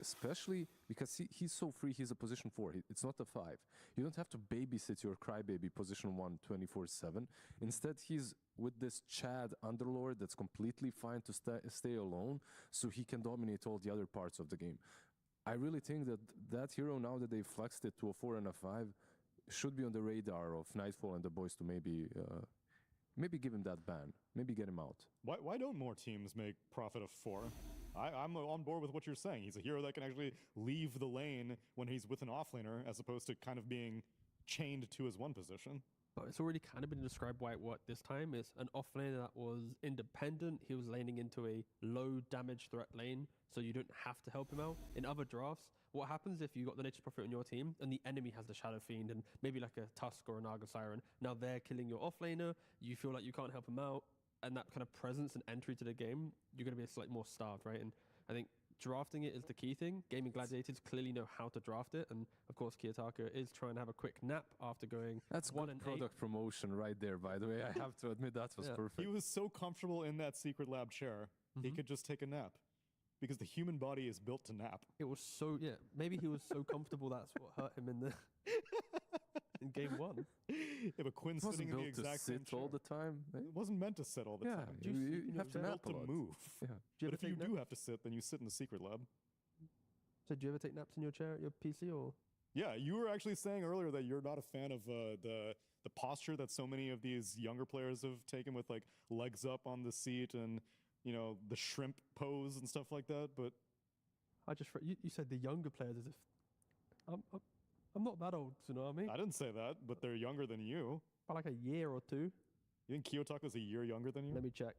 especially because he's so free. He's a position 4. It's not a 5. You don't have to babysit your crybaby position 1 24/7. Instead, he's with this Chad underlord that's completely fine to stay alone, so he can dominate all the other parts of the game. I really think that that hero, now that they flexed it to a 4 and a 5, should be on the radar of Nightfall and the boys to maybe give him that ban, maybe get him out. Why don't more teams make Prophet a 4? I'm on board with what you're saying. He's a hero that can actually leave the lane when he's with an offlaner, as opposed to kind of being chained to his 1 position. But it's already kind of been described why it worked this time. It's an offlaner that was independent. He was laning into a low damage threat lane, so you don't have to help him out. In other drafts, what happens if you got the Nature's Prophet on your team and the enemy has the Shadow Fiend and maybe like a Tusk or a Naga Siren? Now they're killing your offlaner, you feel like you can't help him out, and that kind of presence and entry to the game, you're going to be slightly more starved, right? And I think drafting it is the key thing. Gaming Gladiators clearly know how to draft it, and of course Kiyotaka is trying to have a quick nap after going. That's 1 and product 8. promotion right there, by the way. I have to admit that was perfect. He was so comfortable in that secret lab chair, he could just take a nap. Because the human body is built to nap. It was so, maybe he was so comfortable that's what hurt him in game 1. Yeah, but Quinn's sitting in the exact same chair. all the time. It wasn't meant to sit all the time. You have to nap a lot. To move. Yeah. But if you do have to sit, then you sit in the secret lab. So do you ever take naps in your chair at your PC or? Yeah, you were actually saying earlier that you're not a fan of the posture that so many of these younger players have taken, with like legs up on the seat and, you know, the shrimp pose and stuff like that. But you said the younger players as if I'm not that old, you know what I mean? I didn't say that, but they're younger than you. By like a year or 2. You think Kiyotaka's a year younger than you? Let me check.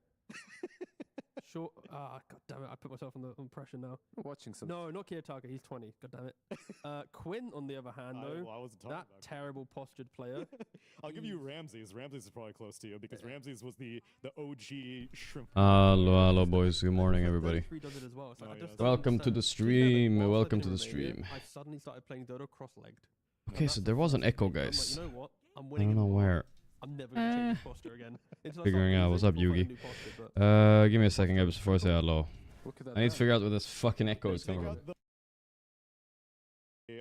Sure. God damn it! I put myself on pressure now. Watching some. No, not Kiyotaka. He's 20. God damn it. Quinn, on the other hand, though, I wasn't talking that about terrible postured player. I'll give you Ramses. Ramses is probably close to you because Ramses was the OG shrimp. Hello, boys. Good morning, everybody. Does it as well. It's like, Welcome to the stream. Welcome to the stream. I suddenly started playing Dodo cross-legged. Okay, so there was an echo, guys. Like, you know what? I'm I winning. don't know where. I'm never gonna change this posture again. Figuring out. What's up, Yugi? Give me a second, guys, before I say hello. I need to figure out where this fucking echo is coming from.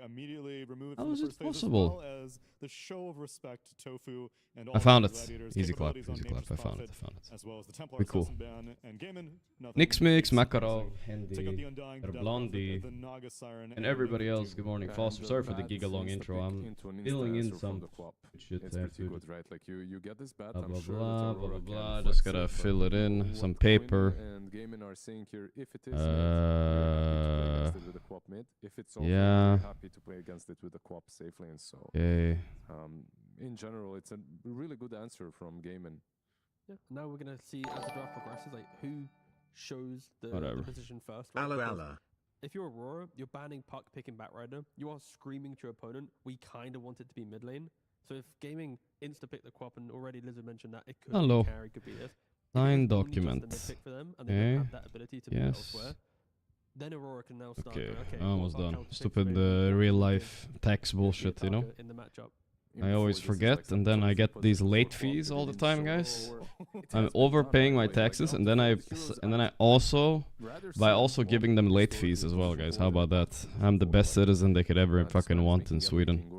Immediately remove it How from is the it first phase, possible? as well as the show of respect to Tofu and all I found of it. the Gladiators' Easy clap, capabilities on easy clap. Nature's I found it. Prophet, as well as the Templar Be cool. Assassin ban and Gaimin. Nix Mix, Makarov, Take out the Handy, Undying, the Death Blondie, Prophet, the Naga Siren, and everybody the else. Good morning, Foster. Sorry for the giga-long intro. I'm filling in some shit It's there, pretty good, right? Like you get this bat. Blah, I'm blah, sure blah, that blah, Aurora blah. can Just flex gotta it, fill but it in. what Some Quinn paper. and Gaimin are saying here, if it is mid, we're happy to play against it with a quap mid. If it's off, Yeah. we're happy to play against it with a quap safe lane. So Okay. in general, it's a really good answer from Gaimin. Yeah. Now we're gonna see as the draft progresses, like who shows the Whatever. position first. Right? Allah Because Allah. if you're Aurora, you're banning Puck, picking Batrider. You are screaming to your opponent. We kind of want it to be mid lane. So if gaming insta pick the quap, and already Lizard mentioned that it could Hello. be carry, could be this. Sign If it is only document. just a mid pick for them, and they don't Okay. have that ability to move Yes. elsewhere, then Aurora can now start. Okay, Going, okay, almost what are our done. counter picks Stupid maybe? real life tax bullshit, you know? In the matchup. I always forget, and then I get these late fees all the time, guys. I'm overpaying my taxes, and then I also by also giving them late fees as well, guys. How about that? I'm the best citizen they could ever fucking want in Sweden.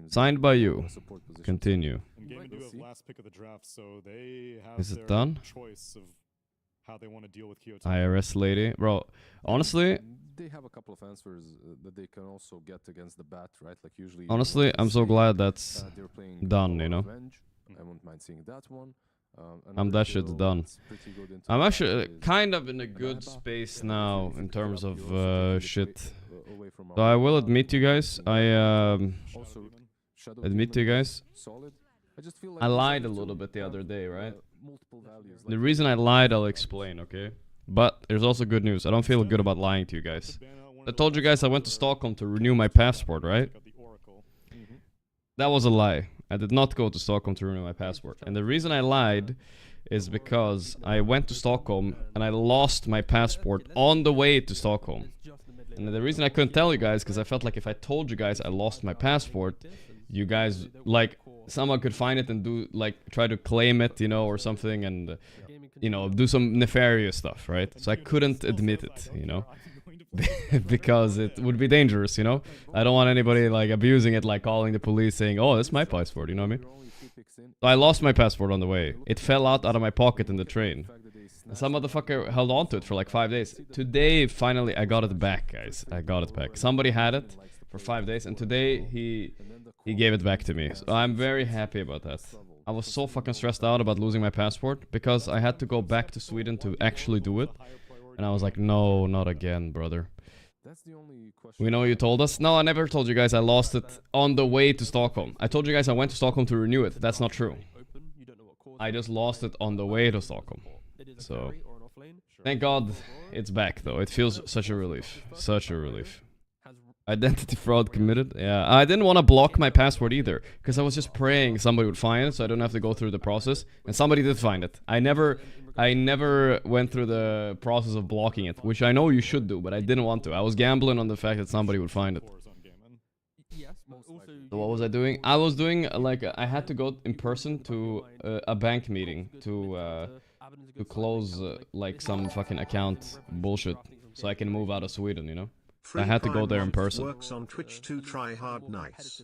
Signed by you. Continue. And Gaimin do have last pick of the draft, so they have Is it their done? choice of how they want to deal with Kiyotaka. IRS lady, bro. Honestly, they have a couple of answers that they can also get against the bat, right? Like usually. honestly, I'm so glad that's they're playing done, Power you know? Revenge. I wouldn't mind seeing that one. That shit's done. I'm actually kind of in a good Nigma. space Yeah, now if you in pick it terms up, of you also take it shit. away from So I will our- admit you guys, Also, Shadow admit to you Demon, guys, solid. I just feel like I we lied a need to little bit the other have, day, right? Multiple values. The like reason I lied, I'll explain, okay? But there's also good news. I don't feel good about lying to you guys. I told you guys I went to Stockholm to renew my passport, right? That was a lie. I did not go to Stockholm to renew my passport. And the reason I lied is because I went to Stockholm and I lost my passport on the way to Stockholm. And the reason I couldn't tell you guys, because I felt like if I told you guys I lost my passport, you guys, like, someone could find it and do, like, try to claim it, you know, or something, and, you know, do some nefarious stuff, right? So I couldn't admit it, you know? because it would be dangerous, you know? I don't want anybody like abusing it, like calling the police saying, oh, that's my passport, you know what I mean? So I lost my passport on the way. It fell out of my pocket in the train. And some motherfucker held on to it for like 5 days. Today, finally, I got it back, guys. I got it back. Somebody had it for 5 days, and today he gave it back to me. So I'm very happy about that. I was so fucking stressed out about losing my passport because I had to go back to Sweden to actually do it. And I was like, no, not again, brother. We know you told us. No, I never told you guys I lost it on the way to Stockholm. I told you guys I went to Stockholm to renew it. That's not true. I just lost it on the way to Stockholm. So, thank God it's back though. It feels such a relief. Such a relief. Identity fraud committed? Yeah, I didn't want to block my passport either. Because I was just praying somebody would find it so I don't have to go through the process. And somebody did find it. I never went through the process of blocking it, which I know you should do, but I didn't want to. I was gambling on the fact that somebody would find it. So what was I doing? I was doing like I had to go in person to a bank meeting to close like some fucking account bullshit so I can move out of Sweden, you know? I had to go there in person. Works on Twitch to try hard nice.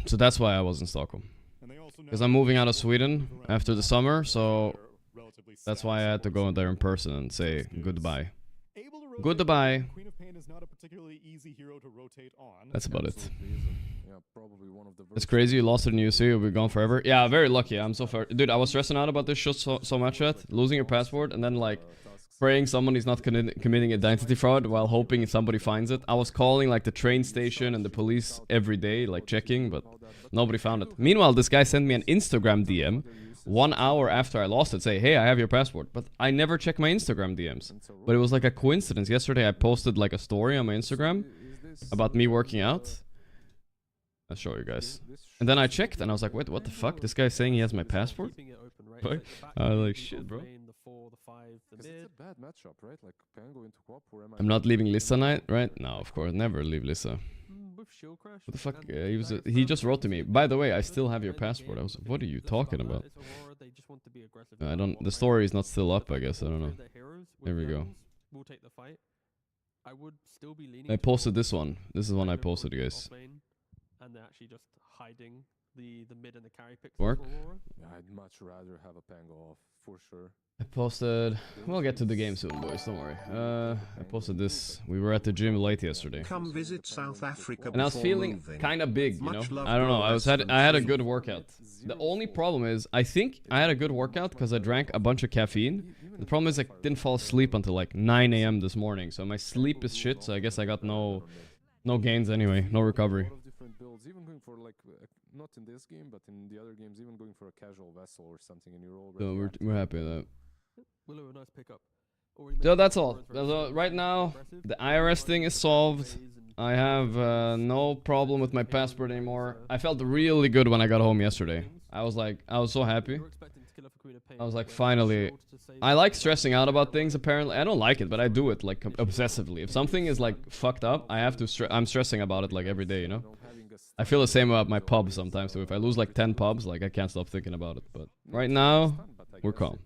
So that's why I was in Stockholm. Because I'm moving out of Sweden after the summer, so that's why I had to go there in person and say goodbye. Goodbye. That's about it. It's crazy, you lost it in UC, you'll be gone forever. Yeah, very lucky, I'm so fair. Dude, I was stressing out about this shit so much, losing your passport, and then like praying someone is not committing identity fraud while hoping somebody finds it. I was calling like the train station and the police every day, like checking, but nobody found it. Meanwhile, this guy sent me an Instagram DM 1 hour after I lost it, say, hey, I have your passport. But I never check my Instagram DMs. But it was like a coincidence. Yesterday I posted like a story on my Instagram about me working out. I'll show you guys. And then I checked and I was like, wait, what the fuck? This guy's saying he has my passport? I was like, shit, bro. It's a bad matchup, right? Like Pango into Quap or I'm not leaving Lissa night, right? No, of course, never leave Lissa. What the fuck? He just wrote to me. By the way, I still have your passport. I was like, what are you talking about? I don't. The story is not still up. I guess I don't know. There we go. I posted this one. This is one I posted, guys. And they're actually just hiding the mid and the carry picks. Work? Yeah, I'd much rather have a Pango off, for sure. I posted... We'll get to the game soon, boys, don't worry. I posted this. We were at the gym late yesterday. Come visit South Africa. And I was feeling kind of big, you know? I don't know, I had a good workout. The only problem is, I think I had a good workout because I drank a bunch of caffeine. The problem is I didn't fall asleep until like 9 AM this morning, so my sleep is shit, so I guess I got no gains anyway, no recovery. Even going for like not in this game but in the other games, even going for a casual vessel or something, and you're already so we're happy with that. Willow, a nice pickup. So that's all. Right now the IRS thing is solved. I have no problem with my passport anymore. I felt really good when I got home yesterday. I was so happy. I was like, finally. I like stressing out about things, apparently. I don't like it, but I do it like obsessively. If something is like fucked up, I have to I'm stressing about it like every day, you know? I feel the same about my pubs sometimes too. If I lose like 10 pubs, like I can't stop thinking about it. But right now, we're calm.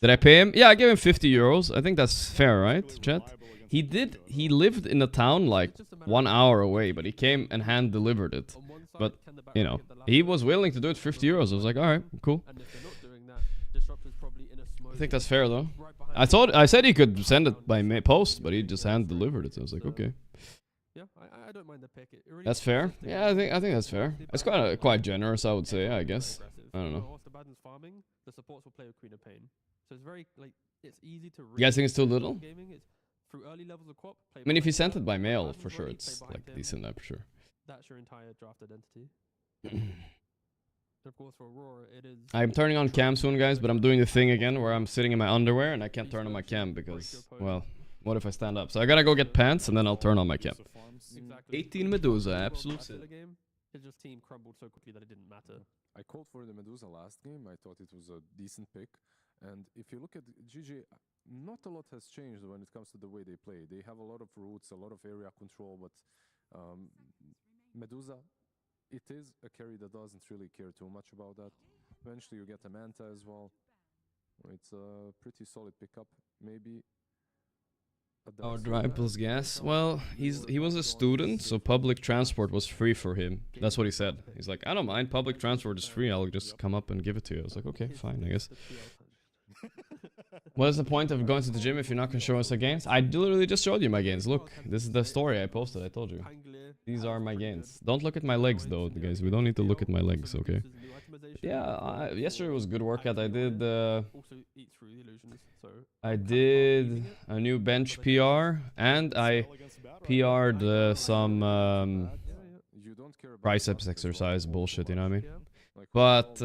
Did I pay him? Yeah, I gave him 50 euros. I think that's fair, right, chat? He lived in a town like 1 hour away, but he came and hand delivered it. But, you know, he was willing to do it 50 euros. I was like, alright, cool. I think that's fair though. I said he could send it by post, but he just hand delivered it. So I was like, okay. Yeah, I don't mind the pick. Really that's fair. Yeah, I think that's fair. It's quite generous, I would say. I guess. I don't know. Farming, the supports will play with Queen of Pain. So it's very like it's easy to. You guys think it's too little? Through early levels of co-op, I mean, if you sent it by mail, for sure, it's like decent. I'm sure. That's your entire draft identity. Of course, for Aurora, it is. I'm turning on cam soon, guys, but I'm doing the thing again where I'm sitting in my underwear and I can't turn on my cam because, well, what if I stand up? So I gotta go get pants and then I'll turn on my cam. 18 Medusa, absolute sin. His just team crumbled so quickly that it didn't matter. I called for the Medusa last game. I thought it was a decent pick. And if you look at GG, not a lot has changed when it comes to the way they play. They have a lot of roots, a lot of area control, but Medusa, it is a carry that doesn't really care too much about that. Eventually you get a Manta as well. It's a pretty solid pickup. Maybe Our drive plus gas. Well, he was a student, so public transport was free for him. That's what he said. He's like, I don't mind, public transport is free. I'll just come up and give it to you. I was like, okay, fine, I guess. What is the point of going to the gym if you're not gonna show us the gains? I literally just showed you my gains. Look, this is the story I posted. I told you. These are my gains. Don't look at my legs though, guys. We don't need to look at my legs, okay? Yeah, yesterday was a good workout. I did a new bench PR and I PR'd some triceps exercise bullshit, you know what I mean? But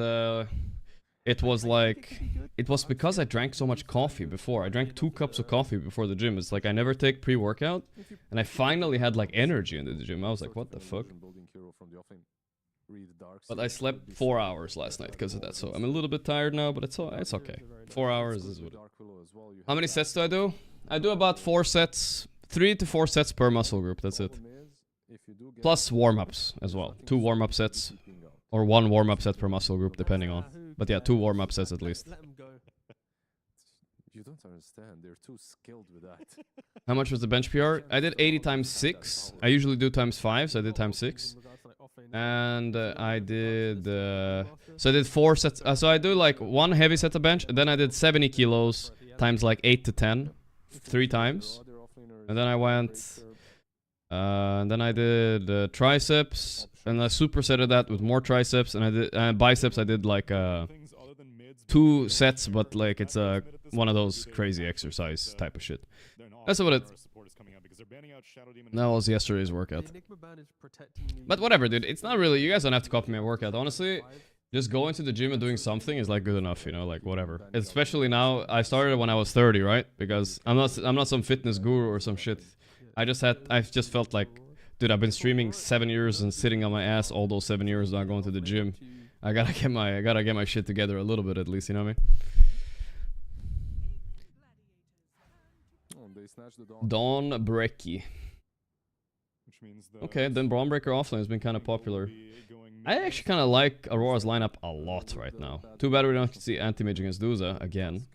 it was because I drank so much coffee before. I drank 2 cups of coffee before the gym. It's like I never take pre-workout, and I finally had like energy into the gym. I was like, what the fuck? But I slept 4 hours last night because of that, so I'm a little bit tired now, but it's okay. 4 hours is what it is. How many sets do I do? I do about 4 sets, 3 to 4 sets per muscle group, that's it. Plus warm-ups as well. 2 warm-up sets, or 1 warm-up set per muscle group, depending on. But yeah, 2 warm-up sets at least. You don't understand. They're too skilled with that. How much was the bench PR? I did 80 times 6. I usually do times 5, so I did times 6. And I did... so I did 4 sets. So I do like 1 heavy set of bench, and then I did 70 kilos times like 8 to 10. 3 times. And then I went... and then I did triceps, and I supersetted that with more triceps, and I did biceps. I did like 2 sets, but like it's one of those crazy exercise type of shit. That's what it. That was yesterday's workout. But whatever, dude. It's not really. You guys don't have to copy my workout. Honestly, just going to the gym and doing something is like good enough, you know, like whatever. Especially now, I started when I was 30, right? Because I'm not some fitness guru or some shit. I just felt like, dude, I've been streaming 7 years and sitting on my ass all those 7 years, not going to the gym. I gotta get my shit together a little bit at least, you know what I mean? Dawn Brecky. Okay, then Braunbreaker offlane has been kind of popular. I actually kind of like Aurora's lineup a lot right now. Too bad we don't see anti-mage against Duza again.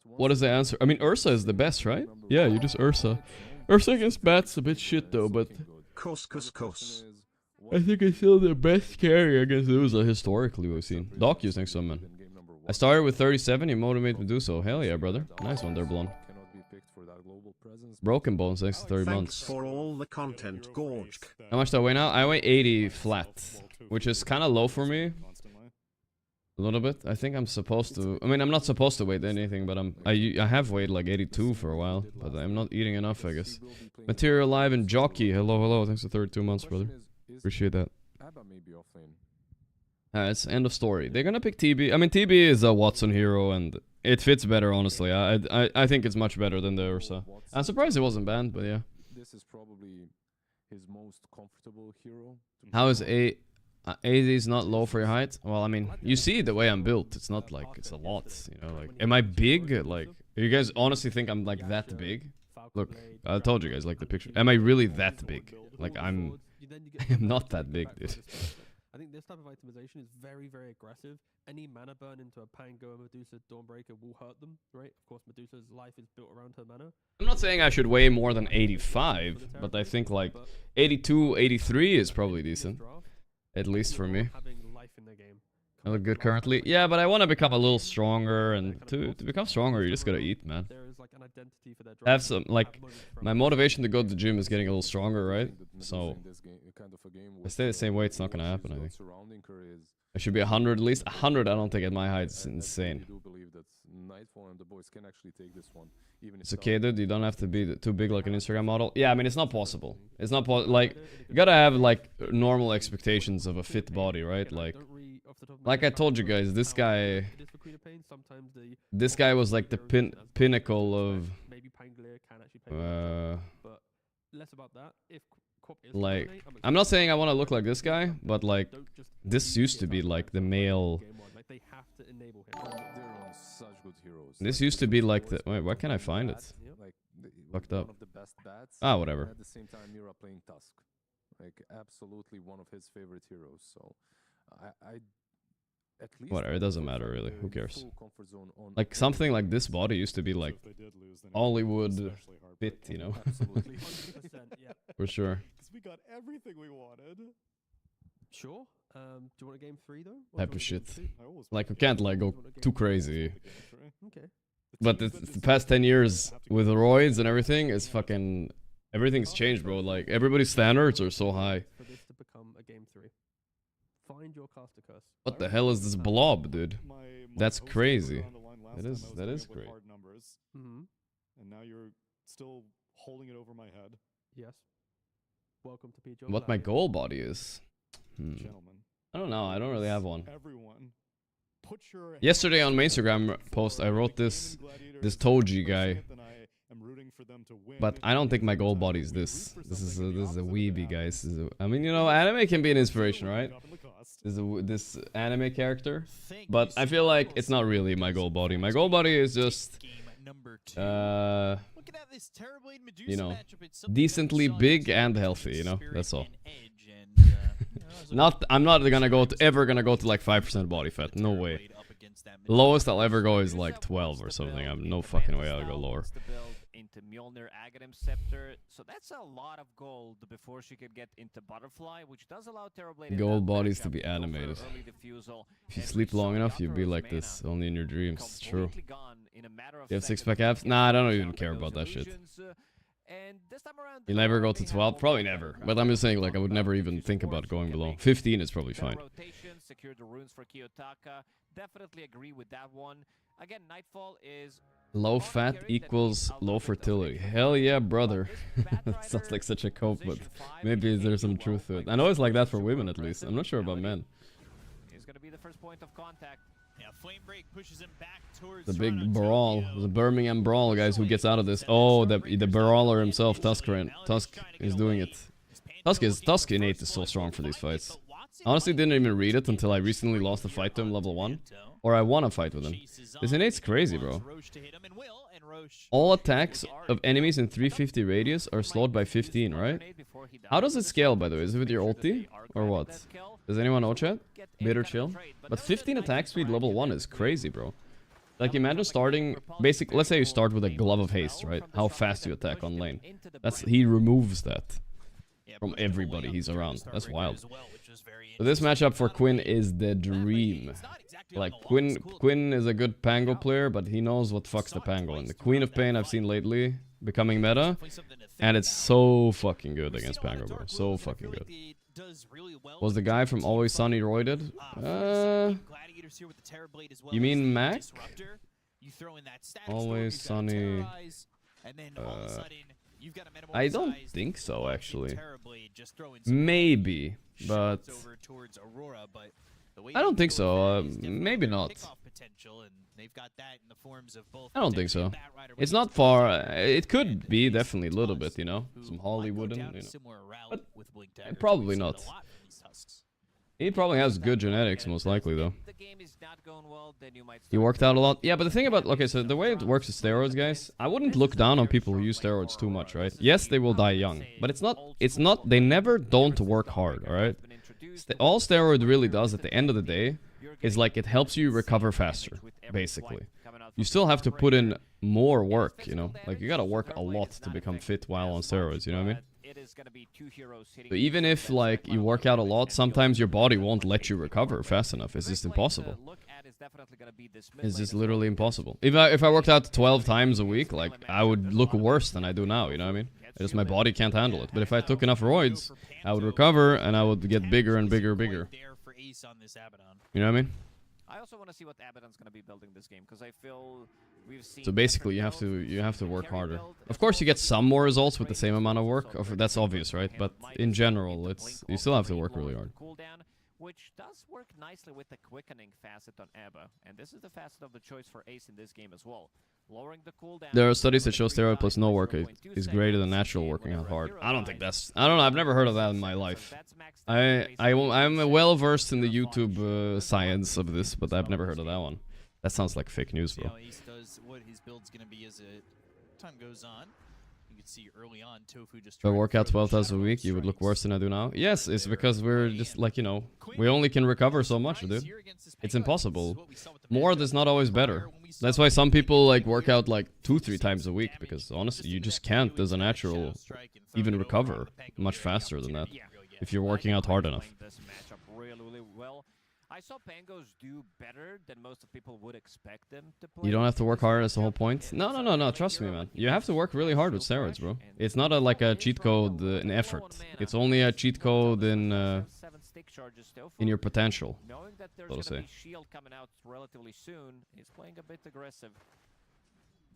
What is the answer? I mean, Ursa is the best, right? Yeah, you just Ursa. Ursa against Bat's a bit shit though, but... I think it's still the best carry against Duza historically we've seen. Doc use next one, man. I started with 37, you motivated me to do so. Hell yeah, brother. Nice one there, Blonde. Broken Bones, thanks to 30 months. For all the content, Gorgc. How much do I weigh now? I weigh 80 flat, which is kind of low for me. A little bit. I think I'm supposed to. I mean, I'm not supposed to weigh anything, but I have weighed like 82 for a while, but I'm not eating enough, I guess. Material Live and Jockey. Hello. Thanks for 32 months, brother. Appreciate that. It's end of story. They're gonna pick TB. I mean, TB is a Watson hero, and it fits better, honestly. I think it's much better than the Ursa. I'm surprised it wasn't banned, but yeah. This is probably his most comfortable hero. How is 80 is not low for your height? Well, I mean, you see the way I'm built. It's not like it's a lot, you know. Like, am I big? Like, you guys honestly think I'm like that big? Look, I told you guys like the picture. Am I really that big? Like, I'm not that big, dude. I think this type of itemization is very, very aggressive. Any mana burn into a Pango, Medusa, Dawnbreaker will hurt them, right? Of course, Medusa's life is built around her mana. I'm not saying I should weigh more than 85, but I think like 82, 83 is probably decent. At least for me. I look good currently. Yeah, but I want to become a little stronger, and to become stronger, you just gotta eat, man. Have some, like, my motivation to go to the gym is getting a little stronger, right? So, if I stay the same weight, it's not gonna happen, I think. I should be 100 at least. 100 I don't think at my height is insane. It's okay, dude, you don't have to be too big like an Instagram model. Yeah, I mean, it's not possible. It's not like, you gotta have, like, normal expectations of a fit body, right? Like I told you guys, this guy was like the pinnacle of, like, I'm not saying I want to look like this guy, but like, this used to be like the male. This used to be like the. Wait, why can't I find it? Fucked up. Ah, whatever. At the same time, Mira playing Tusk, like absolutely one of his favorite heroes. So, I at least Whatever, it doesn't matter really. Who in cares? full comfort zone on Like something like this body used to be So like if they did lose, then it would be Hollywood especially fit, heartbreaking. you know, Absolutely. 100%, yeah. for sure. 'Cause we got everything we wanted. Sure. Do you want a game 3 though? Or Type do of you want a shit. game 2? I always Like we wanted can't to like go Wanna too game crazy. the game three. Okay. But teams it's that the deserve past 10 it years have to with go. roids and everything is fucking everything's changed, bro. Like everybody's standards are so high. For this to become a game 3. Find your caster curse. What the hell is this blob, dude? My That's host crazy. were on the line last That time, is- I was that coming is up with great. hard numbers, Mm-hmm. and now you're still holding it over my head, Yes. Welcome to PGL. What my Gladiators. goal body is? gentlemen. I don't know. I don't really have one. Everyone, put your Yesterday hands on my together Instagram for post, I the wrote Gaimin this Gladiators. Toji If guy. I say it, then I am rooting for them to win. But I don't think my Every goal time body is we root this. for This is something, the a opposite of it weeby, guys. happens. This is I mean, you know, anime can be an inspiration, right? Drop in the cost. This anime character, but I feel like it's not really my goal body. My goal body is just you know, decently big and healthy, you know, that's all. Not I'm not gonna go to ever gonna go to like 5% body fat, no way. Lowest I'll ever go is like 12 or something. I'm no fucking way I'll go lower. Into Mjolnir Aghanim Scepter, so that's a lot of gold before she could get into Butterfly, which does allow Terrorblade Gold bodies to be animated. If you and sleep we long saw enough, you'll be Yatoro's like mana this, only in your dreams. It's true. completely gone in a matter of You have seconds. six-pack abs? Nah, I don't even care about that shit. And this time around, You'll never go Aurora to may have 12? more Probably mana. never. But I'm just saying, like, I would never even think about going below. 15 is probably Better fine. rotation, secure the runes for Kiyotaka. Definitely agree with that one. Again, Nightfall is Low fat equals low fertility. Hell yeah, brother. That sounds like such a cope, but maybe there's some truth to it. I know it's like that for women at least. I'm not sure about men. Is going to be the first point of contact. Yeah, Flame Break pushes him back towards The big Toronto, brawl, Tokyo. the Birmingham brawl, guys. Who gets out of this? Oh, the brawler himself, Tusk is doing it. Tusk innate is so strong for these fights. Honestly, didn't even read it until I recently lost a fight to him level 1. Or I won a fight with him. This innate's crazy, bro. All attacks of enemies in 350 radius are slowed by 15, right? How does it scale, by the way? Is it with your ulti? Or what? Does anyone know, chat? Bitter chill? But 15 attack speed level 1 is crazy, bro. Like, imagine starting... let's say you start with a Glove of Haste, right? How fast you attack on lane. He removes that from everybody he's around. That's wild. So this matchup for Quinn is the dream. Like, Quinn is a good Pango player, but he knows what fucks the Pango. And the Queen of Pain I've seen lately becoming meta, and it's so fucking good against Pango, bro. So fucking good. Was the guy from Always Sunny roided? You mean Mac? Always Sunny... I don't think so, actually. Maybe, but... I don't think so. Maybe not. I don't think so. It's not far. It could be definitely a little bit, you know, some Hollywooden, you know. But probably not. He probably has good genetics, most likely, though. He worked out a lot. Yeah, but the thing about... Okay, so the way it works with steroids, guys, I wouldn't look down on people who use steroids too much, right? Yes, they will die young, but it's not... They never don't work hard, alright? All steroid really does at the end of the day is like it helps you recover faster, basically. You still have to put in more work, you know? Like, you gotta work a lot to become fit while on steroids, you know what I mean? So even if, like, you work out a lot, sometimes your body won't let you recover fast enough. It's just impossible. It's just literally impossible. If I worked out 12 times a week, like, I would look worse than I do now, you know what I mean? It's just my body can't handle it. But if I took enough roids, I would recover and I would get bigger and bigger and bigger. You know what I mean? I also want to see what Abaddon's going to be building this game, because I feel we've seen... So basically, you have to work harder. Of course, you get some more results with the same amount of work. That's obvious, right? But in general, you still have to work really hard. Which does work nicely with the quickening facet on Abba, and this is the facet of the choice for Ace in this game as well. Lowering the cooldown. There are studies that show steroid plus no work is greater than natural working out hard. I don't think that's... I don't know, I've never heard of that in my life. I'm well versed in the YouTube science of this, but I've never heard of that one. That sounds like fake news, bro. Ace does what his build's gonna be as time goes on. You could see early on Tofu just. If I tried to work out throw 12 those times a week, shadow you would look strikes. worse than I do now. Yes, it's There because we're early just in. like, you know, Quinn, we only can recover no so much, surprise dude. here against this It's Pega. This is impossible. what we saw with the More matchup is not always better. prior when we That's saw why some Pega people like get work here out like 2-3 with times a some week damage. because Just honestly, you do just that can't really as a bad natural shadow strike and throw even it over recover on the Pega much with the faster than that opportunity to really get if you're I working think out hard Quinn enough. playing this matchup really well. I saw Pangos do better than most of people would expect them to play. You don't have to work this hard, that's the whole matchup. point. No, no, no, no, trust me, man. You have to work really hard with steroids, bro. It's not like a cheat code in effort. It's only a cheat code in your potential. Knowing that there's so to gonna say. be shield coming out relatively soon, he's playing a bit aggressive.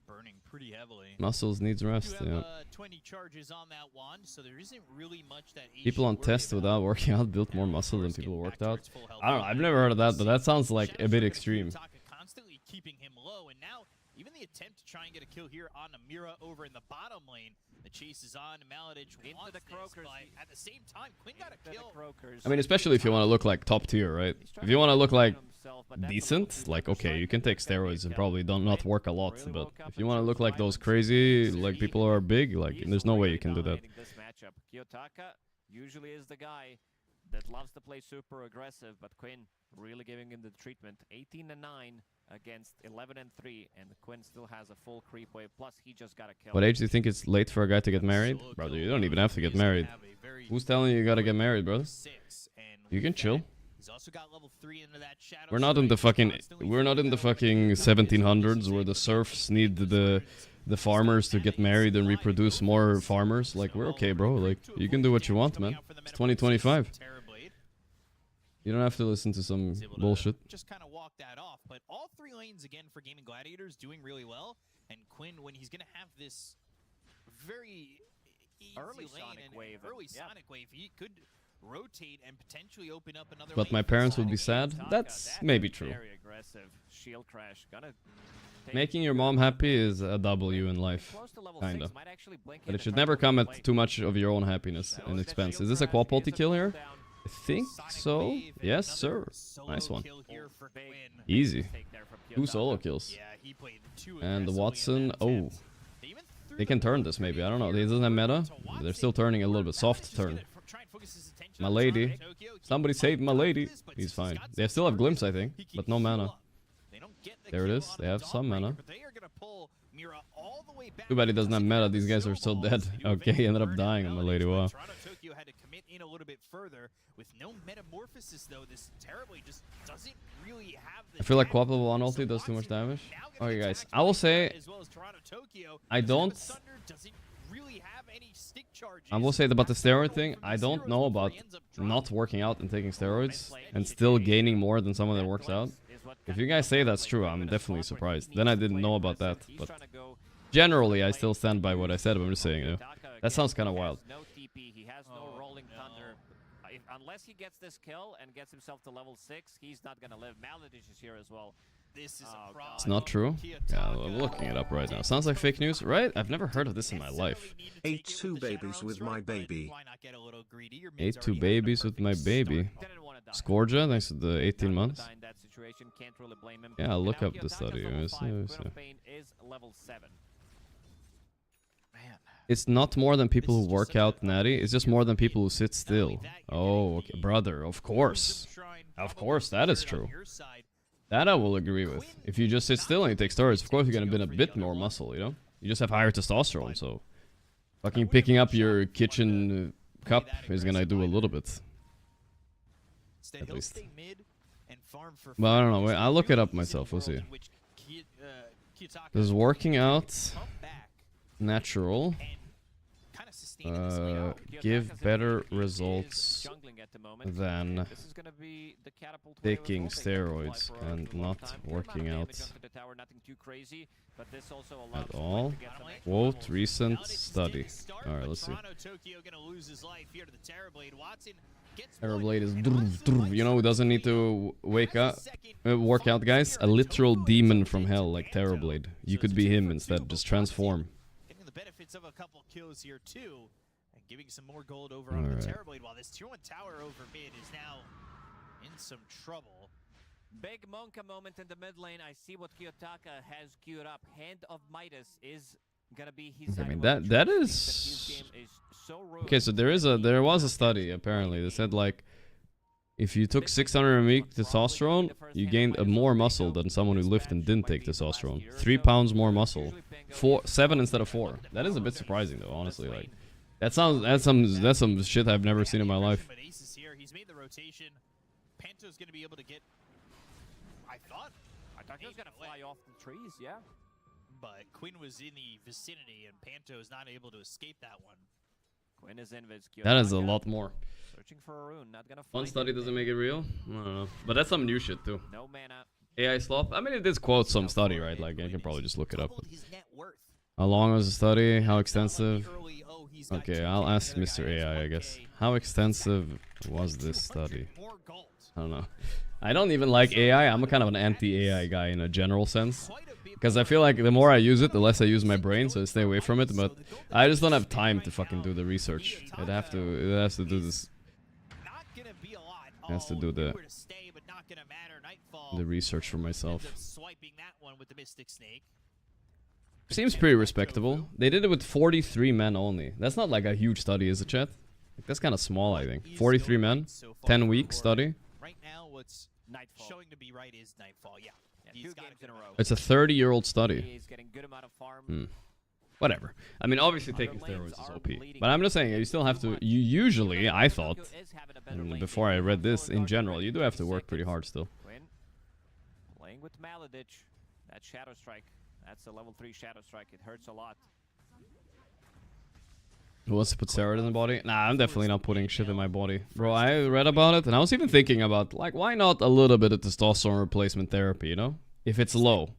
burning pretty heavily. Muscles needs rest, You have yeah. 20 charges on that wand, so there isn't really much that Ace People should on worry test about. without working out built more Now, of muscle than course, people getting who worked back out. towards full health I don't know, again. I've never heard of that, but that sounds like Shadow a bit Strike extreme. Kiyotaka constantly keeping him low, and now even the attempt to try and get a kill here on Amira over in the bottom lane. The chase is on. Maladich wants the this, Croakers, but at the same time, Quinn got a kill. I mean, especially if you want to look like top tier, right? If you want to look like decent, like, okay, you can take steroids and probably don't not work a lot, but if you want to look like those crazy, like people who are big, like, there's no way you can do that. This matchup. Kiyotaka usually is the guy that loves to play super aggressive, but Quinn really giving him the treatment. 18-9 against 11-3, and Quinn still has a full creep wave. Plus, he just got a kill. What age do you think it's late for a guy to get married? Brother, you don't even have to get married. Who's telling you you gotta get married, brother? You can chill. He's also got level 3 into that shadow. We're not in the fucking 1700s where the serfs need the farmers to get married and reproduce more farmers. Like, we're okay, bro. Like, you can do what you want, man. It's 2025. You don't have to listen to some bullshit. Just kind of walk that off, but all 3 lanes again for Gaimin Gladiators doing really well. And Quinn, when he's gonna have this very easy Early lane Sonic and wave, early yeah. Sonic wave, he could rotate and potentially open up another. But lane my for parents would Sonic. be sad. That's maybe true. Very aggressive. Shield crash. Gonna take Making your mom happy is a W in life. close to level Kinda. 6, might actually blink But in it and should try never to come play. at too much of your own happiness and expense. Is this a quality kill here? I think so. Wave and Yes, another sir. solo Nice one. kill here for Quinn. Easy. Take there from 2 Kiyotaka. solo kills. Yeah, he played 2 And the aggressively in Watson, that oh. attempt. Even threw They the can turn ball this maybe. in I don't know. here They doesn't have meta. to Watson. They're still turning a little bit soft Maladich is turn. gonna try and focus his attention My on lady. Toronto, Tokyo. He Somebody might save my dodge lady. this, but He's since fine. got They some still have charges, glimpse, I think, he can but no heal mana. up. They don't get the There it kill is. on They the have some Dawnbreaker, mana. but they are gonna pull Mira all the way back. Too bad he doesn't have meta. These guys are still dead. Snowballs. You Okay, he ended up eventually dying burn on my it, lady. but Wow. Toronto Tokyo had to commit in a little bit further with no metamorphosis though. This terribly just doesn't really have the I feel like damage. Quap level 1 ulti So does too much Watson damage. now gonna Okay, be guys, attacked I will by say Mira as well as Toronto Tokyo. I The don't- Thunder doesn't really have any stick charges. I will say about the That's going steroid thing. from I the don't zeros know before about he ends up dropping. not working out and taking steroids and still gaining more than someone that works out. If you guys say that's true, I'm definitely surprised. Then I didn't know about that, but generally I still stand by what I said. But I'm just saying, you know, that sounds kind of wild. No TP, he has no Oh, rolling no. thunder. Unless he gets this kill and gets himself to level 6, he's not gonna live. Maladich is here as well. This is Oh, a problem. It's not true. Yeah, I'm looking it up right now. Sounds like fake news, right? I've never heard of this in my life. Ate 2 babies with my baby. Why not get a little greedy? Your Ate mid's 2 already having a babies with my perfect baby. start. Didn't wanna die. Scorja, thanks to the 18 months. Die in that situation, can't really blame him. Yeah, I'll look Now up the Kiyotaka's study. level Yes, 5, yes, Queen yeah. of Pain is level 7. Man. It's not more than people This who is just work such a- out, Natty. It's just more than people who sit Not only still. that, you're Oh, getting okay, the brother. Of course. Wisdom Shrine Of probably course, that is featured on true. your side. That I will agree with. If you just sit still and you take steroids, of course you're gonna build a bit more muscle, you know? You just have higher testosterone, so fucking picking up your kitchen cup is gonna do a little bit. Instead, At he'll least. stay mid and farm for Well, I don't know. farmers. Wait, I'll look it Really up easy myself. We'll world see. in which Kiyotaka Does working out come back natural and kinda sustain in this layout. give Kiyotaka's better ability is results jungling at the moment. than This is gonna be the catapult wave as taking well. They can fly steroids for a and long not time. Fair amount of working damage out onto the tower, nothing too crazy, but this also allows at Quinn all. to get some extra Quote levels. recent Maladich is study. getting start, Alright, but let's see. Toronto Tokyo gonna lose his life here to the Terrorblade. Watson gets Terrorblade one, is and Watson you know who doesn't need to wake has up, a second, work out, finds guys? A Mira. literal Tofu demon ends from up hell like into Terrorblade. Anto. You So could it's be a 2 him for instead. 2, Just but transform. Watson getting the benefits of a couple kills here too, and giving some more gold over on the Alright. Terrorblade. While this tier 1 tower over mid is now in some trouble. Big Monka moment in the mid lane. I see what Kiyotaka has queued up. Hand of Midas is gonna be his I mean, item of that choice. is... His game is so rude. Okay, so there was a study apparently that said like if you took 600 a week testosterone, you gained more muscle than someone who lifted and didn't take testosterone. 3 pounds more muscle, 7 instead of 4. That is a bit surprising though, honestly. Like that's some shit I've never seen in my life. But Ace is here. He's made the rotation. Panto's gonna be able to get. I thought he was gonna fly off the trees, yeah. but Quinn was in the vicinity, and Panto is not able to escape that one. Quinn is in That is a lot more. Searching for a rune, not gonna One find study it. doesn't make it real? I don't know. But that's some new shit too. No mana. AI slop? I mean, it did quote some study, right? Like, I can probably just look it up. Doubled his net worth. How long was the study? How extensive? Early, oh, he's got Okay, 2K, I'll ask the other Mr. guy has AI, I guess. 1K. How extensive was this 200 study? more gold. I don't know. I don't even like AI. I'm a kind of an anti-AI guy in a general sense. Quite a bit Because I feel like the more I use it, the less I use my brain, so I stay away from it. But I just don't have time to fucking do the research. It has to do this. not gonna be a lot. Has to Oh, do the- nowhere to stay, but not gonna matter. Nightfall The research for myself. ends up swiping that one with the Mystic Snake. Seems pretty respectable. They did it with 43 men only. That's not like a huge study, is it, chat? Like, that's kind of small, I think. 43 men, 10 week study. Right now, what's Nightfall. showing to be right is Nightfall. Yeah, Yeah, he's 2 got games a in a good row. It's a 30-year-old study. He's getting good amount of farm. Whatever. I mean, obviously taking steroids is OP. But I'm just saying, you still have to... You usually, I thought, before I read this, in general, you do have to work pretty hard still. Quinn playing with Maladich. That Shadow Strike. That's a level 3 Shadow Strike. It hurts a lot. Who wants to put steroid in the body? Nah, I'm definitely not putting shit in my body. Bro, I read about it, and I was even thinking about, like, why not a little bit of testosterone replacement therapy, you know? If it's low.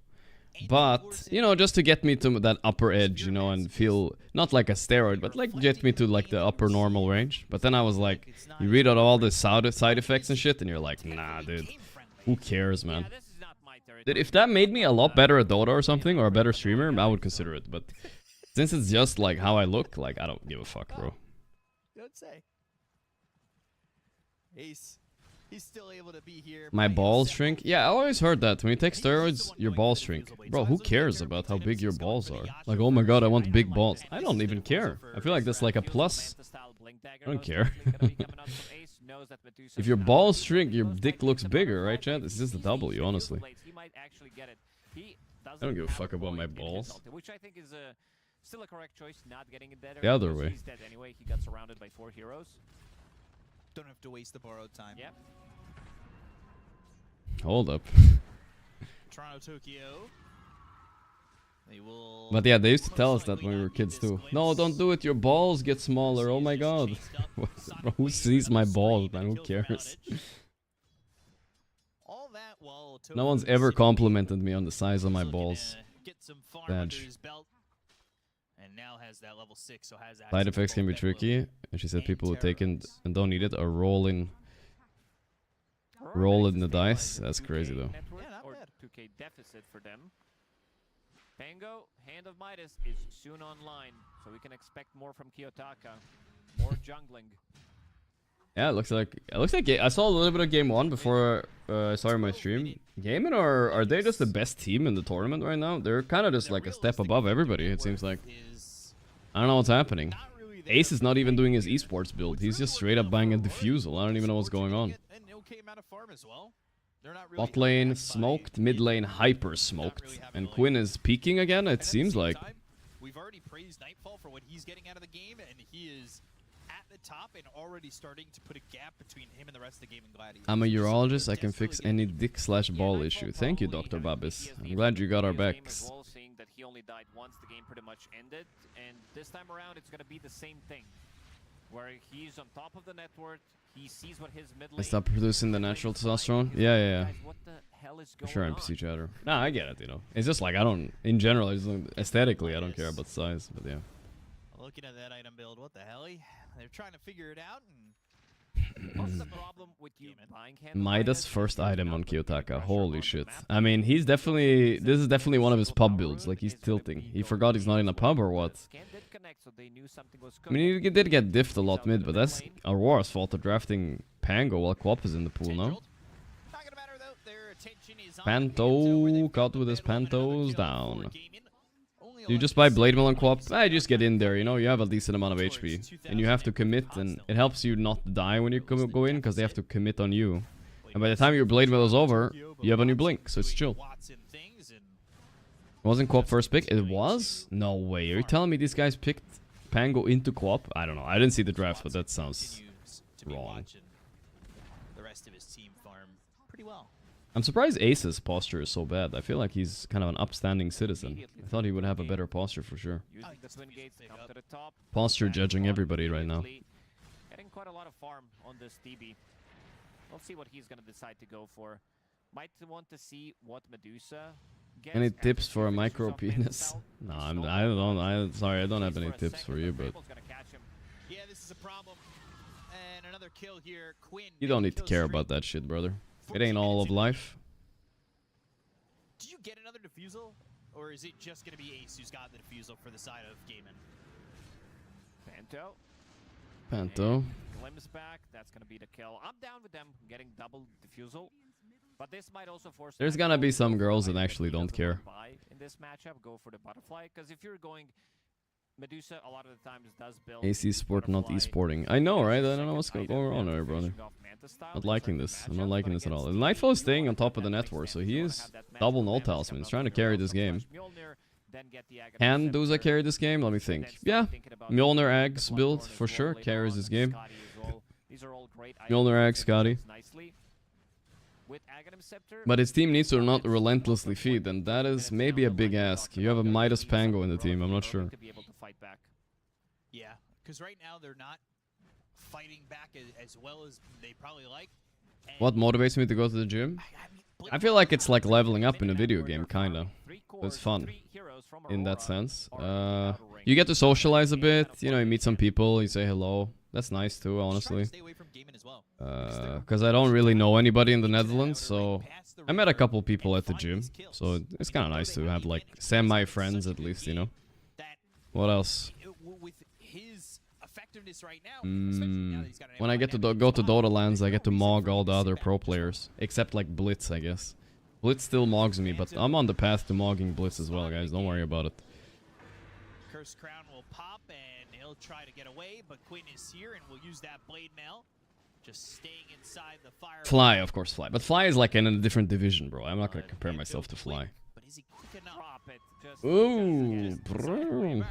But, you know, just to get me to that upper edge, you know, and feel, not like a steroid, but like get me to like the upper normal range. But then I was like, you read out all the side effects and shit, and you're like, nah, dude, who cares, man? Yeah, this is not my territory. Dude, if that made me a lot better at Dota or something, or a better streamer, I would consider it. But since it's just like how I look, like, I don't give a fuck, bro. Don't say. Ace, he's still able to be here. My playing balls several shrink? Yeah, I always heard that. When you take He's the steroids, one your going balls for the shrink. Fusil Blade. Bro, So who I was cares looking about at how him, big your he's going balls for the are? Yacht Like, oh my god, I want big balls. I And don't this even is the care. for I feel like that's like a Feels plus. Manta style Blink Dagger I don't most care. likely gonna be coming out from Ace, knows that Medusa's If your out. balls shrink, your Most dick likely looks the bigger, bottom right, chat? line, It's just a he W, sees the honestly. Blades, he might actually get it. He doesn't I don't give a have fuck about my point in his balls. ulti, which I think is still a correct choice, not getting it dead. The other because way. He's dead anyway. He got surrounded by 4 heroes. Don't have to waste the borrowed time. Yep. Hold up. Toronto, Tokyo. They will. But yeah, they used to most tell us that likely when we not were need kids this too. glimpse. No, don't do it. Your balls get smaller. Oh my god. Bro, who sees my balls, man? Who cares? All that while No one's Tofu ever sitting complimented me on the size of my looking to balls. Get some farm Badge. under his belt, and now has that level 6, so has access Side to effects can be both that tricky. load. And she said people who and take it terrorists. and don't need it are rolling. Roll in the dice. That's crazy though. Network, not or bad. 2K deficit for them. Pango, Hand of Midas is soon online, so we can expect more from Kiyotaka. More jungling. Yeah, it looks like I saw a little bit of game 1 before I started my stream. Gaimin are they just the best team in the tournament right now? They're kind of just like a step above everybody. It seems like. Is I don't know what's happening. not really there Ace is not for even the doing his leader. esports build. Which He's really just straight up worked buying a out for diffusal. I don't even know what's going on. Get an okay amount of farm as well. They're not really Bot lane impacted by smoked, mid lane hyper smoked, and Quinn is peaking again. And It at the seems same like. time, we've already praised Nightfall for what he's getting out of the game, and he is at the top and already starting to put a gap between him and the rest of the game in Gladiators. I'm a This is urologist. something I can that's fix really any good. dick/ball Nightfall issue. Thank you, probably Dr. having Babis. PTSD I'm glad you got our from the previous game as backs. well, seeing that he only died once the game pretty much ended, and this time around it's gonna be the same thing, where he's on top of the network. He sees what his mid I lane. stopped producing the natural is flying, testosterone. he's Yeah, like, yeah, "Guys, what the hell is yeah. going Sure, on?" NPC chatter. Nah, I get it, you know. It's just like, I don't, in general, I just don't, aesthetically, I don't care about size, but yeah. Looking at that item build, what the hell? They're trying to figure it out, and What's the problem with you buying Hand of Midas' Midas? first You're item not on putting any Kiyotaka. pressure Holy on the shit. map. I mean, he's definitely, this is definitely one of his pub builds. Like, he's tilting. He forgot he's not in a pub or what? Scan did connect, so they knew something was I mean, he did get diffed a lot mid, but that's lane. Aurora's fault of drafting Pango while Quap is in the pool, no? Tendrilled. Not gonna matter though. Their attention is on Panto Panto, where they've caught got with the his battle and another pantos kill down. for Gaimin. Only You just buy Blade Mail and Co-op. I just get in there, you know, you have a decent amount of HP. And you have to commit, and it helps you not die when you go in, because they have to commit on you. And by the time your Blade Mail is over, you have a new Blink, so it's chill. Wasn't Co-op first pick? It was? No way. Are you telling me these guys picked Pango into Co-op? I don't know. I didn't see the draft, but that sounds wrong. The rest of his team farm pretty well. I'm surprised Ace's posture is so bad. I feel like he's kind of an upstanding citizen. I thought he would have a better posture for sure. Posture judging everybody right now. Getting quite a lot of farm on this DB. We'll see what he's going to decide to go for. Might want to see what Medusa gets. Any tips for a micro penis? No, sorry, I don't have any tips for you, but Yeah, this is a problem. And another kill here. Quinn. you don't need to care about that shit, brother. It ain't all of life. Do you get another defusal? Or is it just going to be Ace who's got the defusal for the side of Gaimin? Panto. Glimpse back. That's going to be the kill. I'm down with them getting double defusal. But this might also force. There's gonna be some girls that actually don't care. In this matchup, go for the butterfly. Because if you're going Medusa, a lot of the times does build. AC sport, not e-sporting. I know, right? I don't know what's going on there, brother. Not liking this. I'm not liking this at all. Nightfall is staying on top of the network, so he is double null talisman. He's trying to carry this game. Can Duza carry this game? Let me think. Yeah, Mjolnir Eggs build for sure carries this game. Mjolnir Eggs, Scotty. But his team needs to not relentlessly feed, and that is maybe a big ask. You have a Midas Pango in the team, I'm not sure. Yeah, because right now they're not fighting back as well as they probably like. What motivates me to go to the gym? I feel like it's like leveling up in a video game, kinda. It's fun in that sense. You get to socialize a bit, you know, you meet some people, you say hello. That's nice too, honestly. Because I don't really know anybody in the Netherlands, so I met a couple people at the gym. So it's kind of nice to have like semi-friends at least, you know. What else? When I get to go to Dota lands, I get to mog all the other pro players, except like Blitz, I guess. Blitz still mogs me, but I'm on the path to mogging Blitz as well, guys. Don't worry about it. Curse Crown will pop and he'll try to get away, but Quinn is here and will use that blade mail. Just staying inside the fire. Fly, of course, Fly. But Fly is like in a different division, bro. I'm not gonna compare myself to Fly. But is he quick enough? Ooh, bro.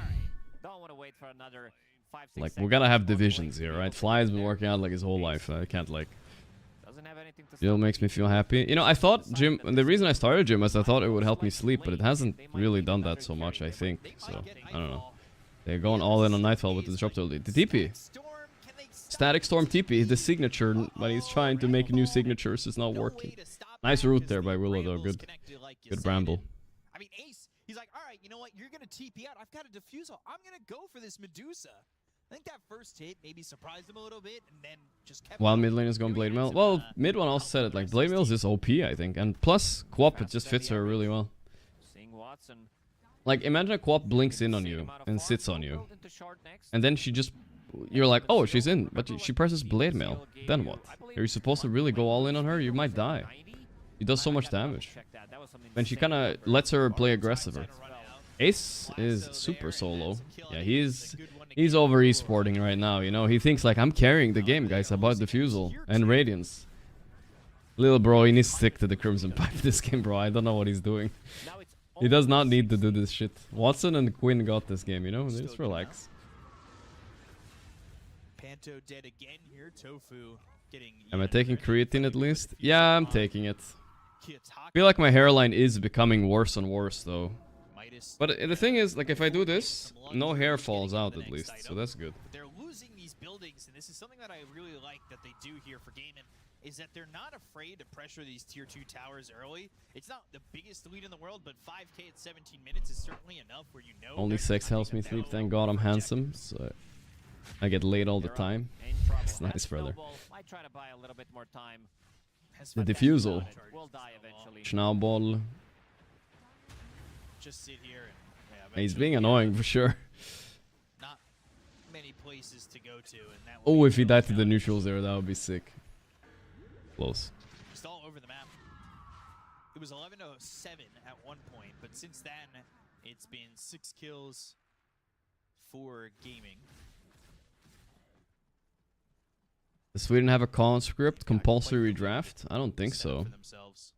Don't want to wait for another 5-6 Like, we're gonna have divisions here, right? Fly has been working out like his whole life. I can't like... It makes me feel happy. You know, I thought gym... And the reason I started gym is I thought it would help me sleep, but it hasn't really done that so much, I think. So, I don't know. They're going all in on Nightfall with the disruptor lead. The TP. Static Storm TP, the signature, but he's trying to make new signatures. It's not working. Nice route there by Willow, though. Good. Good Bramble. I mean, Ace, he's like, all right, you know what? You're going to TP out. I've got a defusal. I'm going to go for this Medusa. I think that first hit maybe surprised him a little bit, and then just kept... While mid lane is going Blade Mail. Well, mid one also said it, like, Blade Mail is just OP, I think. And plus, Co-op, it just fits her really well. Like, imagine a Co-op blinks in on you and sits on you. And then she just... You're like, oh, she's in. But she presses Blade Mail. Then what? Are you supposed to really go all in on her? You might die. He does so much damage. And she kind of lets her play aggressiver. Ace is super solo. Yeah, he's over esporting right now, you know. He thinks like, I'm carrying the game, guys. I bought Diffusal and Radiance. Little bro, he needs to stick to the Crimson Pipe this game, bro. I don't know what he's doing. He does not need to do this shit. Watson and Quinn got this game, you know. They just relax. Panto dead again here. Tofu getting... Am I taking creatine at least? Yeah, I'm taking it. I feel like my hairline is becoming worse and worse, though. But the thing is, like, if I do this, no hair falls out at least, so that's good. But they're losing these buildings, and this is something that I really like that they do here for Gaimin, is that they're not afraid to pressure these tier 2 towers early. It's not the biggest lead in the world, but 5k at 17 minutes is certainly enough where you know... Only sex helps me sleep, thank God I'm handsome, so I get laid all the time. It's nice, brother. The Diffusal. Schnauball. Just sit here and He's being annoying for sure. Not many places to go to, and that Oh, if he died to the neutrals there, that would be sick. Close. Just all over the map. It was 11-7 at one point, but since then, It's been 6 kills for Gaming. Does Sweden have a conscript compulsory draft? I don't think so. For themselves.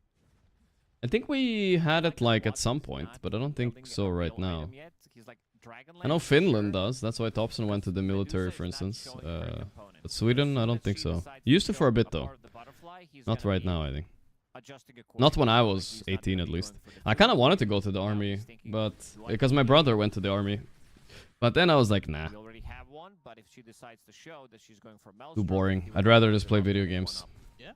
I think we had it like at some point, but I don't think so right now. I know Finland does. That's why Thompson went to the military, for instance. But Sweden, I don't think so. Used to for a bit though. Not right now, I think. Not when I was 18 at least. I kind of wanted to go to the army, but because my brother went to the army. But then I was like, nah. Too boring. I'd rather just play video games. Yeah.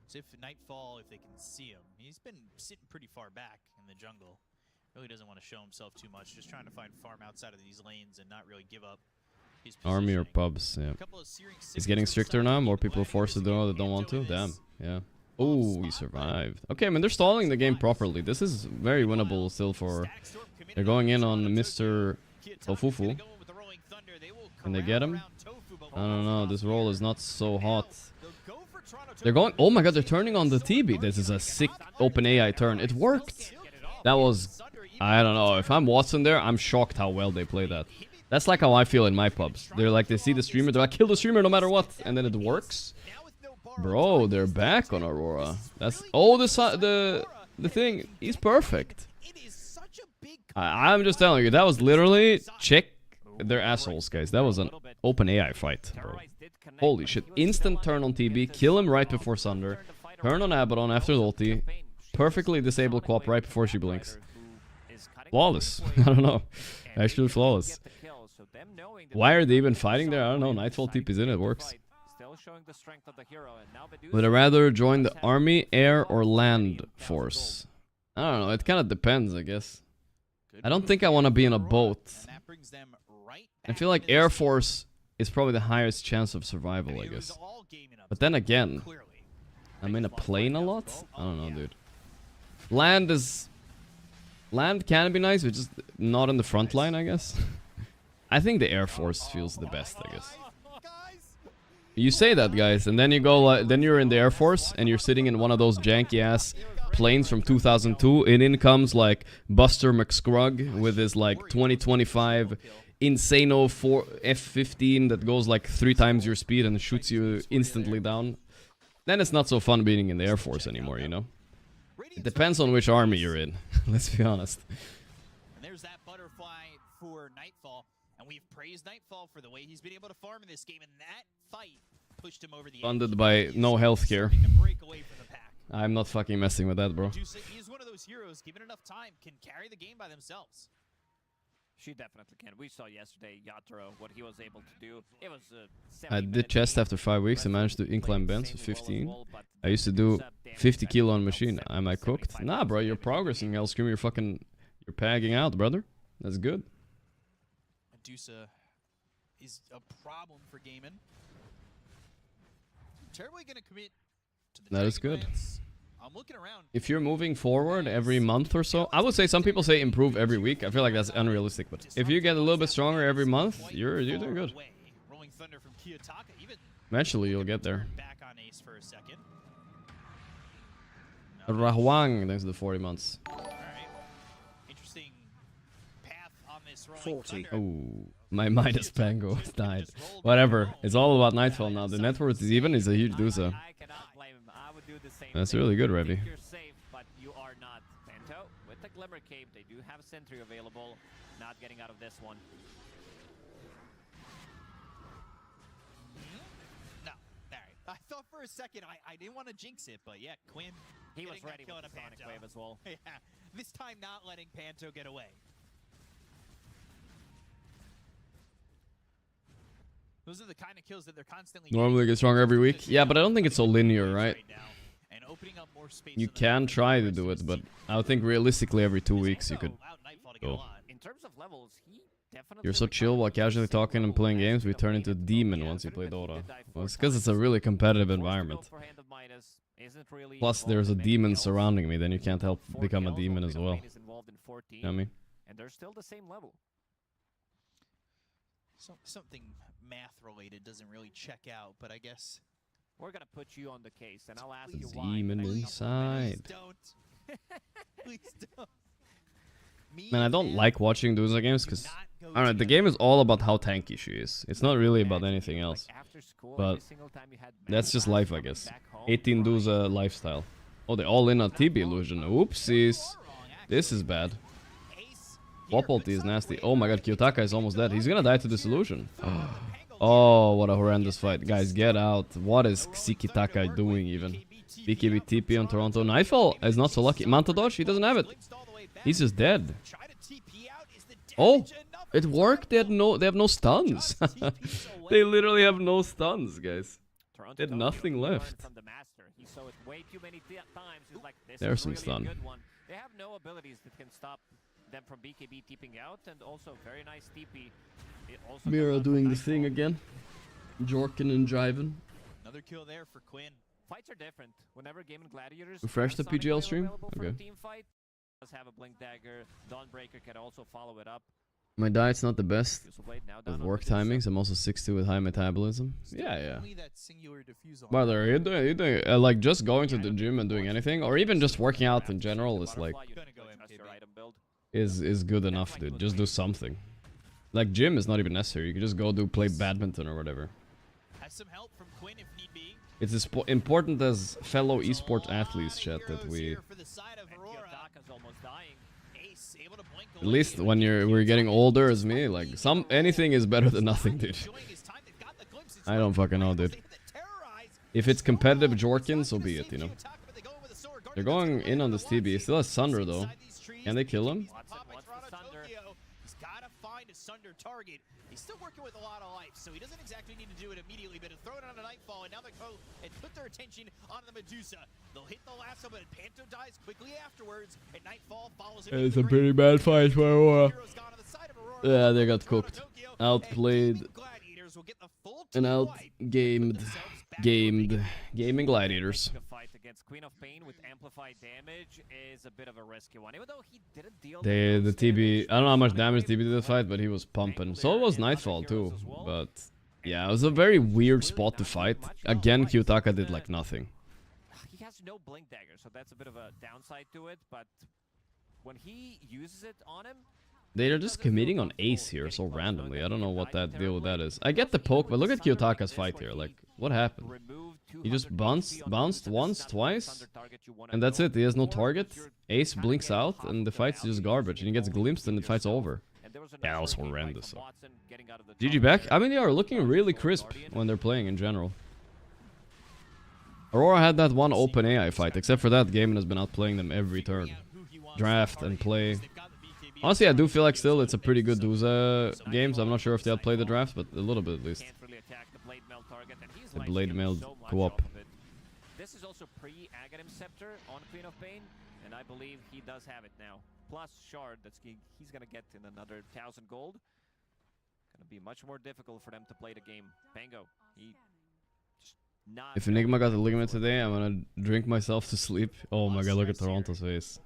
So if Nightfall, if they can see him, he's been sitting pretty far back in the jungle. Really doesn't want to show himself too much. Just trying to find farm outside of these lanes and not really give up his Army or positioning. pubs, yeah. It's getting stricter now. More people are forced to do it that don't want to. Damn, yeah. Oh, we survived. Okay, I mean, they're stalling the game properly. This is very winnable still for... They're going in on Mr. Tofufu. Can they get him? I don't know. This roll is not so hot. They're going... Oh my god, they're turning on the TB. This is a sick OpenAI turn. It worked. That was... I don't know. If I'm Watson there, I'm shocked how well they play that. That's like how I feel in my pubs. They're like, they see the streamer, they're like, kill the streamer no matter what. And then it works. Bro, they're back on Aurora. That's... Oh, the thing. He's perfect. I'm just telling you, that was literally... Check. They're assholes, guys. That was an OpenAI fight, bro. Holy shit. Instant turn on TB. Kill him right before Sunder. Turn on Abaddon after the ulti. Perfectly disable Quap right before she blinks. Flawless. I don't know. Actually flawless. Why are they even fighting there? I don't know. Nightfall TP is in. It works. Would I rather join the army, air, or land force? I don't know. It kind of depends, I guess. I don't think I want to be in a boat. I feel like Air Force is probably the highest chance of survival, I guess. But then again, I'm in a plane a lot? I don't know, dude. Land can be nice, but just not in the front line, I guess. I think the Air Force feels the best, I guess. You say that, guys, and then you go, then you're in the Air Force, and you're sitting in one of those janky-ass planes from 2002, and in comes, like, Buster McScrugg with his, like, 2025 Insano F-15 that goes, like, 3 times your speed and shoots you instantly down. Then it's not so fun being in the Air Force anymore, you know? It depends on which army you're in, let's be honest. And there's that butterfly for Nightfall, and we've praised Nightfall for the way he's been able to farm in this game, and that fight pushed him over the Funded edge. by no healthcare. Break away from the pack. I'm not fucking messing with that, bro. He's one of those heroes, given enough time, can carry the game by themselves. She definitely can. We saw yesterday Yatoro, what he was able to do. It was I did chest after 5 weeks. I managed to incline bench 15. I used to do 50 kilo on machine. Am I cooked? Nah, bro, you're progressing. Hellscream, you're pagging out, brother. That's good. Medusa is a problem for Gaimin. Terribly gonna commit to the That is good. Dragonlance. I'm looking around. If you're moving forward every month or so, I would say some people say improve every week. I feel like that's unrealistic, but if you get a little bit stronger every month, you're doing good. Rolling Thunder from Kiyotaka, even Eventually, you'll get there. back on Ace for a second. Rahwang, thanks to the 40 months. All right. Interesting path on this Rolling 40. Thunder. Oh, my Midas Pango died. Whatever. It's all about Nightfall now. The net worth is even. Is a huge dosa. I cannot blame him. I would do the same That's thing. really good, You Revy. think you're safe, but you are not. Pento with the Glimmer Cape, they do have Sentry available. Not getting out of this one. No. All right. I thought for a second I didn't want to jinx it, but yeah, Quinn. He was getting that ready kill with on the a Sonic Panto. Wave as well. Yeah. This time not letting Panto get away. Those are the kind of kills that they're constantly Normally getting get stronger every week. Yeah, but I don't think it's so linear, right? now, and opening up more space You in the can map for try the to rest do of it, his but team. I would think realistically every 2 weeks you could Allowed Nightfall to get go. a lot. In terms of levels, he definitely You're so chill while casually talking and playing games, we turn into a demon once you play Dota. Well, it's because it's a really competitive environment. Plus, there's a demon surrounding me, then you can't help become a demon as well. You know what I mean? And they're still the same level. Something math related doesn't really check out, but I guess we're gonna put you on the case, and I'll ask you why. Demon inside. Please don't. Please don't. Man, I don't like watching Duza games because, I don't know, the game is all about how tanky she is. It's not really about anything else. But that's just life, I guess. 18 Duza lifestyle. Oh, they're all in on TB illusion. Oopsies. This is bad. Pop ulti is nasty. Oh my god, Kiyotaka is almost dead. He's gonna die to this illusion. Oh, what a horrendous fight. Guys, get out. What is Sikitaka doing even? BKB TP on Toronto. Nightfall is not so lucky. Manta dodge, he doesn't have it. He's just dead. Oh, it worked. They have no stuns. They literally have no stuns, guys. They had nothing left. There's some stun. They have no abilities that can stop them from BKB TPing out, and also very nice TP. Mira doing the thing again. Jorkin and Jiven. Another kill there for Quinn. Fights are different. Whenever Gaimin Gladiators refresh the PGL stream. Okay. Team fight does have a blink dagger. Dawnbreaker can also follow it up. My diet's not the best with work timings. I'm also 6'2" with high metabolism. Yeah. Brother, you doing like just going to the gym and doing anything, or even just working out in general is like is good enough, dude. Just do something. Like gym is not even necessary. You can just go play badminton or whatever. Has some help from Quinn if need be. It's as important as fellow esport athletes, chat, that we. At least when we're getting older as me, like anything is better than nothing, dude. I don't fucking know, dude. If it's competitive Jorkin, so be it, you know. They're going in on this TB. He still has Sunder though. Can they kill him? Target. He's still working with a lot of life, so he doesn't exactly need to do it immediately, but to throw it on a Nightfall, and now they go and put their attention on the Medusa. They'll hit the lasso, but Panto dies quickly afterwards, and Nightfall follows it. It's a pretty bad fight for Aurora. Yeah, they got cooked. Outplayed and outgamed. Gaming Gladiators. Queen of Pain with amplified damage is a bit of a risky one. Even though he didn't deal the TB, I don't know how much damage TB did the fight, but he was pumping. So was Nightfall too. But yeah, it was a very weird spot to fight. Again, Kiyotaka did like nothing. He has no blink dagger, so that's a bit of a downside to it, but when he uses it on him, they're just committing on ace here so randomly. I don't know what that deal with that is. I get the poke, but look at Kiyotaka's fight here. Like, what happened? He just bounced once, twice, and that's it. He has no target. Ace blinks out, and the fight's just garbage. And he gets glimpsed, and the fight's over. Yeah, that was horrendous. So. GG back. I mean, they are looking really crisp when they're playing in general. Aurora had that one open AI fight. Except for that, Gaimin has been outplaying them every turn. Draft and play. Honestly, I do feel like still it's a pretty good Duza game, so I'm not sure if they'll play the draft, but a little bit at least. The Blade Mail co-op. This is also pre-Aghanim Scepter on Queen of Pain, and I believe he does have it now. Plus Shard, he's gonna get in another 1,000 gold. Gonna be much more difficult for them to play the game. Pango, if Nigma got the ligament today, I'm gonna drink myself to sleep. Oh my god, look at Toronto's face.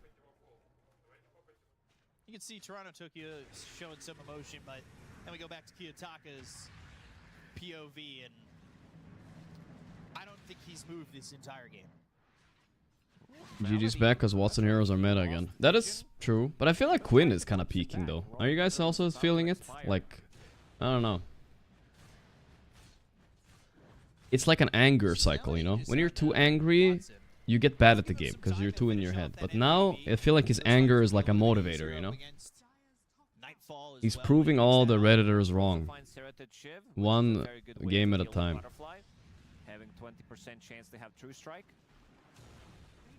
You can see Toronto Tokyo showing some emotion, but then we go back to Kiyotaka's POV, and I don't think he's moved this entire game. GG's back because Watson heroes are meta again. That is true, but I feel like Quinn is kind of peaking though. Are you guys also feeling it? Like, I don't know. It's like an anger cycle, you know? When you're too angry, you get bad at the game because you're too in your head. But now, I feel like his anger is like a motivator, you know? He's proving all the Redditors wrong. One game at a time. Having 20% chance to have True Strike.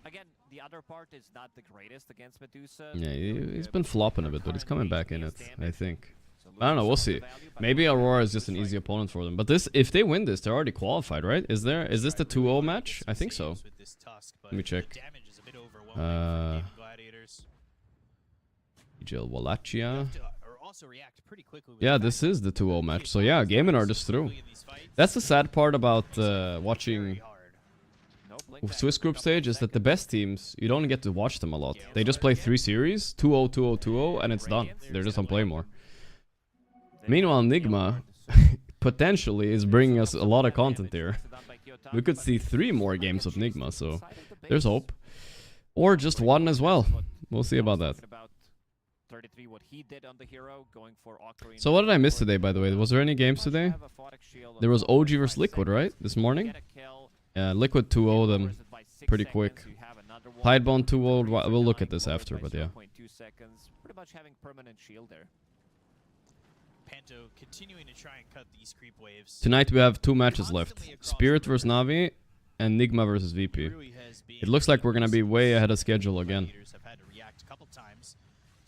Again, the other part is not the greatest against Medusa. Yeah, he's been flopping a bit, but he's coming back in it, I think. I don't know, we'll see. Maybe Aurora is just an easy opponent for them. But if they win this, they're already qualified, right? Is this the 2-0 match? I think so. Let me check. PGL Wallachia. Yeah, this is the 2-0 match. So yeah, Gaimin are just through. That's the sad part about watching Swiss group stage, is that the best teams, you don't get to watch them a lot. They just play 3 series, 2-0, 2-0, 2-0, and it's done. They're just on play more. Meanwhile, Nigma potentially is bringing us a lot of content here. Kiyotaka, We could but see 3 more might games of actually Nigma, so side of the there's base. hope. Or just one as well. We'll see about that. Talking about 33, what he did on the hero, going for Ocarina So what did I miss forward. today, by the way? Was there any games today? Have a Photic shield on There was 4.5 OG versus Liquid, right? seconds. This morning? Get a kill, Liquid 2-0 them reverse it by 6 pretty seconds, quick. you have another one. Tidebone 2-0, Freezer we'll look dying, at this lowered after, by but yeah. 0.2 seconds. Pretty much having permanent shield there. Panto continuing to try and cut these creep waves. Tonight we have 2 matches left. Spirit versus Navi and Nigma versus VP. Really has been It looks like we're gonna be way ahead of schedule again. Gladiators have had to react a couple times.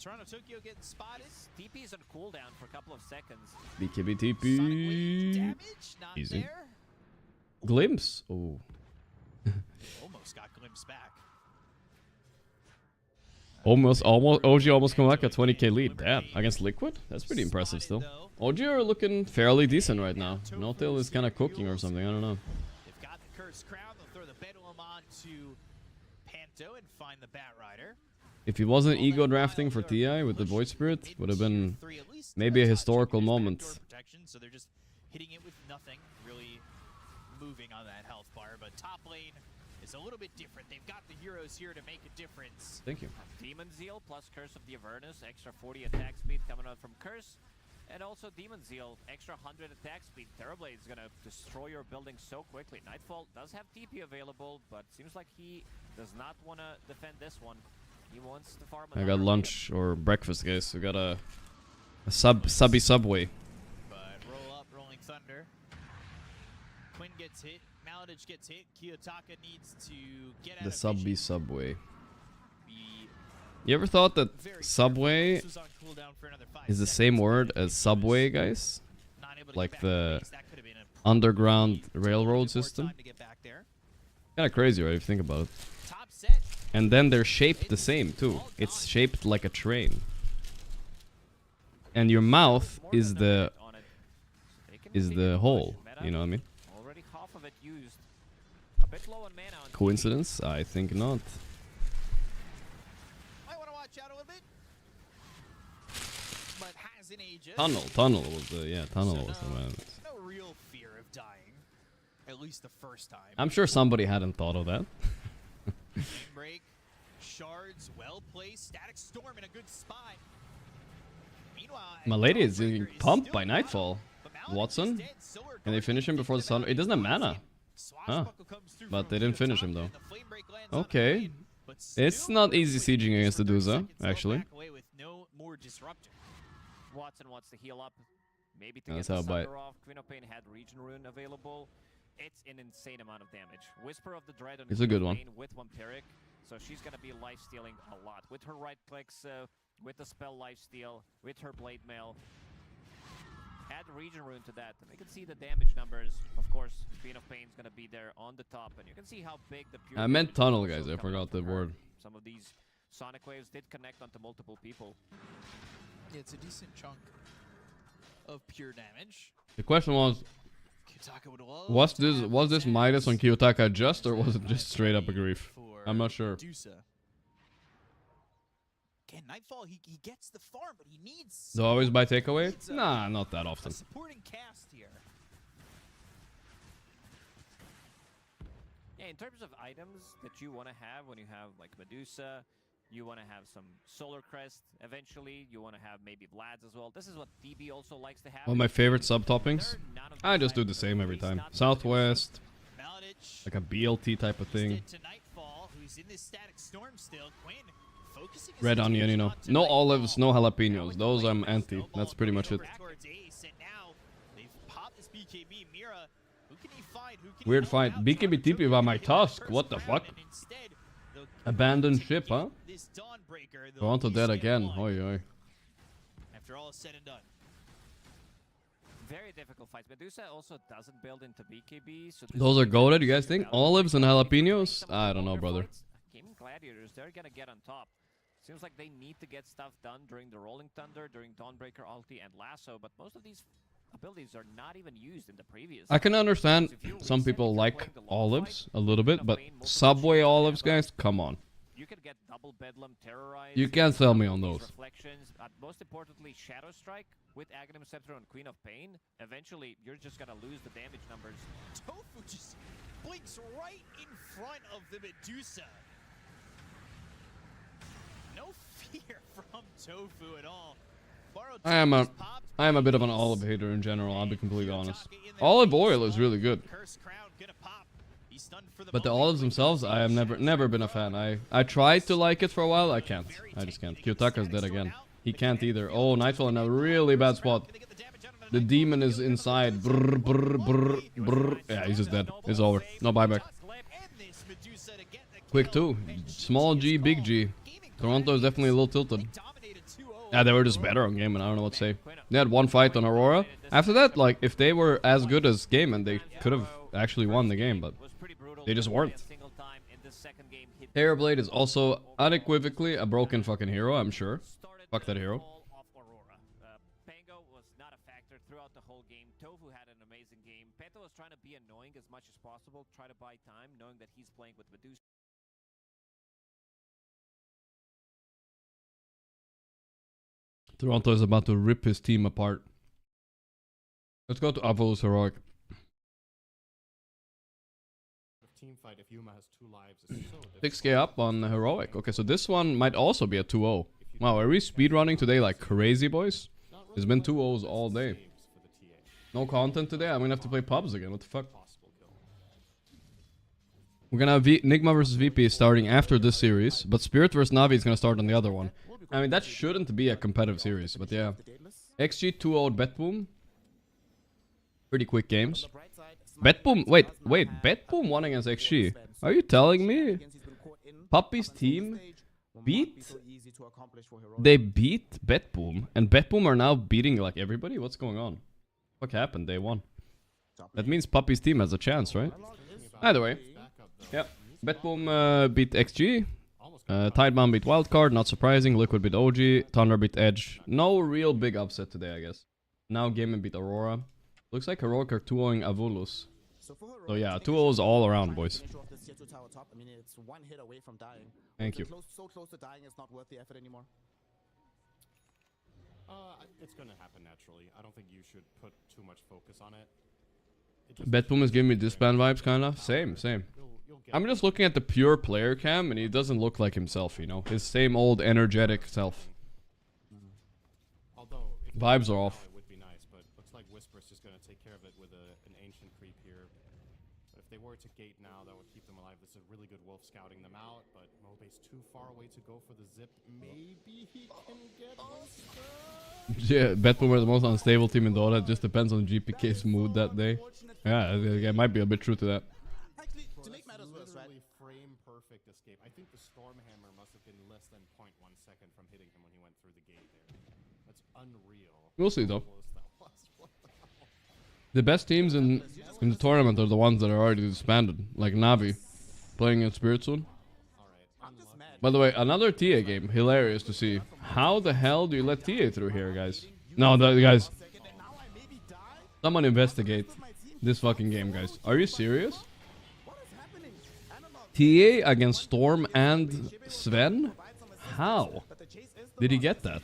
Toronto Tokyo getting spotted. TP's on cooldown for a couple of seconds. Sonic wave BKBTP. damage, not Easy. there. Glimpse. Oh. Almost got glimpsed back. Almost, OG almost come back a 20k lead. Damn, against Liquid? That's pretty impressive still. OG are looking fairly decent right now. No-Tail is kind of cooking or something, I don't know. They've got the cursed crown. They'll throw the Bedlam on to Panto and find the Bat Rider. If he wasn't ego drafting for TI with the Void Spirit, would have been maybe a historical moment. So they're just hitting it with nothing, really moving on that health bar. But top lane is a little bit different. They've got the heroes here to make a difference. Thank you. Demon Zeal plus Curse of the Avernus, extra 40 attack speed coming out from Curse. And also Demon Zeal, extra 100 attack speed. Terrorblade is going to destroy your building so quickly. Nightfall does have TP available, but seems like he does not want to defend this one. He wants to farm I got another lunch or breakfast, guys. We got a subby Subway. But roll up, Rolling Thunder. Quinn gets hit. Maladich gets hit. Kiyotaka needs to get out The of subby vision. Subway. Be You ever thought that very Subway careful. This was on cooldown for another 5 is the seconds. same word as Subway, guys? Not able to Like get back to the base. That could have been a underground pretty railroad more system? time to get back there. Kind of crazy, right, if you think about it. Top set. And then they're shaped the same, too. It's shaped like a train. And your mouth more is than a the minute on it. They can take the the hole. push. Meta, You know what I mean? already half of it used. A bit low on mana on Coincidence? I think not. Might want to watch out a little bit. But has an aegis. Tunnel was the tunnel So was the no, man. no real fear of dying. At least the first time. I'm sure somebody hadn't thought of that. Game break. Shards well placed. Static Storm in a good spot. Meanwhile, My lady is getting Dawnbreaker pumped still by alive, Nightfall. but Maladich is Watson? dead. So are Can they Guardians. finish him before the Think sun? about It doesn't have Watson. mana. Swashbuckle comes through But from they didn't finish him, Kiyotaka, though. and the flame break lands on the Okay. blade, but It's still not easy quickly sieging against for the 30 Duza, seconds. They'll actually. back away with no more disruptor. Watson wants to heal up. Maybe to That's get how the I buy it. Sunder off. Queen of Pain had Region Rune available. It's an insane amount of damage. Whisper of the Dread on It's a Queen good of one. Pain with Vampiric. So she's going to be life-stealing a lot. With her right clicks, with the spell lifesteal, with her Blade Mail. Add Region Rune to that, and we can see the damage numbers. Of course, Queen of Pain is going to be there on the top, and you can see how big the pure I meant damage is tunnel, also guys. I coming forgot out the from her. word. Some of these Sonic Waves did connect onto multiple people. Yeah, it's a decent chunk of pure damage. The question was, Kiyotaka would love was to this have was this his Midas on hands Kiyotaka just, or was it just straight up a grief? for I'm not sure. Medusa. Again, Nightfall, he gets the farm, but he needs Do I always buy takeaway? needs Nah, not that a often. supporting cast here. Yeah, in terms of items that you want to have when you have like Medusa, you want to have some Solar Crest eventually, you want to have maybe Vlad's as well. This is what DB also likes to have. One of my favorite sub toppings. There are none of I these just do the items, same at every least time. not with Southwest, Maladich, like a BLT type of thing. instead to Nightfall, who's in this static storm still. Quinn focusing his Red onion, you know. attention No onto olives, no Nightfall. jalapenos. Those I'm anti. That's pretty much it. Towards Ace, and now they've popped this BKB. Mira, who can he find? Who can he Weird help fight. out? BKB Toronto TP by my getting that tusk. first What the crown, fuck? and instead, they'll Abandoned continue ship, to huh? get this Dawnbreaker. They'll Toronto at dead least get again. one Oi, oi. After all is said and done. Very difficult fights. Medusa also doesn't build into BKB. So this Those is are a goated, very you guys think? valuable Olives and fight. If you're playing jalapenos? some of I the don't know, older brother. fights, Gaming Gladiators, they're gonna get on top. Seems like they need to get stuff done during the Rolling Thunder, during Dawnbreaker ulti and Lasso, but most of these abilities are not even used in the previous. I can understand So if you some reset, people if you're like playing the long olives fight, a little bit, Queen of but Pain, multiple Subway shields, olives, whatever, guys, come on. You could get double Bedlam, Terrorize. You can't sell me on these those. reflections options, most importantly, Shadow Strike with Aghanim Scepter and Queen of Pain. Eventually, you're just gonna lose the damage numbers. Tofu just blinks right in front of the Medusa. No fear from Tofu at all. I am a bit of an olive hater in general, I'll be completely honest. Olive oil is really good. But the olives themselves, I have never been a fan. I tried to like it for a while, I can't. I just can't. Kyotaka's dead again. He can't either. Oh, Nightfall in a really bad spot. The demon is inside. Brr, brr, brr, brr. Yeah, he's just dead. It's over. No buyback. Quick 2. Small G, big G. Toronto is definitely a little tilted. Yeah, they were just better on Gaimin, I don't know what to say. They had one fight on Aurora. After that, like, if they were as good as Gaimin, they could have actually won the game, but they just weren't. Hairblade is also unequivocally a broken fucking hero, I'm sure. Fuck that hero. Pango was not a factor throughout the whole game. Tofu had an amazing game. Penta was trying to be annoying as much as possible, try to buy time, knowing that he's playing with Medusa. Toronto is about to rip his team apart. Let's go to Avulus Heroic. Teamfight if Yuma has 2 lives is so 6k up on Heroic. Okay, so this one might also be a 2-0. Wow, are we speedrunning today like crazy, boys? It's been 2-0s all day. No content today? I'm gonna have to play pubs again. What the fuck? We're gonna have Nigma versus VP starting after this series, but Spirit versus Navi is gonna start on the other one. I mean, that shouldn't be a competitive series, but yeah. XG 2-0 Betboom. Pretty quick games. Betboom, wait, Betboom won against XG. Are you telling me Puppy's team they beat Betboom, and Betboom are now beating like everybody? What's going on? What happened? They won. That means Puppy's team has a chance, right? Either way. Yep. Betboom beat XG. Tidebound beat Wildcard, not surprising. Liquid beat OG. Thunder beat Edge. No real big upset today, I guess. Now Gaimin beat Aurora. Looks like Heroic are 2-0ing Avulus. So yeah, 2-0s all around, boys. Thank you. So close to dying, it's not worth the effort anymore. It's gonna happen naturally. I don't think you should put too much focus on it. Betboom is giving me disband vibes, kinda. Same. I'm just looking at the pure player cam, and he doesn't look like himself, you know? His same old energetic self. Vibes are off. It would be nice, but looks like Whisper's just gonna take care of it with an ancient creep here. But if they were to gate now, that would keep them alive. This is a really good wolf scouting them out, but Mobe's too far away to go for the zip. Maybe he can get Yeah, Betboom are the most unstable team in Dota. It just depends on GPK's mood that day. Yeah, it might be a bit true to that. Actually, to make matters worse, right? Frame perfect escape. I think the Stormhammer must have been less than 0.1 second from hitting him when he went through the gate there. That's unreal. We'll see though. The best teams in the tournament are the ones that are already disbanded, like Navi, playing in Spirit soon. By the way, another TA game, hilarious to see. How the hell do you let TA through here, guys? No, guys. Someone investigate this fucking game, guys. Are you serious? TA against Storm and Sven? How did he get that?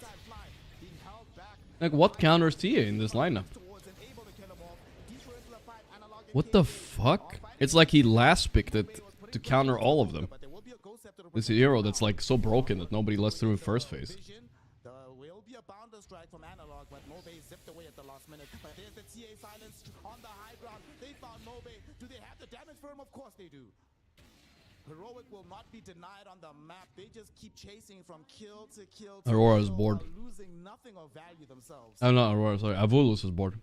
Like, what counters TA in this lineup? What the fuck? It's like he last picked it to counter all of them. This hero that's like so broken that nobody lets through in first phase. There will be a bounder strike from Analog, but Mobe zipped away at the last minute. But there's the TA silence on the high ground. They found Mobe. Do they have the damage for him? Of course they do. Heroic will not be denied on the map. They just keep chasing from kill to kill to Aurora's kill, bored. losing nothing of value themselves. Oh, not Aurora, sorry. Avulus is bored.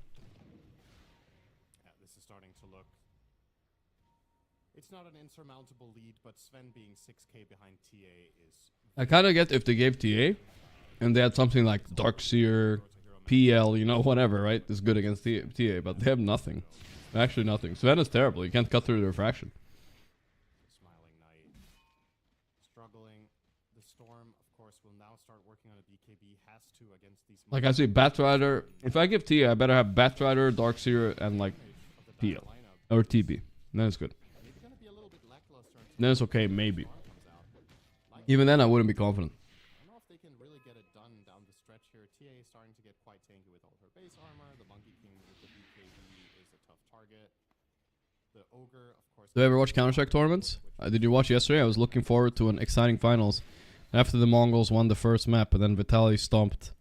Yeah, this is starting to look... It's not an insurmountable lead, but Sven being 6k behind TA is... I kind of get if they gave TA and they had something like Darkseer, PL, you know, whatever, right? Is good against TA, but they have nothing. Actually nothing. Sven is terrible. You can't cut through the refraction. Smiling Knight. Struggling. The Storm, of course, will now start working on a BKB. Has to against these... Like I see Batrider. If I give TA, I better have Batrider, Darkseer, and like PL. Or TB. Then it's good. Then it's okay, maybe. Even then, I wouldn't be confident. I don't know if they can really get it get done down the stretch here. TA is starting to get quite tanky with all her base armor. The Monkey King with the BKB is a tough target. The Ogre, of course. Do you ever watch Counter-Strike tournaments? Did you watch yesterday? I was looking forward to an exciting finals. After the Mongols won the first map, and then Vitaly stomped.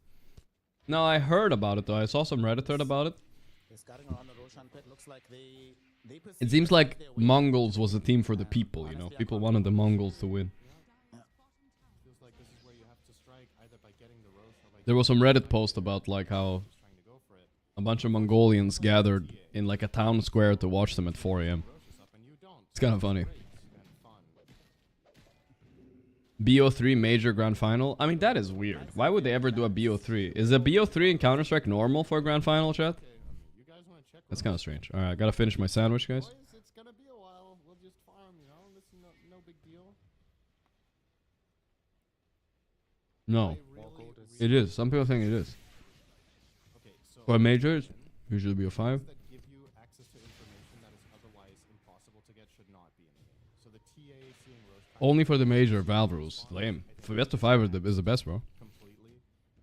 No, I heard about it though. I saw some Reddit thread about it. It seems like Mongols was a team for the people, you know. People wanted the Mongols to win. There was some Reddit post about like how a bunch of Mongolians gathered in like a town square to watch them at 4 AM. It's kind of funny. BO3 major grand final? I mean, that is weird. Why would they ever do a BO3? Is a BO3 in Counter-Strike normal for a grand final, chat? That's kind of strange. Alright, I gotta finish my sandwich, guys. It's gonna be a while. We'll just farm, you know. This is no big deal. No. It is. Some people think it is. For a major, it's usually BO5. Only for the major Valve rules. Lame. For best of 5 is the best, bro.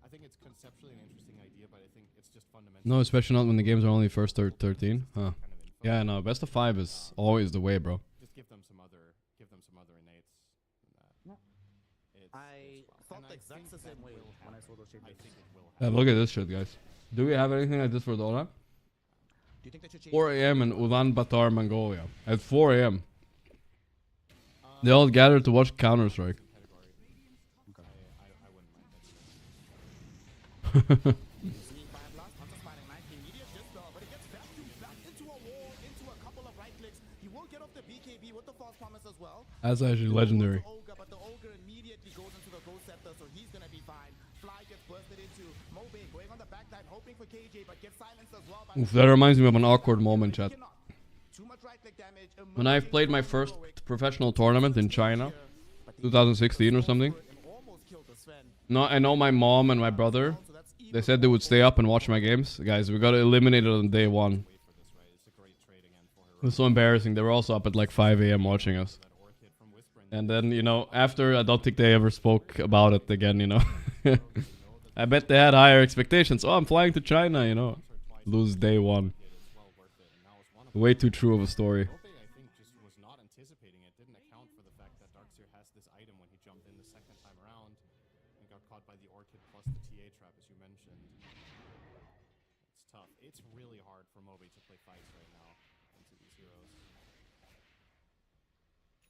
I think it's conceptually an interesting idea, but I think it's just fundamental. No, especially not when the games are only first 13. Huh. Yeah, no, best of 5 is always the way, bro. Just give them some other innates than that. I thought the exact same way when I saw those changes. Yeah, look at this shit, guys. Do we have anything like this for Dota? 4 AM in Ulaanbaatar, Mongolia. At 4 AM. They all gathered to watch Counter-Strike. That's actually legendary. But the Ogre immediately goes into the Ghost Scepter, so he's gonna be fine. Fly gets bursted into. Mobe going on the backline, hoping for KJ, but gets silenced as well. Oof, that reminds me of an awkward moment, chat. When I played my first professional tournament in China, 2016 or something. No, I know my mom and my brother. They said they would stay up and watch my games. Guys, we got eliminated on day 1. It was so embarrassing. They were also up at like 5 AM watching us. And then, you know, after, I don't think they ever spoke about it again, you know. I bet they had higher expectations. Oh, I'm flying to China, you know. Lose day 1. Way too true of a story.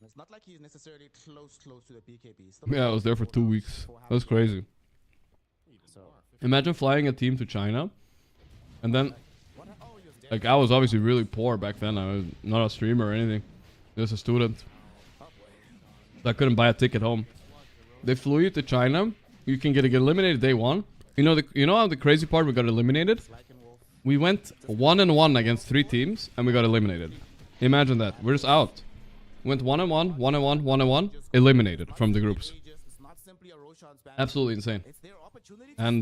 It's not like he's necessarily close to the BKB. Yeah, I was there for 2 weeks. That's crazy. Imagine flying a team to China, and then, like, I was obviously really poor back then. I was not a streamer or anything, just a student. I couldn't buy a ticket home. They flew you to China. You can get eliminated day 1. You know how the crazy part, we got eliminated? We went 1-1 against 3 teams, and we got eliminated. Imagine that. We're just out. Went 1-1, 1-1, 1-1, eliminated from the groups. Absolutely insane. And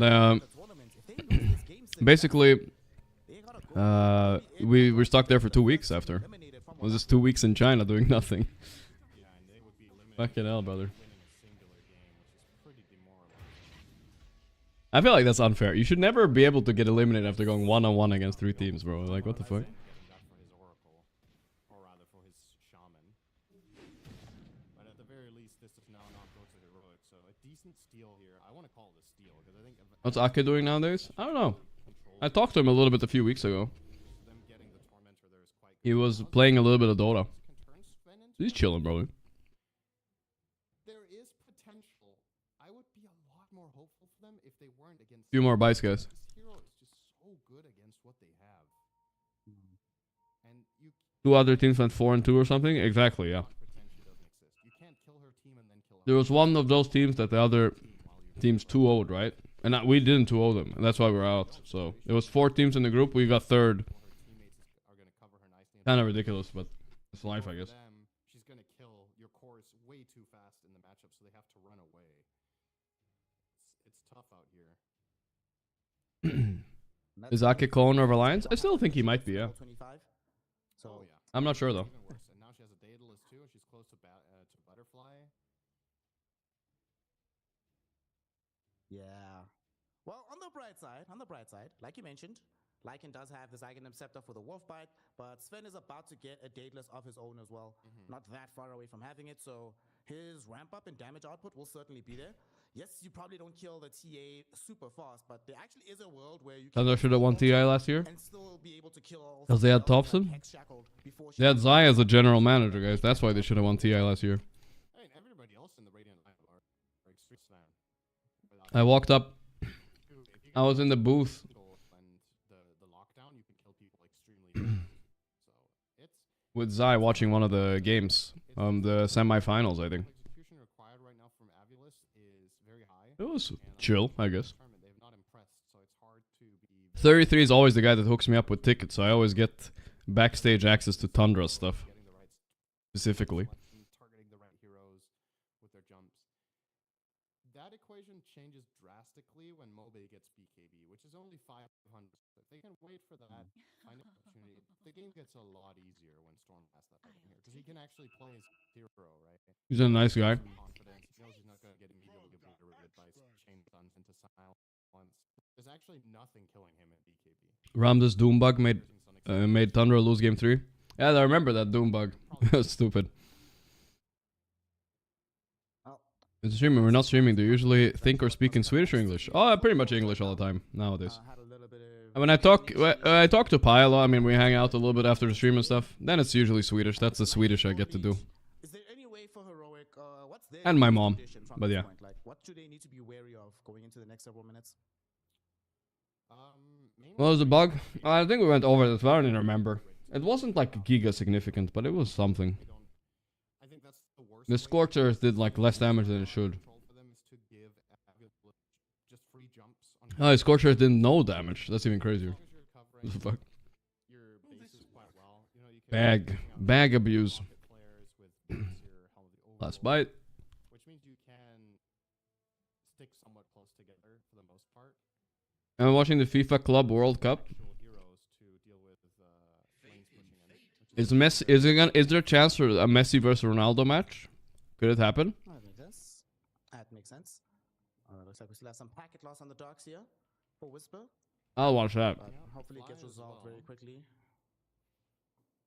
basically, we were stuck there for 2 weeks after. It was just 2 weeks in China doing nothing. Fucking hell, brother. I feel like that's unfair. You should never be able to get eliminated after going 1-1 against 3 teams, bro. Like, what the fuck? What's Ake doing nowadays? I don't know. I talked to him a little bit a few weeks ago. He was playing a little bit of Dota. He's chilling, bro. There is potential. I would be a lot more hopeful for them if they weren't against. Few more bites, guys. This hero is just so good against what they have. And you 2 other teams went 4-2 or something? Exactly, yeah. You can't kill her team and then kill her. There was one of those teams that the other teams 2-0'd, right? And we didn't 2-0 them, and that's why we're out. So it was 4 teams in the group. We got 3rd. Kind of ridiculous, but it's life, I guess. She's gonna kill your cores way too fast in the matchup, so they have to run away. It's tough out here. Is Ake clone of Alliance? I still think he might be, yeah. So I'm not sure though. And now she has a Daedalus too. She's close to Butterfly. Yeah. Well, on the bright side, like you mentioned, Lycan does have the Zygonym Scepter for the Wolf Bite, but Sven is about to get a Daedalus of his own as well. Not that far away from having it, so his ramp up in damage output will certainly be there. Yes, you probably don't kill the TA super fast, but there actually is a world where you can Thunder should have won TI last year. and still be able to kill all Because they had somebody else who's, Thompson? like, hex-shackled before she They had can- Zai as a general manager, guys. That's why they should have won TI last year. I mean, everybody else in the Radiant lineup are extreme slam. I walked up. If you I was in the booth. and the lockdown, you can kill people extremely fast. So it's With Zai watching one of the games. The semifinals, I think. execution required right now from Avulus is very high. It was And chill, I guess. They have not impressed, so it's hard to be 33 is always the guy that hooks me up with tickets, so I always get backstage access to Tundra stuff, getting the right specifically. selection, targeting the right heroes with their jumps. That equation changes drastically when Mobe gets BKB, which is only 500. If they can wait for that, find an opportunity, the game gets a lot easier when Storm has that button here, because he can actually play his hero, right? He's a nice guy. Confidence, he knows he's not going to get immediately obliterated by chain stuns into silence. There's actually nothing killing him at BKB. Ramdas Doombug made Tundra lose game 3. Yeah, I remember that Doombug. That's stupid. Well, It's streaming. We're not streaming. Do you usually think or speak in Swedish or English? Oh, pretty much English all the time nowadays. had a little bit of And when I talk to Pi a lot, I mean, we hang out a little bit after the stream and stuff. Then it's usually Swedish. That's the Swedish I get to do. Is there any way for Heroic, what's their And my mom, condition from but this yeah. point? Like, what do they need to be wary of going into the next several minutes? What was the bug? I think we went over this, but I don't even remember. It wasn't like giga significant, but it was something. I think that's the worst. The Scorchers did like less damage than it should. Control for them is to give Avulus just free jumps on Oh, the Scorchers did no damage. That's even crazier. as long as you're covering What the fuck? your bases quite well. You know, you can Bag abuse. pocket players with your Helm of the Last Overlord, bite. which means you can stick somewhat close together for the most part. I'm watching the FIFA Club World Cup. Actual heroes to deal with lanes pushing in. Is Messi? Is there a chance for a Messi versus Ronaldo match? Could it happen? I think that makes sense. Looks like we still have some packet loss on the docks here for Whisper, I'll watch that. but hopefully it gets Fly as resolved well. very quickly.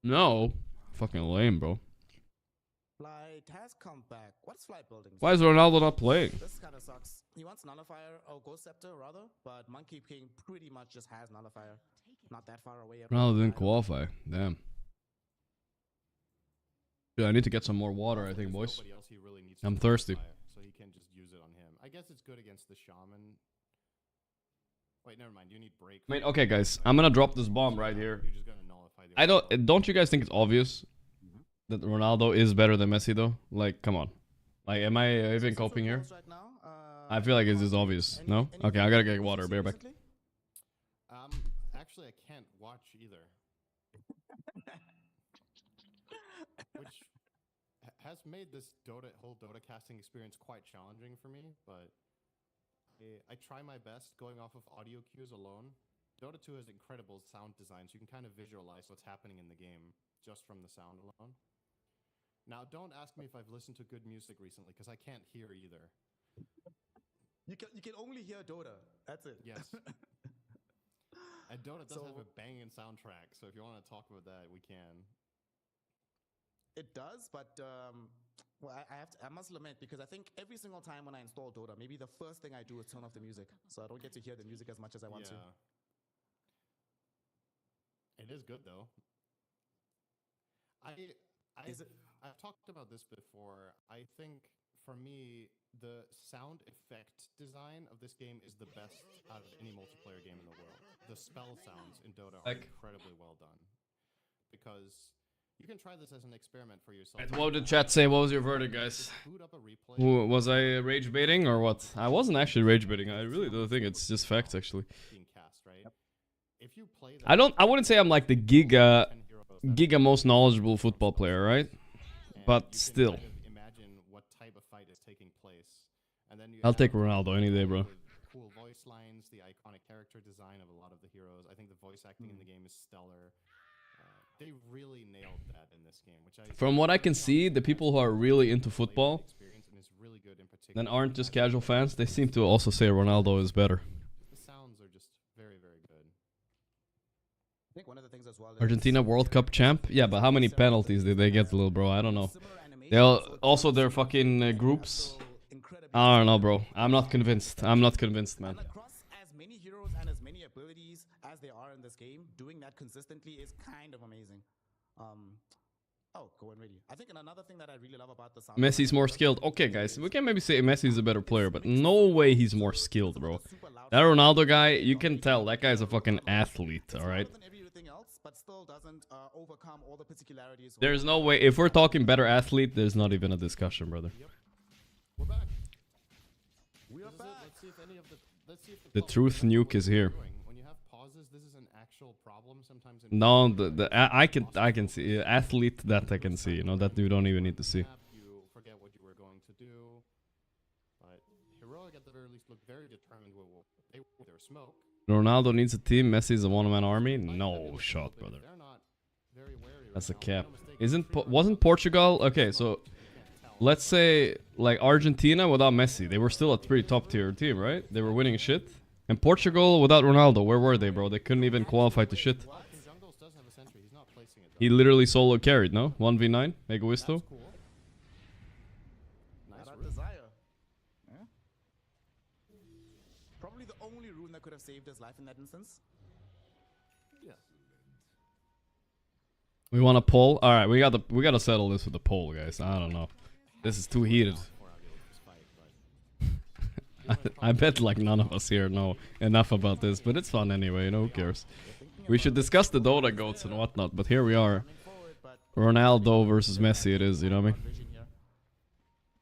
No. Fucking lame, bro. Fly has come back. What's Fly building? Why is Ronaldo not playing? This kind of sucks. He wants Nullifier, or Ghost Scepter rather, but Monkey King pretty much just has Nullifier. Not that far away. Ronaldo didn't qualify. Damn. Yeah, I need to get some more water, I think, boys. Nobody else he really needs I'm to thirsty. modify it, so he can just use it on him. I guess it's good against the shaman. Wait, never mind. You need break. I mean, okay, guys. I'm gonna drop this bomb right here. You're just gonna nullify the I overall. don't you guys think it's obvious that Ronaldo is better than Messi though? Like, come on. Like, am I even coping here? Right now, I feel like it's just obvious. No? Okay, I gotta get water. Bear back. Actually, I can't watch either. Which has made this whole Dota casting experience quite challenging for me, but I try my best going off of audio cues alone. Dota 2 has incredible sound design, so you can kind of visualize what's happening in the game just from the sound alone. Now, don't ask me if I've listened to good music recently, because I can't hear either. You can only hear Dota. That's it. Yes. And Dota does have So- a banging soundtrack, so if you want to talk about that, we can. It does, but well, I must lament because I think every single time when I install Dota, maybe the first thing I do is turn off the music, so I don't get to hear the music as much as I want to. It is good though. I've talked about this before. I think for me, the sound effect design of this game is the best out of any multiplayer game in the world. The spell sounds in Dota are incredibly well done. Because you can try this as an experiment for yourself. What did chat say? What was your verdict, guys? Boot up a replay. Was I rage baiting or what? I wasn't actually rage baiting. I really don't think it's just facts actually. Being cast, right? If you play I wouldn't say I'm like the giga most knowledgeable football player, right? But still. Imagine what type of fight is taking place. And then I'll take Ronaldo any day, bro. with cool voice lines, the iconic character design of a lot of the heroes. I think the voice acting in the game is stellar. they really nailed that in this game. Which I From what I can see, the people who are really into football experience and is really good in particular. and aren't just casual fans, they seem to also say Ronaldo is better. The sounds are just very, very good. I think one of the things as well is Argentina World Cup champ? Yeah, but how many penalties did they get, little bro? I don't know. They'll also their fucking groups. I don't know, bro. I'm not convinced. I'm not convinced, man. across as many heroes and as many abilities as they are in this game, doing that consistently is kind of amazing. Oh, go and ready. I think another thing that I really love about the sound Messi's more skilled. Okay, guys, we can maybe say Messi's a better player, but no way he's more skilled, bro. That Ronaldo guy, you can tell that guy's a fucking athlete, alright? but still doesn't overcome all the particularities. There's no way. If we're talking better athlete, there's not even a discussion, brother. We're back. We are back. Let's see if any of the The truth nuke is here. When you have pauses, this is an actual problem sometimes. In No, I can see athlete that I can see. You know that you don't even need to see. You forget what you were going to do. But Heroic at the very least looked very determined with their smoke. Ronaldo needs a team. Messi's a one-man army. No shot, brother. They're not very wary That's a right now. cap. Wasn't Portugal okay? So let's say like Argentina without Messi, they were still a pretty top tier team, right? They were winning shit. And Portugal without Ronaldo, where were they, bro? They couldn't even qualify to shit. Jungles does have a sentry. He's not placing it. He literally solo carried, no? 1v9, Egoisto. Cool. Nice That route. desire. Yeah? Probably the only rune that could have saved his life in that instance. We want a poll. All right, we gotta settle this with the poll, guys. I don't know. This is too heated. I bet like none of us here know enough about this, but it's fun anyway. You know, who cares? We should discuss the Dota goats and whatnot, but here we are. Ronaldo versus Messi. It is. You know what I mean?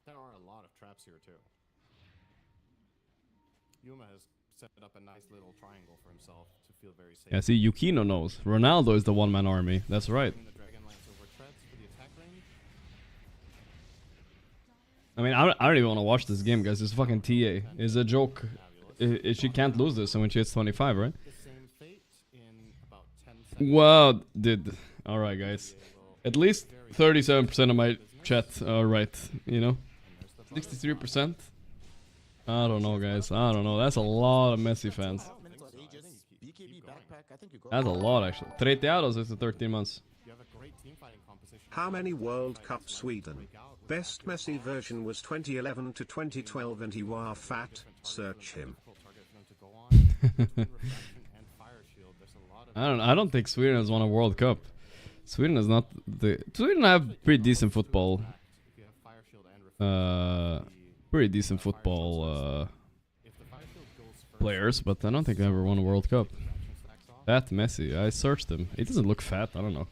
There are a lot of traps here too. Yuma has set up a nice little triangle for himself to feel very safe. Yeah. See, Yukino knows. Ronaldo is the one-man army. That's right. The Dragon Lance over treads for the attack range. I mean, I don't even want to watch this game, guys. It's fucking TA. It's a joke. She can't lose this when she hits 25, right? The same fate in about 10 seconds. Wow, dude. All right, guys. At least 37% of my chat are right, you know? 63%? I don't know, guys. I don't know. That's a lot of Messi fans. That's a lot, actually. Treteados is the 13 months. You have a great team fighting composition. How many World Cup Sweden? Best Messi version was 2011 to 2012 and you are fat, search him. I don't think Sweden has won a World Cup. Sweden is not the... Sweden have pretty decent football. Pretty decent football players, but I don't think they ever won a World Cup. Fat Messi. I searched him. He doesn't look fat. I don't know.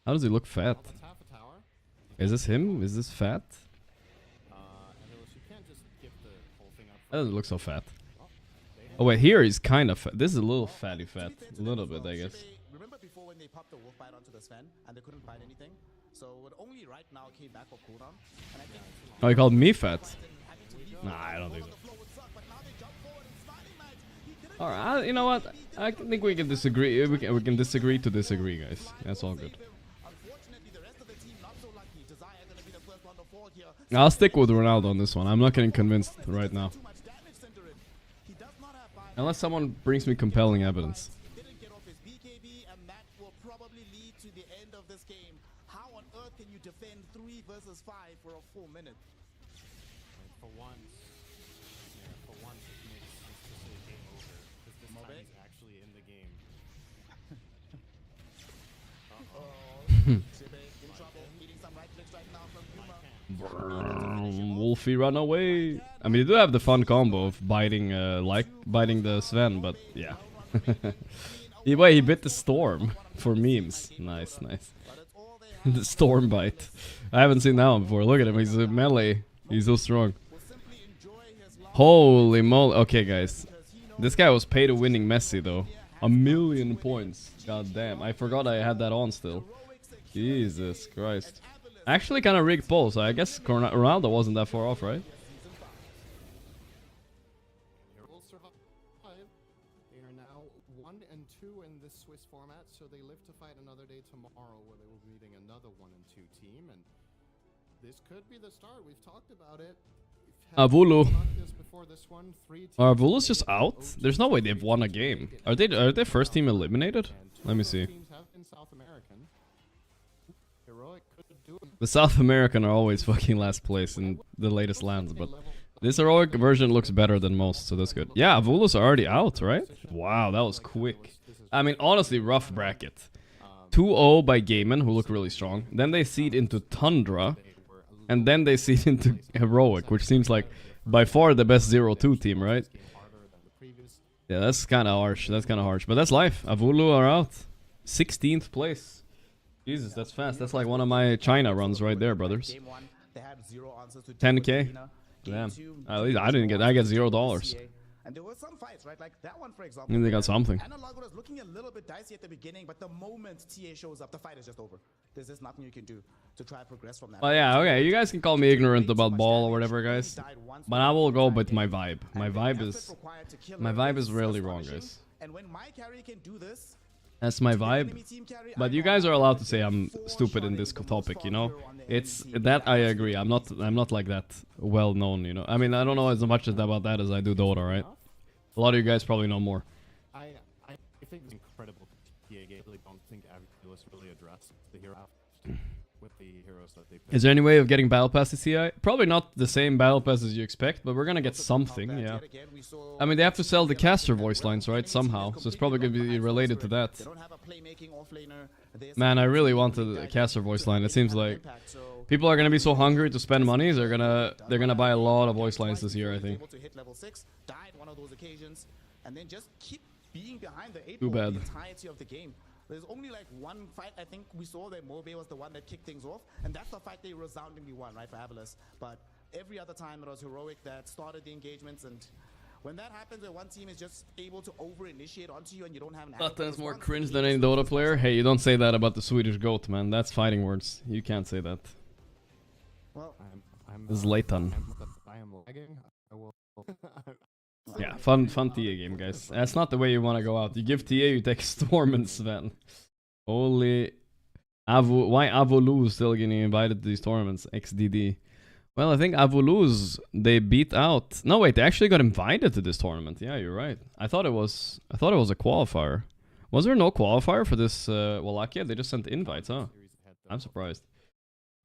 How does he look fat? Is this him? Is this fat? That doesn't look so fat. Oh wait, here he's kind of fat. This is a little fatty fat. A little bit, I guess. Remember before when they popped the wolf bite onto the Sven and they couldn't find anything? So it only right now came back for cooldown. And I think Oh, he called me fat? Nah, I don't think so. Alright, you know what? I think we can disagree. We can disagree to disagree, guys. That's all good. I'll stick with Ronaldo on this one. I'm not getting convinced right now. Unless someone brings me compelling evidence. didn't get off his BKB, and that will probably lead to the end of this game. How on earth can you defend 3 versus 5 for a full minute? For once, it makes sense to say game over because this time he's actually in the game. In trouble, eating some right clicks right now from Yuma. Wolfie, run away! I mean, you do have the fun combo of biting, biting the Sven, but yeah. He bit the storm for memes. Nice, nice. The storm bite. I haven't seen that one before. Look at him. He's a melee. He's so strong. Holy moly. Okay, guys. This guy was pay to winning Messi, though. 1,000,000 points. God damn. I forgot I had that on still. Jesus Christ. Actually, kind of rigged poll, so I guess Ronaldo wasn't that far off, right? They are now 1-2 in this Swiss format, so they live to fight another day tomorrow, where they will be meeting another 1-2 team, and this could be the start. We've talked about it. Avulu. Are Avulus Avulus just out? There's no way they've won a game. Are they first team eliminated? Let me see. The South American are always fucking last place in the latest lands, but this heroic version looks better than most, so that's good. Yeah, Avulus are already out, right? Wow, that was quick. I mean, honestly, rough bracket. 2-0 by Gaimin, who look really strong. Then they seed into Tundra. And then they seed into Heroic, which seems like by far the best 0-2 team, right? Yeah, that's kind of harsh. That's kind of harsh. But that's life. Avulu are out. 16th place. Jesus, that's fast. That's like one of my China runs right there, brothers. 10K. Damn. At least I get $0. And there were some fights, right? Like that one, for example. And they got something. Analog was looking a little bit dicey at the beginning, but the moment TA shows up, the fight is just over. There's just nothing you can do to try to progress from that. Well, yeah, okay. You guys can call me ignorant about ball or whatever, guys. But I will go with my vibe. My vibe is rarely wrong, guys. And when my carry can do this, that's my vibe. But you guys are allowed to say I'm stupid in this topic, you know? It's that I agree. I'm not like that well known, you know. I mean, I don't know as much about that as I do Dota, right? A lot of you guys probably know more. I think it's incredible TA game. I really don't think Avulus really addressed the hero with the heroes that they picked. Is there any way of getting battle pass to CI? Probably not the same battle pass as you expect, but we're gonna get something, yeah. I mean, they have to sell the caster voice lines, right? Somehow, so it's probably gonna be related to that. Man, I really wanted a caster voice line. It seems like people are gonna be so hungry to spend money. They're gonna buy a lot of voice lines this year, I think. And then just keep being behind the 8 Too bad. the entirety of the game. There's only like one fight I think we saw that Mobe was the one that kicked things off, and that's the fight they resoundingly won, right, for Avulus. But every other time it was Heroic that started the engagements, and when that happens, where one team is just able to over-initiate onto you and you don't have an That's more cringe than any Dota player. Hey, you don't say that about the Swedish goat, man. That's fighting words. You can't say that. Well, Zlatan. I am lagging. I will. Yeah, fun TA game, guys. That's not the way you want to go out. You give TA, you take Storm and Sven. Holy... Why Avulus still getting invited to these tournaments? XDD. Well, I think Avulus, they beat out... No, wait, they actually got invited to this tournament. Yeah, you're right. I thought it was a qualifier. Was there no qualifier for this Wallachia? They just sent invites, huh? I'm surprised.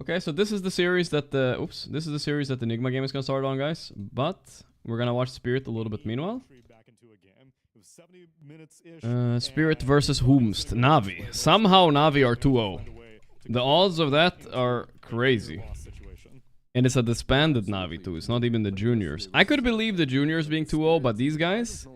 Okay, so this is the series that the... Oops. This is the series that the Nigma game is going to start on, guys. But... we're gonna watch Spirit a little bit meanwhile. Spirit versus Whomst. Navi. Somehow Navi are 2-0. The odds of that are crazy. And it's a disbanded Navi too. It's not even the juniors. I could believe the juniors being 2-0, but these guys...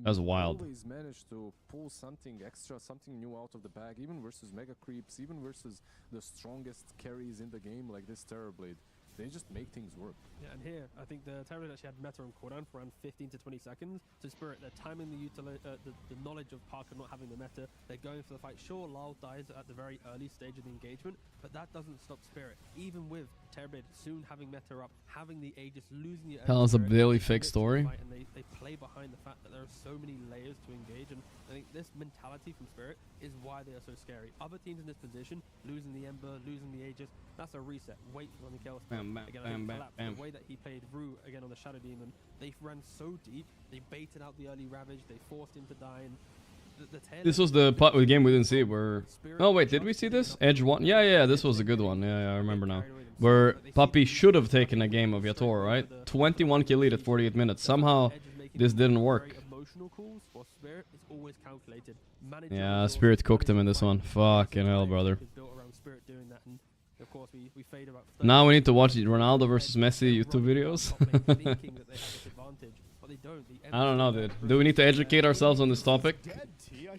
That's wild. Always managed to pull something extra, something new out of the bag, even versus Mega Creeps, even versus the strongest carries in the game like this Terrorblade. They just make things work. Yeah, and here, I think the Terrorblade actually had meta on cooldown for around 15 to 20 seconds. So Spirit, they're timing the knowledge of Parker not having the meta. They're going for the fight. Sure, Lal dies at the very early stage of the engagement, but that doesn't stop Spirit. Even with Terrorblade soon having meta up, having the Aegis, losing the... Tell us a really fake story. And they play behind the fact that there are so many layers to engage, and I think this mentality from Spirit is why they are so scary. Other teams in this position, losing the Ember, losing the Aegis, that's a reset. Wait for them to kill. The way that he played Rue again on the Shadow Demon, they ran so deep, they baited out the early Ravage, they forced him to die, and this was the game we didn't see where... Oh wait, did we see this? Edge 1? Yeah, this was a good one. Yeah, I remember now. Where Puppy should have taken a game of Yator, right? 21 kill lead at 48 minutes. Somehow, this didn't work. Yeah, Spirit cooked him in this one. Fucking hell, brother. Now we need to watch Ronaldo versus Messi YouTube videos. I don't know, dude. Do we need to educate ourselves on this topic?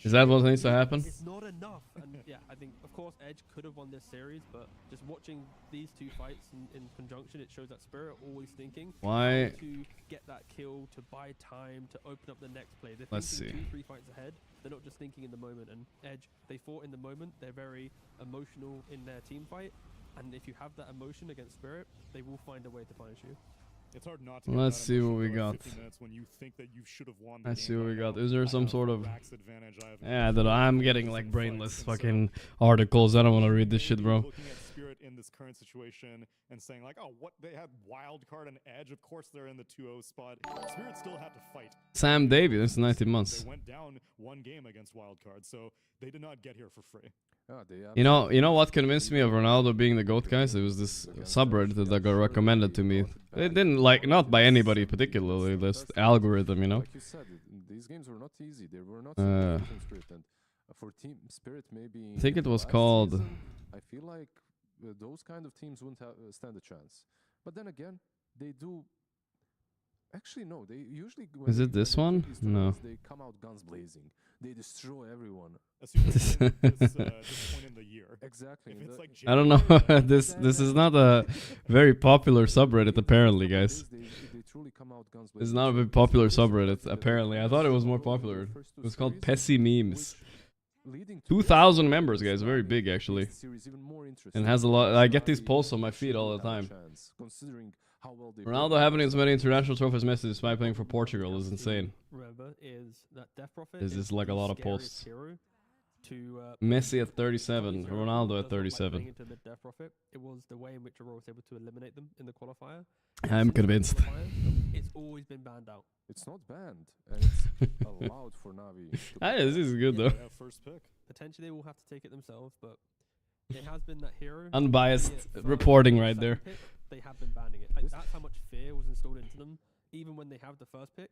Is that what needs to happen? It's not enough. And yeah, I think, of course, Edge could have won this series, but just watching these two fights in conjunction, it shows that Spirit always thinking why to get that kill, to buy time, to open up the next play. They're Let's thinking see. 2-3 fights ahead. They're not just thinking in the moment. And Edge, they fought in the moment. They're very emotional in their team fight. And if you have that emotion against Spirit, they will find a way to punish you. It's hard not to get Let's that see what emotion we for, got. like, 50 minutes when you think that you should have won the Let's see game what we right got. now. Is there I some have sort the of... Rax advantage. I have Yeah, I don't know. I'm getting like some brainless fights, and fucking so articles. I don't want to read this shit, bro. looking at Spirit in this current situation and saying like, oh, what, they had wild card and edge. Of course, they're in the 2-0 spot. Spirit still had to fight. Sam Davey, this is 19 months. They went down one game against wild card, so they did not get here for free. You know what convinced me of Ronaldo being the GOAT, guys? It was this subreddit that got recommended to me. It didn't, like, not by anybody particularly, this algorithm, you know? Like you said, these games were not easy. They were not easy for Team Spirit. And for Team Spirit, maybe... I think it was last called... season, I feel like those kind of teams wouldn't have, stand a chance. But then again, they do... Actually, no. They usually... Is it this one? No. They come out guns blazing. They destroy everyone. This point in the year. Exactly. If it's like I don't know. This is not a very popular subreddit, apparently, guys. They truly come out guns It's blazing. not a very popular subreddit, apparently. I thought it was more popular. It was called Pessy Memes. 2,000 members, guys. Very big, actually. And has a lot... I get these posts on my feed all the time. Ronaldo having as many international trophies as Messi despite playing for Portugal is insane. Remember, is that Death Prophet This is like a the lot of scariest posts. hero to, Messi at 37, Ronaldo at doesn't like 37. playing into the Death Prophet. It was the way in which Aurora was able to eliminate them in the qualifier. I'm Since the convinced. qualifier, it's always been banned out. It's not banned, and it's allowed for Navi. This is good, though. First pick. Potentially, they will have to take it themselves, but it has been that hero. Unbiased be it first reporting or right second there. pick, they have been banning it. Like, that's how much fear was installed into them. Even when they have the first pick,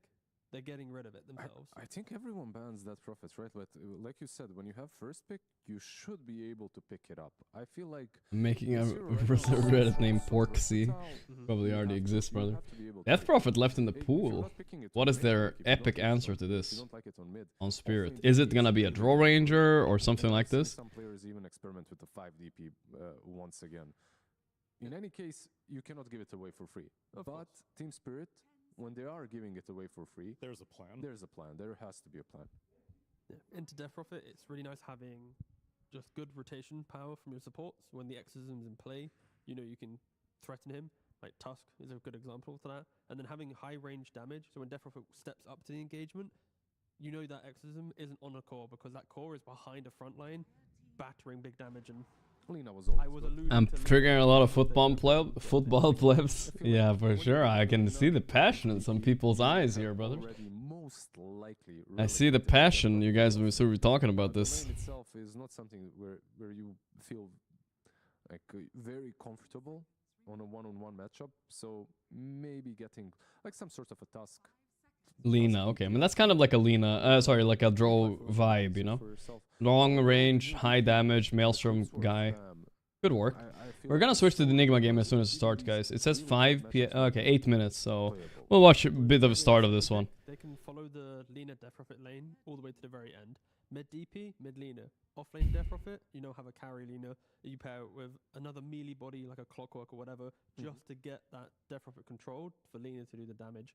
they're getting rid of it themselves. I think everyone bans that Prophet, right? But like you said, when you have first pick, you should be able to pick it up. I feel like Making a this hero right now is Reddit named so Porksy. versatile. Probably You already have to- exists, you brother. have to be able to Death pick it Prophet up. left in the If you're pool. not picking it What on is mid, their like, if you don't epic pick it answer on- to if this you don't like it on mid, on Spirit? offlane Is it DP gonna be a draw ranger or something like I've seen this? Some players even experiment with the 5 DP once again. In any case, you cannot give it away for free. But Team Spirit, when they are giving it away for free, There's a plan. there's a plan. There has to be a plan. Yeah. Into Death Prophet, it's really nice having just good rotation power from your supports. When the exorcism's in play, you know you can threaten him. Like Tusk is a good example for that. And then having high range damage, so when Death Prophet steps up to the engagement, you know that exorcism isn't on a core because that core is behind a front line, battering big damage. And Lina was I always was good. alluding I'm to Lina triggering a lot of the other day. football plebs. Yeah, for sure. I can see the passion in some people's eyes here, brother. Already most likely I see the related to passion. Death You Prophet. guys were sort of talking about The this. lane itself is not something where you feel like very comfortable on a one-on-one matchup. So maybe getting like some sort of a Tusk. Lina, okay. I mean, that's kind of like a Lina, sorry, like a draw vibe, you know? For yourself. Long range, high damage, Maelstrom guy. Good work. We're gonna switch to the Nigma game as soon as it starts, guys. It says 5 p.m. Okay, 8 minutes, so we'll watch a bit of a start of this one. They can follow the Lina Death Prophet lane all the way to the very end. Mid DP, mid Lina. Off lane Death Prophet, you know, have a carry Lina that you pair it with another melee body like a Clockwork or whatever, just to get that Death Prophet controlled for Lina to do the damage.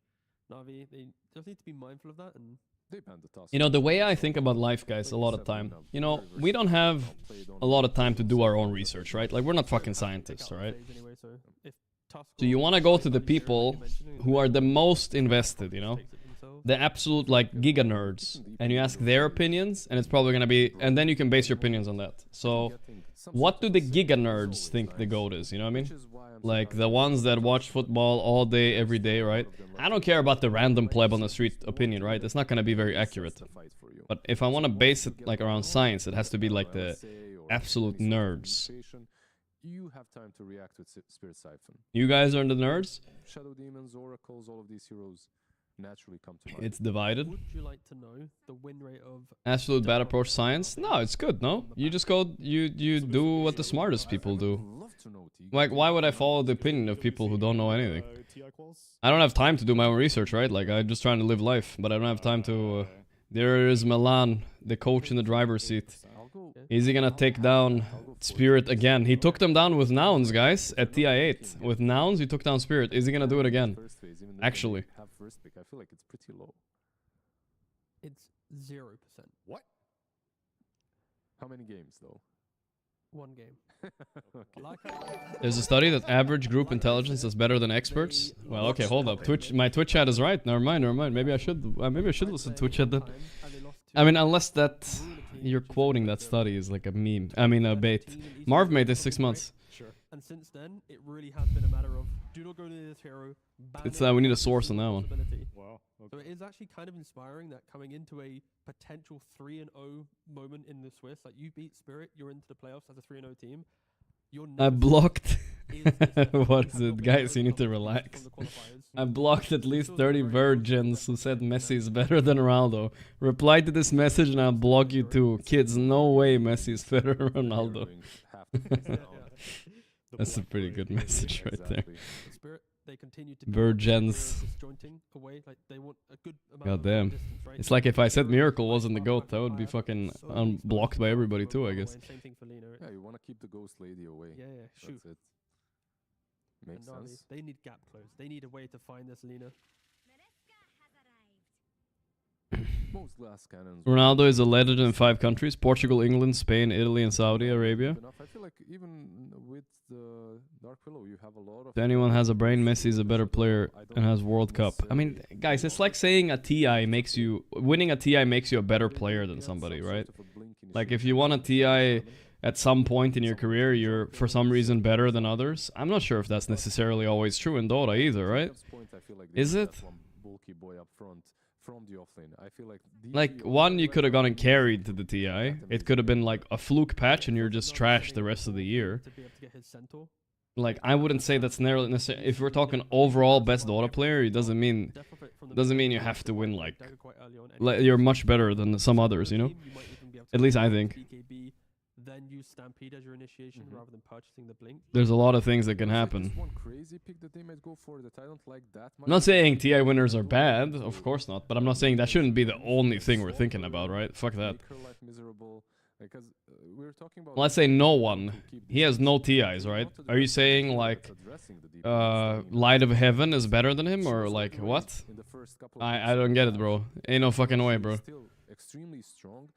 Navi, they just need to be mindful of that. And They banned the Tusk. You know, the way I think about life, guys, a lot of time, you know, we don't have a lot of time to do our own research, right? Like, we're not fucking scientists, alright? anyway, so if Tusk So you want to go to the people who are the most invested, you know? The absolute, like, giga nerds. And you ask their opinions, and it's probably gonna be... And then you can base your opinions on that. So, what do the giga nerds think the GOAT is, you know what I mean? Like, the ones that watch football all day, every day, right? I don't care about the random pleb on the street opinion, right? It's not gonna be very accurate. But if I want to base it, like, around science, it has to be, like, the absolute nerds. You have time to react with Spirit Siphon. You guys are the nerds? Shadow Demons, Oracles, all of these heroes naturally come to mind. It's divided. would you like to know the win rate of Absolute bad approach science? No, it's good, no? You just go, you do what the smartest people do. Like, why would I follow the opinion of people who don't know anything? I don't have time to do my own research, right? Like, I'm just trying to live life, but I don't have time to... There is Milan, the coach in the driver's seat. Is he gonna take down Spirit again? He took them down with nouns, guys, at TI8. With nouns, he took down Spirit. Is he gonna do it again? Actually. Have first pick. I feel like it's pretty low. it's 0%. What? How many games though? One game. Okay. Like I There's a study that average group intelligence is better than experts. Well, okay, hold up. Twitch, my Twitch chat is right. Never mind, never mind. Maybe I should listen to Twitch chat then. I mean, unless that you're quoting that study is like a meme. I mean, a bait. Marv made this 6 months. Sure. And since then, it really has been a matter of do not go near this hero. ban It's it, we need a this is source on the that one. possibility. Wow. So Okay. it is actually kind of inspiring that coming into a potential 3-0 moment in the Swiss, like you beat Spirit, you're into the playoffs as a 3-0 team. Your I nemesis blocked. is this level. What You is have it, not been guys? You able need to come relax. from the qualifiers. I blocked at least This was 30 very virgins close who said to Messi is that. better than Ronaldo. Reply to this message and I'll block you too. Kids, no way Messi is better than Ronaldo. Heroing half the things Yeah, down. yeah. The That's a Black pretty Parade good behavior. message right there. Exactly. The Spirit, they continue to be Virgins. disjointing away, like they want a good amount God of damn. distance, right? It's like if I said Hero, Miracle wasn't the Black GOAT, Market that would be Fire, fucking so many unblocked spots by to everybody go too, I away, guess. and same thing for Lena, right? Yeah, you want to keep the ghost lady away. Yeah, yeah, shoot. That's it. Makes And Navi, sense. they need gap close. They need a way to find this Lena. Most glass cannons. Ronaldo is a legend in 5 countries: Portugal, England, Spain, Italy, and Saudi Arabia. Enough. I feel like even with the Dark Pillow, you have a lot of. If anyone has a brain, Messi is a better player and has World Cup. I mean, guys, it's like saying a TI makes you winning a TI makes you a better player than somebody, right? Like if you won a TI at some point in your career, you're for some reason better than others. I'm not sure if that's necessarily always true in Dota either, right? Is it? Bulky boy up front from the offlane. I feel like Like one, you could have gotten carried to the TI. It could have been like a fluke patch, and you're just trash the rest of the year. To be able to get his centaur. Like I wouldn't say that's necessarily. If we're talking overall best Dota player, it doesn't mean you have to win like you're much better than some others, you know. At least I think. BKB, then use Stampede as your initiation rather than purchasing the blink. There's a lot of things that can happen. One crazy pick that they might go for that I don't like that much. I'm not saying TI winners are bad, of course not, but I'm not saying that shouldn't be the only thing we're thinking about, right? Fuck that. Make her life miserable, because we were talking about. Let's say no one. He has no TIs, right? Are you saying like Light of Heaven is better than him, or like what? I don't get it, bro. Ain't no fucking way, bro. Still extremely strong,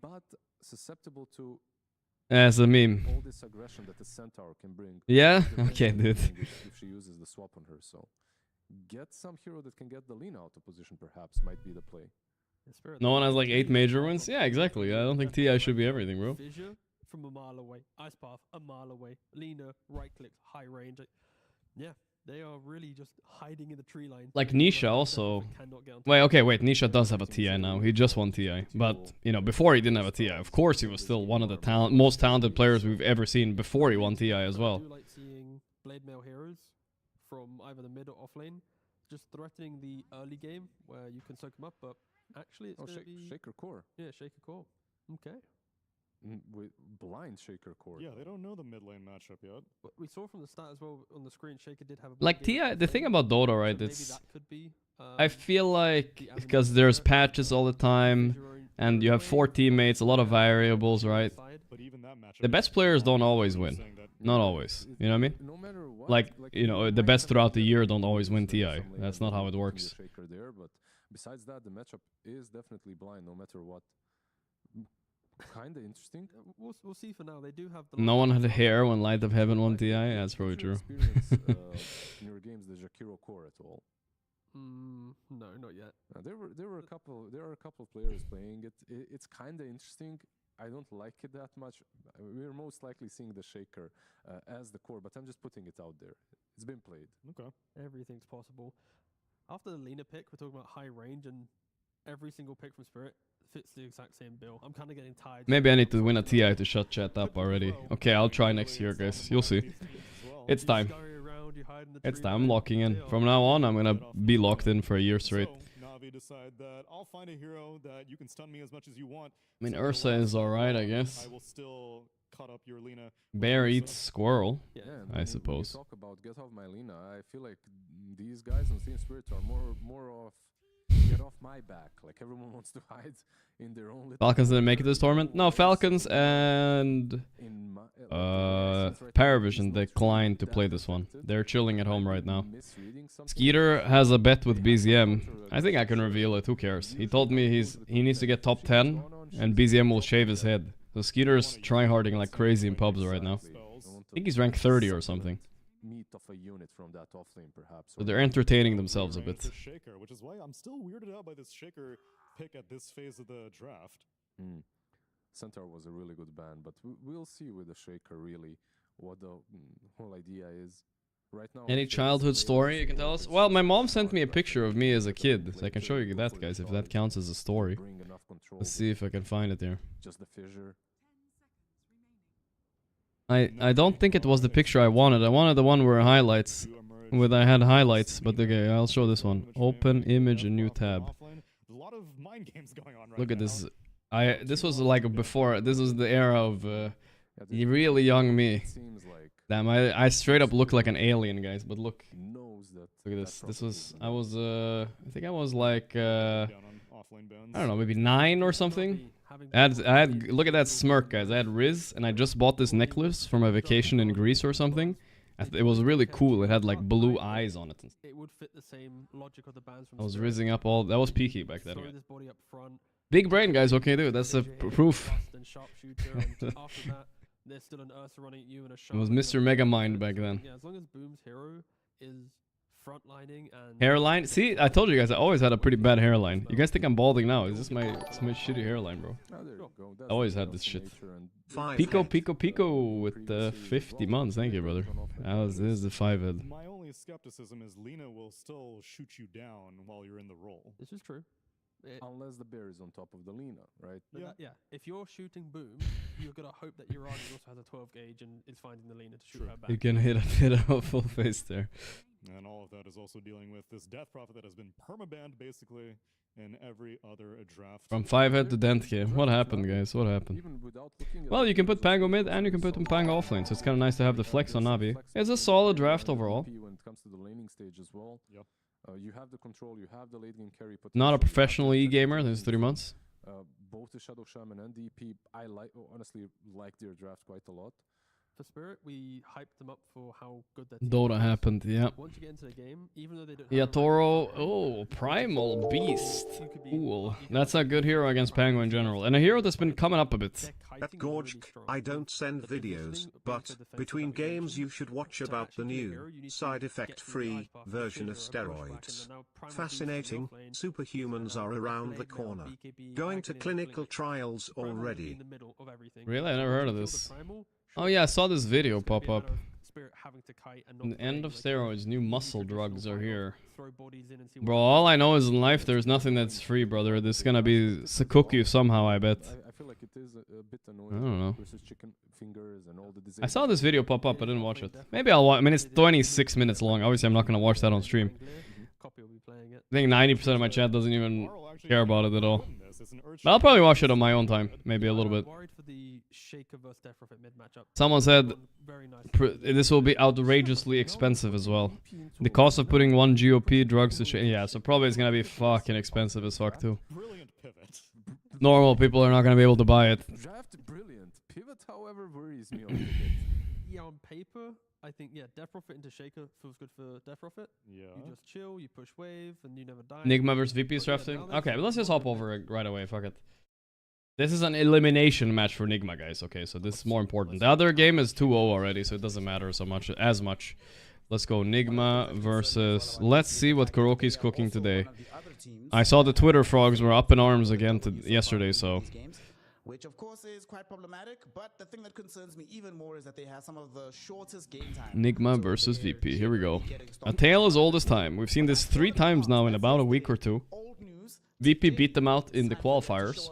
but susceptible to As a meme. all this aggression that the centaur can bring. Yeah? depending Okay, on the dude. thing if she uses the swap on her, so get some hero that can get the lean out of position. Perhaps might be the play. No one has like 8 major wins? Yeah, exactly. I don't think TI should be everything, bro. Fissure from a mile away. Ice Path a mile away. Lena, right click, high range. Yeah, they are really just hiding in the tree line. Like Nisha also. Wait, okay, wait. Nisha does have a TI now. He just won TI. But, you know, before he didn't have a TI. Of course, he was still one of the most talented players we've ever seen before he won TI as well. I do like seeing Blade Mail heroes from either the mid or off lane, just threatening the early game where you can soak them up, but actually it's going to be... Shaker core. Yeah, Shaker core. Okay. With blind Shaker core. Yeah, they don't know the mid lane matchup yet. But we saw from the start as well on the screen, Shaker did have a... Like TI, the thing about Dota, right, maybe it's... that could be, I feel like, because there's patches all the time, and you have 4 teammates, a lot of variables, right? But even that matchup The best players don't always win. Not always. You know what I mean? No matter what, Like, you know, the best throughout the year don't always win TI. That's not how it works. Shaker there, but besides that, the matchup is definitely blind, no matter what. Kind of interesting. We'll see for now. They do have the... No one had hair when Light of Heaven won TI. That's probably Did you true. experience, in your games the Jakiro core at all? No, not yet. There are a couple of players playing it. It's kind of interesting. I don't like it that much. We're most likely seeing the Shaker as the core, but I'm just putting it out there. It's been played. Okay. Everything's possible. After the Lena pick, we're talking about high range, and every single pick from Spirit fits the exact same bill. I'm kind of getting tired. Maybe I need to win a TI to shut chat up already. Okay, I'll try next year, guys. You'll see. It's time. It's time. I'm locking in. From now on, I'm gonna be locked in for a year straight. So, Navi decide that I'll find a hero that you can stun me as much as you want. I mean, So Ursa is alright, I guess. I will still cut up your Lena. Bear eats squirrel, Yeah, and I when suppose. You talk about get off my Lena. I feel like these guys on Team Spirit are more of get off my back. Like everyone wants to hide in their own little... Falcons didn't make it this tournament? No, Falcons and Paravision declined to play this one. They're chilling at home right now. Skeeter has a bet with BZM. I think I can reveal it, who cares? He told me he needs to get top 10 and BZM will shave his head. So Skeeter's tryharding like crazy in pubs right now. I think he's ranked 30 or something. Meat of a unit from that offlane, perhaps. So they're entertaining themselves a bit. Shaker, which is why I'm still weirded out by this Shaker pick at this phase of the draft. Centaur was a really good ban, but we'll see with the Shaker really what the whole idea is. Right now, Any childhood story you can tell us? Well, my mom sent me a picture of me as a kid, so I can show you that, guys, if that counts as a story. Let's see if I can find it here. Just the fissure. I don't think it was the picture I wanted. I wanted the one where highlights, where I had highlights, but okay, I'll show this one. Open image, a new tab. Look at this. This was like before. This was the era of really young me. Damn, I straight up look like an alien, guys. But look at this. This was I think I was like I don't know, maybe 9 or something. I had look at that smirk, guys. I had Riz, and I just bought this necklace from a vacation in Greece or something. It was really cool. It had like blue eyes on it. It would fit the same logic of the bands from I was Spirit. rizzing up all. That was peaky back then. Throw this body up front. Big brain, guys. Okay, dude. That's a proof. And sharpshooter, and after that, there's still an Ursa running at you and a It was Mr. Megamind back then. Yeah, as long as Boom's hero is frontlining and Hairline? See, I told you guys I always had a pretty bad hairline. You guys think I'm balding now? Is this my shitty hairline, bro? I always had this shit. Pico with 50 months. Thank you, brother. This is the 5-head. My only skepticism is Lina will still shoot you down while you're in the role. This is true. Unless the bear is on top of the Lina, right? Yeah. If you're shooting Boom, you're gonna hope that your Argus also has a 12 gauge and is finding the Lina to shoot her back. You can hit a full face there. And all of that is also dealing with this Death Prophet that has been permabanned basically in every other draft. From 5-head to Dentke. What happened, guys? What happened? Well, you can put Pango mid and you can put Pango offlane, so it's kind of nice to have the flex on Navi. It's a solid draft overall. When it comes to the laning stage as well. Yep. You have the control, you have the late game carry. Not a professional e-gamer, this is 3 months. Both the Shadow Shaman and DP, I honestly like their draft quite a lot. For Spirit, we hyped them up for how good their team Dota was. happened, yeah. Once you get into the game, even though they don't Yeah, Toro. Oh, Primal Beast. Cool. That's a good hero against Pango in general. And a hero that's been coming up a bit. At Gorgc, I don't send videos, but between games you should watch about the new, side effect free version of steroids. Fascinating, superhumans are around the corner. Going to clinical trials already. Really? I never heard of this. Oh yeah, I saw this video pop up. The end of steroids, new muscle drugs are here. Bro, all I know is in life there's nothing that's free, brother. This is gonna be cook you somehow, I bet. I feel like it is a bit annoying. I don't know. Versus chicken fingers and all the I saw this video pop up, I didn't watch it. Maybe I'll watch. I mean, it's 26 minutes long. Obviously, I'm not gonna watch that on stream. I think 90% of my chat doesn't even care about it at all. But I'll probably watch it on my own time, maybe a little bit. Someone said this will be outrageously expensive as well. The cost of putting 1 GOP drugs to yeah, so probably it's gonna be fucking expensive as fuck too. Normal people are not gonna be able to buy it. Draft brilliant. Pivot, however, worries me a little bit. Yeah, on paper, I think, yeah, Death Prophet into Shaker feels good for Death Prophet. Yeah. You just chill, you push wave, and you never die. Nigma versus VP is drafting? Okay, but let's just hop over it right away, fuck it. This is an elimination match for Nigma, guys, okay, so this is more important. The other game is 2-0 already, so it doesn't matter so much, as much. Let's go Nigma versus... Let's see what Gorgc is cooking today. I saw the Twitter frogs were up in arms again yesterday, so... Which of course is quite problematic, but the thing that concerns me even more is that they have some of the shortest game time. Nigma versus VP, here we go. A tale as old as time. We've seen this 3 times now in about a week or 2. VP beat them out in the qualifiers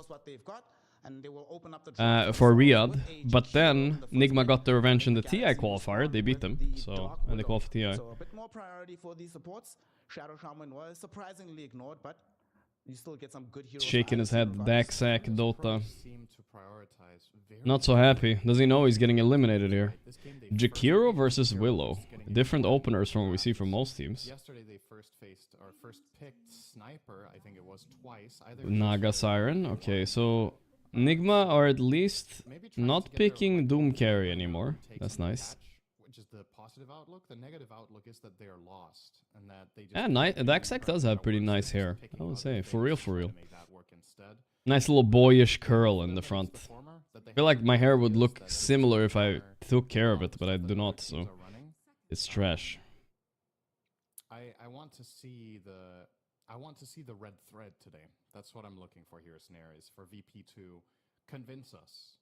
for Riyadh, but then Nigma got their revenge in the TI qualifier. They beat them, so, and they qualified TI. So a bit more priority for these supports. Shadow Shaman was surprisingly ignored, but you still get some good heroes. Shaking his head, Daxac, Dota. Not so happy. Does he know he's getting eliminated here? Jakiro versus Willow. Different openers from what we see from most teams. Yesterday they first picked Sniper, I think it was twice. Naga Siren. Okay, so Nigma are at least not picking Doom Carry anymore. That's nice. Which is the positive outlook. The negative outlook is that they are lost and that they just Daxac does have pretty nice hair, I would say. For real, for real. Nice little boyish curl in the front. that they I feel have like my hair would ideas look that the similar if I designer took care of it, wants but I that do the not, teams so are running. it's trash. I want to see the red thread today. That's what I'm looking for here, Snare, is for VP to convince us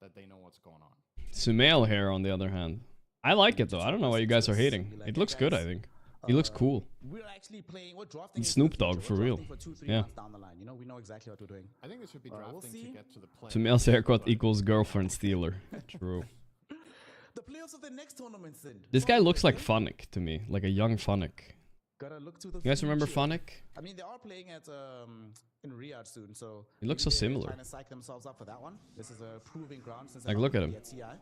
that they know what's going on. Sumail hair, on the other hand. I like it though. I don't know why you guys are hating. It looks good, I think. He looks cool. We're actually playing. We're drafting. He's Snoop Dogg for real. For 2-3 Yeah. months down the line. You know, we know exactly what we're doing. I think they should be drafting we'll to see. get to the play. Sumail's haircut equals girlfriend stealer. True. The playoffs of the next tournament, then. This guy looks like Phonic to me, like a young Phonic. Gotta look to the You guys remember future. Phonic? I mean, they are playing at in Riyadh soon, so He looks so maybe they're similar. Trying to psych themselves up for that one. This is a proving ground since Like, they're look not at gonna him. be at TI.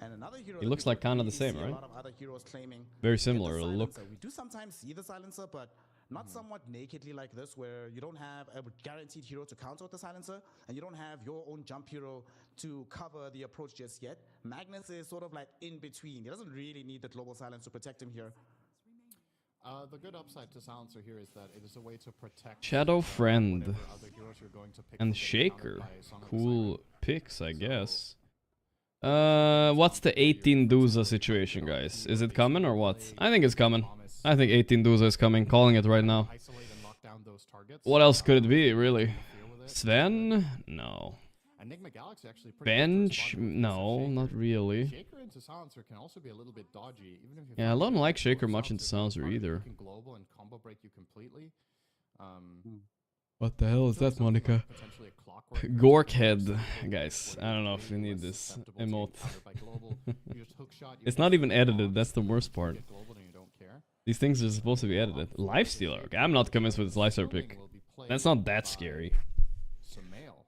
And another hero He that looks we like don't kinda the really same, see right? A lot of other heroes claiming Very get the similar look. silencer. We do sometimes see the silencer, but not somewhat nakedly like this, where you don't have a guaranteed hero to counter with the silencer, and you don't have your own jump hero to cover the approach just yet. Magnus is sort of like in between. He doesn't really need the global silence to protect him here. The good upside to Silencer here is that it is a way to protect Shadow Friend whatever other heroes you're going to pick and will get countered Shaker. by Song of the Cool Siren. picks, I guess. What's the 18 Duza situation, guys? Is it coming or what? I think it's coming. I think 18 Duza is coming. Calling it right now. Isolate and lock down those targets. What else could it be, really? Interfere with it. Sven? No. And Nigma Galaxy actually pretty good for Bench? spot moves No, against not Shaker. really. Shaker into Silencer can also be a little bit dodgy, even if you Yeah, I find don't that like Shaker Shaker much into Silencer can either. can global and combo break you completely. What the hell is that, Monica? Potentially a clockwork Gork head, guys. I don't know if we need this emote. It's not even edited, that's the worst part. These things are supposed to be edited. Lifestealer, okay, I'm not convinced with this Lifestealer pick. That's not that scary. Sumail,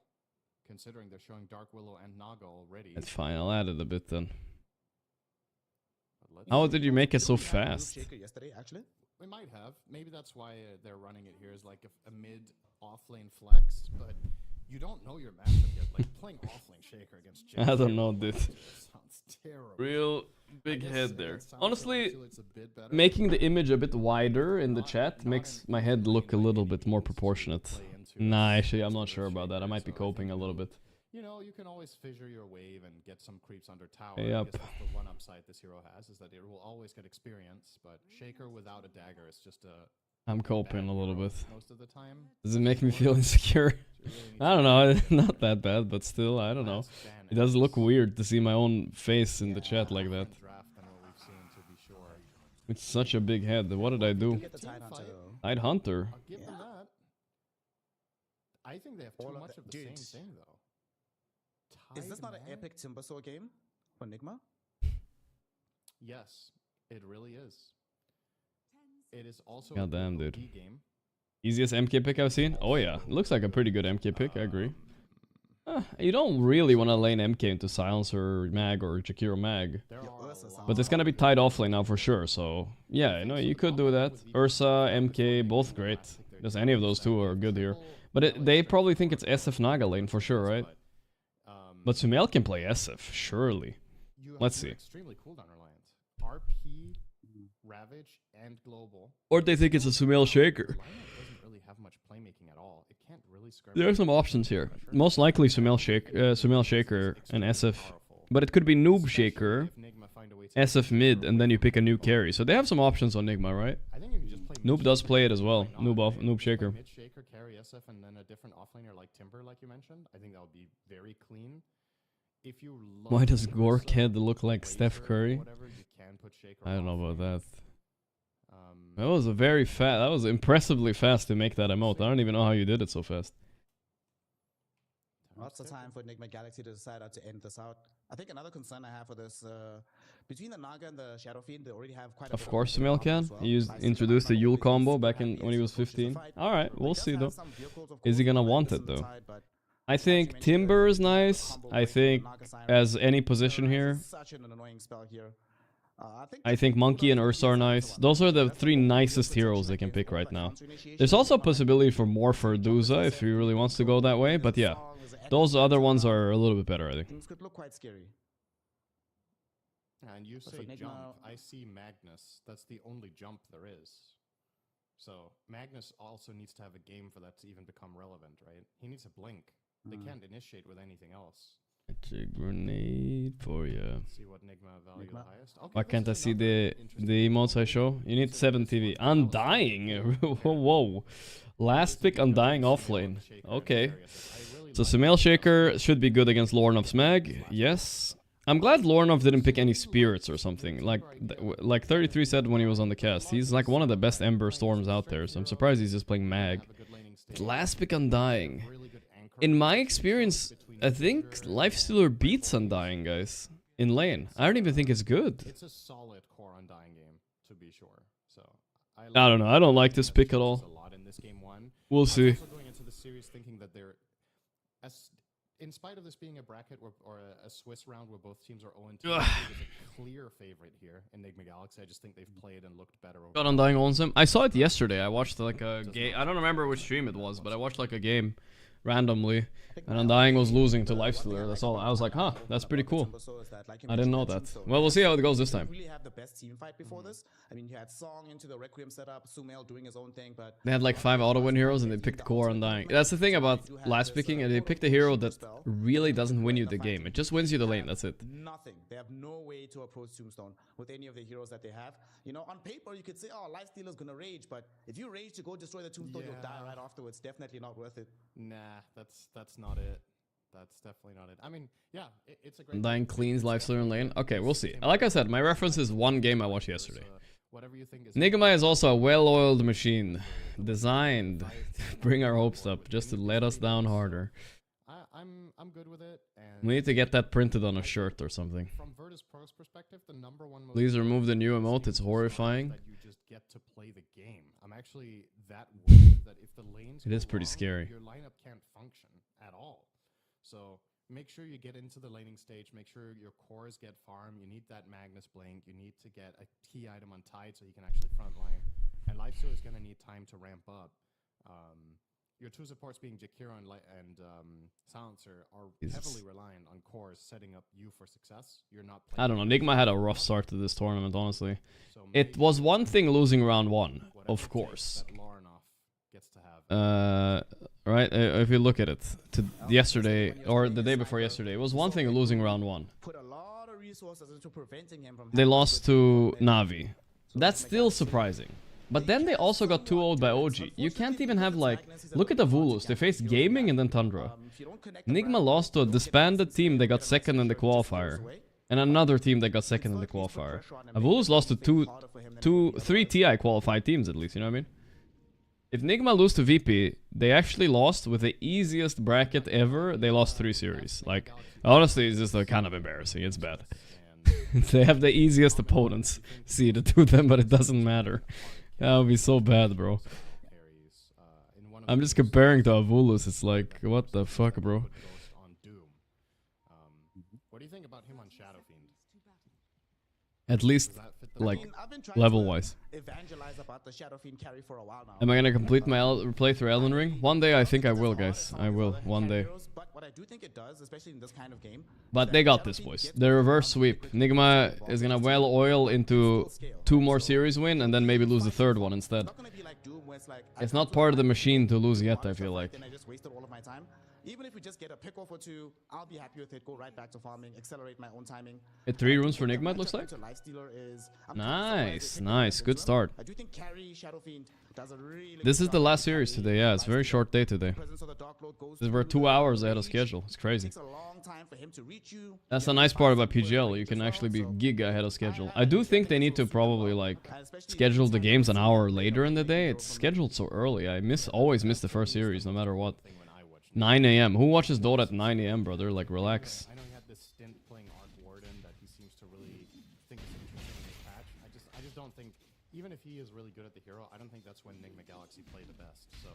considering they're showing Dark Willow and Naga already. That's fine, I'll add it a bit then. But let's How see. did you make it so We had a move fast? Shaker yesterday, actually. We might have. Maybe that's why they're running it here as like a mid off-lane flex, but you don't know your matchup yet. Like playing off-lane Shaker against Jake I don't Shaker know, dude. sounds terrible. Real I big guess head there. against Silencer, I Honestly, feel it's a bit better. making the image a bit wider in the chat makes my head look a little bit more proportionate. Nah, actually, I'm not sure about that. I might be coping a little bit. You know, you can always fissure your wave and get some creeps under tower. Yep. I guess that's the one upside this hero has, is that it will always get experience, but Shaker without a dagger is just a I'm bad coping a little hero bit. most of the time. Does it make me feel insecure? I don't know, not that bad, but still, I don't know. It does look weird to see my own face in the chat like that. Draft than what we've seen, to be sure. It's such a big head. What did I do? Get the Tide Hunter, though. Tide Hunter. I'll give them that. I think they have All too of much the- of the dude. same thing, though. Is this Tide, not an man? epic Timbersaw game for Nigma? Yes, it really is. It is also Goddamn, a good dude. OP game. Easiest MK pick I've seen? Oh yeah, looks like a pretty good MK pick, I agree. You don't really want to lane MK into Silencer Mag or Jakiro Mag. There Yeah, are a Ursa lot But it's gonna be tied offlane now for sure, so yeah, you could do that. Ursa, MK, both great. Just any of those two are good here. But they probably think it's SF Naga lane for sure, right? But Sumail can play SF, surely. Let's see. Extremely cooldown reliant. RP, Ravage, and Global. Or they think it's a Sumail Shaker. Lineup doesn't really have much playmaking at all. It can't really scrap. There are some options here. Most likely Sumail Shaker and SF. But it could be Noob Shaker, SF mid, and then you pick a new carry. So they have some options on Nigma, right? I think you can just play Noob mid does shaker, play it as well. why not, right? Noob Shaker. Mid Shaker, carry SF, and then a different offlaner like Timber, like you mentioned. I think that would be very clean. If you love Why does Ursa Gorgc head look like Razor Steph or Curry? whatever, you can put Shaker I don't know on about that. offlane. That was a very fast. That was impressively fast to make that emote. I don't even know how you did it so fast. Lots of time for Nigma Galaxy to decide how to end this out. I think another concern I have for this, between the Naga and the Shadow Fiend, they already have quite a Of bit course, of Sumail can. as well. He used, I see the introduced the Naga Yule always combo super back happy when he and was so pushes the 15. fight. All right, He we'll does see have though. some vehicles, of Is he course, gonna like want this it on the though? side, but I like you think mentioned, Timber the is nice. combo I break with the think Naga Siren as any position is here. such an annoying spell here. I think Monkey and Ursa are nice. Those are the three nicest heroes they can pick right now. There's also a possibility for more for Duza if he really wants to go that way, but yeah. Those other ones are a little bit better, I think. Things could look quite scary. And you But say for Nigma- jump. I see Magnus. That's the only jump there is. So Magnus also needs to have a game for that to even become relevant, right? He needs a blink. they can't initiate with anything else. Magic grenade for you. See what Nigma value the highest. Okay, Why this can't I is see another the emotes I show? You need 7 TV. Undying. Whoa. Last pick Undying offlane. Okay. So Sumail Shaker should be good against Lornov's Mag. Yes. I'm glad Lornov didn't pick any spirits or something. Like 33 said when he was on the cast. He's like one of the best Ember Storms out there. So I'm surprised he's just playing Mag. Last pick Undying. In my experience, I think Lifestealer beats Undying, guys. In lane. I don't even think it's good. It's a solid core Undying game, to be sure. So I don't know. I don't like this pick at all. We'll see. I'm also going into the series thinking that they're, in spite of this being a bracket or a Swiss round where both teams are 0-2, there's a clear favorite here in Nigma Galaxy. I just think they've played and looked better. Got Undying owns him. I saw it yesterday. I watched like a game. I don't remember which stream it was, but I watched like a game randomly, and Undying was losing to Lifestealer. That's all. I was like, huh, that's pretty cool. I didn't know that. Well, we'll see how it goes this time. Really have the best team fight before this. I mean, you had Song into the Requiem setup, Sumail doing his own thing, but They had like 5 auto-win heroes and they picked core Undying. That's the thing about last picking, and they picked a hero that really doesn't win you the game. It just wins you the lane, that's it. nothing. They have no way to approach Tombstone with any of the heroes that they have. You know, on paper, you could say, oh, Lifestealer's gonna rage, but if you rage to go destroy the Tombstone, you'll die right afterwards. Definitely not worth it. Nah, that's not it. That's definitely not it. I mean, yeah, it's a great. Undying cleans Lifestealer in lane. Okay, we'll see. Like I said, my reference is one game I watched yesterday. Whatever you think is Nigma is also a well-oiled machine, designed to bring our hopes up, just to let us down harder. I'm good with it. And We need to get that printed on a shirt or something. from Virtus Pro's perspective, the #1 most Please remove the new emote, it's horrifying. that you just get to play the game. I'm actually that worried that if the lanes It go is pretty wrong, scary. your lineup can't function at all. So make sure you get into the laning stage, make sure your cores get farm, you need that Magnus Blink, you need to get a key item on Tide so you can actually frontline. And Lifesteal is going to need time to ramp up. Your two supports being Jakiro and Silencer are heavily reliant on cores setting up you for success. You're not playing. I don't know, Nigma had a rough start to this tournament, honestly. So It was one thing losing round 1, of course. that Laurenoff gets to have. Right, if you look at it, yesterday, or the day before yesterday, it was one thing losing round 1. Put a lot of resources into preventing him from They lost to Navi. That's still surprising. But then they also got 2-0'd by OG. You can't even have like... Look at Avulus, they faced Gaimin and then Tundra. Nigma lost to a disbanded team that got second in the qualifier. And another team that got second in the qualifier. Avulus lost to 3 TI qualified teams at least, you know what I mean? If Nigma lose to VP, they actually lost with the easiest bracket ever. They lost 3 series. Like, honestly, it's just like kind of embarrassing. It's bad. They have the easiest opponents seeded to them, but it doesn't matter. That would be so bad, bro. I'm just comparing to Avulus. It's like, what the fuck, bro? What do you think about him on Shadow Fiend? At least, like, level-wise. evangelize about the Shadow Fiend carry for a while now. Am I gonna complete my playthrough Elden Ring? One day, I think I will, guys. I will, one day. But what I do think it does, especially in this kind of game, But they got this, boys. The reverse sweep. Nigma is gonna well oil into 2 more series win and then maybe lose the 3rd one instead. not gonna be like Doom where it's like It's not part of the machine to lose yet, I feel like. then I just wasted all of my time. Even if we just get a pick off or 2, I'll be happy with it. Go right back to farming, accelerate my own timing. Hit 3 runes for Nigma, it looks like. Nice, nice. Good start. I do think carry Shadow Fiend does a really This is the last series today, yeah. It's a very short day today. We're 2 hours ahead of schedule. It's crazy. Takes a long time for him to reach you. That's the nice part about PGL. You can actually be giga ahead of schedule. I do think they need to probably like schedule the games an hour later in the day. It's scheduled so early. I always miss the first series, no matter what. 9 AM. Who watches Dota at 9 AM, brother? Like, relax. I know he had this stint playing Arc Warden that he seems to really think is interesting in this patch. I just don't think, even if he is really good at the hero, I don't think that's when Nigma Galaxy play the best. So,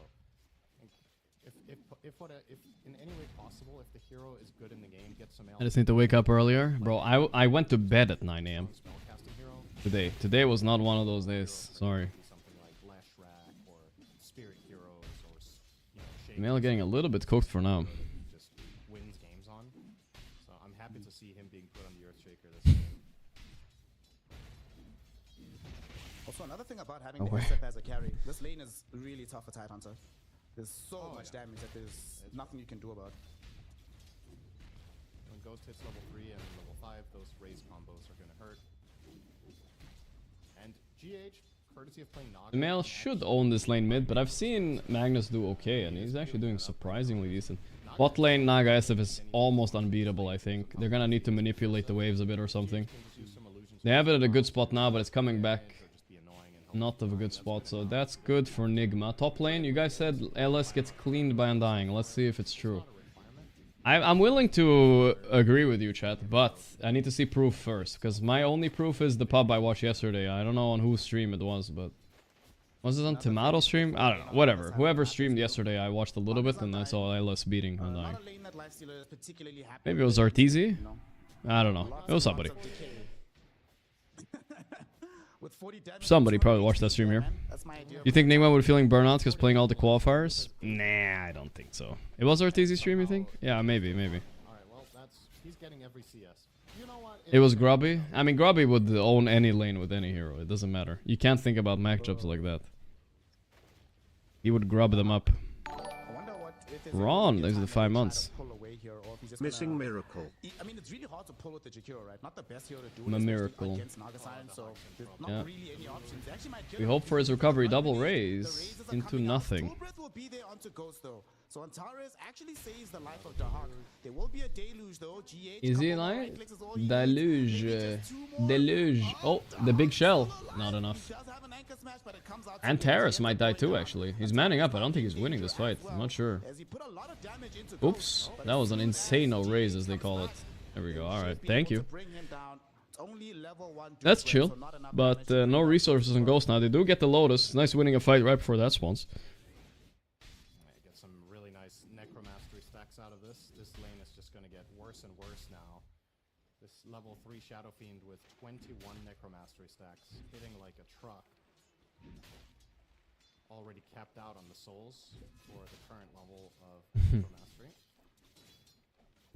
if in any way possible, if the hero is good in the game, get some. I just need to wake up earlier. Bro, I went to bed at 9 AM. Spellcasting hero. Today. Today was not one of those days. Sorry. Something like Lash Rack or Spirit Heroes or Mail getting a little bit cooked for now. just wins games on. So I'm happy to see him being put on the Earthshaker this game. Also, another thing about having the step as a carry, this lane is really tough for Tidehunter. There's so much damage that there's nothing you can do about. Ghost hits level 3 and level 5, those raise combos are gonna hurt. And GH, courtesy of playing Naga. The male should own this lane mid, but I've seen Magnus do okay, and he's actually doing surprisingly decent. Bot lane Naga SF is almost unbeatable, I think. They're gonna need to manipulate the waves a bit or something. They have it at a good spot now, but it's coming back not of a good spot, so that's good for Nigma. Top lane, you guys said LS gets cleaned by Undying. Let's see if it's true. I'm willing to agree with you, chat, but I need to see proof first, because my only proof is the pub I watched yesterday. I don't know on whose stream it was, but... Was it on Tomato stream? I don't know, whatever. Whoever streamed yesterday, I watched a little bit and I saw LS beating Undying. Maybe it was Arteezy? I don't know. It was somebody. Somebody probably watched that stream here. You think Nigma would be feeling burnout because playing all the qualifiers? Nah, I don't think so. It was Arteezy stream, you think? Yeah, maybe. Alright, well, he's getting every CS. You know what? It was Grubby. I mean, Grubby would own any lane with any hero. It doesn't matter. You can't think about matchups like that. He would grub them up. Ron, those are the 5 months. Missing Miracle. I mean, it's really hard to pull with the Jakiro, right? Not the best hero to do A it, miracle. against Nagasan, so there's not Yeah. really any options. They actually might get We him. hope for his recovery. Double The raise raises are into coming out. nothing. Full breath will be there onto Ghost, though. So Antares actually saves the life of Dahak. There will be a deluge, though. GH, Is he couple more like right clicks is all he deluge? needs. Maybe just 2 more. Deluge. Oh, the big shell. Not enough. He does have an anchor smash, but it comes out And too late. Terrace He might ends die up too, going actually. down. He's manning up. I don't think he's winning this fight. I'm not sure. As he put a lot of damage into Oops. Ghost, but That was an as soon insane as raise, GH as they comes call it. back, There we go. they Alright. should be Thank able you. to bring him down. It's only level 1 That's dupe, right? chill. So not enough But damage to no bring resources on Ghost now. They do get the Lotus. Nice winning a fight right before that spawns. Get some really nice necromastery stacks out of this. This lane is just gonna get worse and worse now. This level 3 Shadow Fiend with 21 necromastery stacks, hitting like a truck. Already capped out on the souls for the current level of necromastery.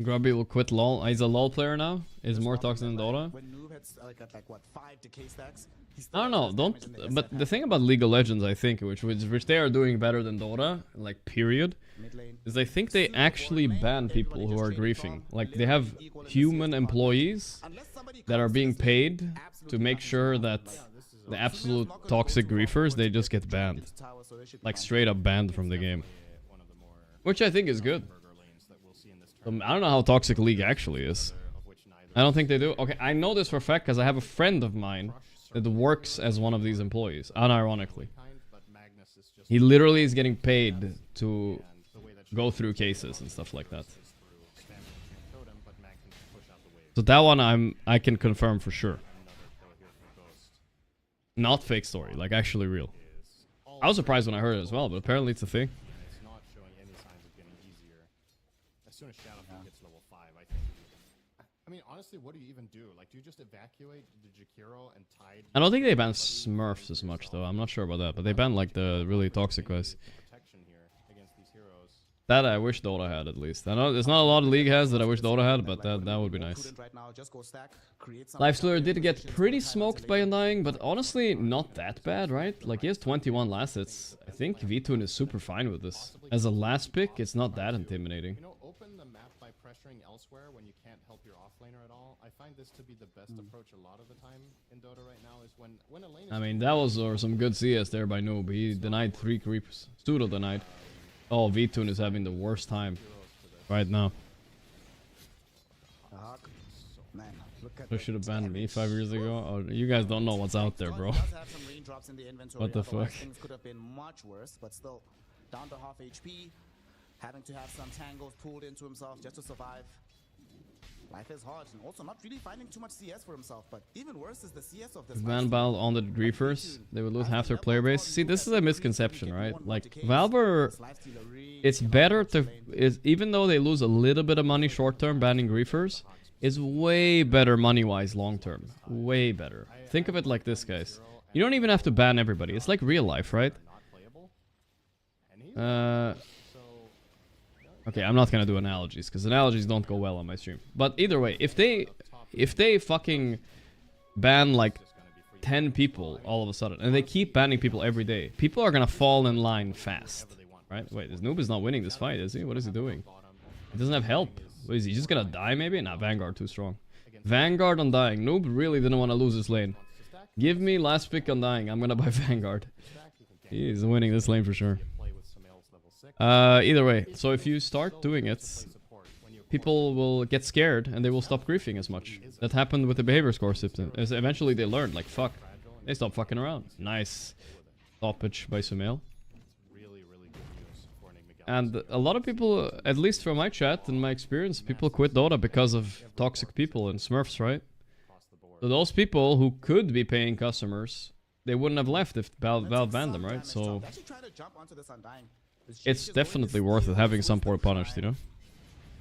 Grubby will quit LoL. He's a LoL player now. Is more toxic than Dota. When Noob had got like what 5 decay stacks. He I still don't has know. less Don't. damage than the But SF the thing about League of Legends, I think, which they are doing better than Dota, like period, mid lane. is I think they actually ban people who are griefing. Like they have human employees Unless somebody that are comes being to this paid lane, to absolutely make nothing sure wrong. that Like, the absolute toxic griefers, they just get banned. tower, so they should be Like fine. straight up banned from the game. One of the more Which I think is good. burger lanes that we'll see in this I don't know how toxic League actually is. of which neither I don't think they do. Okay, I know this for a fact because I have a friend of mine that works as one of these employees, unironically. kind, but Magnus is just He literally is getting paid to the way that go through cases and stuff like that. is through spamming the totem, but Mag can push out the wave. So that one I can confirm for sure. Another kill here from Ghost Not fake story, like actually real. is all I was surprised when I heard it as well, but apparently it's a thing. and it's not showing any signs of getting easier. As soon as Shadow Fiend gets level 5, I think. I mean, honestly, what do you even do? Like, do you just evacuate the Jakiro and Tide? I don't think they ban Smurfs as much though. I'm not sure about that, but they ban like the really toxic guys. Protection here against these heroes. That I wish Dota had at least. I know there's not a lot of League has that I wish Dota had, but that would be nice. Prudent right now, just go stack, create some Lifestealer did get positions, pretty one time smoked until by they- Undying, but honestly not that bad, right? Like he has 21 last hits. I think Vtoon is super fine with this. As a last pick, it's not that intimidating. You know, open the map by pressuring elsewhere when you can't help your offlaner at all. I find this to be the best approach a lot of the time in Dota right now is when a lane is I mean, that was some good CS there by Noob. He denied 3 creeps. Pseudo denied. Oh, Vtoon is having the worst time right now. Hawk. Man, look at They the should have banned me damage. 5 years ago. Oh, you guys don't know what's out there, bro. Does have some raindrops in the inventory, What the otherwise fuck? Things could have been much worse, but still down to half HP, having to have some tangles pulled into himself just to survive. Life is hard, and also not really finding too much CS for himself. But even worse is the CS of this. Van Bal on the Griefers, they would lose half their player base. See, this is a misconception, right? Like, Valver, it's better to, even though they lose a little bit of money short term banning Griefers, is way better money-wise long term. Way better. Think of it like this, guys. You don't even have to ban everybody. It's like real life, right? Okay, I'm not gonna do analogies, because analogies don't go well on my stream. But either way, if they fucking ban like 10 people all of a sudden, and they keep banning people every day, people are gonna fall in line fast. Right? Wait, this noob is not winning this fight, is he? What is he doing? He doesn't have help. What is he just gonna die maybe? Nah, Vanguard too strong. Vanguard Undying. Noob really didn't want to lose this lane. Give me last pick Undying. I'm gonna buy Vanguard. He is winning this lane for sure. Either way, so if you start doing it, people will get scared and they will stop griefing as much. That happened with the behavior score system. Eventually they learned, like, fuck. They stopped fucking around. Nice stoppage by Sumail. And a lot of people, at least from my chat and my experience, people quit Dota because of toxic people and Smurfs, right? So those people who could be paying customers, they wouldn't have left if Valve banned them, right? So it's definitely worth it having some poor punished, you know?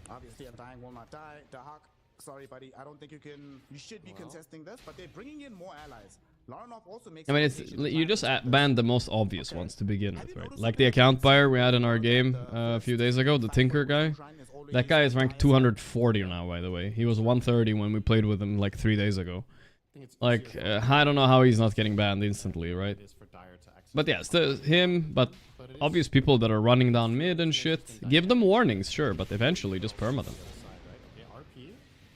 Obviously, Undying will not die. The Hawk, sorry, buddy. I don't think you should be contesting this, but they're bringing in more allies. Also makes I mean, you just banned the most obvious ones to begin with, right? Like the account buyer we had in our game a few days ago, the Tinker guy. That guy is ranked 240 now, by the way. He was 130 when we played with him like 3 days ago. Like, I don't know how he's not getting banned instantly, right? But yeah, still him, but obvious people that are running down mid and shit. Give them warnings, sure, but eventually just perma them.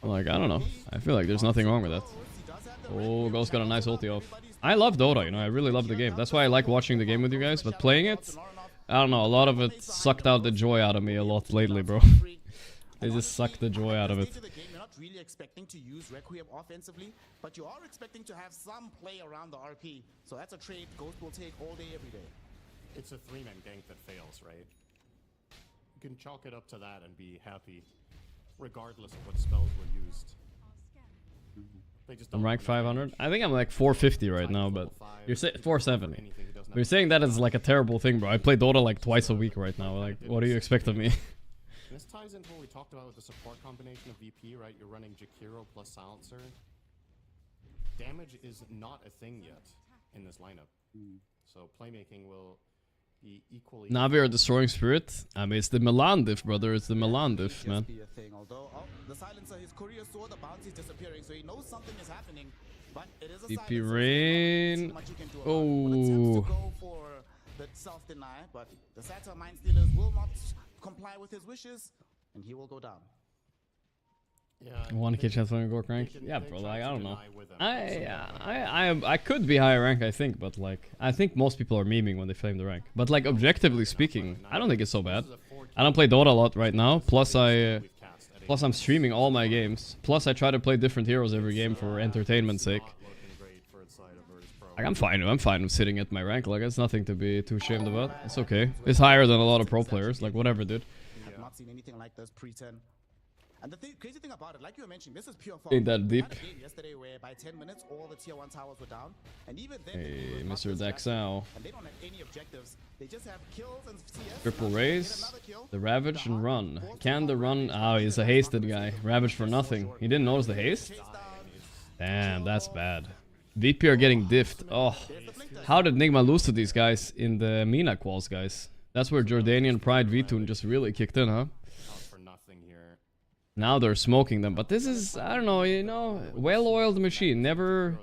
Like, I don't know. I feel like there's nothing wrong with that. Oh, Ghost got a nice ulti off. I love Dota, you know, I really love the game. That's why I like watching the game with you guys, but playing it, I don't know, a lot of it sucked out the joy out of me a lot lately, bro. They just sucked the joy out of it. You're not really expecting to use Requiem offensively, but you are expecting to have some play around the RP. So that's a trade Ghost will take all day, every day. It's a 3-man gank that fails, right? You can chalk it up to that and be happy, regardless of what spells were used. I'm rank 500. I think I'm like 450 right now, but you're saying 470. But you're saying that is like a terrible thing, bro. I play Dota like twice a week right now. Like, what do you expect of me? This ties into what we talked about with the support combination of VP, right? You're running Jakiro plus Silencer. Damage is not a thing yet in this lineup. So playmaking will be equally... Navi or Destroying Spirit? I mean, it's the Milan diff, brother. It's the Milan diff, man. Although, the Silencer, his courier saw the bounty disappearing, so he knows something is happening. But it is a DP Rain. Oh. Go for the self-deny, but the Satyr Mind Stealers will not comply with his wishes, and he will go down. Yeah, 1k chance on Gorgc rank? Yeah, bro, like, I don't know. I could be higher rank, I think, but like, I think most people are memeing when they flame the rank. But like, objectively speaking, I don't think it's so bad. I don't play Dota a lot right now, plus I'm streaming all my games. Plus I try to play different heroes every game for entertainment's sake. Like, I'm fine with sitting at my rank, like, it's nothing to be too ashamed about. It's okay. It's higher than a lot of pro players, like, whatever, dude. I have not seen anything like this pre-10. And the crazy thing about it, like you were mentioning, this is pure fun. Ain't that deep. We had a game yesterday where by 10 minutes, all the tier 1 towers were down. And even then, hey, Mr. Daxao. And they don't have any objectives. They just have kills and CS. Triple raise, the Ravage and run. Can the run... Oh, he's a hasted guy. Ravage for nothing. He didn't notice the haste? Damn, that's bad. VP are getting diffed. Oh, how did Nigma lose to these guys in the Mina quals, guys? That's where Jordanian Pride V-Tune just really kicked in, huh? Now they're smoking them, but this is, I don't know, you know, well-oiled machine. Never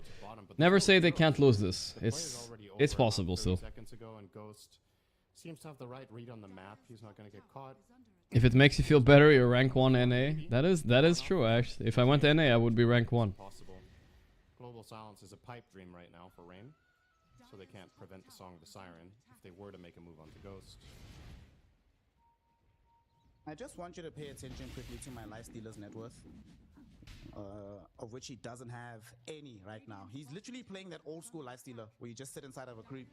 say they can't lose this. It's possible still. Seems to have the right read on the map. He's not going to get caught. If it makes you feel better, you're rank 1 NA. That is true, actually. If I went to NA, I would be rank 1. Global Silence is a pipe dream right now for Rain, so they can't prevent the Song of the Siren if they were to make a move onto Ghost. I just want you to pay attention quickly to my Lifestealer's net worth, of which he doesn't have any right now. He's literally playing that old school Lifestealer where you just sit inside of a creep.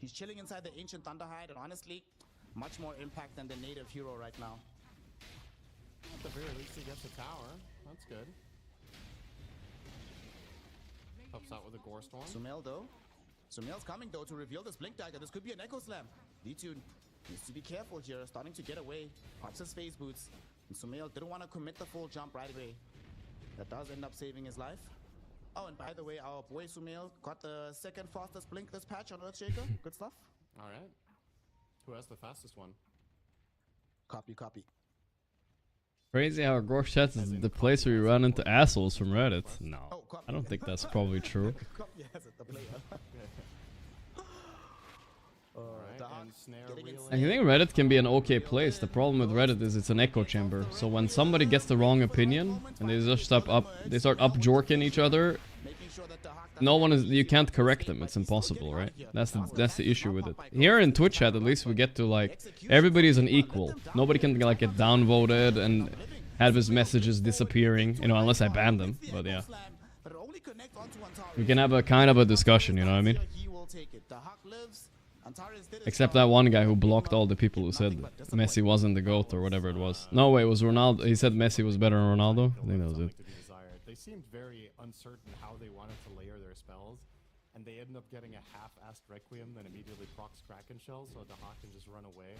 He's chilling inside the Ancient Thunderhide, and honestly, much more impact than the native hero right now. At the very least, he gets a tower. That's good. Helps out with a Gore Storm. Sumail, though. Sumail's coming, though, to reveal this Blink Dagger. This could be an Echo Slam. D-Tune needs to be careful here, starting to get away. Pops his phase boots. And Sumail didn't want to commit the full jump right away. That does end up saving his life. Oh, and by the way, our boy Sumail got the second fastest blink this patch on Earthshaker. Good stuff. All right. Who has the fastest one? Copy, copy. Crazy how Gorgc chat is the place where you run into assholes from Reddit. No, I don't think that's probably true. Copy has it, the player. Alright, and snare wheeling. I think Reddit can be an okay place. The problem with Reddit is it's an echo chamber. So when somebody gets the wrong opinion and they just start up jorking each other, no one is. You can't correct them. It's impossible, right? That's the issue with it. Here in Twitch chat, at least we get to like everybody is an equal. Nobody can like get downvoted and have his messages disappearing. You know, unless I ban them. But yeah, we can have a kind of a discussion. You know what I mean? Except that one guy who blocked all the people who said Messi wasn't the GOAT or whatever it was. No way, it was Ronaldo. He said Messi was better than Ronaldo. I think that was it. They seemed very uncertain how they wanted to layer their spells, and they ended up getting a half-assed Requiem that immediately procs Kraken Shell, so the Hawk can just run away.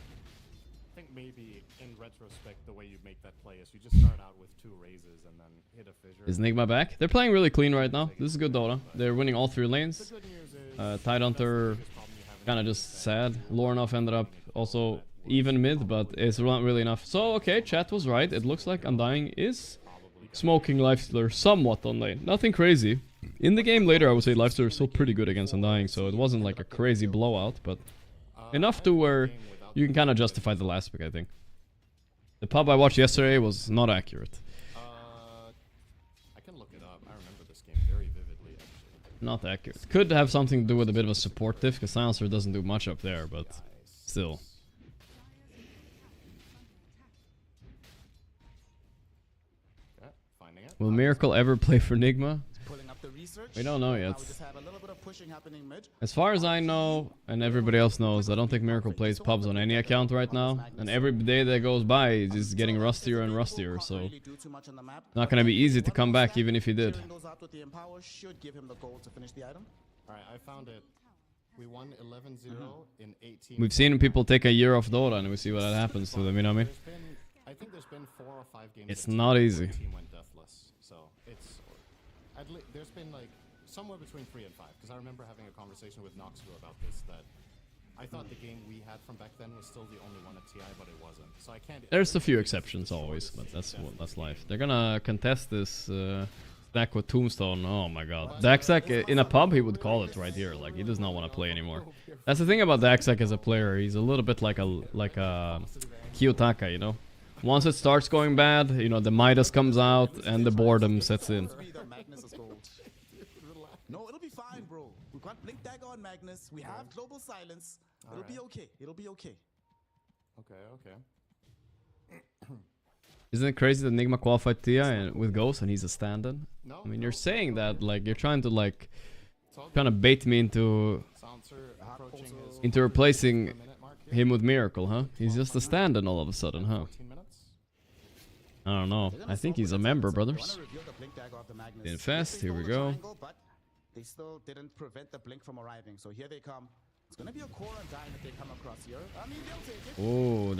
I think maybe, in retrospect, the way you make that play is you just start out with 2 raises and then hit a fissure. Is Nigma back? They're playing really clean right now. This is good Dota. They're winning all 3 lanes. Tidehunter, kind of just sad. Lornoff ended up also even mid, but it's not really enough. So, okay, chat was right. It looks like Undying is smoking Lifestealer somewhat on lane. Nothing crazy. In the game later, I would say Lifestealer is still pretty good against Undying, so it wasn't like a crazy blowout, but enough to where you can kind of justify the last pick, I think. The pub I watched yesterday was not accurate. I can look it up. I remember this game very vividly, actually. Not accurate. Could have something to do with a bit of a support diff, because Silencer doesn't do much up there, but still. Will Miracle ever play for Nigma? We don't know yet. As far as I know, and everybody else knows, I don't think Miracle plays pubs on any account right now. And every day that goes by, he's just getting rustier and rustier, so not gonna be easy to come back even if he did. Alright, I found it. We won 11-0 in 18. We've seen people take a year off Dota and we see what happens to them, you know what I mean? I think there's been 4 or 5 games. It's not easy. The team went deathless, so it's there's been like somewhere between 3 and 5. Because I remember having a conversation with Knoxville about this. That I thought the game we had from back then was still the only one at TI, but it wasn't. So I can't. There's a few exceptions always, but that's life. They're gonna contest this stack with Tombstone. Oh my god, Daxak in a pub he would call it right here. Like he does not want to play anymore. That's the thing about Daxak as a player. He's a little bit like a Kiyotaka, you know. Once it starts going bad, you know, the Midas comes out and the boredom sets in. No, it'll be fine, bro. We got Blink Dagger on Magnus. We have Global Silence. It'll be okay. It'll be okay. Okay. Isn't it crazy that Nigma qualified TI with Ghost and he's a stand-in? I mean, you're saying that like you're trying to like kind of bait me into replacing him with Miracle, huh? He's just a stand-in all of a sudden, huh? I don't know. I think he's a member, brothers. Infest, here we go. They still didn't prevent the blink from arriving, so here they come. It's gonna be a core and dine if they come across here. I mean, they'll take it. Oh,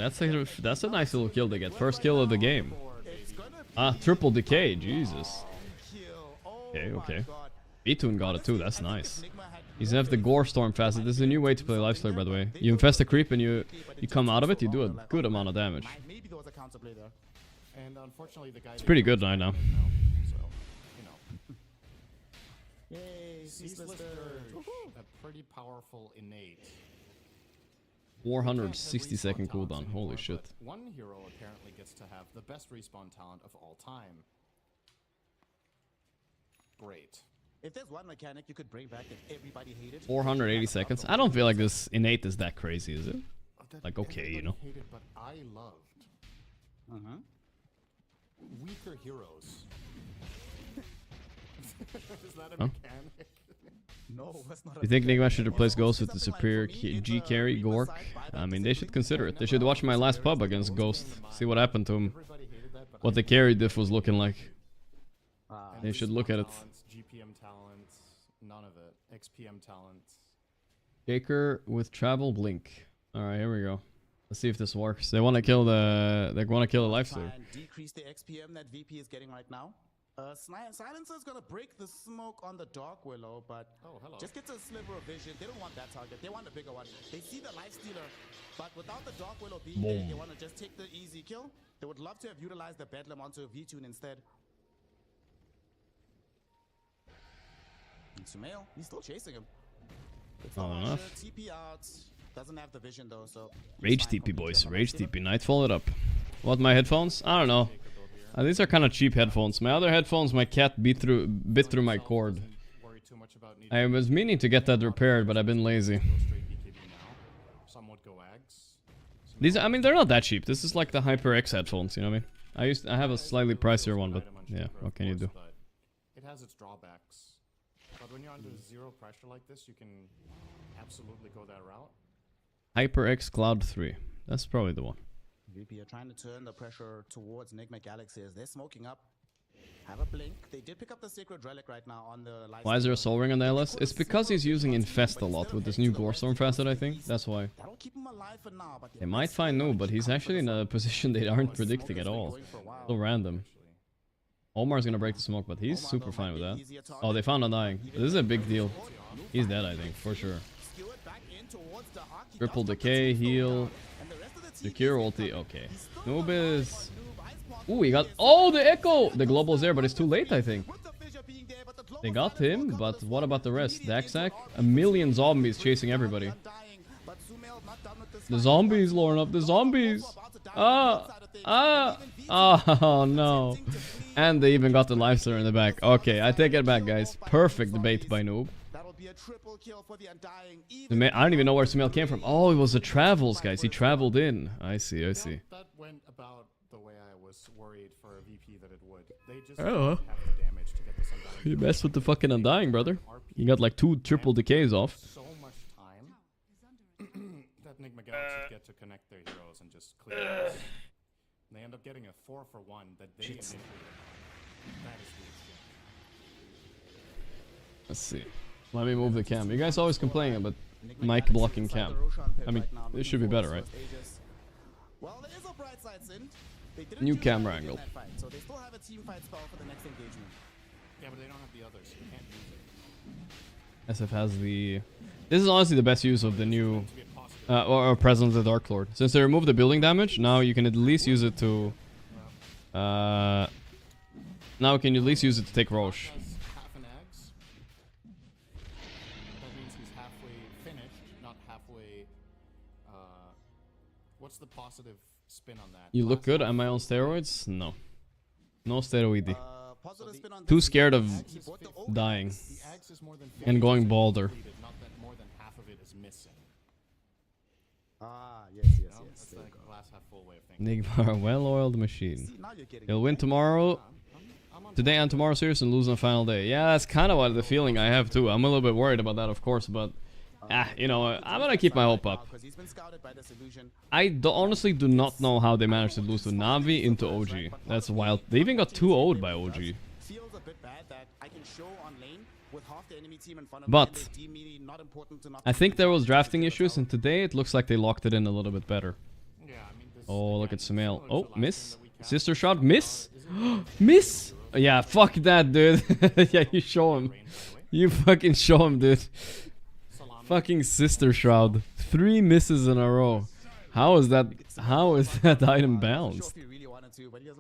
that's a nice little kill to get. First kill of the game. Triple decay, Jesus. Okay. Betun got it too, that's nice. He's gonna have the Gore Storm fast. This is a new way to play Lifestealer, by the way. You infest a creep and you come out of it, you do a good amount of damage. Maybe there was a counterplay there. And unfortunately, the guy it's pretty good right now. Yay, a pretty powerful innate. 460-second cooldown. Holy shit. One hero apparently gets to have the best respawn talent of all time. Great. If there's one mechanic you could bring back that everybody hated. 480 seconds. I don't feel like this innate is that crazy, is it? Like okay, you know. Hated, but I loved. Weaker heroes. Is that a mechanic? No, that's not. You think Nigma should replace Ghost with the superior G carry, Gorgc? I mean, they should consider it. They should watch my last pub against Ghost. See what happened to him. What the carry diff was looking like. They should look at it. GPM talents, none of it. XPM talents. Shaker with travel blink. All right, here we go. Let's see if this works. They want to kill the. They want to kill the Lifestealer. Decrease the XPM that VP is getting right now. Silencer's gonna break the smoke on the Dark Willow, but just gets a sliver of vision. They don't want that target. They want a bigger one. They see the Lifestealer, but without the Dark Willow being there, they want to just take the easy kill. They would love to have utilized the Bedlam onto V-Tune instead. And Sumail, he's still chasing him. Not enough. TP out. Doesn't have the vision though, so Rage TP, boys. Rage TP. Nightfall it up. What, my headphones? I don't know. These are kind of cheap headphones. My other headphones, my cat bit through my cord. I was meaning to get that repaired, but I've been lazy. These, I mean, they're not that cheap. This is like the HyperX headphones, you know what I mean? I have a slightly pricier one, but yeah, what can you do? It has its drawbacks. But when you're under zero pressure like this, you can absolutely go that route. HyperX Cloud 3. That's probably the one. VP are trying to turn the pressure towards Nigma Galaxy as they're smoking up. Have a blink. They did pick up the Sacred Relic right now on the... Why is there a Soul Ring on the LS? It's because he's using Infest a lot with this new Gorestorm facet, I think. That's why. They might find Noob, but he's actually in a position they aren't predicting at all. So random. Omar's gonna break the smoke, but he's super fine with that. Oh, they found Undying. This is a big deal. He's dead, I think, for sure. Triple decay, heal. Secure ulti, okay. Noob is... Ooh, he got... Oh, the Echo! The global's there, but it's too late, I think. They got him, but what about the rest? Daxac? A million zombies chasing everybody. The zombies, Lauren up, the zombies! Oh, no. And they even got the Lifestealer in the back. Okay, I take it back, guys. Perfect bait by Noob. I don't even know where Sumail came from. Oh, it was the travels, guys. He traveled in. I see, I see. That went about the way I was worried for a VP that it would. They just Oh. have the damage to get this Undying. You messed with the fucking Undying, brother. You got like 2 triple decays off. So much time that Nigma Galaxy get to connect their heroes and just clear it. They end up getting a 4-for-1 that they initiated. That is the Let's see. Let me move the cam. You guys always complain about mic blocking cam. I mean, this should be better, right? New camera angle. So they still have a team fight spell for the next engagement. Yeah, but they don't have the others. You can't use it. SF has the... This is honestly the best use of the new... or presence of the Dark Lord. Since they removed the building damage, now you can at least use it to... now you can at least use it to take Roche. Half an axe. That means he's halfway finished, not halfway... what's the positive spin on that? You look good. Am I on steroids? No. No steroidy. Too scared of dying. The axe is more than And going balder. not that more than half of it is missing. Yes. That's like a glass half full way of thinking. Nigma, well-oiled machine. He'll win tomorrow. Today and tomorrow series and lose on the final day. Yeah, that's kind of what the feeling I have too. I'm a little bit worried about that, of course, but you know, I'm gonna keep my hope up. I honestly do not know how they managed to lose to Navi into OG. That's wild. They even got 2-0'd by OG. But I think there was drafting issues, and today it looks like they locked it in a little bit better. Oh, look at Sumail. Oh, miss. Sister shot, miss. Miss. Yeah, fuck that, dude. Yeah, you show him. You fucking show him, dude. Fucking Sister Shroud. 3 misses in a row. How is that? How is that item bounced?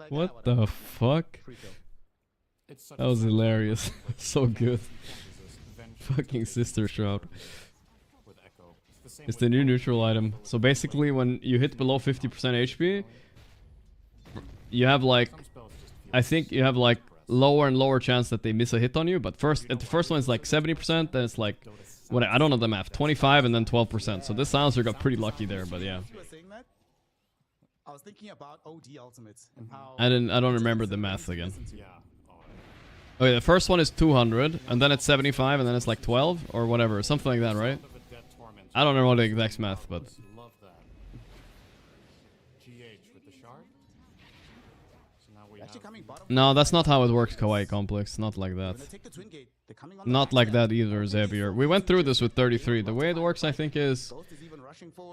What the fuck? That was hilarious. So good. Fucking Sister Shroud. It's the new neutral item. So basically, when you hit below 50% HP, you have like, I think you have like lower and lower chance that they miss a hit on you. But first, at the first one it's like 70%. Then it's like, what? I don't know the math. 25 and then 12%. So this silencer got pretty lucky there. But yeah. I was thinking about OD ultimates and how I don't remember the math again. Okay, the first one is 200, and then it's 75, and then it's like 12 or whatever, something like that, right? I don't know what the exact math, but no, that's not how it works, Kawaii Complex. Not like that. Not like that either, Xavier. We went through this with 33. The way it works, I think, is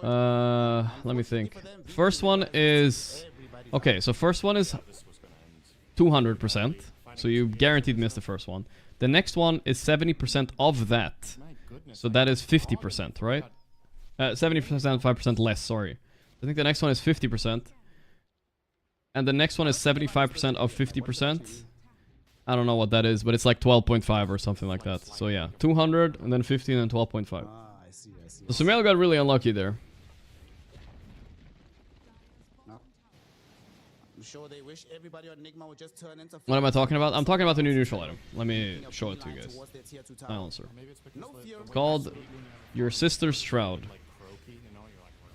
let me think. First one is okay. So first one is 200%. So you guaranteed miss the first one. The next one is 70% of that. So that is 50%, right? 70%, 5% less, sorry. I think the next one is 50%. And the next one is 75% of 50%. I don't know what that is, but it's like 12.5 or something like that. So yeah, 200 and then 50 and then 12.5. see. So Sumail got really unlucky there. No. I'm sure they wish everybody on Nigma would just turn into. What am I talking about? I'm talking about the new neutral item. Let me show it to you guys. Silencer. It's called Your Sister's Shroud.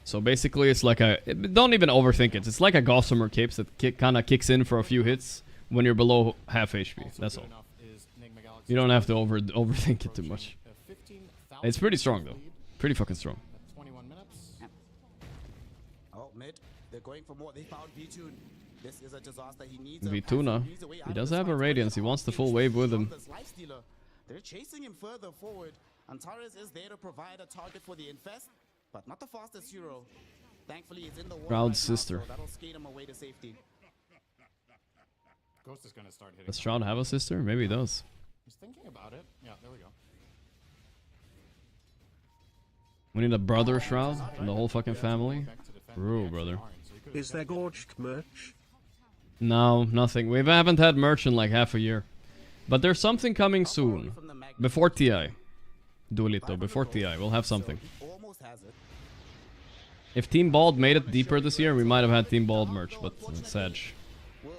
So basically, it's like a... Don't even overthink it. It's like a Gossamer Capes that kind of kicks in for a few hits when you're below half HP. That's all. You don't have to overthink it too much. It's pretty strong, though. Pretty fucking strong. 21 minutes. Oh, mid. They're going for more. They found V-Tune. This is a disaster. He needs Vituna. He does have a Radiance. He wants the full wave with him. They're chasing him further forward. Antares is there to provide a target for the Infest, but not the fastest hero. Thankfully, it's in the wall Shroud's right now, sister. so that'll skate him away to safety. Ghost is gonna start hitting. Does Shroud have a sister? Maybe he does. He's thinking about it. Yeah, there we go. We need a brother Shroud from the whole fucking family. True, brother. Is there Gorgc merch? No, nothing. We haven't had merch in like half a year. But there's something coming soon. Before TI. Duelito, before TI. We'll have something. Almost has it. If Team Bald made it deeper this year, we might have had Team Bald merch, but it's sad. Will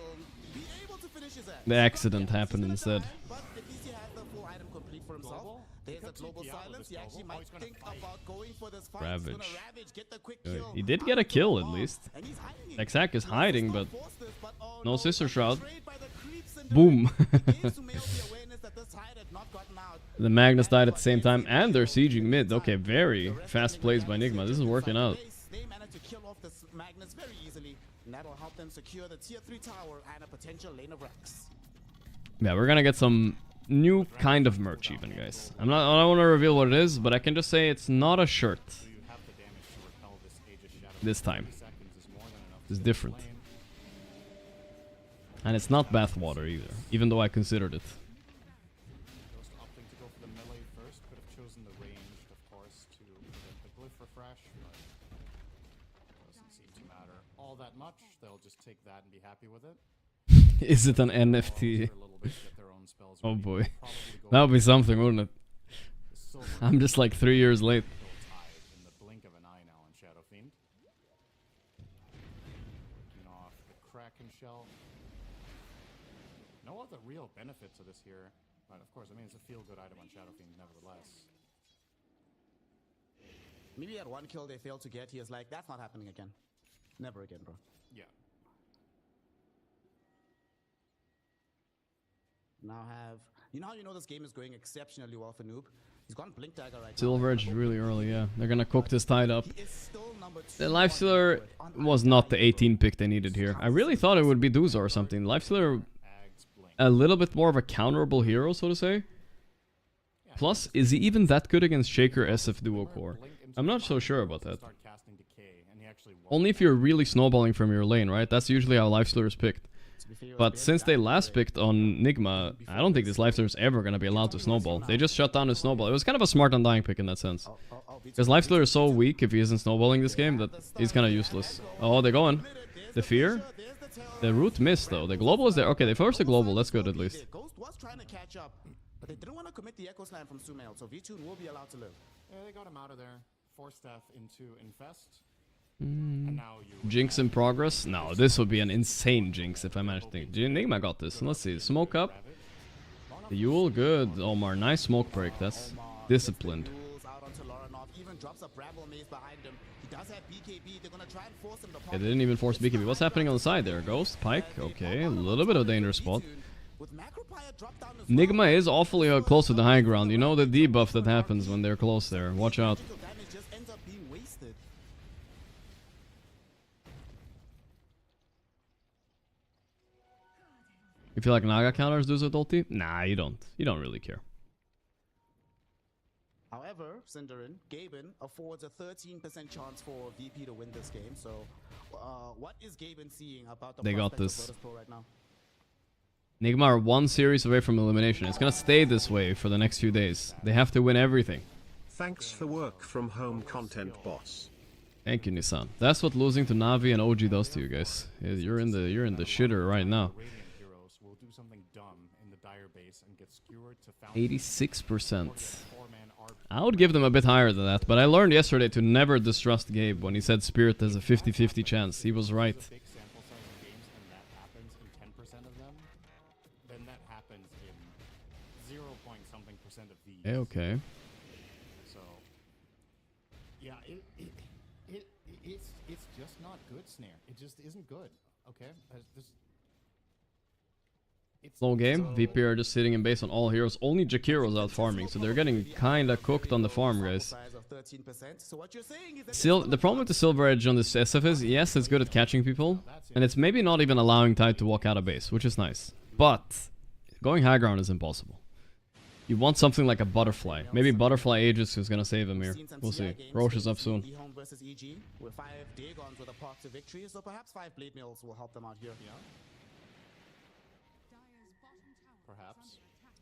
be able to finish his ass. The accident happened instead. But at least he has the full item complete for himself. There's a global silence. He actually might think about going for this fight. He's gonna Ravage. ravage, get the quick kill. He did get a kill at least. And he's hiding. Exak is hiding, but Force this, but oh no Sister Shroud. betrayed by the creeps and Boom. gave Sumail the awareness that this side had not gotten out. The Magnus died at the same time, and they're sieging mid. Okay, very fast plays by Nigma. This is working out. They managed to kill off this Magnus very easily, and that'll help them secure the tier 3 tower and a potential lane of Rex. Yeah, we're gonna get some new kind of merch even, guys. I don't want to reveal what it is, but I can just say it's not a shirt. This time. It's different. And it's not bathwater either, even though I considered it. Ghost opting to go for the melee first. Could have chosen the ranged, of course, to prevent the glyph refresh, but doesn't seem to matter all that much. They'll just take that and be happy with it. Is it an NFT? Oh boy. That would be something, wouldn't it? I'm just like 3 years late. In the blink of an eye now on Shadow Fiend. Taking off the Kraken shell. No other real benefit to this here, but of course, I mean, it's a feel-good item on Shadow Fiend nevertheless. Maybe at one kill they failed to get, he is like, that's not happening again. Never again, bro. Yeah. Now have... You know how you know this game is going exceptionally well for Noob? He's gone Blink Dagger right Silver Edge really early, yeah. They're gonna cook this tide up. He is still number 2. The Lifestealer was not the 18 pick they needed here. I really thought it would be Dooza or something. Lifestealer, a little bit more of a counterable hero, so to say. Plus, is he even that good against Shaker SF Duo Core? I'm not so sure about that. Only if you're really snowballing from your lane, right? That's usually how Lifestealer is picked. But since they last picked on Nigma, I don't think this Lifestealer is ever going to be allowed to snowball. They just shut down his snowball. It was kind of a smart Undying pick in that sense. Because Lifestealer is so weak if he isn't snowballing this game that he's kind of useless. Oh, they're going. The Fear? The root missed though. The global is there. Okay, they forced the global. That's good at least. Ghost was trying to catch up, but they didn't want to commit the Echo Slam from Sumail, so V2 will be allowed to live. Yeah, they got him out of there. Force Staff into Infest. And now you Jinx in progress? No, this would be an insane Jinx if I manage to think. Nigma got this. Let's see. Smoke up. The Yule, good. Omar, nice smoke break. That's disciplined. Yeah, they didn't even force BKB. What's happening on the side there? Ghost, Pike, okay. A little bit of danger spot. Nigma is awfully close to the high ground. You know the debuff that happens when they're close there. Watch out. You feel like Naga counters do with ulti? Nah, you don't. You don't really care. However, Cinderin, Gaimin affords a 13% chance for VP to win this game. So, what is Gaimin seeing about the They got prospect of this. Virtus Pro right now? Nigma are one series away from elimination. It's gonna stay this way for the next few days. They have to win everything. Thanks for work from home content, boss. Thank you, Nissan. That's what losing to Navi and OG does to you guys. Yeah, you're in the shitter right now. 86%. I would give them a bit higher than that, but I learned yesterday to never distrust Gabe when he said Spirit has a 50-50 chance. He was right. Big sample size of games and that happens in 10% of them, then that happens in 0 point something percent of these. Okay. So, yeah, it's just not good, Snare. It just isn't good. Okay, Slow game. VP are just sitting in base on all heroes. Only Jakiro's out farming, so they're getting kinda cooked on the farm, guys. The problem with the Silver Edge on this SF is, yes, it's good at catching people, and it's maybe not even allowing Tide to walk out of base, which is nice. But going high ground is impossible. You want something like a Butterfly. Maybe Butterfly Aegis is gonna save him here. We'll see. Roche is up soon. With 5 Dagons with a path to victory, so perhaps 5 Blade Mills will help them out here. perhaps.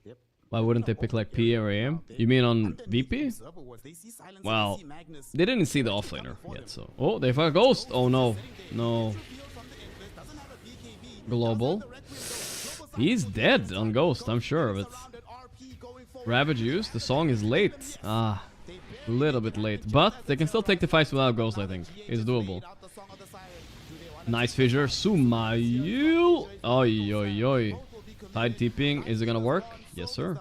Yep. Why wouldn't they pick like P or AM? You mean on VP? Well, they didn't see the offlaner yet, so... Oh, they found a Ghost! Oh no. No. Global. He's dead on Ghost, I'm sure of it. Ravage used. The song is late. Ah, a little bit late. But they can still take the fights without Ghost, I think. It's doable. Nice fissure. Sumayu. Oi, oi, oi. Tide TPing. Is it gonna work? Yes, sir.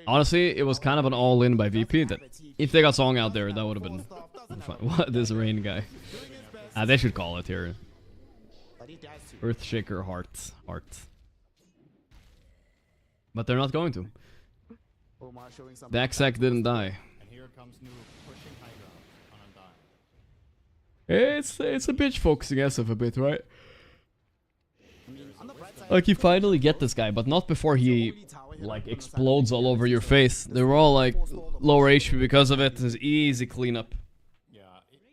Honestly, it was kind of an all-in by VP. That if they got song out there, that would have been fun. What, this rain guy? Ah, they should call it here. Earthshaker heart. But they're not going to. Daxac didn't die. And here comes new pushing high ground on Undying. It's a bitch focusing SF a bit, right? Like you finally get this guy, but not before he like explodes all over your face. They were all like lower HP because of it. It's easy cleanup. Yeah,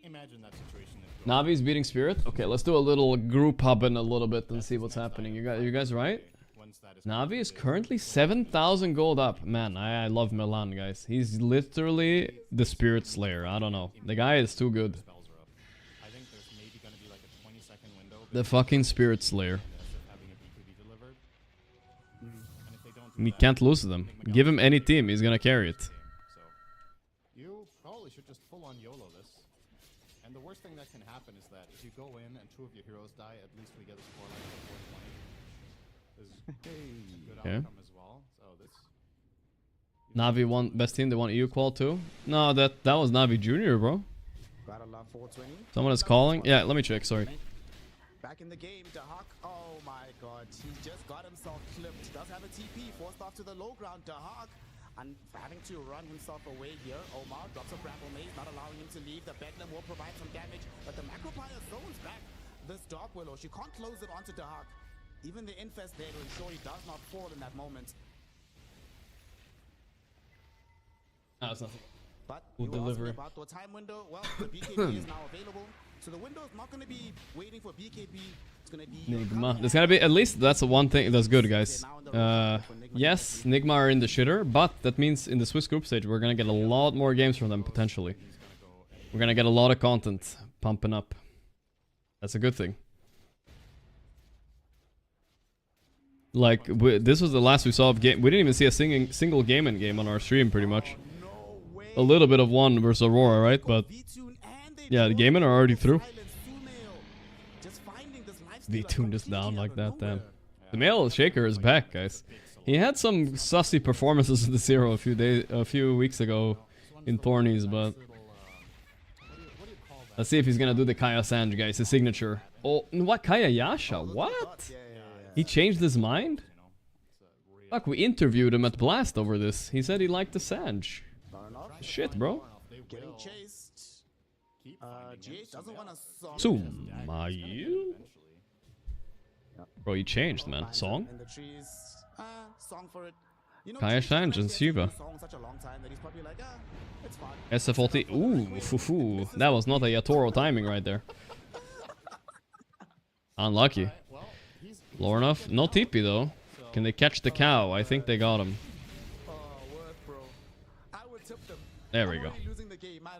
imagine that situation. Navi's beating Spirit. Okay, let's do a little group hub in a little bit and see what's happening. You guys right? Navi is currently 7,000 gold up. Man, I love Milan, guys. He's literally the Spirit Slayer. I don't know. The guy is too good. The fucking Spirit Slayer. We can't lose them. Give him any team, he's gonna carry it. You probably should just full on YOLO this. And the worst thing that can happen is that if you go in and 2 of your heroes die, at least we get a scoreline of 420. Good outcome as well. So this Navi won best team, they won EU qual too? No, that was Navi Junior, bro. Someone is calling? Yeah, let me check, sorry. Back in the game, Dahak. Oh my god, he just got himself clipped. Does have a TP, forced off to the low ground. Dahak, and having to run himself away here. Omar drops a grapple maze, not allowing him to leave. The Bedlam will provide some damage, but the Macropire zones back this Dark Willow. She can't close it onto Dahak. Even the Infest there to ensure he does not fall in that moment. No, it's nothing. But we'll deliver. About the time window, well, the BKB is now available. So the window is not going to be waiting for BKB. It's going to be Nigma. There's gotta be, at least that's the one thing that's good, guys. Yes, Nigma are in the shitter, but that means in the Swiss group stage we're gonna get a lot more games from them potentially. We're gonna get a lot of content pumping up. That's a good thing. Like this was the last we saw of game. We didn't even see a single Gaimin game on our stream, pretty much. A little bit of one versus Aurora, right? But yeah, the Gaimin are already through. V-Tune just down like that, damn. The male Shaker is back, guys. He had some sussy performances in the Zero a few weeks ago in tourneys, but let's see if he's gonna do the Kaya Sanj, guys. His signature. Oh, what? Kaya Yasha? What? He changed his mind? Fuck, we interviewed him at Blast over this. He said he liked the Sanj. Shit, bro. Getting chased. GH doesn't want to Sumayu? Bro, he changed, man. Song? Song for it. Kaya Sanj and Shiva. SFLT. Ooh, foo. That was not a Yatoro timing right there. Unlucky. Low enough. No TP though. Can they catch the cow? I think they got him. There we go.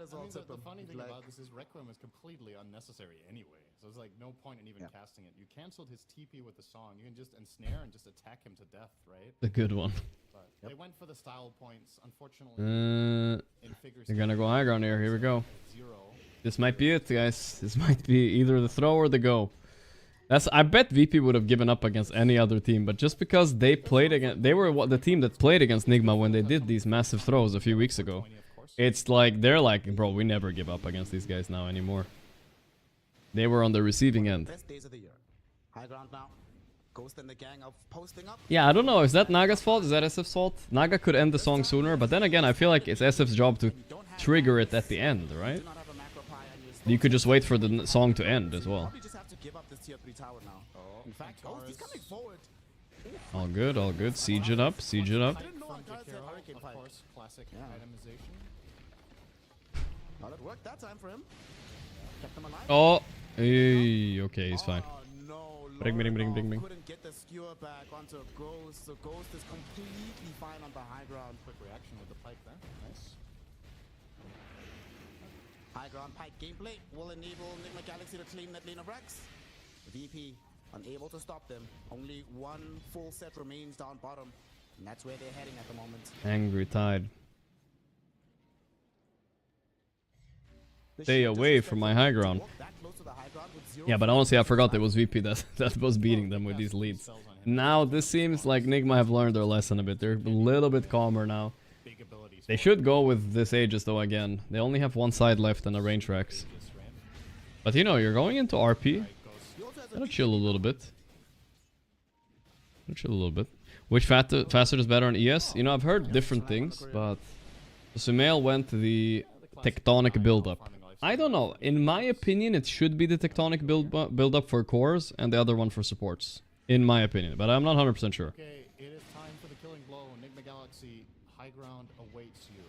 as I well mean, tip the him. funny thing Like, about this is Requiem is completely unnecessary anyway. So there's like no point in even casting it. You canceled his TP with the song. You can just ensnare and just attack him to death, right? The good one. But they went for the style points. Unfortunately, in figures They're gonna go high ground here. Here we go. 0. This might be it, guys. This might be either the throw or the go. I bet VP would have given up against any other team, but just because they played against, they were the team that played against Nigma when they did these massive throws a few weeks ago. It's like they're like, bro, we never give up against these guys now anymore. They were on the receiving end. best days of the year. High ground now. Ghost and the gang are posting up. Yeah, I don't know. Is that Naga's fault? Is that SF's fault? Naga could end the song sooner, but then again, I feel like it's SF's job to trigger it at the end, right? Do not have a macro pie and you You could just wait for the song to end as well. probably just have to give up this tier 3 tower now. In fact, Ghost is coming forward. All good, all good. Siege it up, siege it up. I didn't know From Ankara said Jakiro, Hurricane of Pipe. course, classic Yeah. itemization. Well, it worked that time for him. Kept him alive. Oh, okay, he's fine. Oh, no. Bring, bring, bring, bring, bring. Couldn't get the skewer back onto Ghost. So Ghost is completely fine on the high ground. Quick reaction with the pike there. Nice. High ground pike gameplay will enable Nigma Galaxy to claim that lane of Rex. VP unable to stop them. Only one full set remains down bottom. And that's where they're heading at the moment. Angry Tide. The Stay sheer away from my high ground. walk that close to the high ground with 0 Yeah, but honestly, I forgot it was VP that was beating them with these leads. Now, this seems like Nigma have learned their lesson a bit. They're a little bit calmer now. Big abilities. They should go with this Aegis, though, again. They only have one side left and a range Rex. But, you know, you're going into RP. Gotta chill a little bit. Gotta chill a little bit. Which faster is better on ES? You know, I've heard different things, but Sumail went the tectonic build-up. I don't know. In my opinion, it should be the tectonic build-up for cores and the other one for supports. In my opinion, but I'm not 100% sure. Okay, it is time for the killing blow. Nigma Galaxy, high ground awaits you.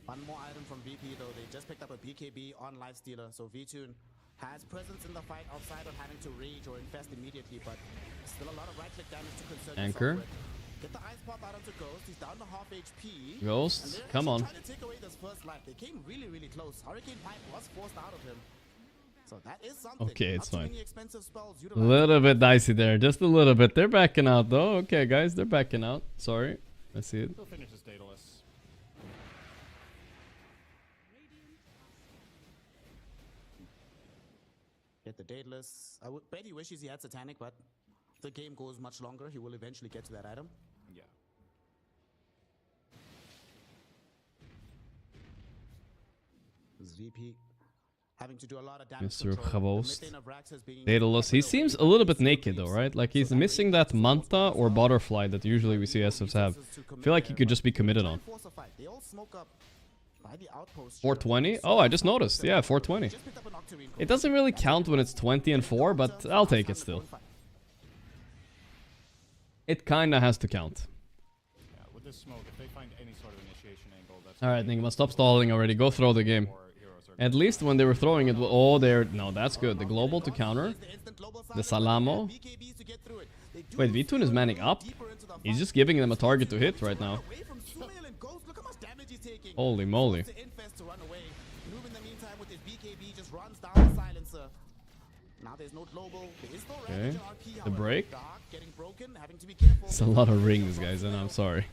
One more item from VP though. They just picked up a BKB on Lifestealer. So VTune has presence in the fight outside of having to rage or infest immediately, but still a lot of right-click damage to concern Anchor. yourself with. Get the ice pop out onto Ghost. He's down to half HP. Ghost, And they're come on. actually trying to take away this first life. They came really, really close. Hurricane Pipe was forced out of him. So that is something. Okay, Not it's too fine. many expensive spells A utilized. little bit dicey there, just a little bit. They're backing out, though. Okay, guys, they're backing out. Sorry, I see it. Still finishes Daedalus. Get the Daedalus. I would bet he wishes he had Satanic, but if the game goes much longer, he will eventually get to that item. Yeah. This VP having to do a lot of damage Mr. control. The Chavost. mid lane of Rax has been Daedalus, he kept seems away a little by bit naked, though, creeps. right? Like, he's So that missing range that is almost Manta or impossible. Butterfly that usually we see SFs have. I feel like he could just be committed on. 420? Oh, I just noticed. Yeah, 420. It doesn't really count when it's 20 and 4, but I'll take it still. It kinda has to count. Yeah, with this smoke, if they find any sort of initiation angle, that's Alright, Nigma, stop stalling already. Go throw the game. At least when they were throwing it, oh, they're... No, that's good. The global to counter. The Salamo. Wait, V-Tune is manning up? He's just giving them a target to hit right now. Holy moly. Okay. The break. It's a lot of rings, guys, and I'm sorry.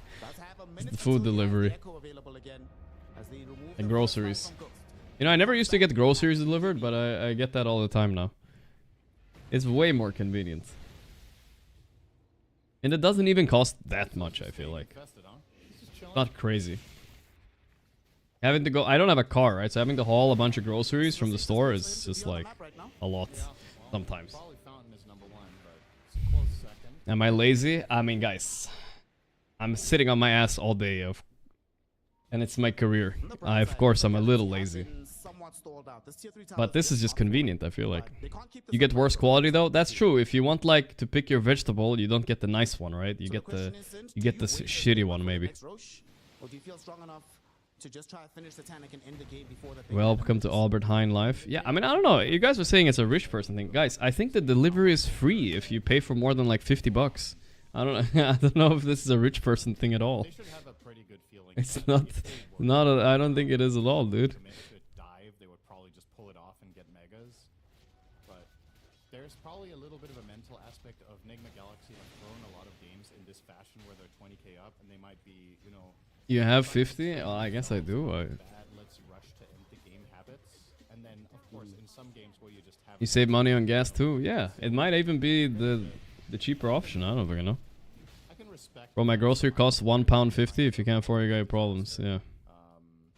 It's the food delivery. And groceries. You know, I never used to get groceries delivered, but I get that all the time now. It's way more convenient. And it doesn't even cost that much, I feel like. Not crazy. Having to go... I don't have a car, right? So having to haul a bunch of groceries from the store is just like a lot sometimes. Probably Fountain is number 1, but it's a close second. Am I lazy? I mean, guys, I'm sitting on my ass all day, and it's my career. Of course, I'm a little lazy. But this is just convenient, I feel like. You get worse quality, though? That's true. If you want, like, to pick your vegetable, you don't get the nice one, right? You get the shitty one, maybe. Welcome to Albert Heijn Life. Yeah, I mean, I don't know. You guys were saying it's a rich person thing. Guys, I think the delivery is free if you pay for more than like $50. I don't know. I don't know if this is a rich person thing at all. They should have a pretty good feeling It's not. I don't think it is at all, dude. Commit to dive, they would probably just pull it off and get megas. But there's probably a little bit of a mental aspect of Nigma Galaxy have thrown a lot of games in this fashion where they're 20k up and they might be, you know. You have 50? Oh, I guess I do. Bad, let's rush to end the game habits. And then, of course, in some games where you just have. You save money on gas too? Yeah, it might even be the cheaper option. I don't fucking know. Bro, my grocery costs £1.50. If you can't afford it, you got problems. Yeah.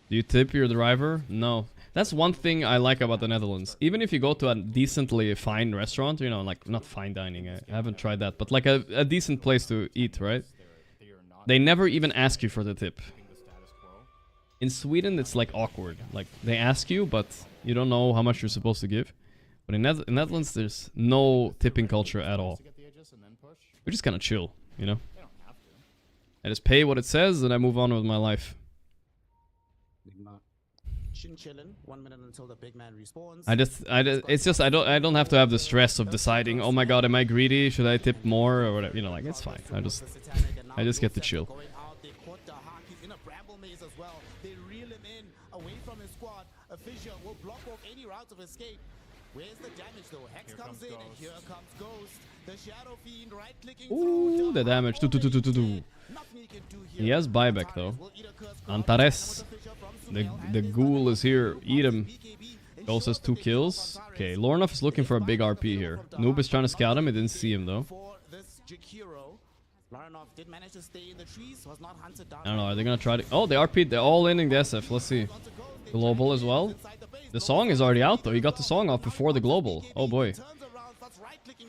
Do you tip your driver? No. That's one thing I like about the Netherlands. Even if you go to a decently fine restaurant, you know, like not fine dining. I haven't tried that, but like a decent place to eat, right? They never even ask you for the tip. In Sweden, it's like awkward. Like they ask you, but you don't know how much you're supposed to give. But in Netherlands, there's no tipping culture at all. We're just kind of chill, you know? I just pay what it says and I move on with my life. Chillin', 1 minute until the big man respawns. It's just I don't have to have the stress of deciding, oh my god, am I greedy? Should I tip more or whatever? You know, like it's fine. I just get to chill. Where's the damage though? Hex comes in and here comes Ghost. The Shadow Fiend right clicking. Ooh, the damage. He has buyback though. Antares. The ghoul is here. Eat him. Ghost has 2 kills. Okay, Lornoff is looking for a big RP here. Noob is trying to scout him. He didn't see him though. I don't know. Are they gonna try to? Oh, they RP'd. They're all in the SF. Let's see. Global as well. The song is already out though. He got the song off before the global. Oh boy.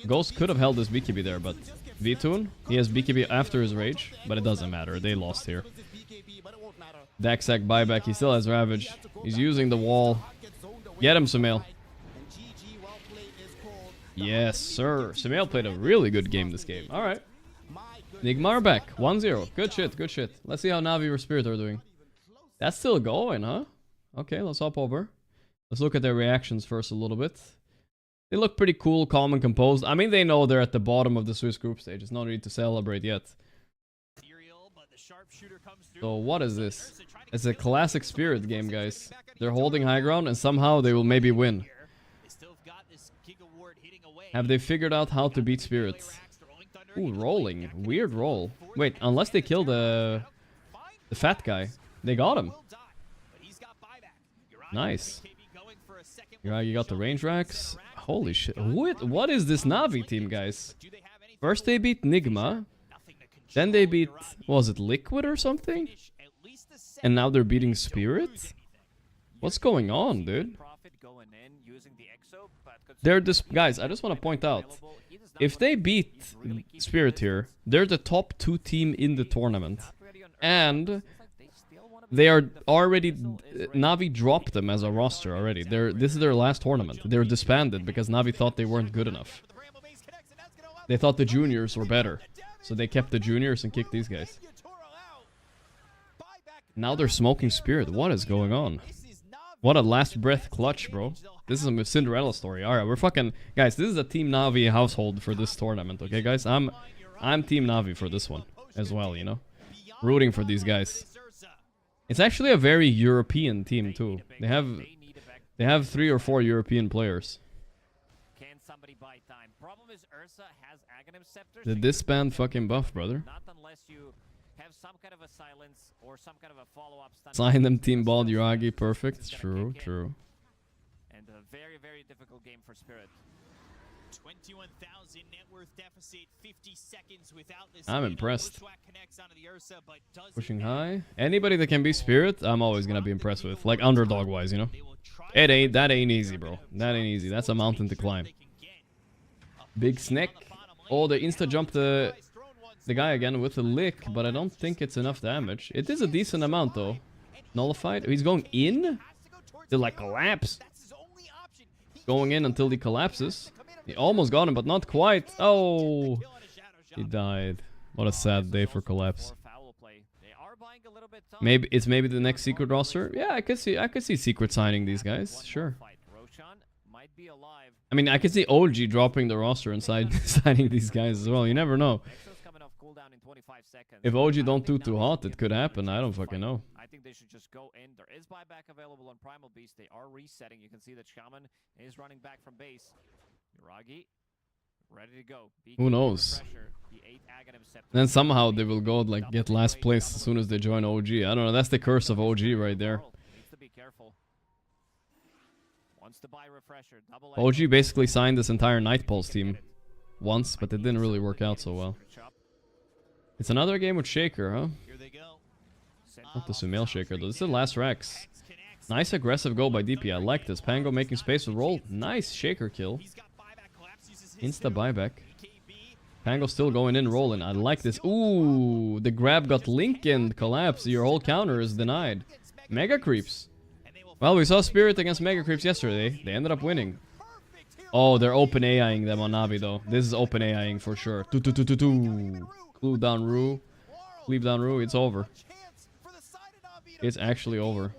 Ghost could have held this BKB there, but V-Tune, he has BKB after his rage, but it doesn't matter. They lost here. Daxac buyback. He still has Ravage. He's using the wall. Get him, Sumail. Yes, sir. Sumail played a really good game this game. All right. Nigma are back. 1-0. Good shit. Good shit. Let's see how Navi or Spirit are doing. That's still going, huh? Okay, let's hop over. Let's look at their reactions first a little bit. They look pretty cool, calm, and composed. I mean, they know they're at the bottom of the Swiss group stage. There's no need to celebrate yet. So what is this? It's a classic Spirit game, guys. They're holding high ground, and somehow they will maybe win. Have they figured out how to beat Spirit? Ooh, rolling. Weird roll. Wait, unless they kill the fat guy. They got him. Nice. You got the range racks. Holy shit. What is this Navi team, guys? First they beat Nigma. Then they beat... Was it Liquid or something? And now they're beating Spirit? What's going on, dude? They're this... Guys, I just want to point out. If they beat Spirit here, they're the top 2 team in the tournament. And... they are already... Navi dropped them as a roster already. This is their last tournament. They're disbanded because Navi thought they weren't good enough. They thought the juniors were better. So they kept the juniors and kicked these guys. Now they're smoking Spirit. What is going on? What a last breath clutch, bro. This is a Cinderella story. Alright, we're fucking... Guys, this is a Team Navi household for this tournament, okay, guys? I'm Team Navi for this one as well, you know? Rooting for these guys. It's actually a very European team too. They have 3 or 4 European players. The disband fucking buff, brother. Sign them Team Bald Yuragi, perfect. True, true. And a very, very difficult game for Spirit. 21,000 net worth deficit, 50 seconds without this. I'm impressed. Pushing high. Anybody that can be Spirit, I'm always gonna be impressed with. Like underdog wise, you know. That ain't easy, bro. That ain't easy. That's a mountain to climb. Big Snack. Oh, they insta jump the guy again with a lick, but I don't think it's enough damage. It is a decent amount though. Nullified. He's going in. They'll like collapse. Going in until he collapses. He almost got him, but not quite. Oh, he died. What a sad day for collapse. Maybe it's maybe the next secret roster. Yeah, I could see secret signing these guys. Sure. I mean, I could see OG dropping the roster and signing these guys as well. You never know. cooldown in 25 seconds. If OG I don't do think too Navi hot, should it could be happen. I don't fight. fucking know. I think they should just go in. There is buyback available on Primal Beast. They are resetting. You can see that Shaman is running back from base. Yuragi, ready to go. Who knows? The 8 Aghanim Scepter. Then somehow they will go like get last place as soon as they join OG. I don't know. That's the curse of OG right there. Needs to be careful. Wants to buy refresher. Double OG basically signed this entire Night Pulse team once, but it didn't really work out so well. It's another game with Shaker, huh? Here they go. Not the Sumail Shaker though. This is the last Rex. Nice aggressive goal by DP. I like this. Pango making space with roll. Nice Shaker kill. Insta buyback. Pango still going in rolling. I like this. Ooh, the grab got Lincoln collapse. Your whole counter is denied. Mega creeps. Well, we saw Spirit against Mega creeps yesterday. They ended up winning. Oh, they're open AIing them on Navi though. This is open AIing for sure. Clue down Rue. Leave down Rue. It's over. It's actually over.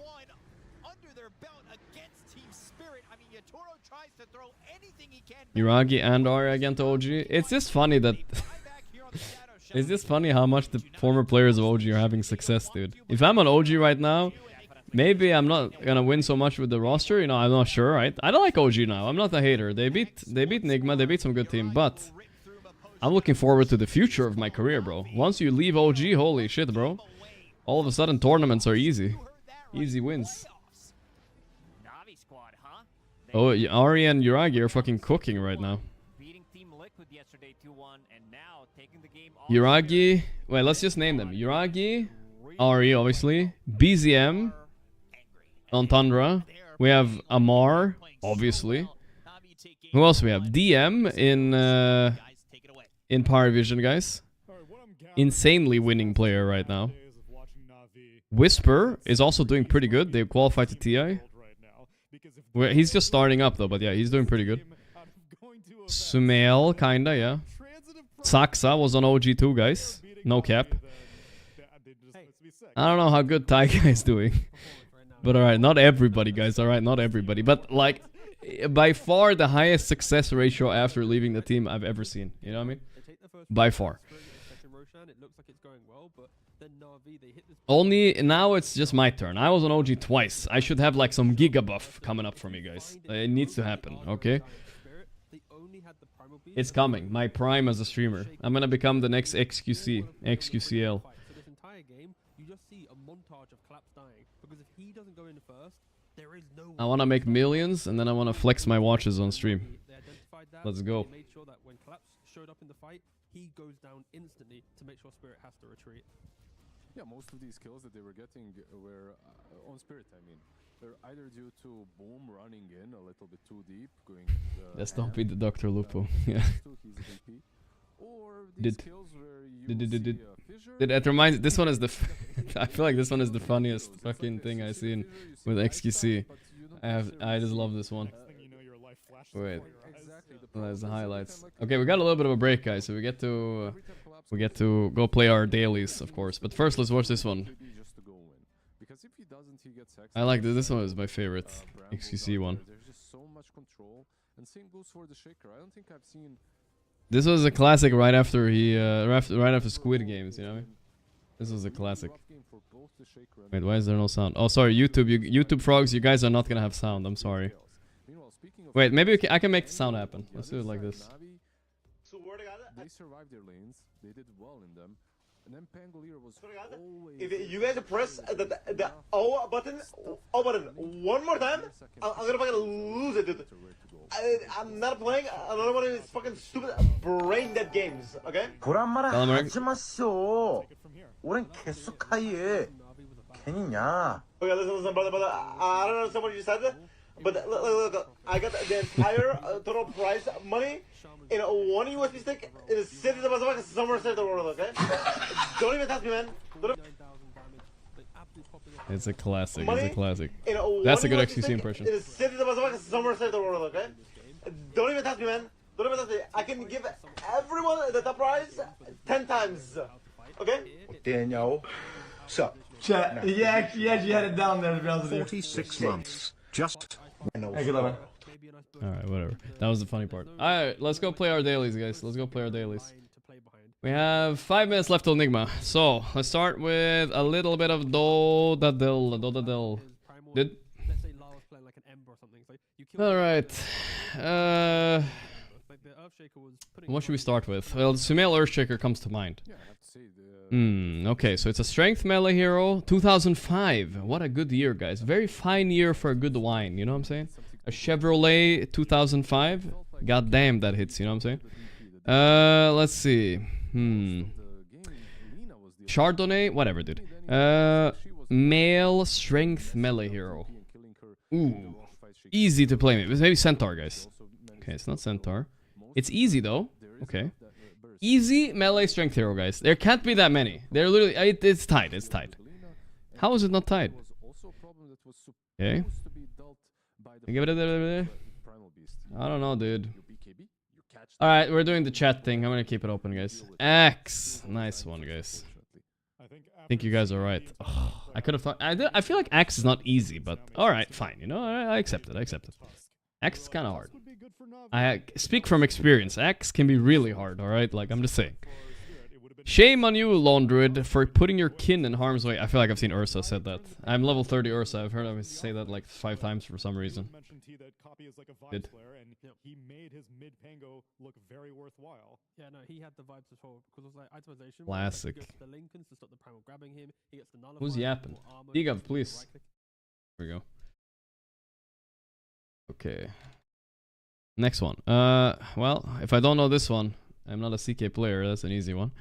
Yuragi and Arya against OG. It's just funny that... It's just funny how much the former players of OG are having success, dude. If I'm on OG right now, maybe I'm not gonna win so much with the roster. You know, I'm not sure, right? I don't like OG now. I'm not a hater. They beat Nigma. They beat some good team, but I'm looking forward to the future of my career, bro. Once you leave OG, holy shit, bro. All of a sudden, tournaments are easy. Easy wins. Oh, Ari and Yuragi are fucking cooking right now. Yuragi... Wait, let's just name them. Yuragi, Ari, obviously. BZM on Tundra. We have Amar, obviously. Who else we have? DM in Power Vision, guys. Insanely winning player right now. Whisper is also doing pretty good. They qualified to TI. Well, he's just starting up though, but yeah, he's doing pretty good. Sumail, kinda, yeah. Saksa was on OG too, guys. No cap. I don't know how good Taiga is doing. But alright, not everybody, guys. Alright, not everybody. But like, by far the highest success ratio after leaving the team I've ever seen. You know what I mean? By far. Only now it's just my turn. I was on OG twice. I should have like some giga buff coming up for me, guys. It needs to happen, okay? It's coming. My prime as a streamer. I'm gonna become the next XQC. XQCL. I wanna make millions and then I wanna flex my watches on stream. Let's go. He goes down instantly to make sure Spirit has to retreat. Yeah, most of these kills that they were getting were on Spirit, I mean. They're either due to Boom running in a little bit too deep, going... Let's don't be the Dr. Lupo. Yeah. Or these kills where you Did it reminds... This one is the... I feel like this one is the funniest fucking thing I've seen with XQC. I just love this one. Wait. That's the highlights. Okay, we got a little bit of a break, guys, so we get to go play our dailies, of course. But first, let's watch this one. I like this. This one is my favorite XQC one. This was a classic right after he right after Squid Games. You know what I mean? This was a classic. Wait, why is there no sound? Oh, sorry, YouTube frogs. You guys are not gonna have sound. I'm sorry. Wait, maybe I can make the sound happen. Let's do it like this. They survived their lanes. They did well in them. And then Pangolier was always... If you guys press the O button one more time, I'm gonna fucking lose it, dude. I'm not playing another one of these fucking stupid brain dead games, okay? 그런 말을 하지 마시오. 우린 계속 하이에. 괜히냐? Okay, listen, brother. I don't understand what you said, but look, I got the entire total price money in one USB stick in the city of the motherfucker somewhere in the world, okay? Don't even touch me, man. It's a classic. It's a classic. That's a good XQC impression. In the city of the motherfucker somewhere in the world, okay? Don't even touch me, man. Don't even touch me. I can give everyone the top prize 10 times, okay? 어땠냐고? So. Chat, he actually had it down there to be able to do. 46 months. Just... Alright, whatever. That was the funny part. Alright, let's go play our dailies, guys. Let's go play our dailies. We have 5 minutes left till Nigma. So, let's start with a little bit of Dodadil. Did? Let's say Lara's playing like an Ember or something. So you kill Alright. like the Earthshaker was What should we start with? Well, the Sumail Earthshaker comes to mind. Yeah, I have to say the. Okay, so it's a strength melee hero. 2005. What a good year, guys. Very fine year for a good wine, you know what I'm saying? A Chevrolet 2005. God damn, that hits, you know what I'm saying? Let's see. Chardonnay, whatever, dude. Male strength melee hero. Ooh, easy to play. Maybe Centaur, guys. Okay, it's not Centaur. It's easy though. Okay, easy melee strength hero, guys. There can't be that many. They're literally. It's tied. It's tied. How is it not tied? Okay. Give it a. I don't know, dude. Alright, we're doing the chat thing. I'm gonna keep it open, guys. Axe. Nice one, guys. I think you guys are right. Oh, I could have thought... I feel like Axe is not easy, but... Alright, fine. You know, I accept it. I accept it. Axe is kind of hard. I speak from experience. Axe can be really hard, alright? Like, I'm just saying. Shame on you, Lone Druid, for putting your kin in harm's way. I feel like I've seen Ursa said that. I'm level 30 Ursa. I've heard him say that like 5 times for some reason. Did. He made his mid Pango look very worthwhile. Yeah, no, he had the vibes as well because it was like itemization. Classic. He gets the Lincolns to stop the primal grabbing him. He gets the nullifier. Who's yapping? Egav, please. Here we go. Okay. Next one. Well, if I don't know this one, I'm not a CK player. That's an easy one.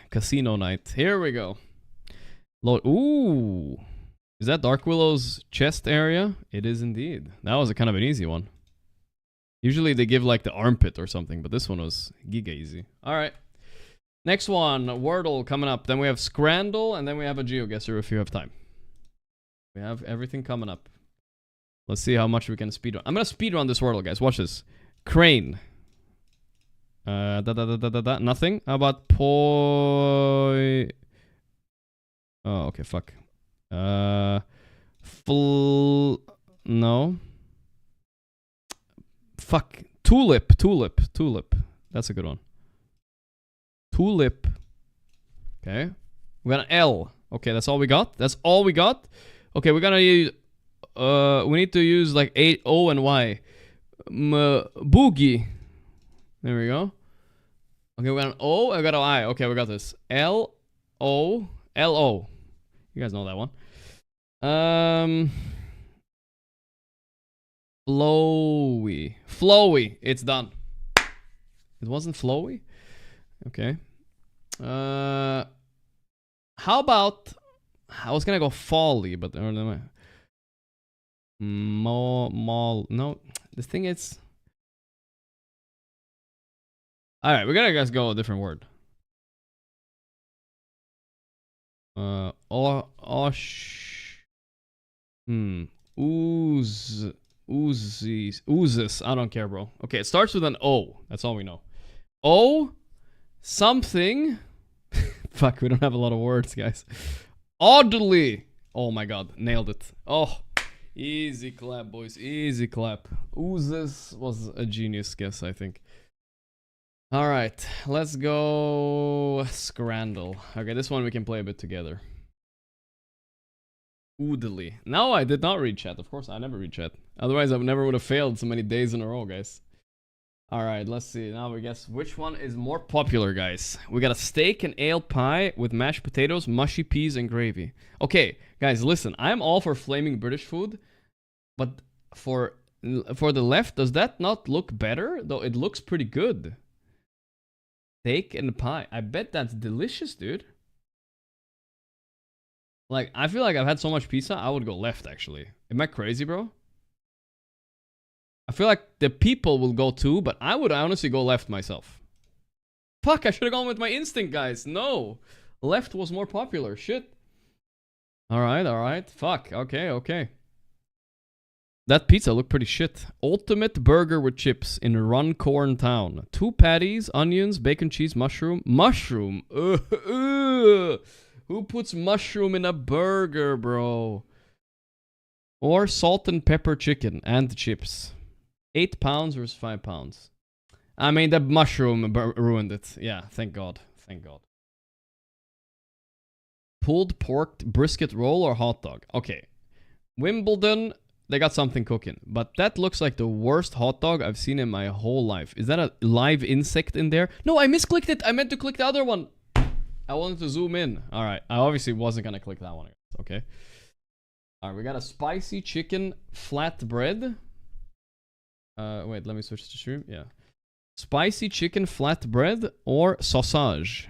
Casino Night. Here we go. Lord. Ooh. Is that Dark Willow's chest area? It is indeed. That was a kind of an easy one. Usually they give like the armpit or something, but this one was giga easy. Alright. Next one, Wordle coming up. Then we have Scrandle, and then we have a GeoGuessr if you have time. We have everything coming up. Let's see how much we can speedrun. I'm gonna speedrun this Wordle, guys. Watch this. Crane. Nothing. How about Poi... Oh, okay, fuck. No. Fuck. Tulip. That's a good one. Tulip. Okay. We got an L. Okay, that's all we got. Okay, we're gonna use... we need to use like 8 O and Y. Boogie. There we go. Okay, we got an O. I got an I. Okay, we got this. L-O. L-O. You guys know that one. Flowy. It's done. It wasn't flowy? Okay. How about... I was gonna go folly, but... No. The thing is... Alright, we're gonna guys go a different word. Oozes. I don't care, bro. Okay, it starts with an O. That's all we know. O something. Fuck, we don't have a lot of words, guys. Oddly. Oh my god, nailed it. Oh, easy clap, boys. Easy clap. Oozes was a genius guess, I think. Alright, let's go Scrandle. Okay, this one we can play a bit together. Oodly. No, I did not read chat. Of course, I never read chat. Otherwise, I never would have failed so many days in a row, guys. Alright, let's see. Now we guess which one is more popular, guys. We got a steak and ale pie with mashed potatoes, mushy peas, and gravy. Okay, guys, listen. I'm all for flaming British food. But for the left, does that not look better? Though it looks pretty good. Steak and pie. I bet that's delicious, dude. Like, I feel like I've had so much pizza, I would go left, actually. Am I crazy, bro? I feel like the people will go too, but I would honestly go left myself. Fuck, I should have gone with my instinct, guys. No. Left was more popular. Shit. Alright. Fuck. Okay. That pizza looked pretty shit. Ultimate burger with chips in Runcorn Town. 2 patties, onions, bacon, cheese, mushroom. Mushroom? Who puts mushroom in a burger, bro? Or salt and pepper chicken and chips. 8 pounds versus 5 pounds. I mean, the mushroom ruined it. Yeah, thank God. Thank God. Pulled pork brisket roll or hot dog? Okay. Wimbledon, they got something cooking. But that looks like the worst hot dog I've seen in my whole life. Is that a live insect in there? No, I misclicked it. I meant to click the other one. I wanted to zoom in. Alright, I obviously wasn't gonna click that one. Okay. Alright, we got a spicy chicken flatbread. Wait, let me switch to stream. Yeah. Spicy chicken flatbread or sausage?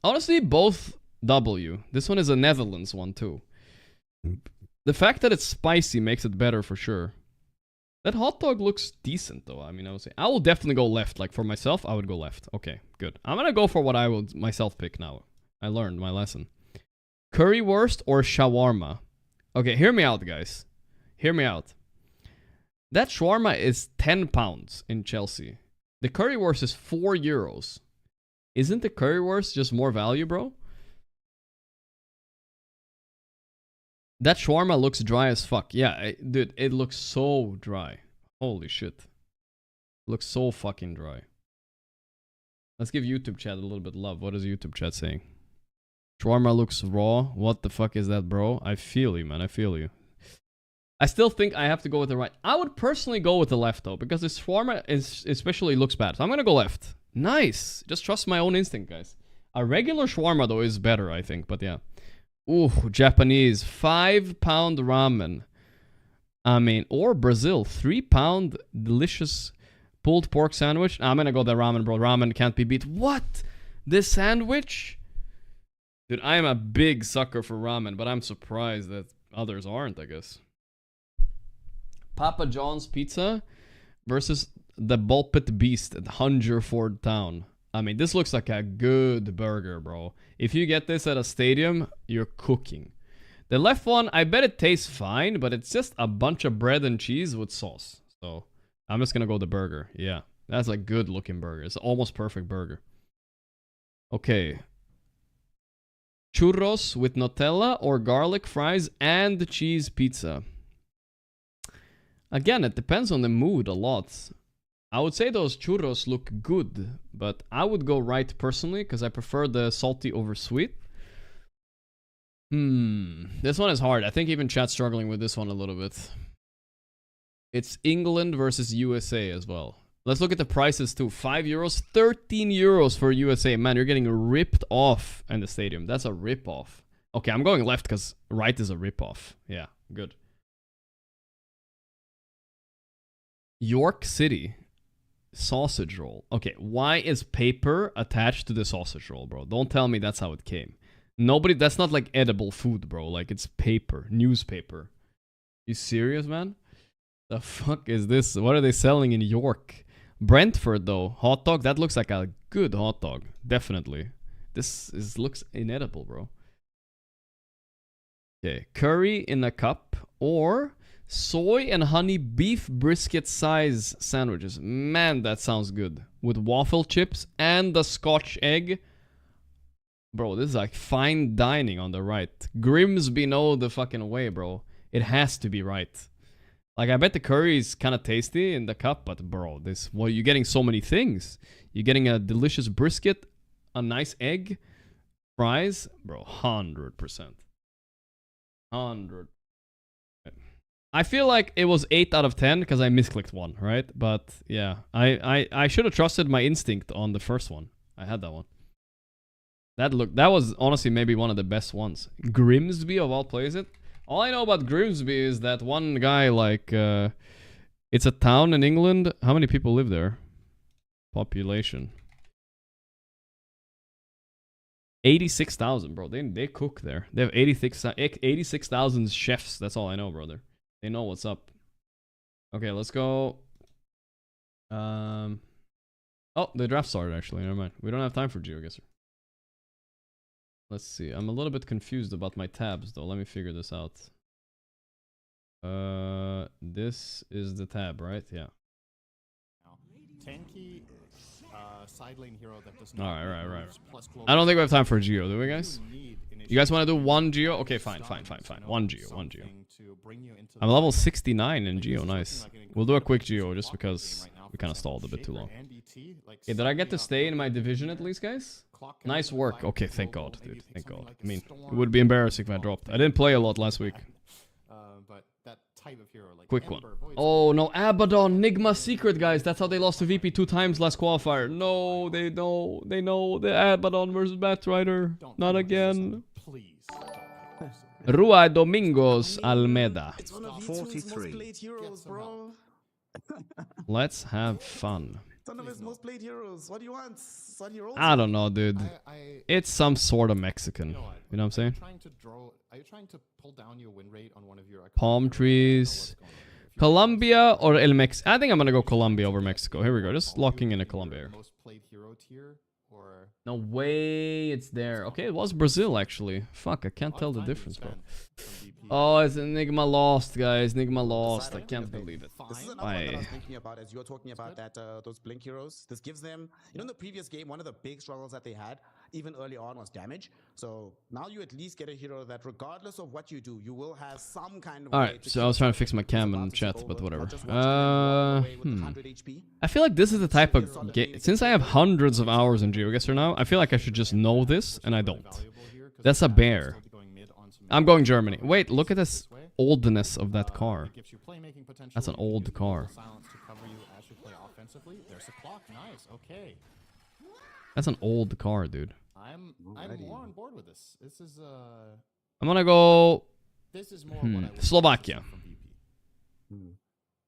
Honestly, both W. This one is a Netherlands one too. The fact that it's spicy makes it better for sure. That hot dog looks decent though. I mean, I would say I will definitely go left. Like for myself, I would go left. Okay, good. I'm gonna go for what I would myself pick now. I learned my lesson. Currywurst or shawarma? Okay, hear me out, guys. Hear me out. That shawarma is 10 pounds in Chelsea. The currywurst is 4 euros. Isn't the currywurst just more value, bro? That shawarma looks dry as fuck. Yeah, dude, it looks so dry. Holy shit. It looks so fucking dry. Let's give YouTube chat a little bit of love. What is YouTube chat saying? Shawarma looks raw. What the fuck is that, bro? I feel you, man. I feel you. I still think I have to go with the right. I would personally go with the left, though, because this shawarma especially looks bad. So I'm going to go left. Nice. Just trust my own instinct, guys. A regular shawarma, though, is better, I think. But yeah. Ooh, Japanese. 5-pound ramen. I mean, or Brazil. 3-pound delicious pulled pork sandwich. I'm going to go the ramen, bro. Ramen can't be beat. What? This sandwich? Dude, I am a big sucker for ramen, but I'm surprised that others aren't, I guess. Papa John's Pizza versus the Bulpit Beast at Hungerford Town. I mean, this looks like a good burger, bro. If you get this at a stadium, you're cooking. The left one, I bet it tastes fine, but it's just a bunch of bread and cheese with sauce. So, I'm just gonna go the burger. Yeah, that's a good looking burger. It's almost perfect burger. Okay. Churros with Nutella or garlic fries and cheese pizza. Again, it depends on the mood a lot. I would say those churros look good, but I would go right personally because I prefer the salty over sweet. This one is hard. I think even chat's struggling with this one a little bit. It's England versus USA as well. Let's look at the prices too. 5 euros, 13 euros for USA. Man, you're getting ripped off in the stadium. That's a rip off. Okay, I'm going left because right is a rip off. Yeah, good. York City sausage roll. Okay, why is paper attached to the sausage roll, bro? Don't tell me that's how it came. Nobody, that's not like edible food, bro. Like it's paper, newspaper. You serious, man? The fuck is this? What are they selling in York? Brentford, though. Hot dog? That looks like a good hot dog. Definitely. This looks inedible, bro. Okay, curry in a cup or soy and honey beef brisket size sandwiches. Man, that sounds good. With waffle chips and the Scotch egg. Bro, this is like fine dining on the right. Grimsby, no the fucking way, bro. It has to be right. Like, I bet the curry is kind of tasty in the cup, but bro, this, well, you're getting so many things. You're getting a delicious brisket, a nice egg, fries. Bro, 100%. 100%. I feel like it was 8 out of 10 because I misclicked one, right? But yeah, I should have trusted my instinct on the first one. I had that one. That was honestly maybe one of the best ones. Grimsby of all places. All I know about Grimsby is that one guy, like, it's a town in England. How many people live there? Population. 86,000, bro. They cook there. They have 86,000 chefs. That's all I know, brother. They know what's up. Okay, let's go. Oh, the draft started, actually. Never mind. We don't have time for GeoGuessr. Let's see. I'm a little bit confused about my tabs, though. Let me figure this out. This is the tab, right? Yeah. Tanky side lane hero that does not. Alright. I don't think we have time for Geo, do we, guys? You guys want to do one Geo? Okay, fine. One Geo. I'm level 69 in Geo. Nice. We'll do a quick Geo just because We kind of stalled a bit too long. And ET, like, Okay, did I get to sucking stay up in my the division lead at least, guys? Clock can Nice open work. 5 Okay, global, thank God, maybe dude. take Thank something God. like I mean, Storm, it would be embarrassing if I dropped. I didn't play a lot last week. but that type of hero, like Quick one. Ember, Void Oh no, Abaddon, Nigma secret, guys. That's how they lost to VP 2 times last qualifier. No, they know the Abaddon versus Batrider. Not again. please. Rua Domingos Almeida. It's one of V2's 43. most played heroes, bro. Let's have fun. It's one of his most played heroes. What do you want? What heroes? I don't know, dude. I It's some sort of Mexican. you know what? You know what I'm saying? Are you trying to pull down your win rate on one of your Palm iconic heroes? trees. Colombia or El Mex? I think I'm gonna go Colombia over Mexico. Here we go. Just locking in a Colombia. Most played hero tier or No way, it's there. Okay, it was Brazil actually. Fuck, I can't tell the difference, bro. Oh, it's Nigma lost, guys. Nigma lost. I can't believe it. This is another one that I Why? was thinking about as you were talking about that those blink heroes. This gives them, you know, in the previous game, one of the big struggles that they had, even early on, was damage. So now you at least get a hero that, regardless of what you do, you will have some kind of. Alright, so I was trying to fix my cam in chat, but whatever. I feel like this is the type of game. Since I have hundreds of hours in GeoGuessr now, I feel like I should just know this, and I don't. That's a bear. I'm going Germany. Wait, look at this oldness of that car. That's an old car. That's an old car, dude. I'm more on board with this. This is I'm gonna go this is more what I would Slovakia. from VP.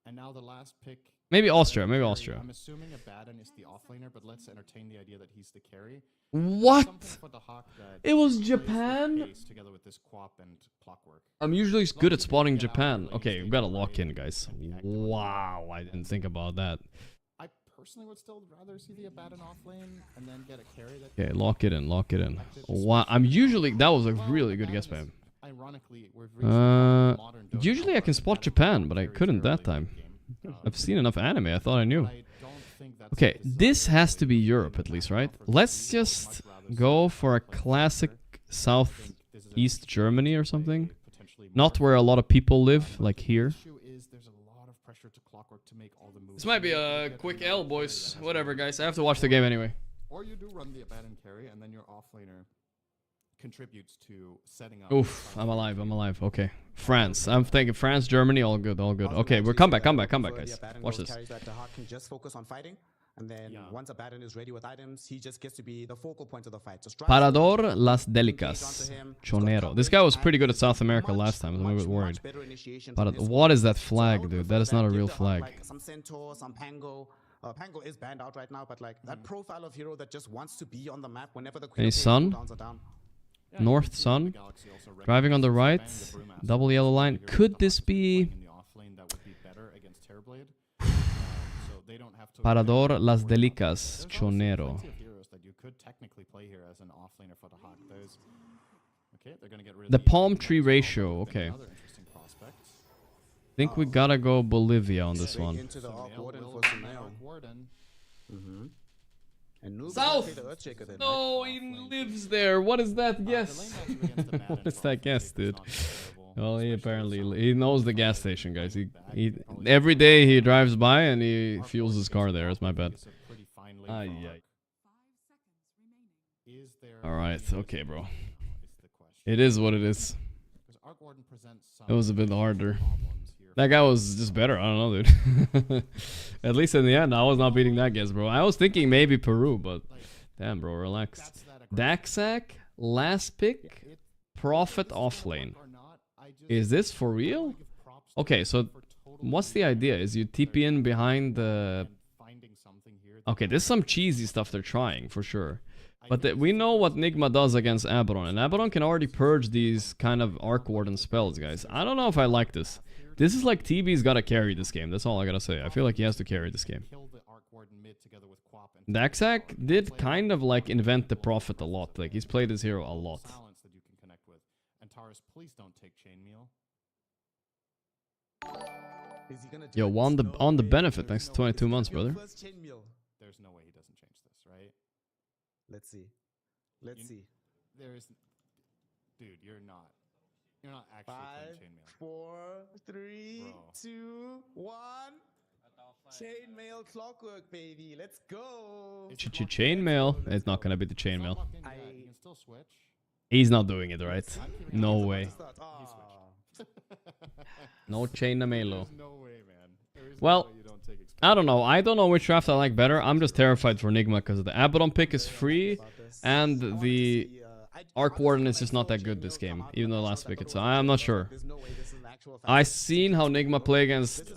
And now the last pick. Maybe Austria. Maybe Austria. I'm assuming Abaddon is the offlaner, but let's entertain the idea that he's the carry. What? Something for the Hawk that It was plays with Japan? pace together with this Quap and Clockwork. I'm usually good at spotting Japan. Okay, we gotta lock in, guys. Wow, I didn't think about that. I personally would still rather see the Abaddon offlane and then get a carry that. Okay, lock it in, lock it in. Wow, I'm usually that was a really good guess by him. Ironically, we've Usually I can spot Japan, but I couldn't that time. I've seen enough anime, I thought I knew. Okay, this has to be Europe at least, right? Let's just go for a classic southeast Germany or something. Not where a lot of people live, like here. This might be a quick L, boys. Whatever, guys. I have to watch the game anyway. Or you do run the Abaddon carry, and then your offlaner contributes to setting up. Oof, I'm alive, I'm alive. Okay. France. I'm thinking France, Germany, all good, all good. Okay, we're come back, guys. Watch this. That the Hawk can just focus on fighting, and then once Abaddon is ready with items, he just gets to be the focal point of the fight. So Parador Las Delicas. Chonero. This guy was pretty good at South America last time. I'm a bit worried. But what is that flag, dude? That is not a real flag. Like some Centaur, some Pango. Pango is banned out right now, but like that profile of hero that just wants to be on the map whenever the Any sun? North sun. Driving on the right. Double yellow line. Could this be Parador Las Delicas Chonero? The palm tree ratio. Okay. Think we gotta go Bolivia on this one. South! No, he lives there. What is that guess? What is that guess, dude? Well, he apparently he knows the gas station, guys. He every day he drives by and he fuels his car there. It's my bad. Yeah. All right, okay, bro. It is what it is. It was a bit harder. That guy was just better. I don't know, dude. At least in the end, I was not beating that guess, bro. I was thinking maybe Peru, but damn, bro, relax. Daxak, last pick, Prophet offlane. Is this for real? Okay, so what's the idea? Is you TP in behind the... Okay, there's some cheesy stuff they're trying, for sure. But we know what Nigma does against Abaddon, and Abaddon can already purge these kind of Arc Warden spells, guys. I don't know if I like this. This is like TB's gotta carry this game. That's all I gotta say. I feel like he has to carry this game. Daxak did kind of like invent the Prophet a lot. Like he's played his hero a lot. Yo, on the benefit. Thanks to 22 months, brother. There's no way he doesn't change this, right? Let's see. Let's see. There's, dude, you're not actually playing chainmail. 4, 3, 2, 1. Chainmail clockwork, baby. Let's go. Chainmail. It's not gonna be the chainmail. He can still switch. He's not doing it right. No way. No chainmail. There's no way, man. There is no Well, way you don't take I don't know. I don't know which draft I like better. I'm just terrified for Nigma because the Abaddon pick is free and the Arc Warden is just not that good this game, even though the last pick it's. I'm not sure. I seen how Nigma play against,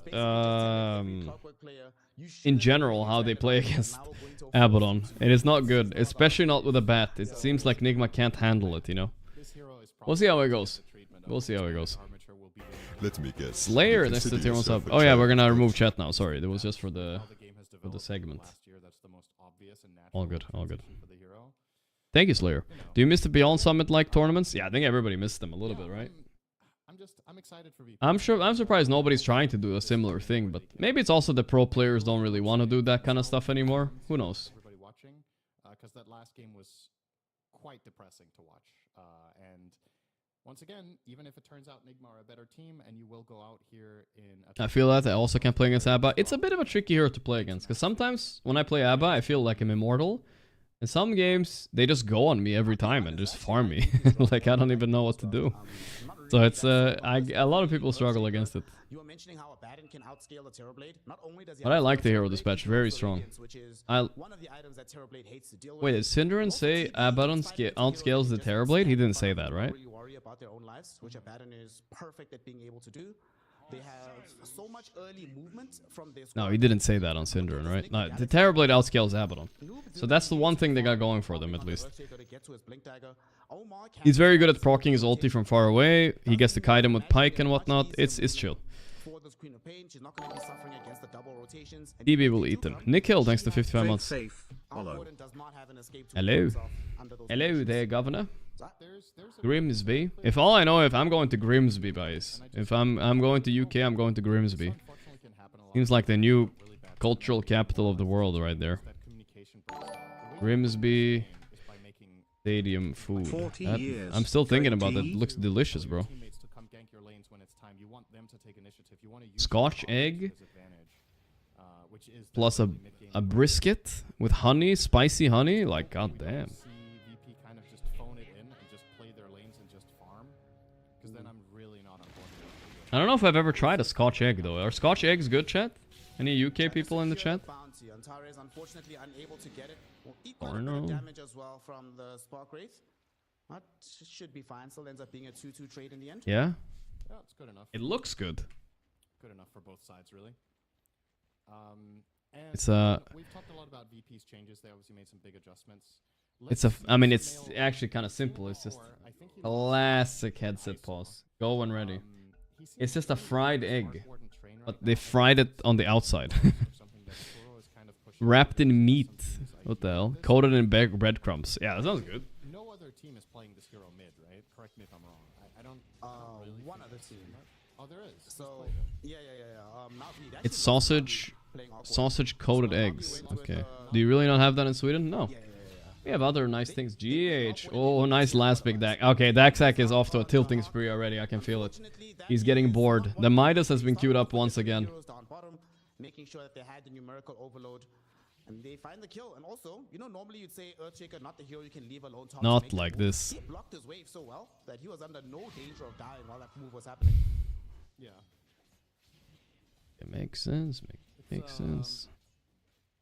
in general, how they play against Abaddon. It is not good, especially not with a bat. It seems like Nigma can't handle it, you know. We'll see how it goes. We'll see how it goes. Let me guess. Slayer, next to tier 1 sub. Oh yeah, we're gonna remove chat now. Sorry, that was just for the segment. All good, all good. Thank you, Slayer. Do you miss the Beyond Summit like tournaments? Yeah, I think everybody missed them a little bit, right? I'm excited for VP. I'm surprised nobody's trying to do a similar thing, but maybe it's also the pro players don't really want to do that kind of stuff anymore. Who knows? Everybody watching, because that last game was quite depressing to watch. And once again, even if it turns out Nigma are a better team, and you will go out here in. I feel that I also can play against Abba. It's a bit of a tricky hero to play against, because sometimes when I play Abba, I feel like I'm immortal. In some games, they just go on me every time and just farm me. Like, I don't even know what to do. So it's, a lot of people struggle against it. But I like the hero dispatch, very strong. Wait, did Synderen say Abaddon outscales the Terrorblade? He didn't say that, right? They have so much early movement from this. No, he didn't say that on Synderen, right? No, the Terrorblade outscales Abaddon. So that's the one thing they got going for them, at least. He's very good at proccing his ulti from far away. He gets to kite him with Pike and whatnot. It's chill. DB will eat them. Nick Hill, thanks to 55 months. Hello. Hello there, Governor. Grimsby. If all I know, if I'm going to Grimsby, guys. If I'm going to UK, I'm going to Grimsby. Seems like the new cultural capital of the world right there. Grimsby Stadium food. I'm still thinking about that. It looks delicious, bro. Scotch egg plus a brisket with honey, spicy honey. Like, goddamn. I don't know if I've ever tried a Scotch egg though. Are Scotch eggs good, chat? Any UK people in the chat? Or no? Damage as well from the Spark Wraith. That should be fine. Still ends up being a 2-2 trade in the end. Yeah. Yeah, it's good enough. It looks good. Good enough for both sides, really. And It's we've talked a lot about VP's changes. They obviously made some big adjustments. I mean, it's actually kind of simple. It's just classic headset pause. Go when ready. It's just a fried egg, but they fried it on the outside. Wrapped in meat. What the hell? Coated in breadcrumbs. Yeah, that sounds good. No other team is playing this hero mid, right? Correct me if I'm wrong. I don't. Really one other team. Oh, there is. So yeah. Navi, It's sausage coated eggs. Okay. Do you really not have that in Sweden? No. We have other nice things. GH. Oh, nice last big Dak. Okay, Daxak is off to a tilting spree already. I can feel it. He's getting bored. The Midas has been queued up once again. Making sure that they had the numerical overload. And they find the kill. And also, you know, normally you'd say Earthshaker, not the hero you can leave alone. Not like this. He blocked his wave so well that he was under no danger of dying while that move was happening. Yeah. It makes sense. Makes sense.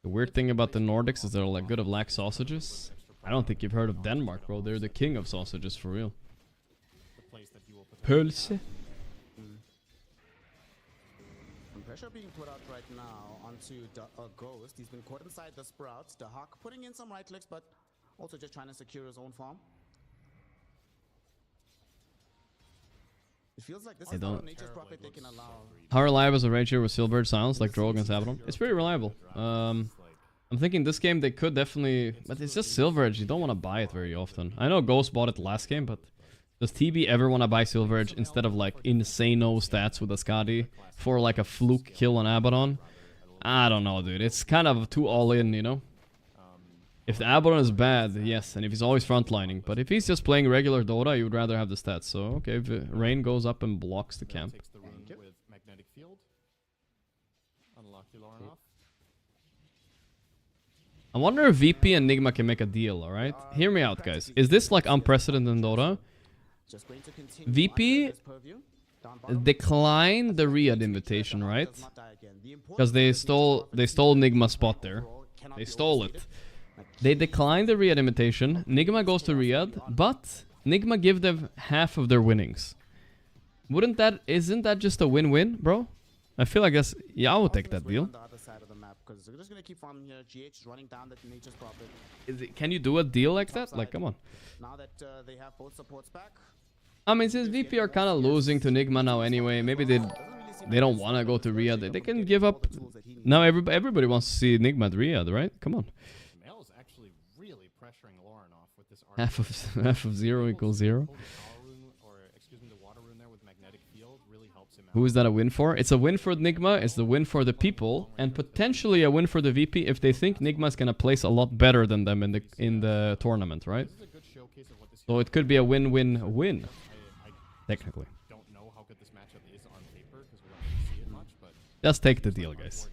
The weird thing about the Nordics is they're like good at black sausages. I don't think you've heard of Denmark, bro. They're the king of sausages for real. Pølse. Pressure being put out right now onto Ghost. He's been caught inside the sprouts. The Hawk putting in some right clicks, but also just trying to secure his own farm. It feels like this is not nature's prophet they can allow. How reliable is a rage here with Silvered Silence like Droll against Abaddon? It's pretty reliable. I'm thinking this game they could definitely, but it's just Silver Edge. You don't want to buy it very often. I know Ghost bought it last game, but does TB ever want to buy Silver Edge instead of like insano stats with Ascadi for like a fluke kill on Abaddon? I don't know, dude. It's kind of too all in, you know? If the Abaddon is bad, yes, and if he's always frontlining. But if he's just playing regular Dota, you would rather have the stats. So, okay, if Rain goes up and blocks the camp. With magnetic field. Unlucky. I wonder if VP and Nigma can make a deal, alright? Hear me out, guys. Is this like unprecedented in Dota? VP declined the Riyadh invitation, right? Because they stole Nigma's spot there. They stole it. They declined the Riyadh invitation. Nigma goes to Riyadh, but Nigma give them half of their winnings. Isn't that just a win-win, bro? I feel like I would take that deal. Can you do a deal like that? Like, come on. I mean, since VP are kind of losing to Nigma now anyway, maybe they don't want to go to Riyadh. They can give up. Now everybody wants to see Nigma at Riyadh, right? Come on. Half of 0 equals 0. Who is that a win for? It's a win for Nigma, it's the win for the people, and potentially a win for the VP if they think Nigma's gonna place a lot better than them in the tournament, right? So it could be a win-win-win, technically. Just take the deal, guys.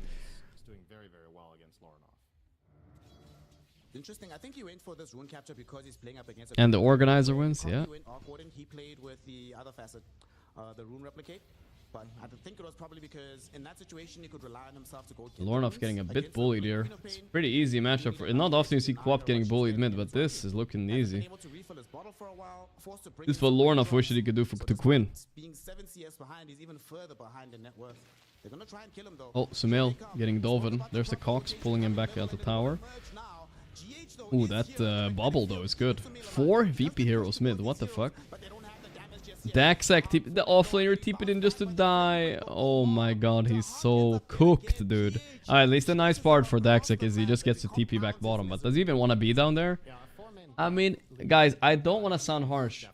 Interesting. I think he went for this rune capture because he's playing up against and the organizer wins, yeah. He played with the other facet, the rune replicate. But I think it was probably because in that situation he could rely on himself to go kill Lornoff getting a bit bullied here. It's a pretty easy matchup for. Not often you see Quap getting bullied mid, but this is looking easy. This is what Lornoff wished he could do to Quinn. Being 7 CS behind, he's even further behind in net worth. They're gonna try and kill him though. Oh, Sumail getting Dolphin. There's the Cox pulling him back out the tower. Ooh, that bubble though is good. 4 VP heroes mid. What the fuck? Daxak, the offlaner TP'd in just to die. Oh my god, he's so cooked, dude. At least the nice part for Daxak is he just gets to TP back bottom. But does he even want to be down there? I mean, guys, I don't want to sound harsh,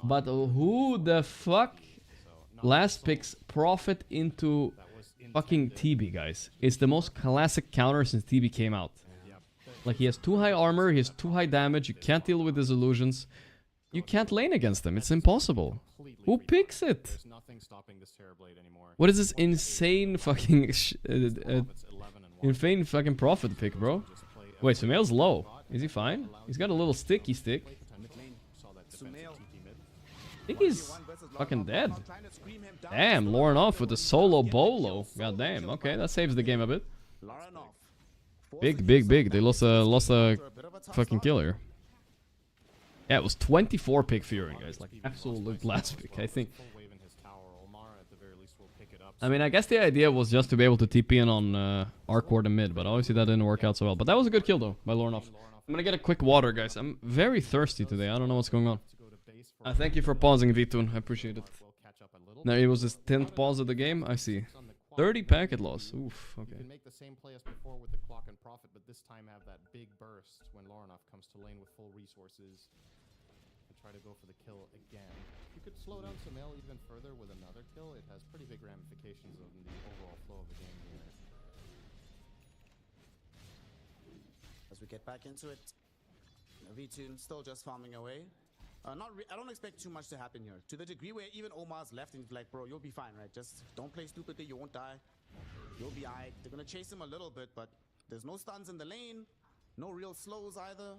but who the fuck last picks Prophet into fucking TB, guys? It's the most classic counter since TB came out. Like, he has too high armor, he has too high damage, you can't deal with his illusions. You can't lane against them, it's impossible. Who picks it? What is this insane fucking insane fucking Prophet pick, bro? Wait, Sumail's low. Is he fine? He's got a little sticky stick. I think he's fucking dead. Damn, Lornoff with the solo bolo. God damn, okay, that saves the game a bit. Big. They lost a fucking killer. Yeah, it was 24 pick Fury, guys. Like, absolute last pick, I think. I mean, I guess the idea was just to be able to TP in on Arcward and mid, but obviously that didn't work out so well. But that was a good kill, though, by Lornoff. I'm gonna get a quick water, guys. I'm very thirsty today. I don't know what's going on. Thank you for pausing, Vitun. I appreciate it. Now, it was his 10th pause of the game. I see. 30 packet loss. Oof, okay. You can make the same play as before with the clock and Prophet, but this time have that big burst when Lornoff comes to lane with full resources and try to go for the kill again. You could slow down Sumail even further with another kill. It has pretty big ramifications on the overall flow of the game here. As we get back into it, V2 still just farming away. I don't expect too much to happen here. To the degree where even Omar's left and he's like, bro, you'll be fine, right? Just don't play stupidly, you won't die. You'll be alright. They're gonna chase him a little bit, but there's no stuns in the lane, no real slows either,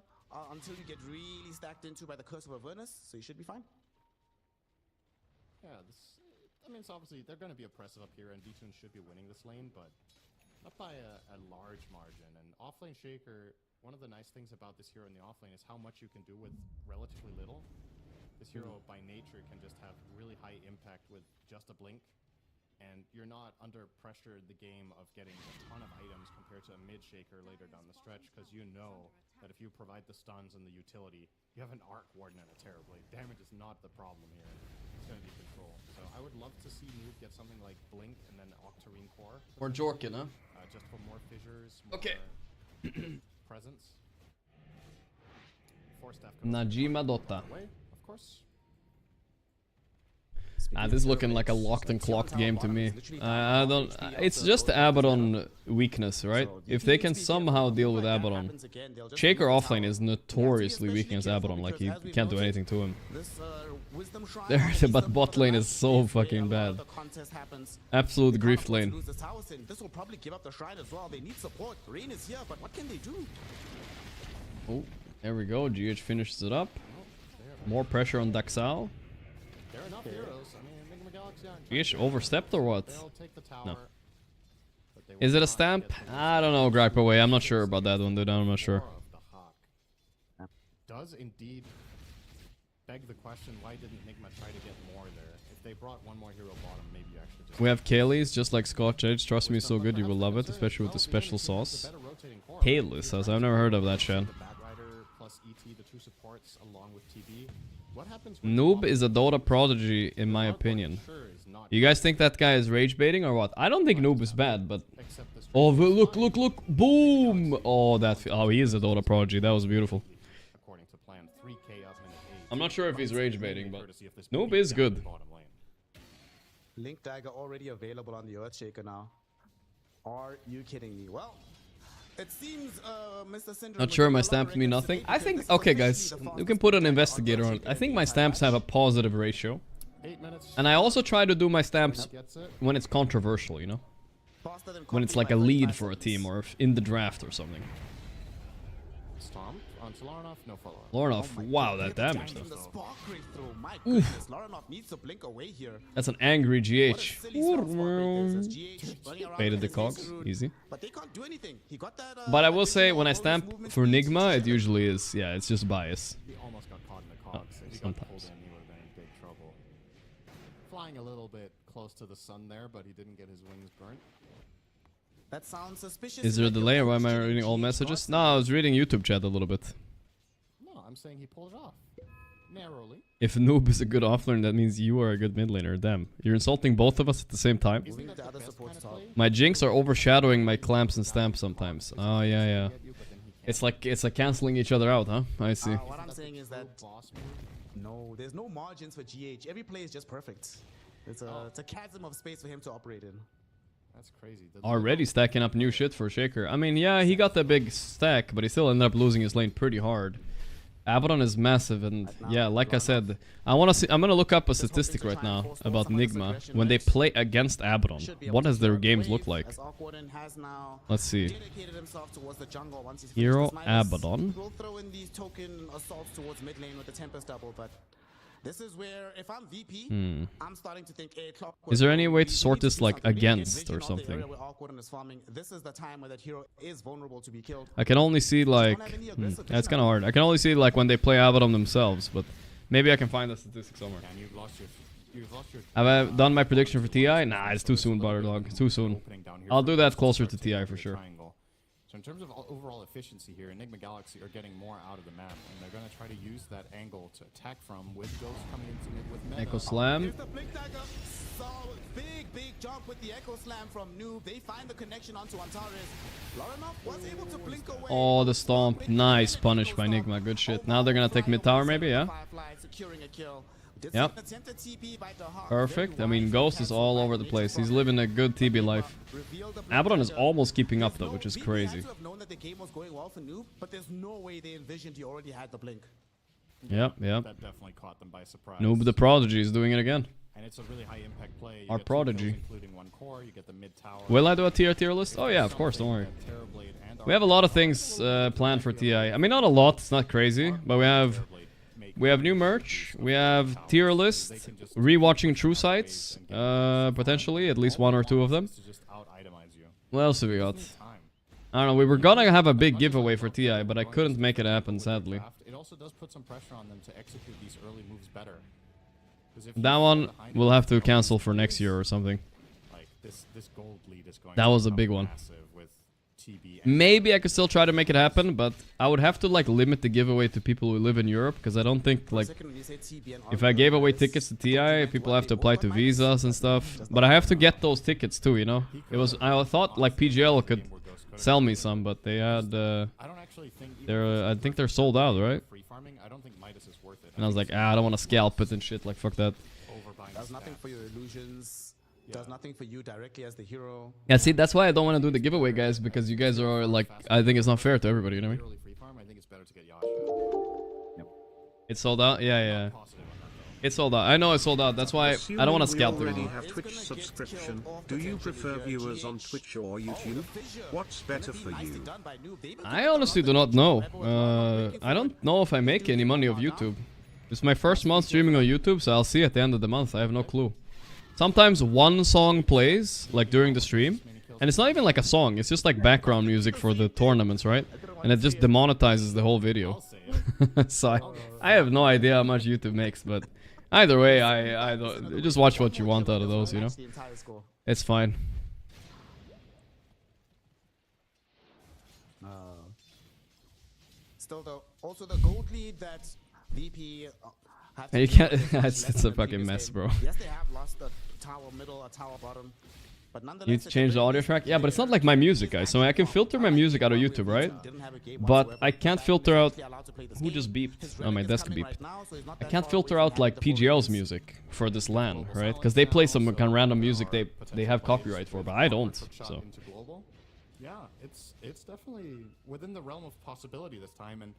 until you get really stacked into by the Curse of Avernus, so you should be fine. Yeah, I mean, it's obviously, they're gonna be oppressive up here, and V2 should be winning this lane, but not by a large margin. And offlane Shaker, one of the nice things about this hero in the offlane is how much you can do with relatively little. This hero by nature can just have really high impact with just a blink, and you're not under pressure in the game of getting a ton of items compared to a mid Shaker later down the stretch, because you know that if you provide the stuns and the utility, you have an Arc Warden and a Terrorblade. Damage is not the problem here. It's going to be control. So I would love to see Noob get something like Blink and then Octarine Core. Or Jorkin, huh? Just for more fissures, more presence. Najima Dota. Of course. This is looking like a locked and clocked game to me. I don't. It's just Abaddon weakness, right? If they can somehow deal with Abaddon, Shaker offlane is notoriously weak against Abaddon. Like you can't do anything to him. But bot lane is so fucking bad. Absolute grief lane. This will probably give up the shrine as well. They need support. Rain is here, but what can they do? Oh, there we go. GH finishes it up. More pressure on Daxal. There are enough heroes. I mean, Nigma Galaxy GH overstepped or what? No. Is it a stamp? I don't know, Gripe away. I'm not sure about that one, dude. I'm not sure. Does indeed beg the question, why didn't Nigma try to get more there? If they brought one more hero bottom, maybe you actually just... We have Kaylee's, just like Scotch Edge. Trust me, it's so good, you will love it, especially with the special sauce. Kaylee's, I've never heard of that shit. Noob is a Dota prodigy, in my opinion. You guys think that guy is rage baiting or what? I don't think Noob is bad, but... Oh, look, look, look! Boom! Oh, he is a Dota prodigy. That was beautiful. I'm not sure if he's rage baiting, but Noob is good. Link Dagger already available on the Earthshaker now. Are you kidding me? Well, it seems Mr. Syndrome... Not sure my stamps mean nothing. I think... Okay, guys. You can put an investigator on it. I think my stamps have a positive ratio. And I also try to do my stamps when it's controversial, you know? When it's like a lead for a team or in the draft or something. Stomp onto Laranov, no follow-up. Laranov, wow, that damage though. That's an angry GH. Baited the cogs, easy. But I will say, when I stamp for Nigma, it usually is, yeah, it's just bias. He almost got caught in the cogs. If he got pulled in, he would have been in big trouble. Flying a little bit close to the sun there, but he didn't get his wings burnt. That sounds suspicious. Is there a delay or why am I reading all messages? No, I was reading YouTube chat a little bit. No, I'm saying he pulled it off. Narrowly. If Noob is a good offlaner, that means you are a good mid laner. Damn. You're insulting both of us at the same time? My jinx are overshadowing my clamps and stamps sometimes. Oh, yeah, yeah. It's like cancelling each other out, huh? I see. What I'm saying is that... No, there's no margins for GH. Every play is just perfect. It's a chasm of space for him to operate in. That's crazy. Already stacking up new shit for Shaker. I mean, yeah, he got that big stack, but he still ended up losing his lane pretty hard. Abaddon is massive, and yeah, like I said, I'm gonna look up a statistic right now about Nigma when they play against Abaddon. What does their games look like? Let's see. Hero Abaddon. This is where, if I'm VP, I'm starting to think, hey, is there any way to sort this like against or something? This is the time where that hero is vulnerable to be killed. I can only see like, that's kind of hard. I can only see like when they play Abaddon themselves, but maybe I can find the statistic somewhere. Have I done my prediction for TI? Nah, it's too soon, Butterdog. It's too soon. I'll do that closer to TI for sure. So in terms of overall efficiency here, Nigma Galaxy are getting more out of the map, and they're going to try to use that angle to attack from with Ghost coming into mid with Meta. Echo Slam. Big jump with the Echo Slam from Noob. They find the connection onto Antares. Laranov was able to blink away. Oh, the stomp. Nice punish by Nigma. Good shit. Now they're going to take mid tower maybe, yeah? Yep. Perfect. I mean, Ghost is all over the place. He's living a good TB life. Abaddon is almost keeping up though, which is crazy. Yep, yep. That definitely caught them by surprise. Noob the Prodigy is doing it again. And it's a really high impact play. Our Prodigy. Including one core, you get the mid tower. Will I do a tier list? Oh yeah, of course, don't worry. We have a lot of things planned for TI. I mean, not a lot, it's not crazy, but we have new merch, we have tier list, rewatching True Sites, potentially, at least one or two of them. What else have we got? I don't know, we were gonna have a big giveaway for TI, but I couldn't make it happen, sadly. It also does put some pressure on them to execute these early moves better. That one we'll have to cancel for next year or something. That was a big one. Maybe I could still try to make it happen, but I would have to like limit the giveaway to people who live in Europe, because I don't think like if I gave away tickets to TI, people have to apply to visas and stuff. But I have to get those tickets too, you know. I thought like PGL could sell me some, but they had I think they're sold out, right? And I was like, I don't want to scalp it and shit. Like fuck that. buying Does nothing stats. for your illusions. Does nothing for you directly as the hero. Yeah, see, that's why I don't want to do the giveaway, guys, because you guys are like, I think it's not fair to everybody, you know what I mean? Literally free farm, I think it's better to get Yasha. It's sold out? Yeah. It's sold out. I know it's sold out. That's why I don't want to scout the already video. have Twitch subscription. Do you prefer viewers on Twitch or YouTube? What's better for you? I honestly do not know. I don't know if I make any money off YouTube. It's my first month streaming on YouTube, so I'll see at the end of the month. I have no clue. Sometimes one song plays, like during the stream, and it's not even like a song. It's just like background music for the tournaments, right? And it just demonetizes the whole video. So I have no idea how much YouTube makes, but either way, I don't, just watch what you want out of those, you know? It's fine. Still though, also the gold lead that VP have You can't, it's a fucking mess, bro. Yes, they have lost the tower middle, a tower bottom. But You need to change the audio track? Yeah, but it's not like my music, guys. So I can filter my music out of YouTube, right? But I can't filter out... Who just beeped? Oh, my desk beeped. I can't filter out, like, PGL's music for this LAN, right? Because they play some kind of random music they have copyright for, but I don't, so... Yeah, it's definitely within the realm of possibility this time, and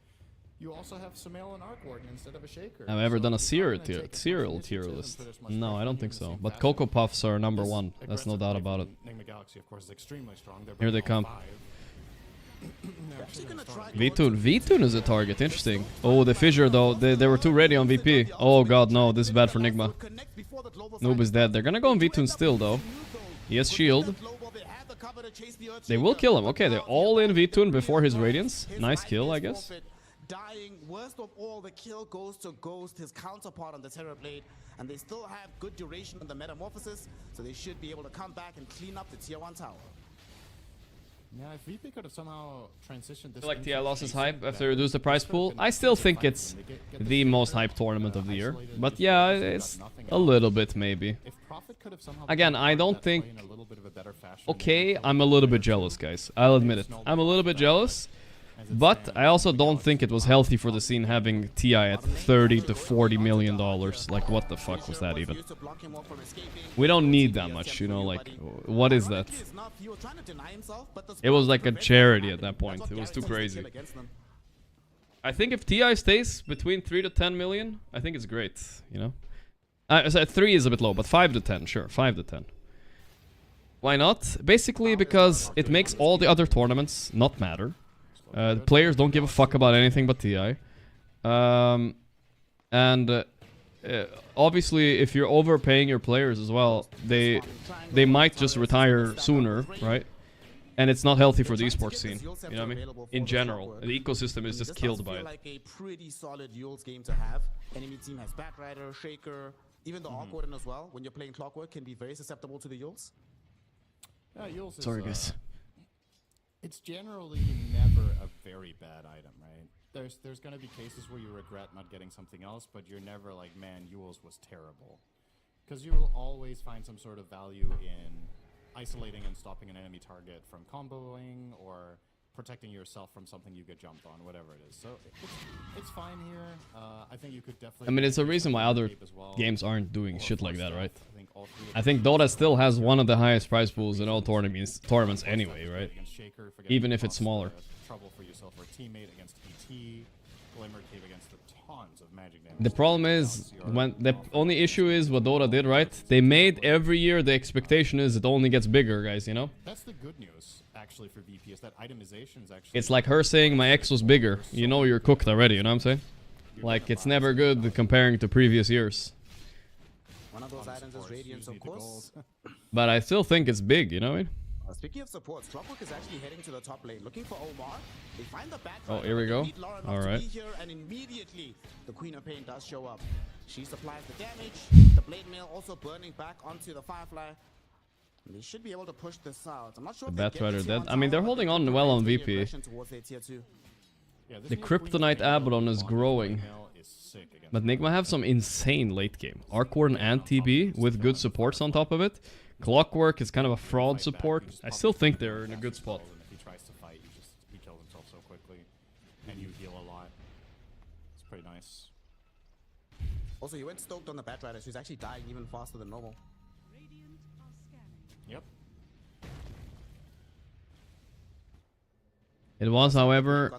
you also have Sumail and Arc Warden instead of a Shaker. Have I ever done a cereal tier list? No, I don't think so. But Cocoa Puffs are number one. That's no doubt about it. Nigma Galaxy, of course, is extremely strong. Here they come. V-Tune is a target. Interesting. Oh, the Fissure, though. They were too ready on VP. Oh, God, no. This is bad for Nigma. Noob is dead. They're gonna go on V-Tune still, though. He has shield. They will kill him. Okay, they're all in V-Tune before his Radiance. Nice kill, I guess. Dying, worst of all, the kill goes to Ghost, his counterpart on the Terror Blade, and they still have good duration on the Metamorphosis, so they should be able to come back and clean up the Tier 1 tower. Yeah, if VP could have somehow transitioned this... Like TI lost his hype after they reduced the prize pool. I still think it's the most hyped tournament of the year. But yeah, it's a little bit maybe. Again, I don't think... Okay, I'm a little bit jealous, guys. I'll admit it. I'm a little bit jealous. But I also don't think it was healthy for the scene having TI at $30 to $40 million. Like, what the fuck was that even? We don't need that much, you know, like, what is that? It was like a charity at that point. It was too crazy. I think if TI stays between 3 to 10 million, I think it's great, you know? So 3 is a bit low, but 5 to 10, sure, 5 to 10. Why not? Basically because it makes all the other tournaments not matter. The players don't give a fuck about anything but TI. Obviously, if you're overpaying your players as well, they might just retire sooner, right? And it's not healthy for the esports scene, you know what I mean? In general, the ecosystem is just killed by it. Like a pretty solid Yules game to have. Enemy team has Batrider, Shaker, even the Arc Warden as well. When you're playing Clockwork, can be very susceptible to the Yules. Yeah, Yules is... Sorry, guys. It's generally never a very bad item, right? There's gonna be cases where you regret not getting something else, but you're never like, man, Yules was terrible. Because you will always find some sort of value in isolating and stopping an enemy target from comboing, or protecting yourself from something you get jumped on, whatever it is. So it's fine here. I think you could definitely... I mean, it's a reason why other games aren't doing shit like that, right? I think Dota still has one of the highest prize pools in all tournaments anyway, right? Even if it's smaller. The problem is, when the only issue is what Dota did, right? They made every year the expectation is it only gets bigger, guys, you know? That's the good news, actually, for VP, is that itemization is actually... It's like her saying my X was bigger. You know you're cooked already, you know what I'm saying? Like, it's never good comparing to previous years. One of those items is Radiance, of course. But I still think it's big, you know what I mean? Speaking of supports, Clockwork is actually heading to the top lane, looking for Omar. They find the back. Oh, here we go. All right. And immediately, the Queen of Pain does show up. She supplies the damage. The Blade Mail also burning back onto the Firefly. And they should be able to push this out. I'm not sure. The Batrider dead. I mean, they're holding on well on VP. The Kryptonite Abaddon is growing. But Nigma have some insane late game. Arc Warden and TB with good supports on top of it. Clockwork is kind of a fraud support. I still think they're in a good spot. If he tries to fight, he kills himself so quickly, and you heal a lot. It's pretty nice. Also, he went stoked on the Batrider, so he's actually dying even faster than normal. Yep. It was, however,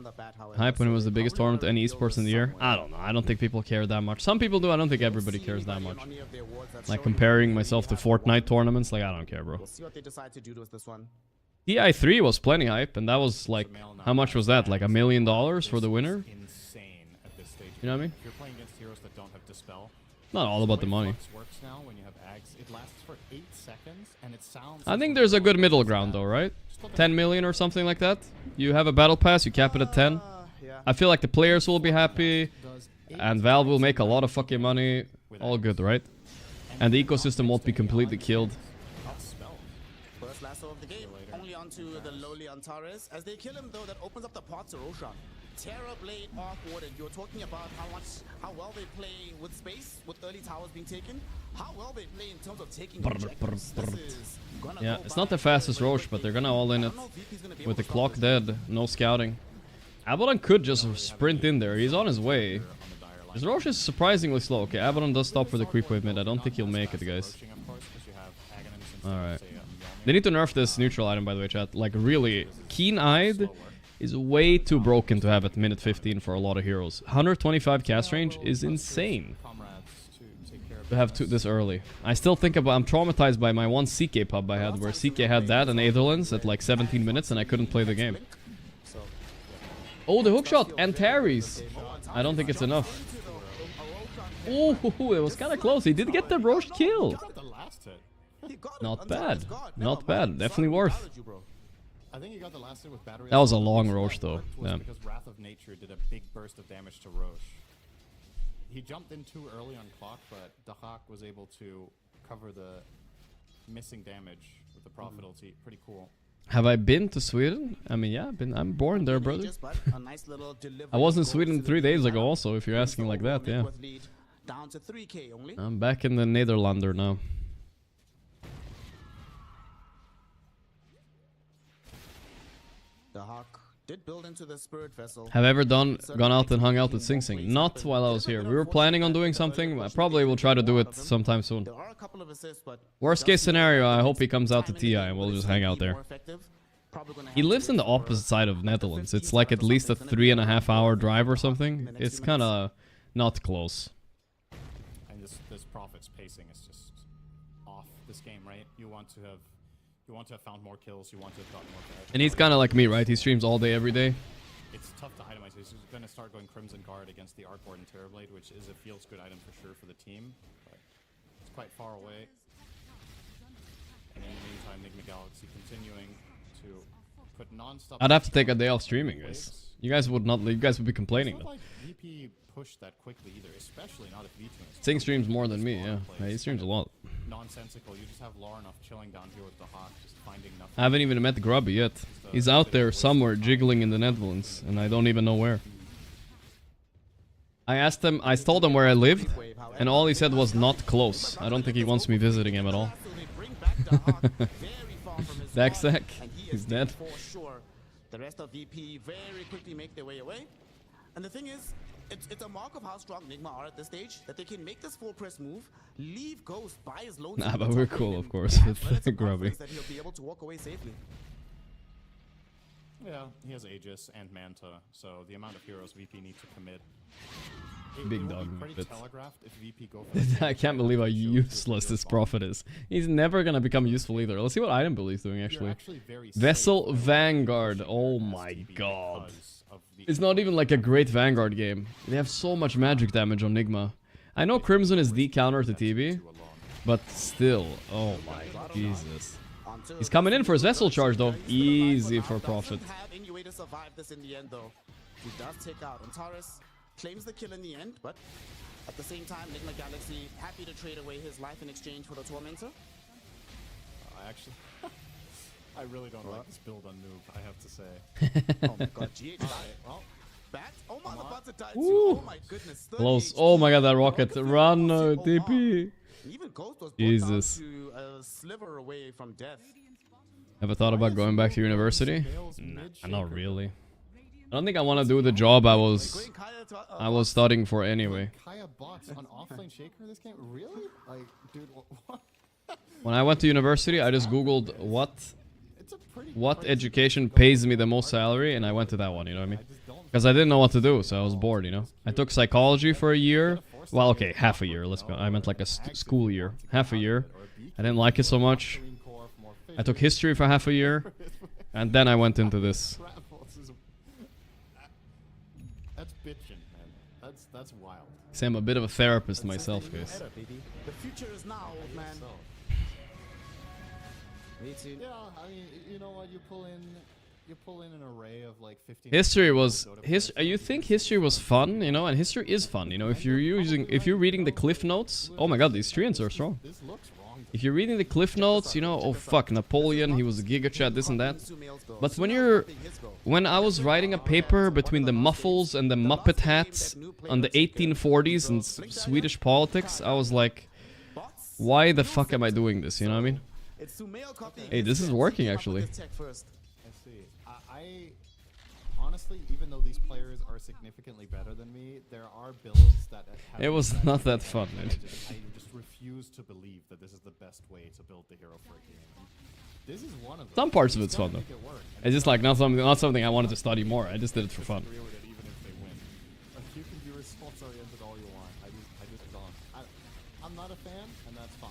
hype when it was the biggest tournament to any esports in the year. I don't know. I don't think people care that much. Some people do. I don't think everybody cares that much. Like comparing myself to Fortnite tournaments, like I don't care, bro. We'll see what they decide to do with this one. TI3 was plenty hype, and that was like, how much was that? Like $1 million for the winner? Insane at this stage. You know what I mean? If you're playing against heroes that don't have Dispel. Not all about the money. Works now when you have Ags. It lasts for 8 seconds, and it sounds. I think there's a good middle ground though, right? 10 million or something like that. You have a battle pass, you cap it at 10. I feel like the players will be happy, and Valve will make a lot of fucking money. All good, right? And the ecosystem won't be completely killed. First lasso of the game, only onto the lowly Antares. As they kill him though, that opens up the path to Roshan. Terror Blade off-warded. You're talking about how well they play with space, with early towers being taken. How well they play in terms of taking objectives. Yeah, it's not the fastest Roche, but they're gonna all in it. With the clock dead, no scouting. Abaddon could just sprint in there. He's on his way. His Roche is surprisingly slow. Okay, Abaddon does stop for the creep wave mid. I don't think he'll make it, guys. Alright. They need to nerf this neutral item, by the way, chat. Like, really, Keen-Eyed is way too broken to have at minute 15 for a lot of heroes. 125 cast range is insane to have this early. I still think about, I'm traumatized by my one CK pub I had, where CK had that and Aetherlands at like 17 minutes and I couldn't play the game. Oh, the hookshot and Terry's. I don't think it's enough. Oh, it was kind of close. He did get the Roche kill. Not bad. Not bad. Definitely worth. I think he got the last hit with battery. That was a long Roche though. Yeah. Because Wrath of Nature did a big burst of damage to Roche. He jumped in too early on clock, but Dahak was able to cover the missing damage with the Prophet ulti. Pretty cool. Have I been to Sweden? I mean, yeah, I'm born there, brother. I was in Sweden 3 days ago also, if you're asking like that, yeah. I'm back in the Nederlander now. The Hawk did build into the spirit vessel. Have I ever gone out and hung out with Sing Sing? Not while I was here. We were planning on doing something. I probably will try to do it sometime soon. There are a couple of assists, but Worst case scenario, I hope he comes out to TI and we'll just hang out there. He lives in the opposite side of Netherlands. It's like at least a 3.5 hour drive or something. It's kind of not close. And this Prophet's pacing is just off this game, right? You want to have found more kills, you want to have gotten more kills. And he's kind of like me, right? He streams all day, every day. It's tough to itemize. He's going to start going Crimson Guard against the Arcboard and Terrorblade, which is a feels good item for sure for the team, but it's quite far away. And in the meantime, Nigma Galaxy continuing to put non-stop. I'd have to take a day off streaming, guys. You guys would not. You guys would be complaining. It's not like VP pushed that quickly either, especially not if V2 Sing streams more than me, yeah. He streams a lot. Nonsensical. You just have Larenov chilling down here with the Hawk, just finding nothing. I haven't even met Grubby yet. He's out there somewhere jiggling in the Netherlands, and I don't even know where. I asked him, I told him where I lived, and all he said was not close. I don't think he wants me visiting him at all. Backstack, he's dead. The rest of VP very quickly make their way away. And the thing is, it's a mark of how strong Nigma are at this stage, that they can make this full press move, leave Ghost by his lonesome. Nah, but we're cool, of course, with Grubby. That he'll be able to walk away safely. Yeah, he has Aegis and Manta, so the amount of heroes VP need to commit. Big dog. If VP go for I can't believe how useless this Prophet is. He's never gonna become useful either. Let's see what item build he's doing actually. Vessel Vanguard. Oh my god. It's not even like a great Vanguard game. They have so much magic damage on Nigma. I know Crimson is the counter to TV, but still. Oh my Jesus. He's coming in for his Vessel charge though. Easy for Prophet. He does take out Antares. Claims the kill in the end, but at the same time, Nigma Galaxy happy to trade away his life in exchange for the Tormentor. I really don't like this build on Noob, I have to say. Oh my god, GH died. Well, Bat? Oh my, the Bats died too. Ooh. Oh my goodness. Close. Oh my god, that rocket. Run, TP. Even Ghost was Jesus. to a sliver away from death. Ever thought about going back to university? Nah, not really. I don't think I want to do the job I was studying for anyway. Kaya bots on offlane shaker this game? Really? Like, dude, what? When I went to university, I just googled what education pays me the most salary, and I went to that one, you know what I mean? Because I didn't know what to do, so I was bored, you know? I took psychology for a year. Well, okay, half a year, let's go. I meant like a school year. Half a year. I didn't like it so much. I took history for half a year, and then I went into this. That's bitchin', man. That's wild. See, I'm a bit of a therapist myself, guys. The future is now, man. Yeah, I mean, you know what? You pull in an array of like 15. History was you think history was fun, you know, and history is fun, you know. If you're reading the cliff notes, oh my god, these treants are strong. If you're reading the cliff notes, you know, oh fuck, Napoleon, he was a Giga Chat, this and that. But when I was writing a paper between the Muffles and the Muppet hats on the 1840s and Swedish politics, I was like, why the fuck am I doing this? You know what I mean? Hey, this is working actually. I see. I honestly, even though these players are significantly better than me, there are builds that have it was not that fun, man. I just refuse to believe that this is the best way to build the hero for a game. This is one of them. Some parts of it's fun though. It's just like not something I wanted to study more. I just did it for fun. Even if they win, you can be results-oriented all you want. I just don't. I'm not a fan, and that's fine.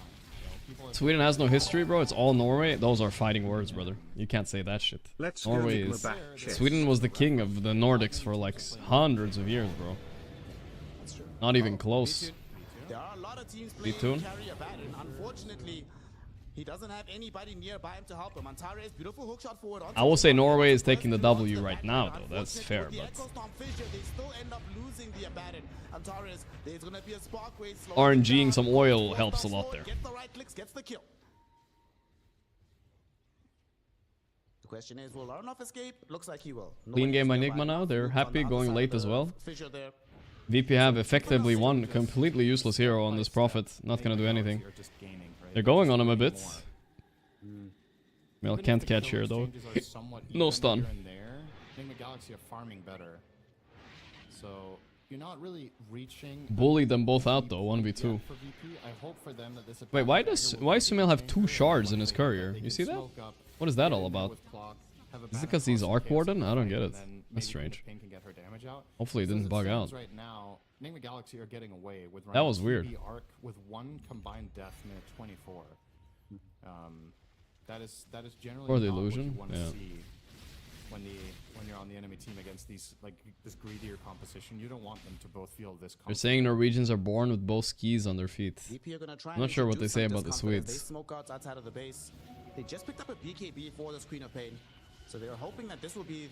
Sweden has no history, bro. It's all Norway. Those are fighting words, brother. You can't say that shit. Norway is... Sweden was the king of the Nordics for like hundreds of years, bro. Not even close. There are a lot of teams playing carry a baton. Unfortunately, he doesn't have anybody nearby him to help him. Antares, beautiful hook shot forward. I will say Norway is taking the W right now, though. That's fair, but... RNGing some oil helps a lot there. The question is, will Arnov escape? Looks like he will. Clean game by Nigma now. They're happy going late as well. VP have effectively one completely useless hero on this Prophet. Not gonna do anything. They're going on him a bit. Mel can't catch here though. No stun. Nigma Galaxy are farming better. So you're not really reaching. Bully them both out though, 1v2. Wait, why does Sumail have 2 shards in his courier? You see that? What is that all about? Is it because he's Arc Warden? I don't get it. That's strange. Hopefully it didn't bug out. Right now, Nigma Galaxy are getting away with that was weird. Arc with 1 combined death minute 24. That is generally or the not illusion. What you want to see when you're on the enemy team against these this greedier composition. You don't want them to both feel this. They're saying Norwegians are born with both skis on their feet. I'm not sure what they say about the Swedes. They smoke guards outside of the base. They just picked up a BKB for the Screen of Pain, so they are hoping that this will be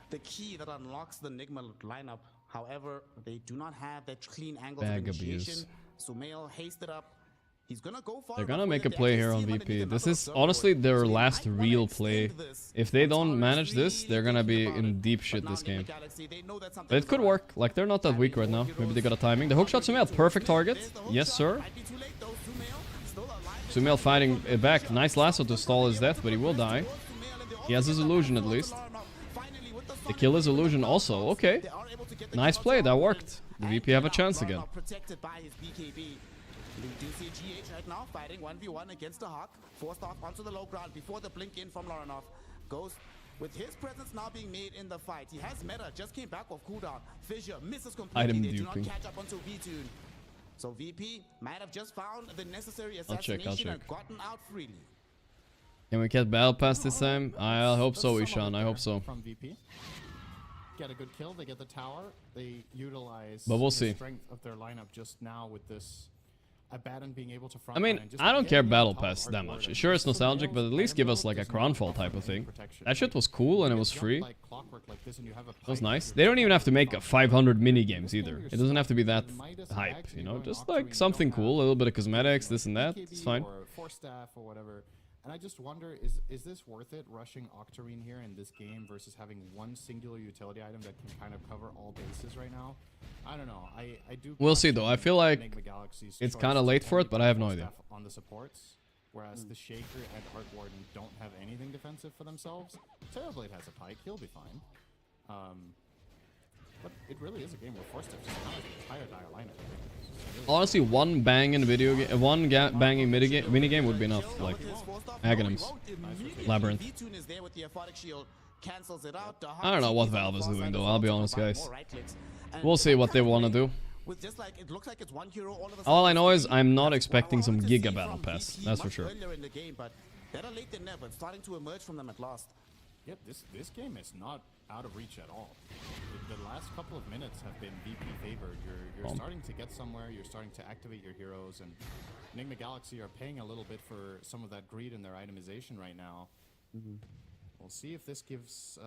the key that unlocks the Nigma lineup. However, they do not have that clean angle of initiation. Sumail hasted up. He's gonna go far. They're gonna make a play here on VP. This is honestly their last real play. If they don't manage this, they're gonna be in deep shit this game. But it could work. Like, they're not that weak right now. Maybe they got a timing. The hookshot Sumail, perfect target. Yes, sir. Sumail fighting it back. Nice lasso to stall his death, but he will die. He has his illusion at least. They kill his illusion also. Okay. Nice play. That worked. The VP have a chance again. We do see GH right now fighting 1v1 against the Hawk. Forced off onto the low ground before the blink in from Loranov. Ghost, with his presence now being made in the fight. He has meta, just came back off cooldown. Fissure misses completely. They do not catch up onto V-Tune. So VP might have just found the necessary assassination and gotten out freely. Can we get battle pass this time? I hope so, Ishan. I hope so. From VP. Get a good kill. They get the tower. They utilize but we'll the see. Strength of their lineup just now with this. Abaddon being able to front I mean, I don't care battle pass that much. Sure, it's nostalgic, but at least give us like a Crownfall type of thing. That shit was cool and it was free. That was nice. They don't even have to make 500 mini games either. It doesn't have to be that hype, you know? Just like something cool, a little bit of cosmetics, this and that. It's fine. Or staff or whatever. And I just wonder, is this worth it, rushing Octarine here in this game versus having one singular utility item that can kind of cover all bases right now? I don't know. I do. We'll see though. I feel like it's kind of late for it, but I have no idea. On the supports, whereas the Shaker and Arc Warden don't have anything defensive for themselves. Terrorblade has a pike. He'll be fine. But it really is a game where forced to just kind of the entire dire lineup. Honestly, one banging video game, banging mini game would be enough. Like Aghanims, Labyrinth. I don't know what Valve is doing though. I'll be honest, guys. We'll see what they want to do. All I know is I'm not expecting some Giga Battle Pass. That's for sure. Yep, this game is not out of reach at all. The last couple of minutes have been VP favored. You're starting to get somewhere. You're starting to activate your heroes, and Nigma Galaxy are paying a little bit for some of that greed in their itemization right now. We'll see if this gives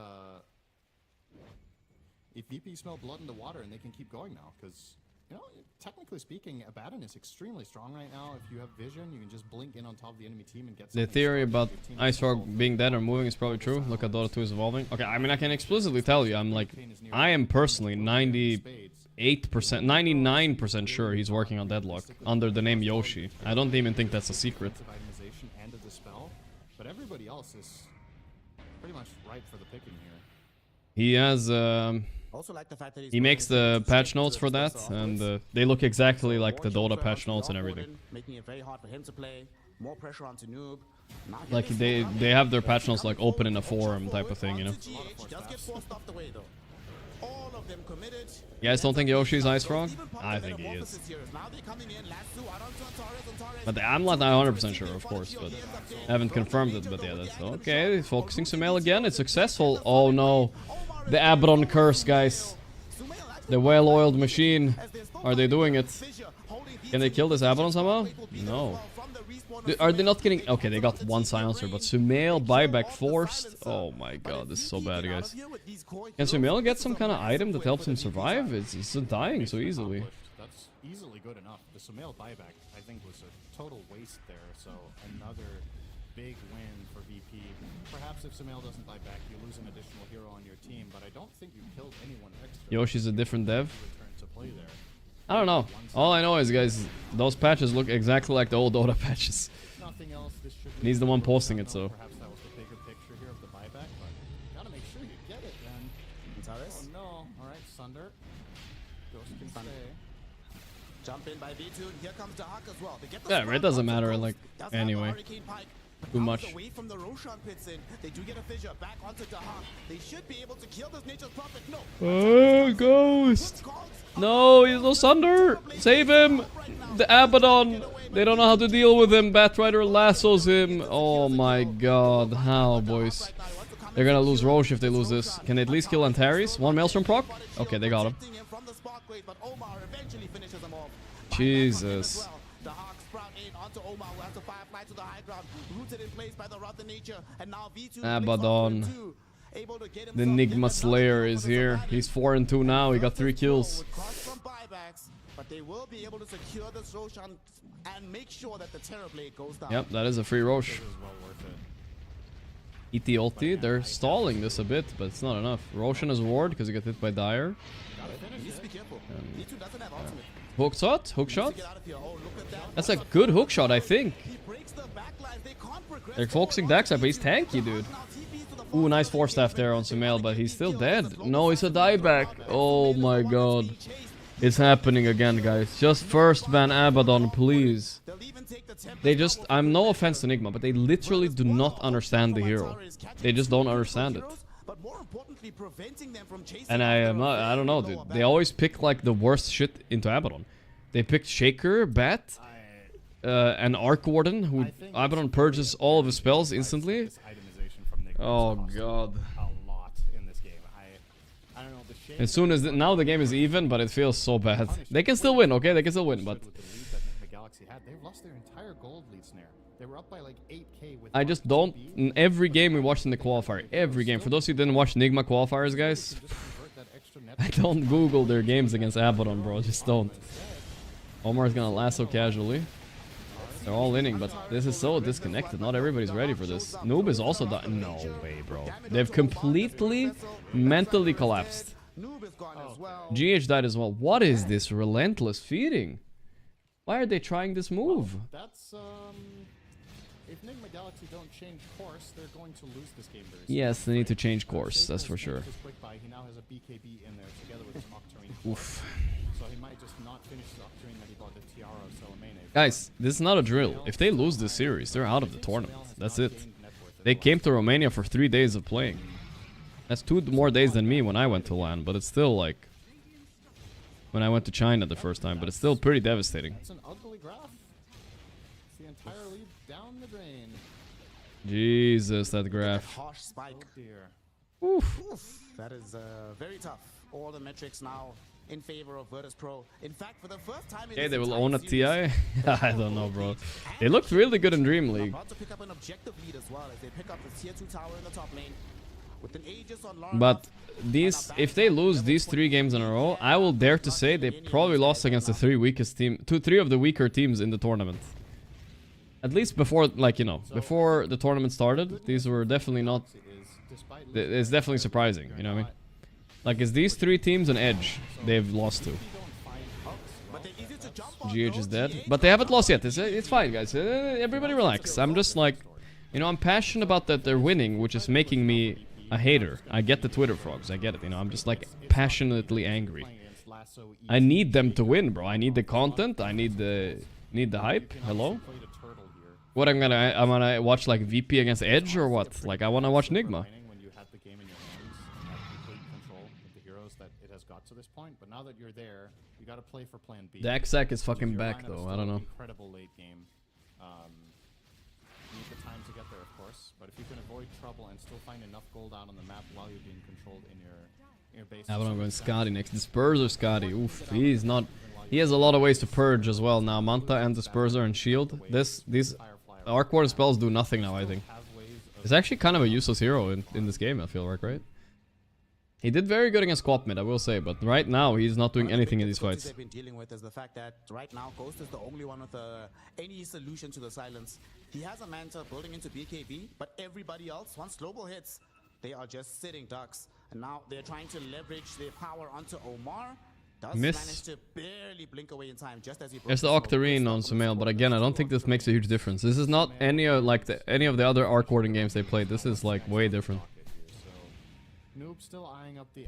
if VP smell blood in the water and they can keep going now, because you know, technically speaking, Abaddon is extremely strong right now. If you have vision, you can just blink in on top of the enemy team and get the theory about Ice Frog being dead or moving is probably true. Look at Dota 2 is evolving. Okay, I mean, I can explicitly tell you, I am personally 98%, 99% sure he's working on Deadlock under the name Yoshi. I don't even think that's a secret. But everybody else is pretty much ripe for the picking here. He has he makes the patch notes for that, and they look exactly like the Dota patch notes and everything. Like they have their patch notes like open in a forum type of thing, you know. You guys don't think Yoshi's Ice Frog? I think he is. But I'm not 100% sure, of course, but I haven't confirmed it. But yeah, that's okay. Focusing Sumail again. It's successful. Oh no. The Abaddon curse, guys. The well-oiled machine. Are they doing it? Can they kill this Abaddon somehow? No. Are they not getting... Okay, they got one silencer, but Sumail buyback forced? Oh my god, this is so bad, guys. Can Sumail get some kind of item that helps him survive? It's dying so easily. That's easily good enough. The Sumail buyback, I think, was a total waste there, so another big win for VP. Perhaps if Sumail doesn't buy back, you lose an additional hero on your team, but I don't think you killed anyone extra. Yoshi's a different dev? I don't know. All I know is, guys, those patches look exactly like the old Dota patches. Nothing else. This should and he's the one posting it, so. Perhaps that was the bigger picture here of the buyback, but gotta make sure you get it then. Oh no. Alright, Sunder. Ghost can stay. Jump in by V2, here comes the Huck as well. Yeah, it doesn't matter, like, anyway. Too much. Away from the Roshan pits in. They do get a fissure back onto Dahak. They should be able to kill this Nature's Prophet. No. Oh, Ghost. No, he's no Sunder. Save him. The Abaddon. They don't know how to deal with him. Batrider lassos him. Oh my god. How, boys? They're gonna lose Roche if they lose this. Can they at least kill Antares? One Maelstrom proc? Okay, they got him. Jesus. Abaddon. The Nigma Slayer is here. He's 4-2 now. He got 3 kills. Yep, that is a free Roche. Eat the ulti. They're stalling this a bit, but it's not enough. Roshan is ward because he got hit by Dire. Hook shot? Hook shot? That's a good hook shot, I think. They're focusing Darkseid, but he's tanky, dude. Ooh, nice 4-staff there on Sumail, but he's still dead. No, he's a dieback. Oh my god. It's happening again, guys. Just first ban Abaddon, please. They just... I'm no offense to Nigma, but they literally do not understand the hero. They just don't understand it. And I don't know, dude. They always pick like the worst shit into Abaddon. They picked Shaker, Bat, and Arc Warden, who Abaddon purges all of his spells instantly. Oh god. As soon as now the game is even, but it feels so bad. They can still win, okay? They can still win, but I just don't. In every game we watched in the qualifier, every game. For those who didn't watch Nigma qualifiers, guys, I don't Google their games against Abaddon, bro. Just don't. Omar's gonna lasso casually. They're all inning, but this is so disconnected. Not everybody's ready for this. Noob is also dying. No way, bro. They've completely mentally collapsed. GH died as well. What is this relentless feeding? Why are they trying this move? That's if Nigma Galaxy don't change course, they're going to lose this game very Yes, they need to change course, that's for sure. He now has a BKB in there together with some Octarine. Oof. So he might just not finish his Octarine that he bought the Tiara of Salamene. Guys, this is not a drill. If they lose this series, they're out of the tournament. That's it. They came to Romania for 3 days of playing. That's 2 more days than me when I went to LAN, but it's still like... when I went to China the first time, but it's still pretty devastating. That's an ugly graph. It's the entire lead down the drain. Jesus, that graph. Harsh spike. Oof. That is very tough. All the metrics now in favor of Virtus Pro. In fact, for the first time in Okay, this they will entire own a series, TI? I don't know, bro. They looked really good in Dream League. about to pick up an objective lead as well as they pick up the tier 2 tower in the top lane. With an Aegis on Laura But these, if they lose these 3 games in a row, I will dare to say they probably lost against the 3 weakest team, 3 of the weaker teams in the tournament. At least before, like, you know, before the tournament started, these were definitely not. It's definitely surprising, you know what I mean? Like, it's these 3 teams and Edge they've lost to. GH is dead, but they haven't lost yet. It's fine, guys. Everybody relax. I'm just like, you know, I'm passionate about that they're winning, which is making me a hater. I get the Twitter frogs. I get it. You know, I'm just like passionately angry. I need them to win, bro. I need the content. I need the hype. Hello. What I'm gonna watch like VP against Edge or what? Like I wanna watch Nigma. When you have the game in your hands and have complete control with the heroes that it has got to this point, but now that you're there, you gotta play for Plan B. The Xac is fucking back though. I don't know. Incredible late game. You need the time to get there, of course, but if you can avoid trouble and still find enough gold out on the map while you're being controlled in your base. I'm going Scotty next. Disperser Scotty. Oof, he's not. He has a lot of ways to purge as well now. Manta and Disperser and Shield. These Arc Ward spells do nothing now, I think. He's actually kind of a useless hero in this game, I feel like, right? He did very good against Quap mid, I will say, but right now he's not doing anything in these fights. They've been dealing with is the fact that right now Ghost is the only one with any solution to the silence. He has a Manta building into BKB, but everybody else, once global hits, they are just sitting ducks. And now they're trying to leverage their power onto Omar. Does manage to barely blink away in time, just as he There's the Octarine on Sumail, but again, I don't think this makes a huge difference. This is not any of any of the other Arc Warding games they played. This is like way different. Noob still eyeing up the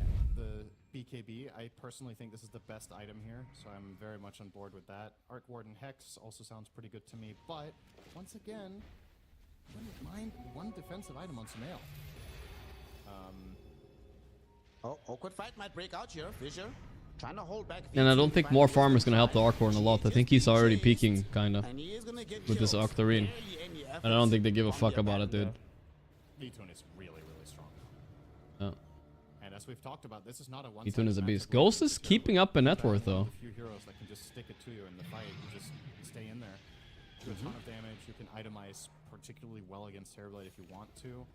BKB. I personally think this is the best item here, so I'm very much on board with that. Arc Warden Hex also sounds pretty good to me, but once again, wouldn't mind one defensive item on Sumail. Awkward fight might break out here. Fissure trying to hold back. And I don't think more farm is going to help the Arc Warden a lot. I think he's already peaking, kind of, with this Octarine. And I don't think they give a fuck about it, dude. Etun is really strong. Yeah. And as we've talked about, this is not a one. Etun is a beast. Ghost is keeping up in net worth, though. A few heroes that can just stick it to you in the fight. You just stay in there. Do a ton of damage. You can itemize particularly well against Terrorblade if you want to.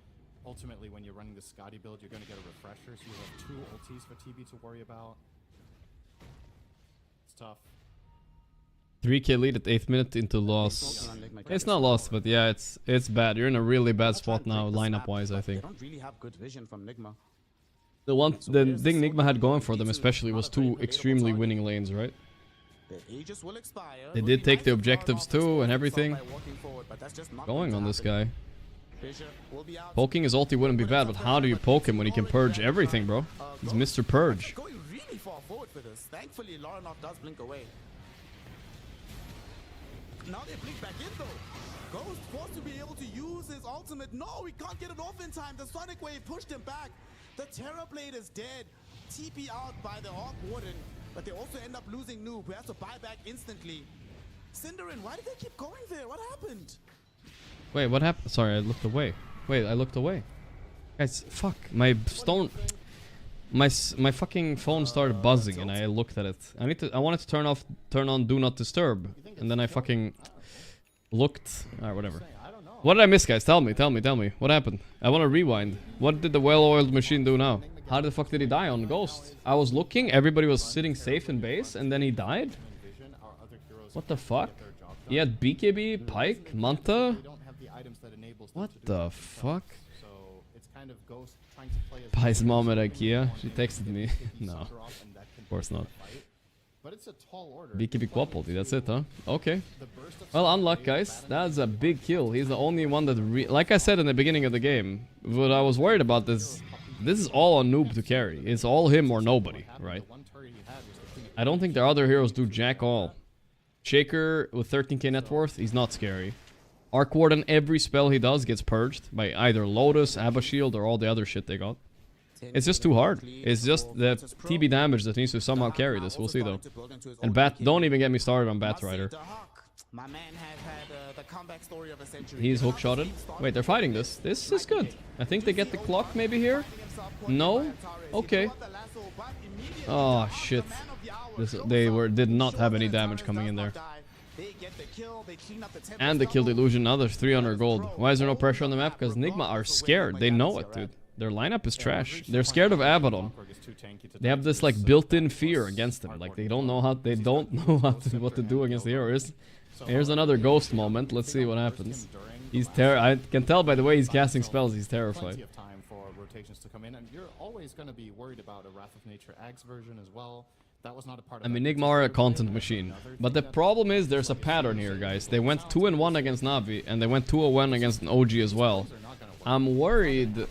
Ultimately, when you're running the Scotty build, you're going to get a refresher, so you have 2 ultis for TB to worry about. It's tough. 3k lead at 8th minute into loss. It's not lost, but yeah, it's bad. You're in a really bad spot now, lineup-wise, I think. They don't really have good vision from Nigma. The thing Nigma had going for them, especially, was 2 extremely winning lanes, right? They did take the objectives too and everything. Going on this guy. Poking his ulti wouldn't be bad, but how do you poke him when he can purge everything, bro? He's Mr. Purge. Going really far forward for this. Thankfully, Laranov does blink away. Now they blink back in though. Ghost forced to be able to use his ultimate. No, he can't get it off in time. The Sonic Wave pushed him back. The Terrorblade is dead. TP out by the Arc Warden, but they also end up losing Noob, who has to buy back instantly. Cinderin, why did they keep going there? What happened? Wait, what happened? Sorry, I looked away. Wait, I looked away. Guys, fuck. My stone... My fucking phone started buzzing and I looked at it. I wanted to turn on Do Not Disturb. And then I fucking looked... Alright, whatever. What did I miss, guys? Tell me. What happened? I want to rewind. What did the well-oiled machine do now? How the fuck did he die on Ghost? I was looking, everybody was sitting safe in base, and then he died? What the fuck? He had BKB, Pike, Manta? What the fuck? Pai's mom at IKEA? She texted me. No, of course not. But it's a tall order. BKB quad ulti, that's it, huh? Okay. Well, unluck, guys. That's a big kill. He's the only one that... like I said in the beginning of the game, what I was worried about is... this is all on Noob to carry. It's all him or nobody, right? I don't think their other heroes do jack all. Shaker with 13k net worth, he's not scary. Arc Warden, every spell he does gets purged by either Lotus, Abba Shield, or all the other shit they got. It's just too hard. It's just the TB damage that needs to somehow carry this. We'll see though. And Bat, don't even get me started on Bat Rider. He's hookshotted. Wait, they're fighting this. This is good. I think they get the clock maybe here. No? Okay. Oh shit. They did not have any damage coming in there. And they killed Illusion. Now there's 300 gold. Why is there no pressure on the map? Because Nigma are scared. They know it, dude. Their lineup is trash. They're scared of Abaddon. They have this like built-in fear against him. Like they don't know how what to do against the hero. Here's another ghost moment. Let's see what happens. He's I can tell by the way he's casting spells. He's terrified. Of time for rotations to come in, and you're always going to be worried about a Wrath of Nature Axe version as well. That was not a part of Nigma are a content machine. But the problem is there's a pattern here, guys. They went 2-1 against Navi, and they went 2-1 against an OG as well. I'm worried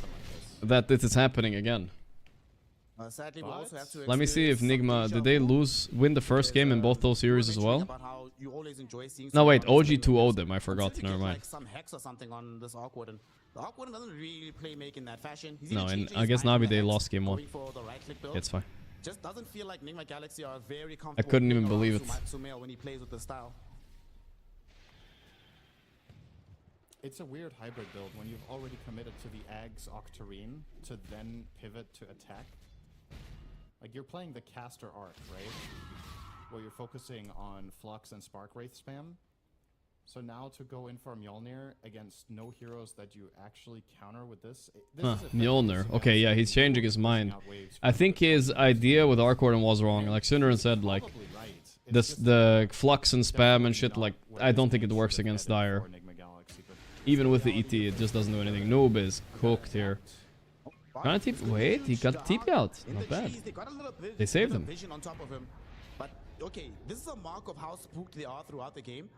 that this is happening again. Let me see if Nigma... did they win the first game in both those series as well? No, wait. OG 2-0'd them. I forgot. Never mind. No, and I guess Navi, they lost game 1. It's fine. Just doesn't feel like Nigma Galaxy are very comfortable. I couldn't even believe it. When he plays with the style. It's a weird hybrid build when you've already committed to the Ags Octarine to then pivot to attack. Like you're playing the caster arc, right? Where you're focusing on Flux and Spark Wraith spam. So now to go in for Mjolnir against no heroes that you actually counter with this... Mjolnir. Okay, yeah, he's changing his mind. I think his idea with Arc Warden was wrong. Like Sundarin said, like the Flux and spam and shit, like I don't think it works against Dire. Even with the ET, it just doesn't do anything. Noob is cooked here. Trying to wait, he got TP out. Not bad. They saved him. Okay, this is a mark of how spooked they are throughout the game.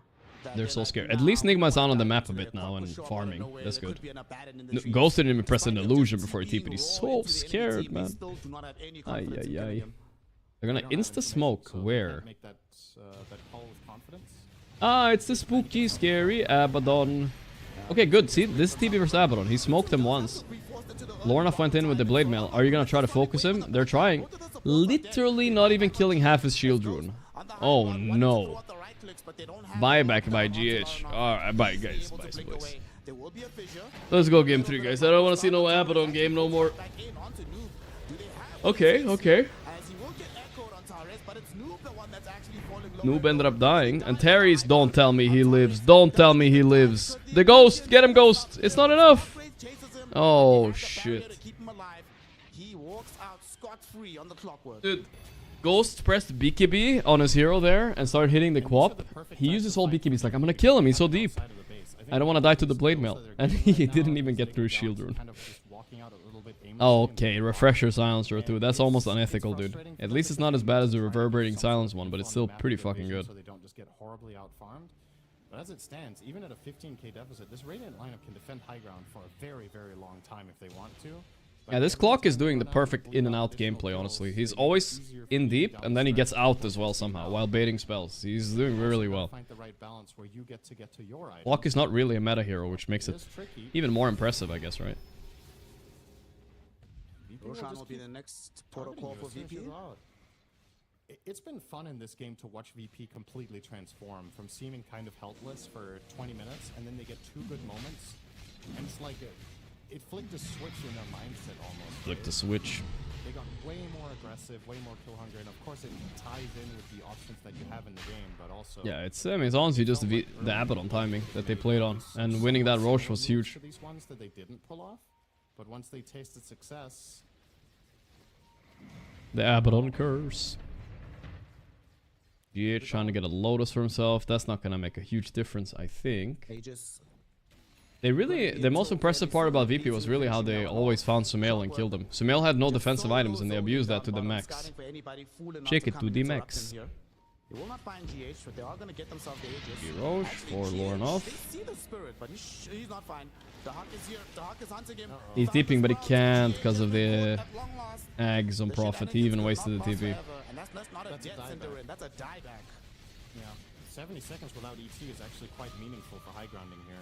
They're so scared. At least Nigma's on the map a bit now and farming. That's good. Ghost didn't even press an illusion before he TP'd. He's so scared, man. Ay, ay, ay. They're gonna insta-smoke. Where? Ah, it's the spooky, scary Abaddon. Okay, good. See, this is TP versus Abaddon. He smoked him once. Lorna went in with the Blade Mail. Are you gonna try to focus him? They're trying. Literally not even killing half his shield rune. Oh, no. Buyback by GH. Alright, bye guys. Bye, boys. Let's go game 3, guys. I don't want to see no Abaddon game no more. Okay, okay. Noob ended up dying. And Terry's, don't tell me he lives. Don't tell me he lives. The ghost! Get him, ghost! It's not enough! Oh, shit. Dude. Ghost pressed BKB on his hero there and started hitting the Quap. He used his whole BKB. He's like, I'm gonna kill him. He's so deep. I don't want to die to the Blade Mail. And he didn't even get through his shield rune. Oh, okay. Refresher Silencer too. That's almost unethical, dude. At least it's not as bad as the Reverberating Silence one, but it's still pretty fucking good. But as it stands, even at a 15k deficit, this Radiant lineup can defend high ground for a very, very long time if they want to. Yeah, this clock is doing the perfect in and out gameplay, honestly. He's always in deep, and then he gets out as well somehow, while baiting spells. He's doing really well. Clock is not really a meta hero, which makes it even more impressive, I guess, right? Roshan will be the next protocol for VP. It's been fun in this game to watch VP completely transform from seeming kind of helpless for 20 minutes, and then they get 2 good moments, and it's like it flicked a switch in their mindset almost. Flicked a switch. They got way more aggressive, way more kill hungry, and of course it ties in with the options that you have in the game, but also... Yeah, it's honestly just the Abaddon timing that they played on, and winning that Roche was huge. These ones that they didn't pull off, but once they tasted success... The Abaddon curse. GH trying to get a Lotus for himself. That's not gonna make a huge difference, I think. The most impressive part about VP was really how they always found Sumail and killed him. Sumail had no defensive items and they abused that to the max. Check it to the max. They will not find GH, but they are going to get themselves the Aegis. Roche for Lauren off. They see the spirit, but he's not fine. The Hawk is here. The Hawk is hunting him. He's TPing, but he can't because of the Ags on Prophet. He even wasted the TP. And that's not a dead Cinderin. That's a dieback. Yeah. 70 seconds without ET is actually quite meaningful for high grounding here.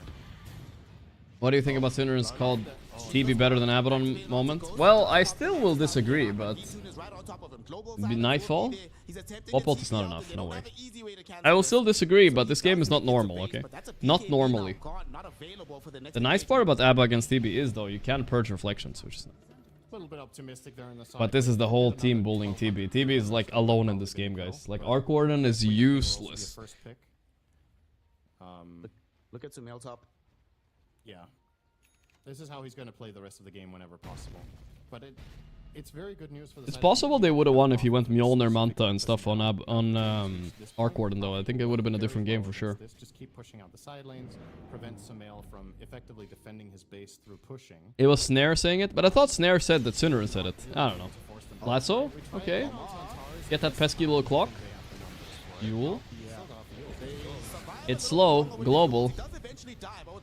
What do you think about Cinderin's called TB better than Abaddon moment? Well, I still will disagree, but Nightfall? Wop is not enough, no way. I will still disagree, but this game is not normal, okay? Not normally. The nice part about Abba against TB is, though, you can purge reflections, which is nice. A little bit optimistic there in the side. But this is the whole team bullying TB. TB is like alone in this game, guys. Like Arc Warden is useless. First pick. Look at Sumail top. Yeah. This is how he's going to play the rest of the game whenever possible. But it's very good news for the It's side possible they would have won if he went Mjolnir, Manta and stuff on Arc Warden, though. I think it would have been a different game for sure. Just keep pushing out the side lanes, prevent Sumail from effectively defending his base through pushing. It was Snare saying it, but I thought Snare said that Cinderin said it. I don't know. Lasso? Okay. Get that pesky little clock. Yule. It's slow. Global.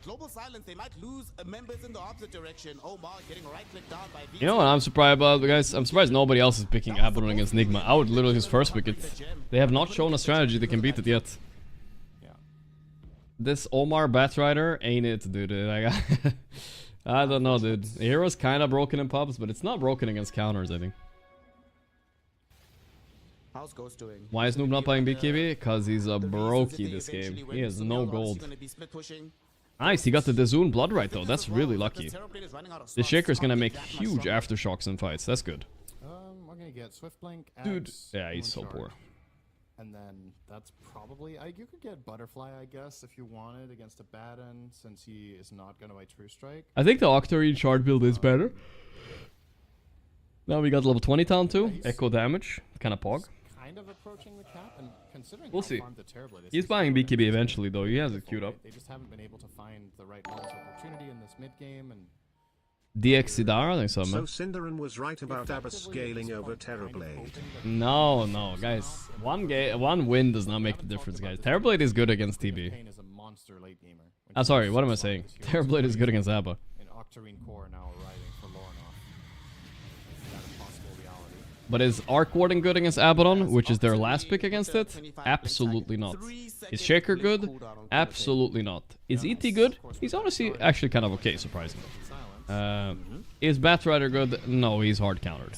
Global silence, they might lose members in the opposite direction. Omar getting right-clicked down by You know what I'm surprised about, guys? I'm surprised nobody else is picking Abaddon against Nigma. I would literally just first pick it. They have not shown a strategy that can beat it yet. This Omar Batrider ain't it, dude. I don't know, dude. The hero's kind of broken in pubs, but it's not broken against counters, I think. How's Ghost doing? Why is Noob not playing BKB? Because he's a brokey this game. He has no gold. Nice, he got the Dazoon Blood right though. That's really lucky. The Shaker's gonna make huge aftershocks in fights. That's good. We're gonna get Swift Blink, dude. Yeah, he's so poor. And then that's probably you could get Butterfly, I guess, if you wanted against a Baden, since he is not gonna buy True Strike. I think the Octarine shard build is better. Now we got level 20 talent too. Echo damage, kind of pog. Kind of approaching the cap, and considering we'll see. Terribly, He's buying BKB eventually though. He has it queued up. They just haven't been able to find the right launch opportunity in this mid game, and DX Sidara, I think so, man. So Cinderin was right about Abba scaling over Terrorblade. No, guys. One win does not make the difference, guys. Terrorblade is good against TB. I'm sorry, what am I saying? Terrorblade is good against Abba. An Octarine core now arriving for Lornoff. Is that a possible reality? But is Arc Warden good against Abaddon, which is their last pick against it? Absolutely not. Is Shaker good? Absolutely not. Is ET good? He's honestly actually kind of okay, surprisingly. Is Batrider good? No, he's hard countered.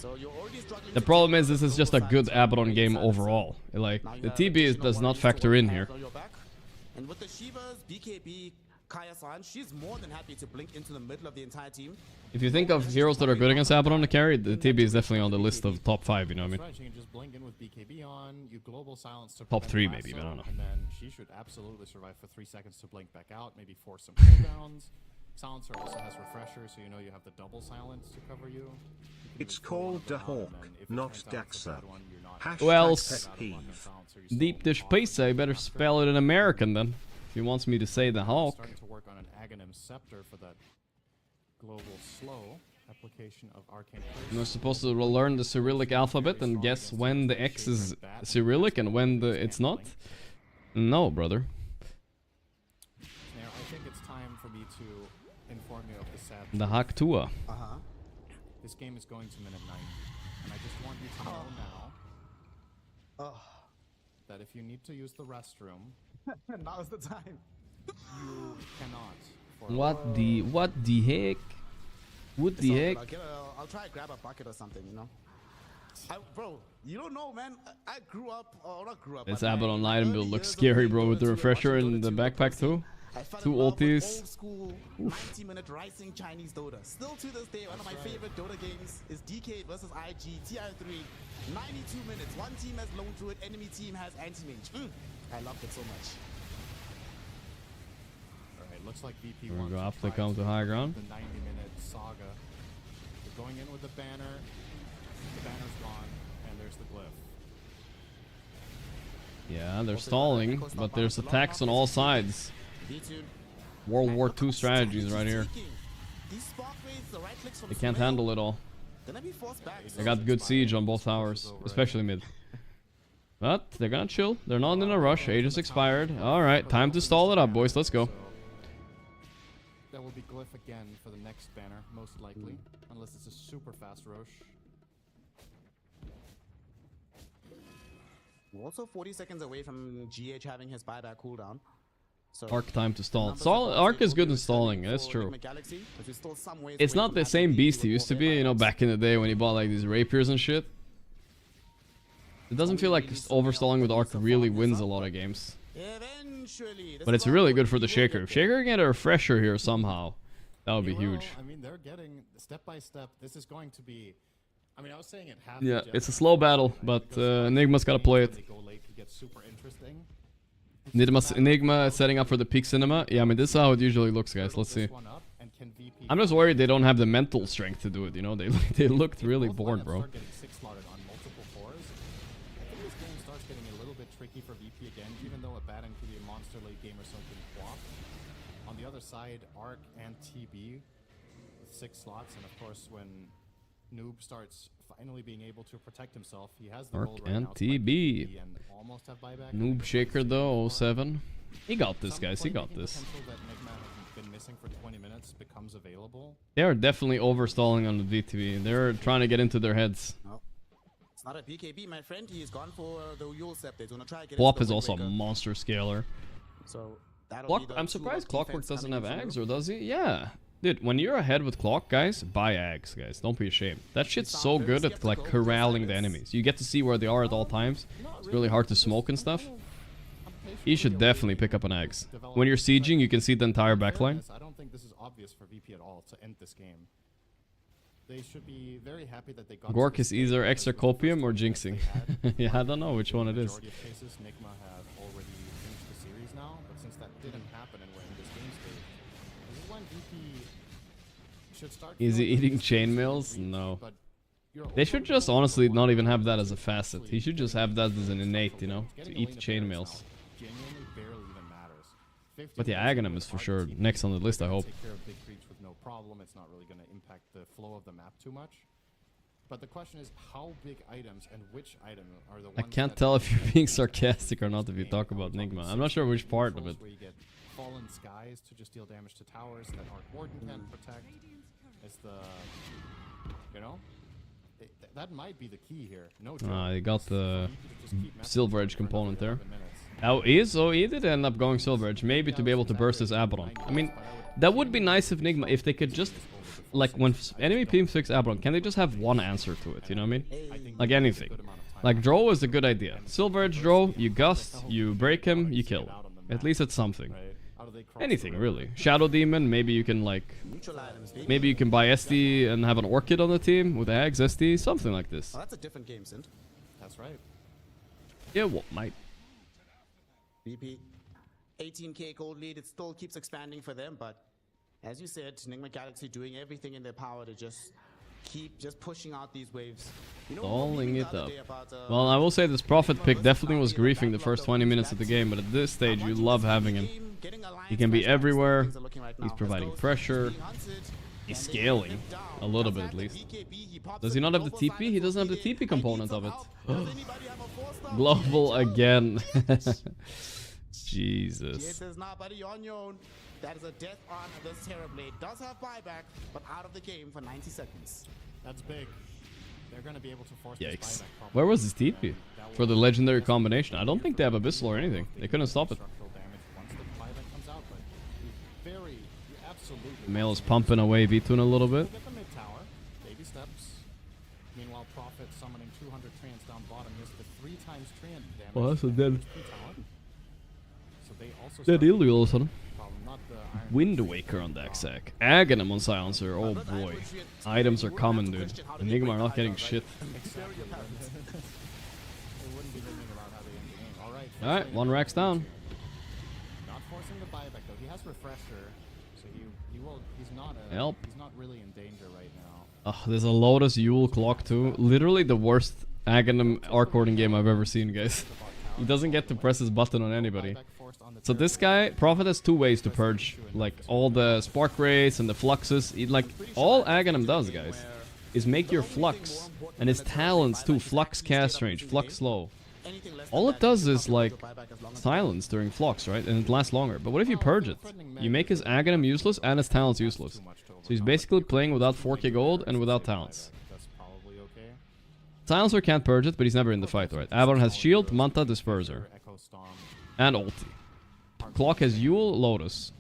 The problem is this is just a good Abaddon game overall. Like, the TB does not factor in here. And with the Shivas, BKB, Kaya-san, she's more than happy to blink into the middle of the entire team. If you think of heroes that are good against Abaddon to carry, the TB is definitely on the list of top 5, you know what I mean? You can just blink in with BKB on, you global silence to top 3 maybe, I don't know. And then she should absolutely survive for 3 seconds to blink back out, maybe force some cooldowns. Silencer also has refresher, so you know you have the double silence to cover you. It's called the Hawk, not Daxa. Well, deep dish pizza, I better spell it in American then. If he wants me to say the Hawk. Starting to work on an Aghanim Scepter for that global slow application of Arcane Curse. You're supposed to learn the Cyrillic alphabet and guess when the X is Cyrillic and when it's not? No, brother. Now, I think it's time for me to inform you of the sad The Haktua. This game is going to minute 90, and I just want you to know now that if you need to use the restroom, now's the time. You cannot. What the heck? What the heck? I'll try to grab a bucket or something, you know. Bro, you don't know, man. I grew up, or not grew up. This Abaddon Light build looks scary, bro, with the refresher and the backpack too. 2 ultis. Old school 90-minute rising Chinese Dota. Still to this day, one of my favorite Dota games is DK versus IG TR3. 92 minutes. One team has lone druid, enemy team has anti-mage. I loved it so much. Alright, looks like VP We're gonna have to come to high ground. The 90-minute saga. They're going in with the banner. The banner's gone, and there's the glyph. Yeah, they're stalling, but there's attacks on all sides. World War II strategies right here. They can't handle it all. They got good siege on both towers, especially mid. But they're gonna chill. They're not in a rush. Ages expired. Alright, time to stall it up, boys. Let's go. That will be Glyph again for the next banner, most likely. Unless it's a super fast Roche. We're also 40 seconds away from GH having his buyback cooldown. So Arc time to stall. Arc is good in stalling, that's true. It's not the same beast he used to be, you know, back in the day when he bought like these rapiers and shit. It doesn't feel like overstalling with Arc really wins a lot of games. But it's really good for the Shaker. If Shaker can get a refresher here somehow, that would be huge. I mean, they're getting step by step. This is going to be... I mean, I was saying it half. Yeah, it's a slow battle, but Nigma's gotta play it. Nigma setting up for the peak cinema. Yeah, I mean, this is how it usually looks, guys. Let's see. I'm just worried they don't have the mental strength to do it, you know? They looked really bored, bro. For VP again, even though a Batten could be a monster late game or something flop. On the other side, Arc and TB with 6 slots, and of course when Noob starts finally being able to protect himself, he has the Arc gold right and now TB. and almost have buyback. Noob Shaker though, 07. He got this, guys. He got this. That Nigma has been missing for 20 minutes becomes available. They are definitely overstalling on the DTV. They're trying to get into their heads. It's not a BKB, my friend. He's gone for the Yule Scepter. He's gonna try to get Plop is also a monster scaler. So I'm surprised Clockwork doesn't have Ags, or does he? Yeah. Dude, when you're ahead with Clock, guys, buy Ags, guys. Don't be ashamed. That shit's so good at, like, corralling the enemies. You get to see where they are at all times. It's really hard to smoke and stuff. You should definitely pick up an Ags. When you're sieging, you can see the entire backline. I don't think this is obvious for VP at all to end this game. They should be very happy that they got Gorgc is either extra copium or jinxing. Yeah, I don't know which one it is. Majority of cases, Nigma have already finished the series now, but since that didn't happen and we're in this game stage, this is when VP should start. Is he eating chainmails? No. They should just honestly not even have that as a facet. He should just have that as an innate, you know, to eat chainmails. But yeah, Aghanim is for sure next on the list, I hope. Problem. It's not really going to impact the flow of the map too much. But the question is, how big items and which item are the ones I can't tell if you're being sarcastic or not if you talk about Nigma. I'm not sure which part of it. Where you get fallen skies to just deal damage to towers that Arc Warden can't protect. It's the, you know, that might be the key here. No joke. He got the Silver Edge component there. Oh, he did end up going Silver Edge, maybe to be able to burst his Abaddon. I mean, that would be nice if Nigma, if they could just, like, when enemy teams fix Abaddon, can they just have one answer to it, you know what I mean? Like anything. Like, draw is a good idea. Silver Edge draw, you gust, you break him, you kill. At least it's something. Anything, really. Shadow Demon, maybe you can, like, maybe you can buy SD and have an Orchid on the team with Ags, SD, something like this. Oh, that's a different game, Sint. That's right. Yeah, what might. VP, 18k gold lead. It still keeps expanding for them, but as you said, Nigma Galaxy doing everything in their power to just keep pushing out these waves. You know, stalling it up. Well, I will say this Prophet pick definitely was griefing the first 20 minutes of the game, but at this stage, you love having him. He can be everywhere. He's providing pressure. He's scaling a little bit at least. Does he not have the TP? He doesn't have the TP component of it. Global again. Jesus. That is a death on this Terrorblade. Does have buyback, but out of the game for 90 seconds. That's big. They're going to be able to force Yikes. this buyback. Where was his TP? For the legendary combination. I don't think they have Abyssal or anything. They couldn't stop it. Mail is pumping away V-Tune a little bit. Get the mid tower. Baby steps. Meanwhile, Prophet summoning 200 Treants down bottom missed the 3 times Treant damage. Well, that's a dead. So they also dead Illy all of a sudden. Wind Waker on Daxac. Aghanim on Silencer. Oh boy. Items are coming, dude. Enigma are not getting shit. Alright, 1 Rax down. Not forcing the buyback though. He has Refresher. So Help. He's not really in danger right now. There's a Lotus Yule Clock too. Literally the worst Aghanim Arc Warding game I've ever seen, guys. He doesn't get to press his button on anybody. So this guy, Prophet has 2 ways to purge, like, all the Spark Rays and the Fluxes. Like, all Aghanim does, guys, is make your Flux. And his talents too, Flux cast range, Flux slow. Anything less All than it that, does you is copy like the buyback as long as silence during flocks, right? And it lasts longer. But what if you purge it? You make his Aghanim useless and his talents useless. So he's basically playing without 4k gold and without talents. That's probably okay. Silencer can't purge it, but he's never in the fight, right? Abaddon has shield, Manta, Disperser, Echo Storm. and ulti. Clock has Yule, Lotus.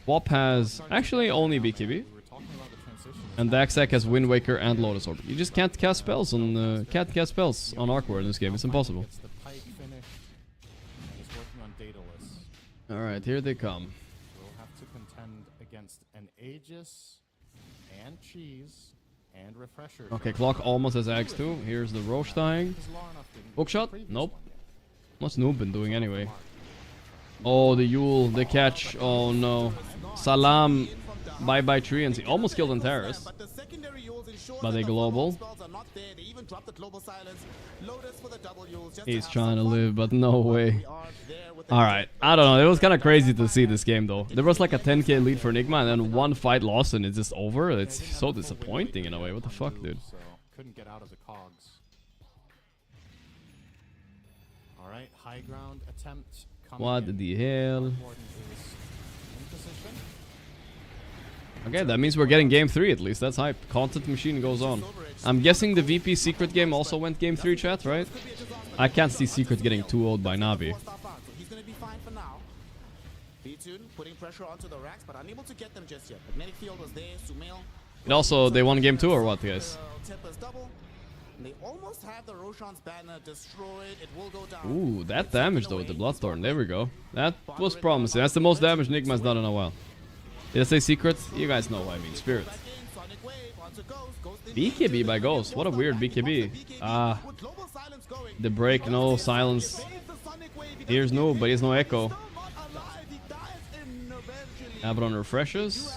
Wop has actually only BKB. We were talking about the transition. And Daxak has Wind Waker and Lotus Orb. You just can't cast spells on Arcware in this game. It's impossible. Gets the pike finished. And is working on Daedalus. Alright, here they come. We'll have to contend against an Aegis and Cheese and Refresher. Okay, Clock almost has Axe too. Here's the Roche dying. Hookshot? Nope. What's Noob been doing anyway? Oh, the Yule, the catch. Oh no. Salam. Bye bye tree, and he almost killed Antares. But they global. He's trying to live, but no way. Alright, I don't know. It was kind of crazy to see this game though. There was like a 10k lead for Nigma, and then one fight lost, and it's just over. It's so disappointing in a way. What the fuck, dude? So couldn't get out of the cogs. Alright, high ground attempt. What the hell? Okay, that means we're getting game 3 at least. That's hype. Content machine goes on. I'm guessing the VP secret game also went game 3, chat, right? I can't see secret getting 2-0'd by Navi. And also, they won game 2 or what, guys? They almost have the Roshan's banner destroyed. It will go down. Ooh, that damage though with the Bloodthorn. There we go. That was promising. That's the most damage Nigma's done in a while. Did I say secret? You guys know what I mean. Spirit. BKB by Ghost. What a weird BKB. Ah. The break, no silence. Here's no, but he has no echo. Abaddon refreshes.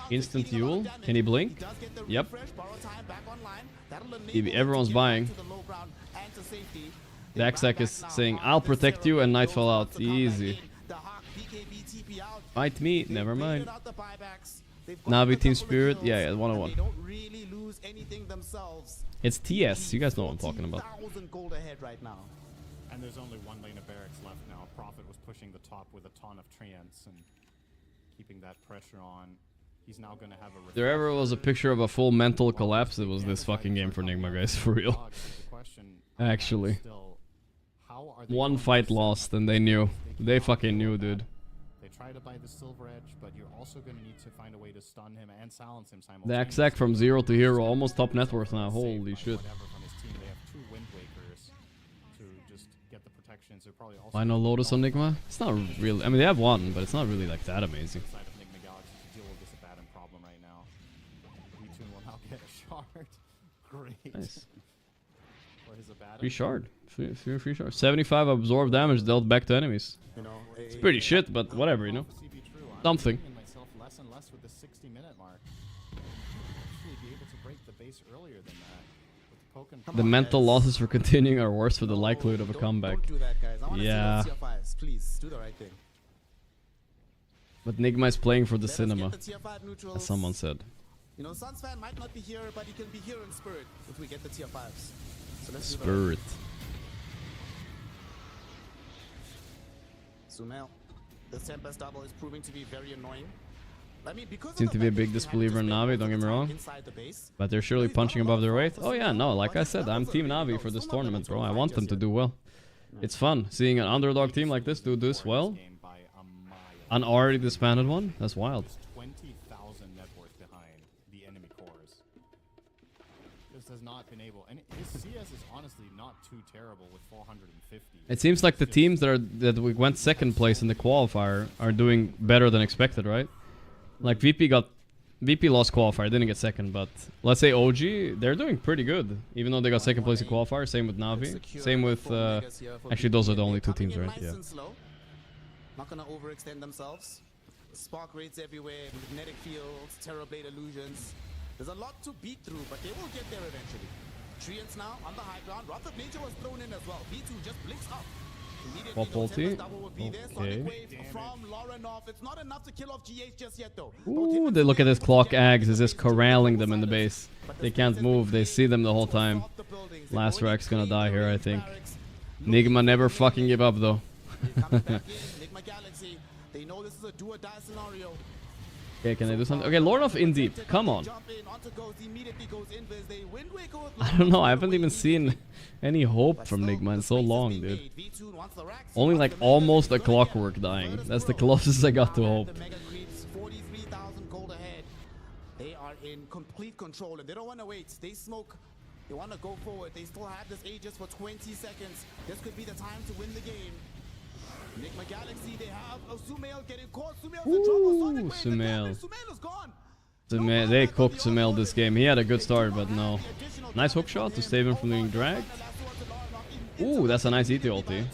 Instant Yule. Can he blink? Yep. Everyone's buying. Daxak is saying, I'll protect you, and Nightfall out. Easy. Fight me. Never mind. Navi Team Spirit. Yeah, 101. It's TS. You guys know what I'm talking about. And there's only one lane of barracks left now. Prophet was pushing the top with a ton of treants and keeping that pressure on. He's now gonna have a. If there ever was a picture of a full mental collapse, it was this fucking game for Nigma, guys, for real. Actually. One fight lost, and they knew. They fucking knew, dude. They try to buy the Silver Edge, but you're also gonna need to find a way to stun him and silence him The simultaneously. Axac from 0 to hero, almost top net worth now. Holy shit. Why no Lotus on Nigma? It's not really. I mean, they have one, but it's not really like that amazing. Nice. Free shard. Free shard. 75 absorbed damage dealt back to enemies. It's pretty shit, but whatever, you know. Something. The mental losses for continuing are worse for the likelihood of a comeback. Yeah. Please do the right thing. But Nigma is playing for the cinema, as someone said. You know, Suns fan might not be here, but he can be here in spirit if we get the tier 5s. So let's Spirit. Sumail, the Tempest double is proving to be very annoying. I mean, because Seem to be a big disbeliever in Navi, don't get me wrong. But they're surely punching above their weight. Oh yeah, no, like I said, I'm Team Navi for this tournament, bro. I want them to do well. It's fun seeing an underdog team like this do this well. An already disbanded one? That's wild. 20,000 net worth behind the enemy cores. Just has not been able, and his CS is honestly not too terrible with 450. It seems like the teams that we went second place in the qualifier are doing better than expected, right? Like VP lost qualifier, didn't get second, but let's say OG, they're doing pretty good, even though they got second place in qualifier. Same with Navi, same with actually those are the only two teams, right? Yeah. Not gonna overextend themselves. Spark rates everywhere, magnetic fields, Terrorblade illusions. There's a lot to beat through, but they will get there eventually. Treants now on the high ground. Wrath of Nature was thrown in as well. V2 just blinks up. Pop ulti. Okay. Ooh, they look at this clock Ags is just corralling them in the base. They can't move, they see them the whole time. Last Rack's gonna die here, I think. Nigma never fucking give up though. Okay, can I do something? Okay, Lord of Indeep, come on. I don't know, I haven't even seen any hope from Nigma in so long, dude. Only like almost a clockwork dying. That's the closest I got to hope. They are in complete control and they don't want to wait. They smoke. They want to go forward. They still have this Aegis for 20 seconds. This could be the time to win the game. Nigma Galaxy, they have Sumail getting caught. Sumail's in trouble. Sumail. Sumail is gone. Sumail, they cooked Sumail this game. He had a good start, but no. Nice hook shot to save him from being dragged. Ooh, that's a nice ET ulti.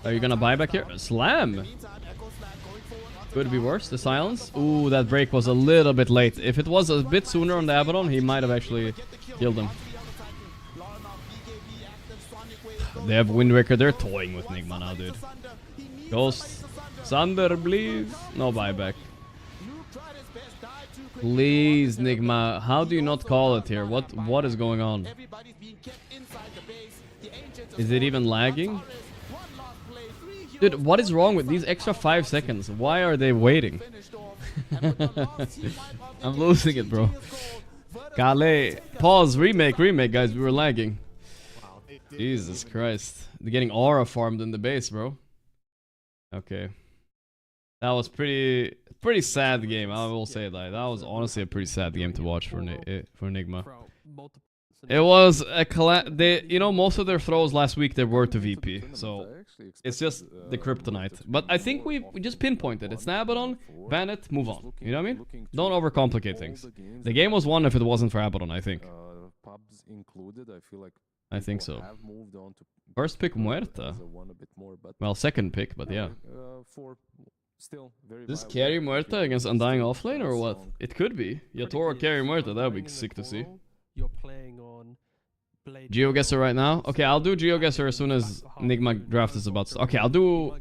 Are you gonna buy back here? Slam! Could it be worse? The silence? Ooh, that break was a little bit late. If it was a bit sooner on the Abaddon, he might have actually killed him. They have Wind Waker. They're toying with Nigma now, dude. Ghost. Thunder, please. No buyback. Please, Nigma. How do you not call it here? What is going on? Is it even lagging? Dude, what is wrong with these extra 5 seconds? Why are they waiting? I'm losing it, bro. Kale. Pause. Remake, guys. We were lagging. Jesus Christ. They're getting Aura farmed in the base, bro. Okay. That was pretty sad game. I will say that. That was honestly a pretty sad game to watch for Nigma. It was a you know, most of their throws last week they were to VP, so it's just the kryptonite. But I think we just pinpointed. It's Abaddon, ban it, move on. You know what I mean? Don't overcomplicate things. The game was won if it wasn't for Abaddon, I think. Pubs included, I feel like I think so. First pick Muerta. Well, second pick, but yeah. This carry Muerta against Undying offlane or what? It could be. Yatoro carry Muerta, that would be sick to see. You're playing on GeoGuessr right now? Okay, I'll do GeoGuessr as soon as Nigma draft is about to... Okay, I'll do...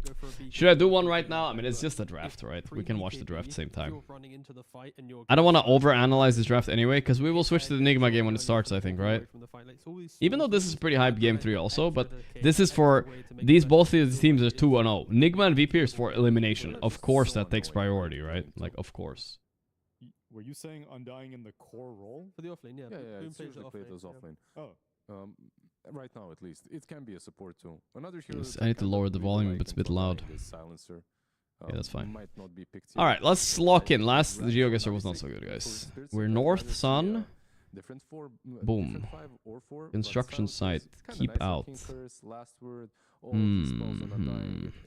Should I do one right now? I mean, it's just a draft, right? We can watch the draft at the same time. I don't want to overanalyze this draft anyway, because we will switch to the Nigma game when it starts, I think, right? Even though this is pretty hyped game 3 also, but this is for... Both of these teams are 2-0. Nigma and VP is for elimination. Of course that takes priority, right? Like, of course. Were you saying Undying in the core role? For the offlane, yeah. Yeah, it's usually played as offlane. Oh. Right now, at least. It can be a support too. Another hero I need to lower the volume, but it's a bit loud. Silencer. Yeah, that's fine. Might not be picked Alright, let's lock in. Last GeoGuessr was not so good, guys. We're North Sun. Boom. Construction site. Keep out.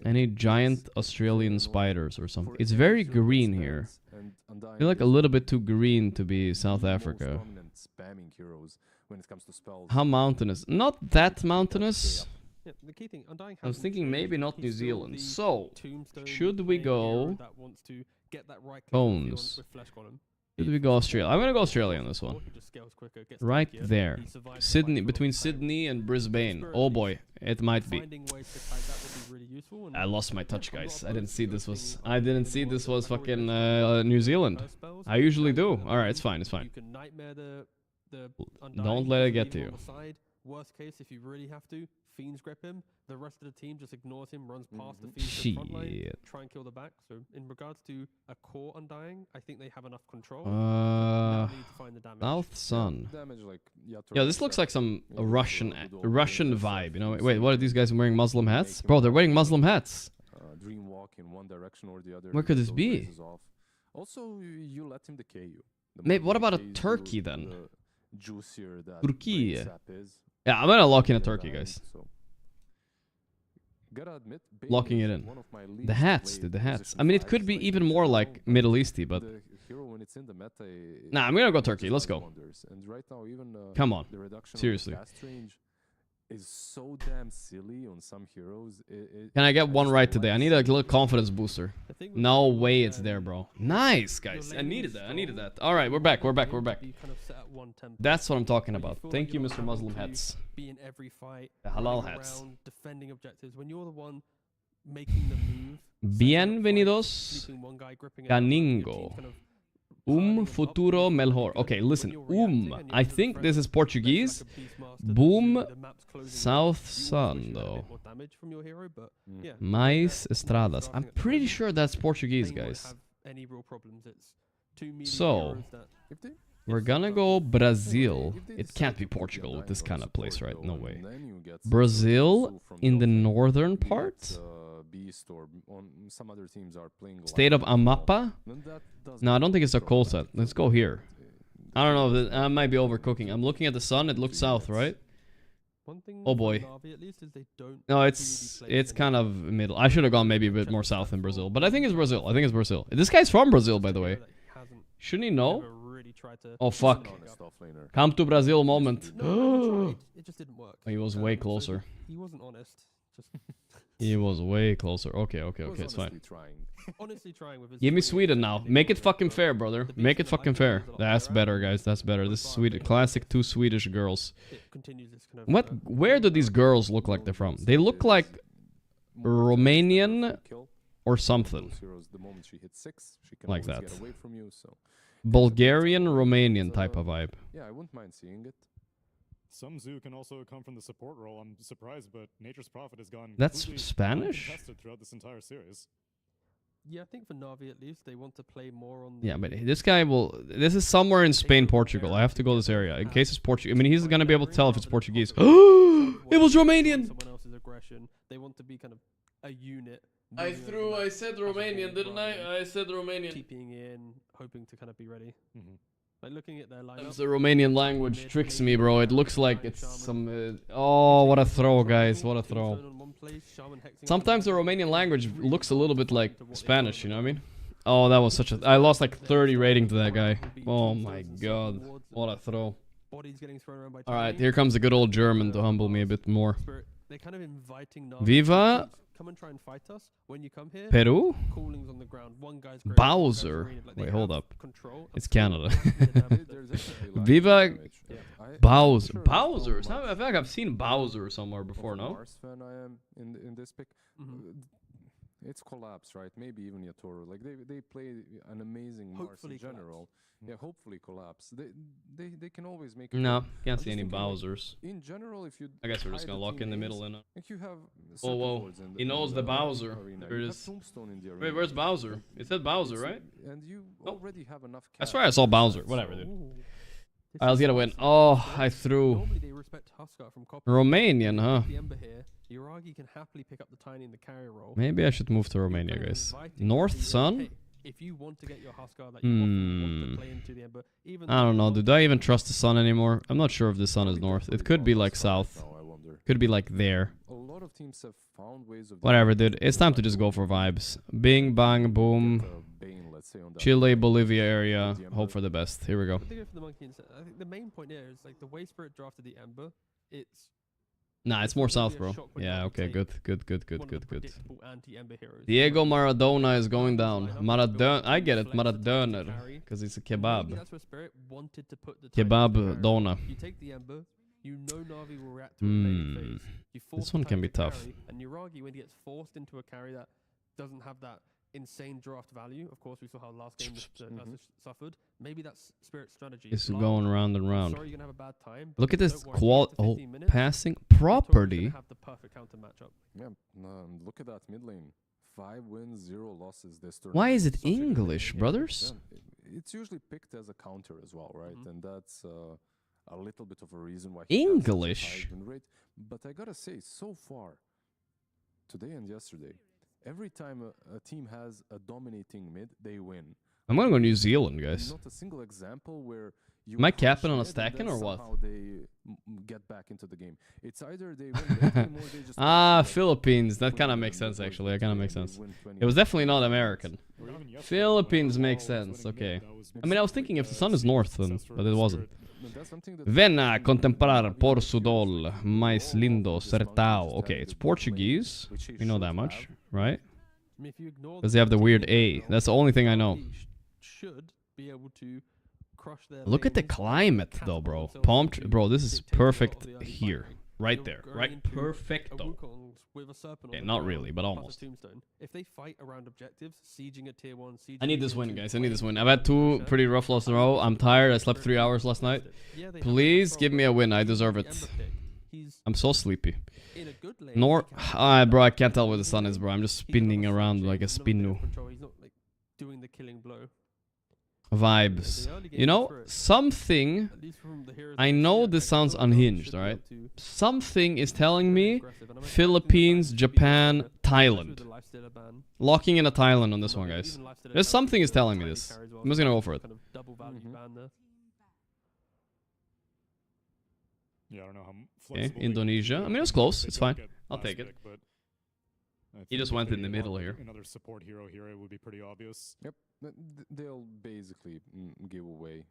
Any giant Australian spiders or something. It's very green here. I feel like a little bit too green to be South Africa. How mountainous? Not that mountainous. Yeah, the key thing, I was thinking maybe not New Zealand. So, should we go Bones? Should we go Australia? I'm gonna go Australia on this one. Right there. Sydney, between Sydney and Brisbane. Oh boy, it might be. I lost my touch, guys. I didn't see this was fucking New Zealand. I usually do. Alright, it's fine, it's fine. Don't let it get to you. Worst case, if you really have to, Fiends grip him. The rest of the team just ignores him, runs past the Fiends in front line, try and kill the back. So in regards to a core Undying, I think they have enough control. South Sun. Yeah, this looks like some Russian vibe. You know? Wait, what are these guys wearing Muslim hats? Bro, they're wearing Muslim hats. Dream walk in one direction or the other. Where could this be? Also, you let him decay you. Mate, what about a Turkey then? Juicier that Turkey. Yeah, I'm gonna lock in a Turkey, guys. Locking it in. The hats, dude, the hats. I mean, it could be even more like Middle Easty, but... Nah, I'm gonna go Turkey. Let's go. Come on. Seriously. Is so damn silly on some heroes. Can I get one right today? I need a little confidence booster. No way it's there, bro. Nice, guys. I needed that. I needed that. All right, we're back. We're back. We're back. That's what I'm talking about. Thank you, Mr. Muslim Hats. The halal hats. Defending objectives. When you're the one making the move. Bienvenidos, Caningo. Futuro Melhor. Okay, listen. I think this is Portuguese. Boom. South Sun, though. Mais Estradas. I'm pretty sure that's Portuguese, guys. So, we're gonna go Brazil. It can't be Portugal with this kind of place, right? No way. Brazil in the northern part? State of Amapa? No, I don't think it's a coal set. Let's go here. I don't know. I might be overcooking. I'm looking at the sun. It looks south, right? Oh boy. No, it's kind of middle. I should have gone maybe a bit more south in Brazil, but I think it's Brazil. I think it's Brazil. This guy's from Brazil, by the way. Shouldn't he know? Oh fuck. Come to Brazil moment. It just didn't work. He was way closer. He wasn't honest. He was way closer. Okay, it's fine. Honestly trying with his Give me Sweden now. Make it fucking fair, brother. Make it fucking fair. That's better, guys. That's better. This is Sweden. Classic two Swedish girls. What? Where do these girls look like they're from? They look like Romanian or something. Like that. Bulgarian, Romanian type of vibe. Yeah, I wouldn't mind seeing it. Some Zoo can also come from the support role. I'm surprised, but Nature's Prophet has gone. That's Spanish? Throughout this entire series. Yeah, I think for Navi at least they want to play more on. Yeah, but this guy will. This is somewhere in Spain, Portugal. I have to go this area in case it's Portuguese. I mean, he's gonna be able to tell if it's Portuguese. It was Romanian. Someone else's aggression. They want to be kind of a unit. I said Romanian, didn't I? I said Romanian. Keeping in, hoping to kind of be ready. Like looking at their lineup. The Romanian language tricks me, bro. It looks like it's some. Oh, what a throw, guys! What a throw. Sometimes the Romanian language looks a little bit like Spanish. You know what I mean? Oh, that was such a. I lost like 30 rating to that guy. Oh my god, what a throw! All right, here comes the good old German to humble me a bit more. They're kind of inviting Viva. Come and try and fight us when you come here. Peru? Callings on the ground. One guy's Bowser. Wait, hold up. It's Canada. Viva Bowser. Bowser. I feel like I've seen Bowser somewhere before, no? Fan I am in this pick. It's Collapse, right? Maybe even Yatoro. Like they play an amazing Mars in general. Yeah, hopefully Collapse. They can always make. No, can't see any Bowsers. Like, in general, if you. I guess we're just gonna lock in the middle and. Like you have. Oh whoa! He knows the Bowser. There it is. Wait, where's Bowser? It said Bowser, right? And you already have enough. I swear I saw Bowser. Whatever, dude. Alright, let's get a win. Oh, I threw. Romanian, huh? Uragi can happily pick up the tiny in the carrier role. Maybe I should move to Romania, guys. North Sun? If you want to get your Huskar that you want to play into the Ember, I don't know. Do I even trust the Sun anymore? I'm not sure if the Sun is north. It could be like south. Could be like there. A lot of teams have found ways of. Whatever, dude. It's time to just go for vibes. Bing, bang, boom. Chile, Bolivia area. Hope for the best. Here we go. I think the main point here is like the way Spirit drafted the Ember. It's. Nah, it's more south, bro. Yeah, okay, good. Diego Maradona is going down. Maradona, I get it, Maradona, because it's a kebab. Kebab Dona. You take the Ember, you know Navi will react to a phase. This one can be tough. And Uragi, when he gets forced into a carry that doesn't have that insane draft value, of course we saw how last game suffered. Maybe that's Spirit's strategy. It's going round and round. Sorry, you're gonna have a bad time. Look at this passing property. Have the perfect counter matchup. Yeah, look at that mid lane. 5 wins, 0 losses this turn. Why is it English, brothers? Yeah, it's usually picked as a counter as well, right? And that's a little bit of a reason why English. But I gotta say, so far, today and yesterday, every time a team has a dominating mid, they win. I'm gonna go New Zealand, guys. Not a single example where you am I capping on a stacking or what? How they get back into the game. It's either they win the game or they just Philippines. That kind of makes sense, actually. That kind of makes sense. It was definitely not American. Philippines makes sense. Okay. I mean, I was thinking if the sun is north, then, but it wasn't. Ven a contemplar por sudol, mais lindo sertao. Okay, it's Portuguese. We know that much, right? Does he have the weird A? That's the only thing I know. Look at the climate, though, bro. Bro, this is perfect here. Right there. Right? Perfecto. Okay, not really, but almost. If they fight around objectives, sieging a tier 1, sieging I need this win, guys. I need this win. I've had 2 pretty rough losses in a row. I'm tired. I slept 3 hours last night. Please give me a win. I deserve it. I'm so sleepy. Nor, bro, I can't tell where the sun is, bro. I'm just spinning around like a spinnu. He's not like doing the killing blow. Vibes. You know, something... I know this sounds unhinged, alright? Something is telling me Philippines, Japan, Thailand. Locking in a Thailand on this one, guys. There's something is telling me this. I'm just gonna go for it. Yeah, I don't know how Okay, Indonesia. I mean, it was close. It's fine. I'll take it. He just went in the middle here. Another support hero here, it would be pretty obvious. Yep, they'll basically give away.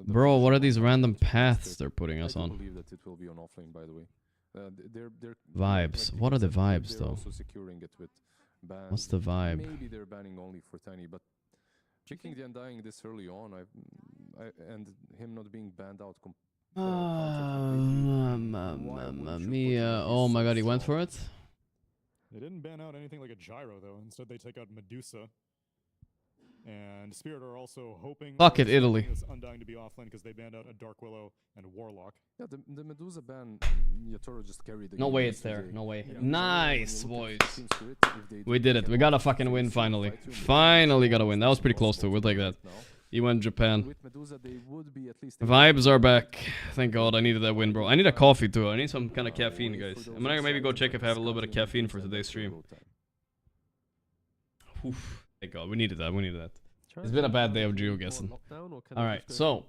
Bro, what are these random paths they're putting us I on? believe that it will be on offlane, by the way. They're Vibes. What are the vibes, they're though? also securing it with bans. What's the vibe? Maybe they're banning only for Tiny, but picking the Undying this early on, and him not being banned out. Mamma mia. Oh my god, he went for it? They didn't ban out anything like a gyro, though. Instead, they take out Medusa. And Spirit are also hoping... Fuck it, Italy. ...this Undying to be offlane because they banned out a Dark Willow and Warlock. Yeah, the Medusa ban, Yatoro just carried the No game way it's yesterday. there. No way. Yeah. Nice, When you look boys. at Team Spirit, if they We did it. We got a fucking win finally. Finally got a win. That was pretty close to it. We'll take that. He went Japan. With Medusa, they would be at least Vibes are back. Thank God I needed that win, bro. I need a coffee too. I need some kind of caffeine, guys. I'm gonna maybe go check if I have a little bit of caffeine for today's stream. Oof. Thank God. We needed that. We needed that. It's been a bad day of geoguessing. Alright, so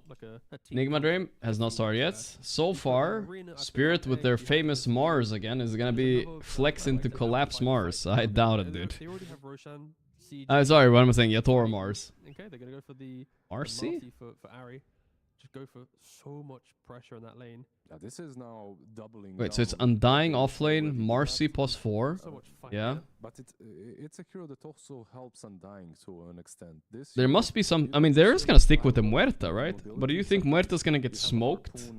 Nigma Dream has not started yet. So far, Spirit with their famous Mars again is gonna be flexing to collapse Mars. I doubt it, dude. Sorry, what am I saying? Yatoro Mars. Okay, they're gonna go for the Marcy? for Ari. Just go for so much pressure in that lane. Yeah, this is now doubling. Wait, so it's Undying offlane, Marcy +4. Yeah. But it's a hero that also helps Undying to an extent. There must be some... I mean, they're just gonna stick with the Muerta, right? But do you think Muerta's gonna get smoked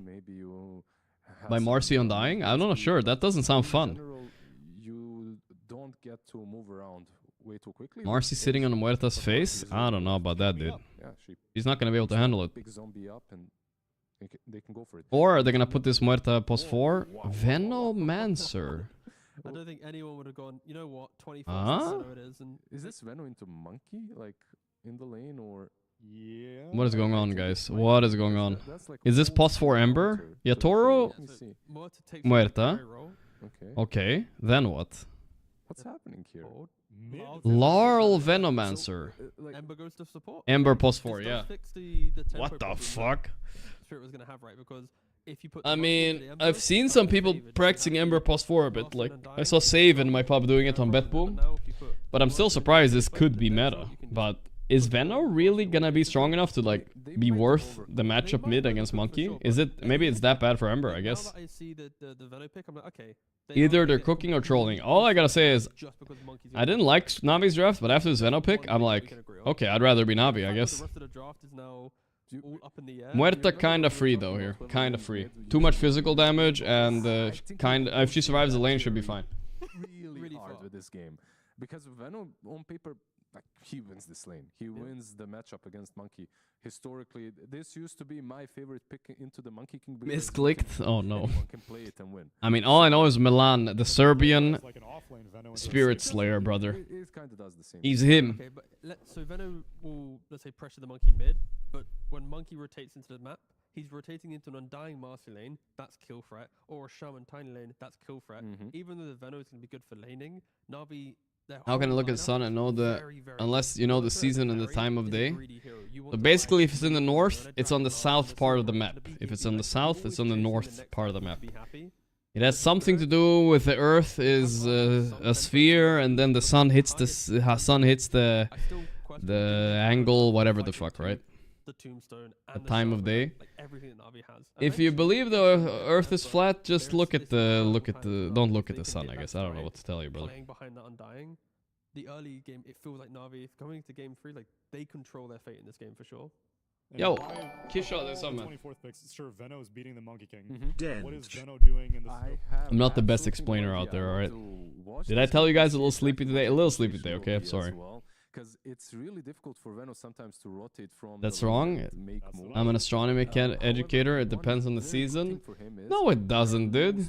by Marcy Undying? I'm not sure. That doesn't sound fun. You don't get to move around way too quickly. Marcy sitting on Muerta's face? I don't know about that, dude. He's not gonna be able to handle it. Big zombie up and they can go for it. Or are they gonna put this Muerta +4? Venomancer. I don't think anyone would have gone, you know what, 25 it is. And is this Veno into Monkey, like, in the lane, or... Yeah. What is going on, guys? What is going on? Is this +4 Ember? Yatoro? Muerta? Okay, then what? What's happening here? Laurel Venomancer. Ember goes to support. Ember +4, yeah. The What the fuck? Spirit was gonna have, right? Because if you put I mean, I've seen some people practicing Ember +4 a bit. Like, I saw Save in my pub doing it on BetBoom. But I'm still surprised this could be meta. But is Veno really gonna be strong enough to, like, be worth the matchup mid against Monkey? Is it? Maybe it's that bad for Ember, I guess. Either they're cooking or trolling. All I gotta say is, I didn't like Navi's draft, but after this Veno pick, I'm like, okay, I'd rather be Navi, I guess. Muerta kinda free though here, kinda free. Too much physical damage and if she survives the lane, should be fine. Really hard with this game, because Veno on paper, like, he wins this lane. He wins the matchup against Monkey. Historically, this used to be my favorite pick into the Monkey King. Misclicked? Oh no. Can play it and win. I mean, all I know is Milan, the Serbian Spirit Slayer, brother. It kind of does the same. He's him. Okay, but so Veno will, let's say, pressure the Monkey mid, but when Monkey rotates into the map, he's rotating into an Undying Marcy lane, that's kill threat, or a Shaman Tiny lane, that's kill threat. Even though the Veno is going to be good for laning, Navi... How can I look at the sun and know the... Unless you know the season and the time of day. So basically, if it's in the north, it's on the south part of the map. If it's on the south, it's on the north part of the map. It has something to do with the Earth is a sphere, and then the sun hits the angle, whatever the fuck, right? The time of day. If you believe the Earth is flat, just look at the don't look at the sun, I guess. I don't know what to tell you, brother. Playing behind that Undying, the early game, it feels like Navi, coming into game 3, like, they control their fate in this game for sure. And Yo, why- Kisha, there's the something. 24th pick, sure, Veno's beating the Monkey King. Mhm. What is Dent. Veno doing in this? I'm not the best explainer out there, alright? Did I tell you guys a little sleepy today? A little sleepy today, okay? I'm sorry. Because it's really difficult for Veno sometimes to rotate from. That's the lane wrong. and make moves. I'm an astronomy educator. It depends on the season. No, it doesn't, dude.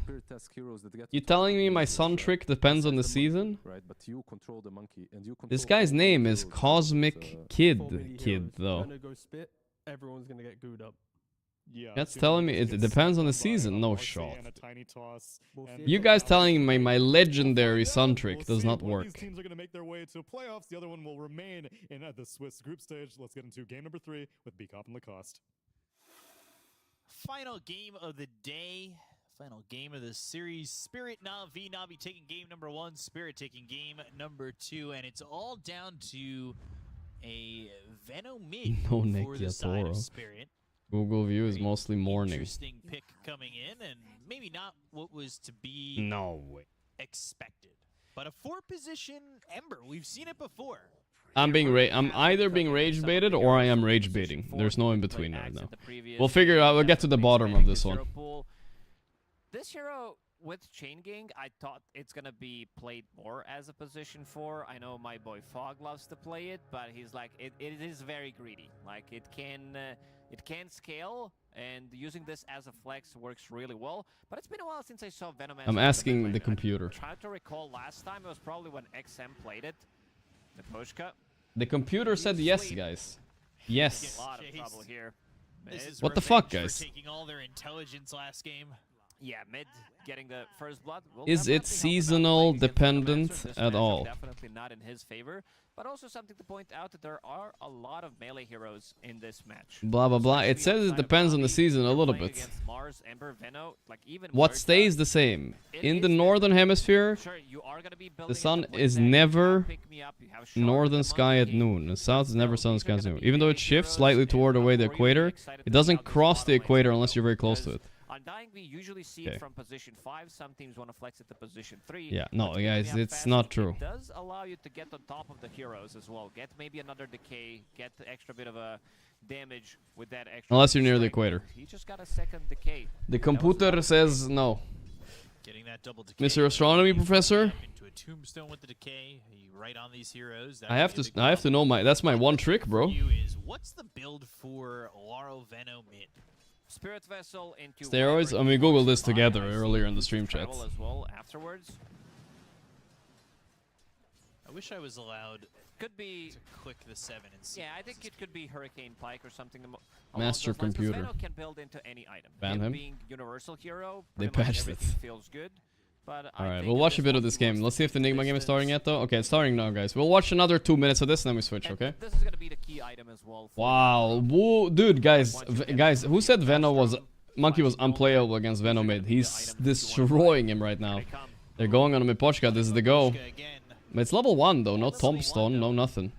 You telling me my sun trick depends on the season? Right, but you control the monkey and you This control guy's all the name is heroes. Cosmic Kid, though. Gonna go spit. Everyone's gonna get gooed up. Yeah, That's Super telling me Monkey it gets depends on the stunned by season. No RC shot. and a tiny toss, We'll and see. You guys telling me my legendary sun We'll trick see. does not One of work. these teams are going to make their way to playoffs. The other one will remain in the Swiss group stage. Let's get into game number 3 with Bcop and Lacoste. Final game of the day. Final game of the series. Spirit Navi. Navi taking game number 1. Spirit taking game number 2. And it's all down to a Veno mid No for the side Nekiatoro. of Spirit. Google view is mostly morning. Interesting pick coming in, and maybe not what was to be No way. expected. But a 4-position Ember, we've seen it before. I'm either being rage baited or I am rage baiting. There's no in between right now. We'll figure it out. We'll get to the bottom of this one. This hero with Chain Gang, I thought it's gonna be played more as a position 4. I know my boy Fog loves to play it, but he's like it is very greedy. Like it can scale, and using this as a flex works really well. But it's been a while since I saw Venom. I'm asking the computer. I tried to recall last time. It was probably when XM played it. The Pushka. The computer said yes, guys. Yes. A lot of trouble here. This is What the fuck, revenge guys? for taking all their intelligence last game. Yeah, mid getting the first blood. Will Is it definitely help him out seasonal playing against the dependent Necromancer. This at matchup all? Definitely not in his favor. But also something to point out that there are a lot of melee heroes in this match. Blah blah blah. It says it depends on the season a little bit. Against Mars, Ember, Veno, like even What Gorgc, stays the same? it In is the that- northern hemisphere, Sure, you are gonna be the building sun into is Blitz, you never have Pick Me Up, you have Shark, northern the sky at Monkey, noon. The south is never so southern these are sky at gonna noon. be Even though melee it shifts heroes, slightly and toward away the I'm really equator, excited it to doesn't see how this cross the bottom lane's equator gonna unless go, you're very close to because it. Undying, we usually see Okay. it from position 5. Some teams want to flex it to position 3. Yeah, but no, keeping guys, up it's fast, not it true. does allow you to get on top of the heroes as well. Get maybe another decay, get the extra bit of a damage with that extra. Unless you're near the strike. equator. He just got a second decay. The That was computer another says no. Getting that double decay. Mr. Astronomy Professor, Into a tombstone with the decay. You right on these heroes. That I would have be to the I have to know my that's my one trick, bro. you is what's the build for Laro Veno mid? Spirit Vessel into Steroids? whatever I mean, he Google wants this to buy. together I see earlier in the stream chat. travel as well afterwards. I wish I was allowed Could be. to click the 7 and see. Yeah, I think it could be Hurricane Pike or something. Along Master those lines, 'cause computer. Veno can build into any item. Ban him? Being universal hero, They pretty much patched it. everything feels good. But I Alright, think we'll at watch a this bit of point this he wants game. to Let's see if the keep Nigma game is starting distance. yet, though. Okay, it's starting now, guys. We'll watch another 2 minutes of this, and then we switch, And okay? This is gonna be the key item as well. for Wow, whoa, dude, guys, guys, who said Veno was Monkey was unplayable against Veno mid? He's destroying him right now. They're going on Mipochka. This is the go. Again, It's level 1 though, no tombstone, no nothing.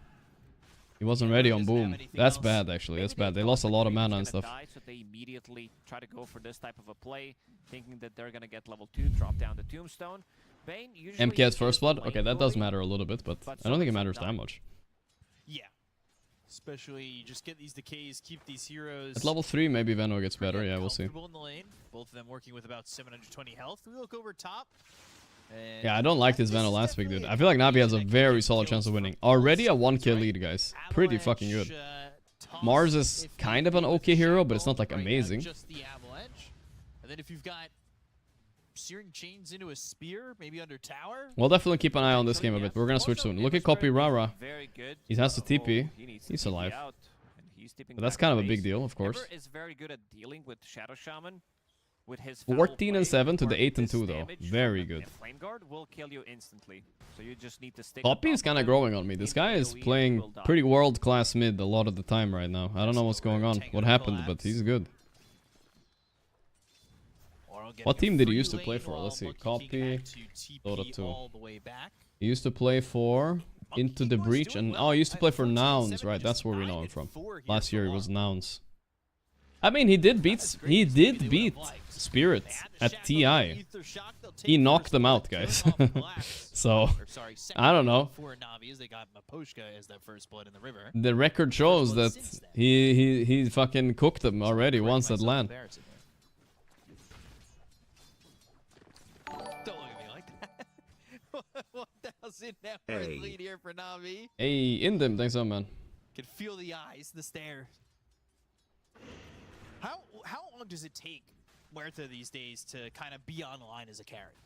He wasn't ready on boom. That's bad actually. That's bad. They lost a lot of mana and stuff. Die, so they immediately try to go for this type of a play, thinking that they're gonna get level 2, drop down the tombstone. Bane usually MKS first uses blood? the Okay, lane that does bully, matter a little bit, but but I don't think it so matters does that Undying. much. yeah. Especially you just get these decays, keep these heroes. At level 3, maybe Veno gets better. get Yeah, we'll see. comfortable in the lane. Both of them working with about 720 health. We look over top. And Yeah, I don't like this Veno last pick, dude. I feel like Navi has a very solid chance of winning. Already a 1-kill lead, guys. Pretty fucking good. Mars is kind of an okay hero, but it's not like amazing. Just the avalanche. And then if you've got searing chains into a spear, maybe under tower. We'll definitely keep an eye on this game a bit. We're gonna switch soon. Look at Copy Rara. Very good. He has to TP. He needs to He's TP alive. out, and he's tipping But that's back kind of a base. big deal, of course. Ember is very good at dealing with Shadow Shaman. With his 14 and 7 to the 8 and this 2 though. damage Very from good. a Flame Guard will kill you instantly. So you just need to stick. Poppy on is top kind of him. growing on me. This In the guy is AoE, and playing will die. pretty world-class mid a lot of the time right now. I don't know what's going on, what happened, but he's good. What team did he used to play for? Let's see. Copy, Dota 2. All the way back. He used to play for Into the Breach, and oh, he used to play for Nouns, right? That's where we know him from. Last year he was Nouns. I mean, he did beat Spirit at TI. He knocked them out, guys. So I don't know. The record shows that he fucking cooked them already once at LAN. Don't look at me like that. 1,000 net worth lead here for Navi. Hey, in them, thanks so man. Can feel the eyes, the stare. How long does it take Muerta these days to kind of be online as a carry?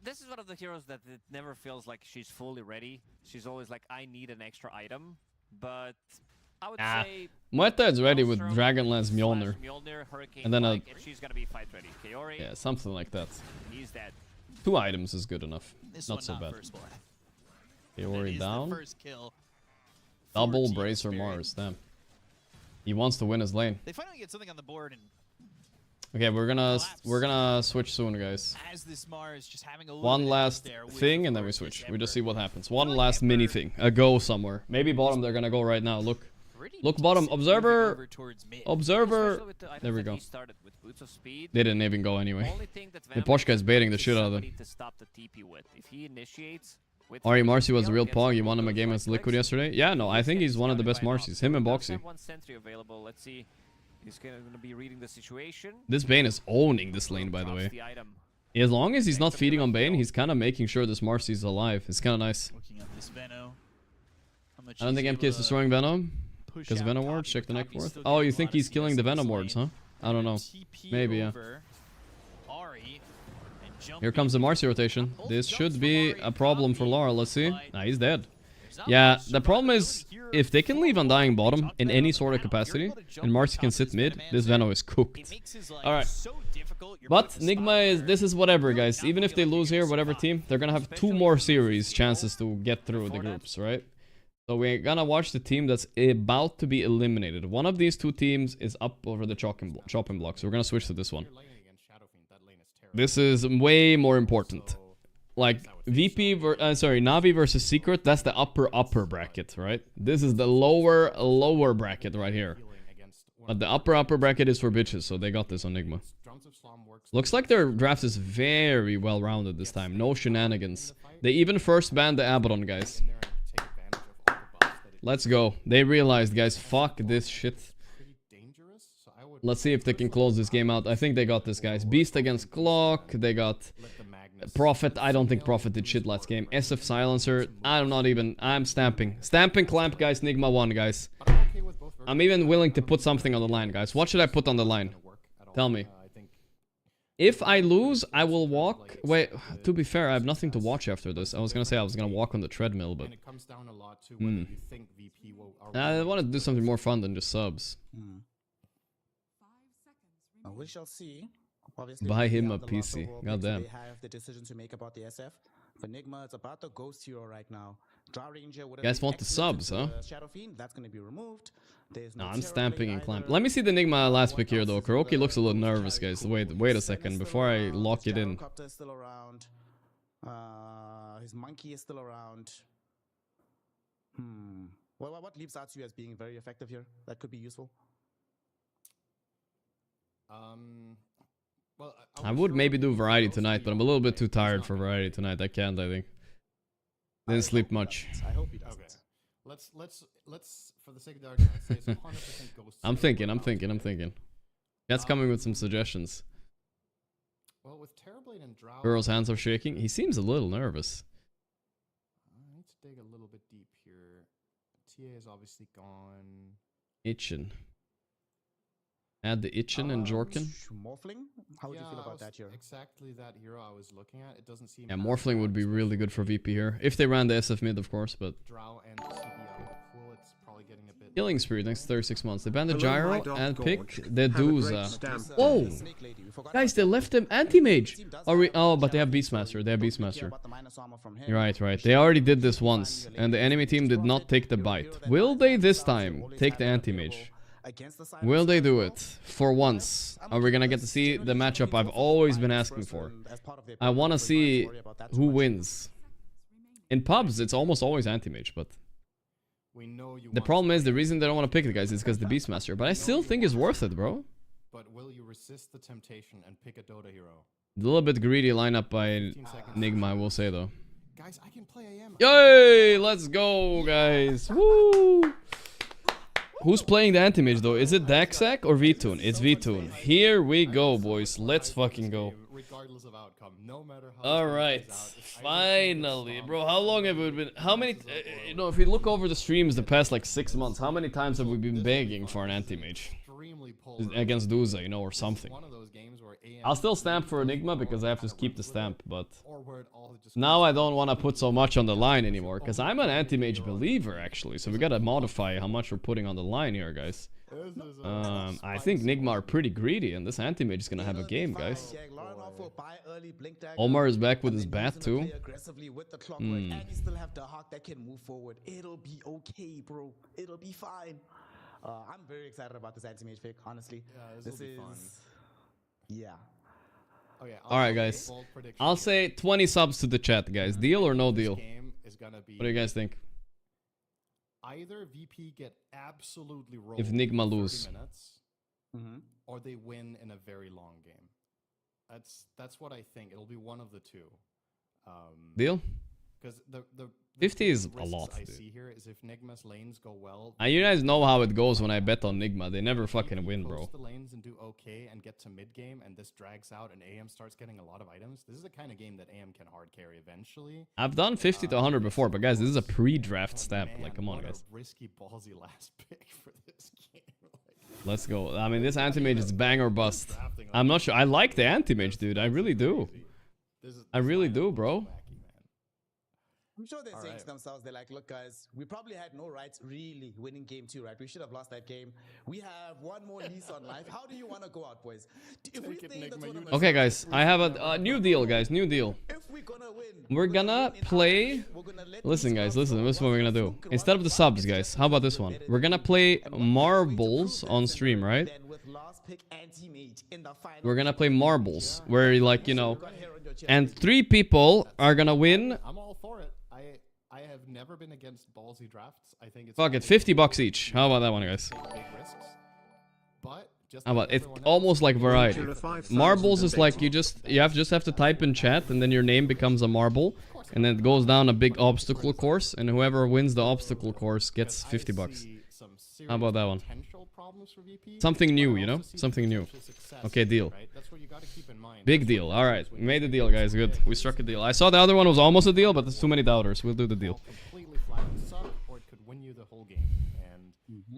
This is one of the heroes that it never feels like she's fully ready. She's always like, I need an extra item. But I would say Muerta is ready with Dragonlance Mjolnir. And then and she's gonna be fight ready. Kaori, yeah, something like that. He's dead. 2 items is good enough. This Not one, so bad. Kaori down. First kill. Double Bracer Mars, damn. He wants to win his lane. They finally get something on the board and okay, we're gonna switch soon, guys. as this Mars just having a One last thing and then we switch. We just see what happens. One last mini thing. A go somewhere. Maybe bottom they're gonna go right now. Look. Look bottom. Observer. Observer. There we go. They didn't even go anyway. The Posh guy's baiting the shit out of them. Ari Marcy was a real pog. You won him a game against Liquid yesterday? Yeah, no, I think he's one of the best Marcys. Him and Boxy. He's gonna be reading the situation. This Bane is owning this lane, by the way. As long as he's not feeding on Bane, he's kind of making sure this Marcy's alive. It's kind of nice. I don't think MK is destroying Venom. Because Venom wards, check the neck worth. Oh, you think he's killing the Venom wards, huh? I don't know. Maybe, yeah. Here comes the Marcy rotation. This should be a problem for Lara. Let's see. Nah, he's dead. Yeah, the problem is, if they can leave Undying bottom in any sort of capacity, and Marcy can sit mid, this Venom is cooked. Alright. But Nigma is, this is whatever, guys. Even if they lose here, whatever team, they're gonna have 2 more series chances to get through the groups, right? So we're gonna watch the team that's about to be eliminated. One of these 2 teams is up over the chopping block, so we're gonna switch to this one. This is way more important. Like Navi versus Secret, that's the upper bracket, right? This is the lower bracket right here. But the upper bracket is for bitches, so they got this on Nigma. Looks like their draft is very well rounded this time. No shenanigans. They even first banned the Abaddon, guys. Let's go. They realized, guys, fuck this shit. Let's see if they can close this game out. I think they got this, guys. Beast against Glock. They got Prophet. I don't think Prophet did shit last game. SF Silencer. I'm stamping. Stamping clamp, guys. Nigma 1, guys. I'm even willing to put something on the line, guys. What should I put on the line? Tell me. If I lose, I will walk. Wait, to be fair, I have nothing to watch after this. I was gonna say I was gonna walk on the treadmill, but I wanted to do something more fun than just subs. We shall see. Obviously, buy him a PC. Goddamn. They have the decision to make about the SF. For Nigma, it's about the Ghost Hero right now. You guys want the subs, huh? Shadow Fiend, that's gonna be removed. No, I'm stamping and clamp. Let me see the Nigma last pick here, though. Kuroki looks a little nervous, guys. Wait a second before I lock it in. Is still around. His monkey is still around. Well, what leaves Atsu as being very effective here? That could be useful. Well, I would maybe do variety tonight, but I'm a little bit too tired for variety tonight. I can't, I think. Didn't sleep much. I hope he doesn't. Okay. Let's for the sake of the argument, say it's 100% Ghost. I'm thinking. That's coming with some suggestions. Well, with Terrorblade and Drow, Burrow's hands are shaking. He seems a little nervous. I need to dig a little bit deep here. TA is obviously gone. Itchin. Add the Itchin and Jorkin. Morphling? How would you feel about that hero? Exactly that hero I was looking at. It doesn't seem. Yeah, Morphling would be really good for VP here. If they ran the SF mid, of course, but. Drow and CB pool, it's probably getting a bit. Killing Spree next 36 months. They banned the Gyro and picked the Duza. Whoa! Guys, they left them anti-mage! Oh, but they have Beastmaster. You're right. They already did this once, and the enemy team did not take the bite. Will they this time take the anti-mage? Will they do it? For once. Are we gonna get to see the matchup I've always been asking for? I wanna see who wins. In pubs, it's almost always anti-mage, but We know you The want problem to is the play reason they don't want to pick the guys is because the Beastmaster. But I still think it's worth it, bro. But will you resist the temptation and pick a Dota hero? A little bit greedy lineup by Nigma, I will say though. Guys, I can play AM. Yay! Let's go, guys. Woo! Who's playing the anti-mage though? Is it Daxak or VTune? It's VTune. Here we go, boys. Let's fucking go. Regardless of outcome, no matter how. All right, finally, bro. How long have we been? How many? You know, if we look over the streams the past like 6 months, how many times have we been begging for an anti-mage against Duza, you know, or something? I'll still stamp for Enigma because I have to keep the stamp, but now I don't want to put so much on the line anymore because I'm an anti-mage believer actually. So we gotta modify how much we're putting on the line here, guys. I think Nigma are pretty greedy, and this anti-mage is gonna have a game, guys. Omar is back with his bat too. And you still have the Hawk that can move forward. It'll be okay, bro. It'll be fine. I'm very excited about this anti-mage pick, honestly. This is fun. Yeah. Okay, alright, guys. I'll say 20 subs to the chat, guys. Deal or no deal? What do you guys think? Either VP get absolutely rolled If Nigma for lose. 30 minutes, or they win in a very long game. That's what I think. It'll be one of the two. Deal? Because the 50 is a risks lot, I dude. see here is if Nigma's lanes go well. You guys know how it goes when I bet on Nigma. They never fucking win, bro. Post the lanes and do okay and get to mid game, and this drags out and AM starts getting a lot of items. This is the kind of game that AM can hard carry eventually. I've done 50 to 100 before, but guys, this is a pre-draft stamp. Man, Like, come on, what a guys. risky ballsy last pick for this game. Let's go. I mean, this anti-mage is bang or bust. I'm not sure. I like the anti-mage, dude. I really do. I really do, bro. I'm sure they're saying to themselves, they're like, look, guys, we probably had no rights really winning game 2, right? We should have lost that game. We have one more lease on life. How do you want to go out, boys? If we stay in the tournament, Okay, guys. I have a new deal, guys. New deal. if we're gonna win, We're gonna play... Listen, guys. Listen. This is what we're gonna do. Instead of the subs, guys. How about this one? We're gonna play marbles on stream, right? then with last pick anti-mage in the final, We're gonna play marbles. Where, like, you know... And 3 people are gonna win... I'm all for it. I have never been against ballsy drafts. I think it's Fuck it, $50 each. How about that one, guys? big risks. But just How about like it's everyone else, almost like variety. Marbles is like you just have to type in chat and then your name becomes a marble and then it goes down a big obstacle course and whoever wins the obstacle course gets $50. How about that one? Something new, you know? Something new. Okay, deal. Big deal. All right, we made the deal, guys. Good. We struck a deal. I saw the other one was almost a deal, but there's too many doubters. We'll do the deal. Completely flat and suck, or it could win you the whole game, and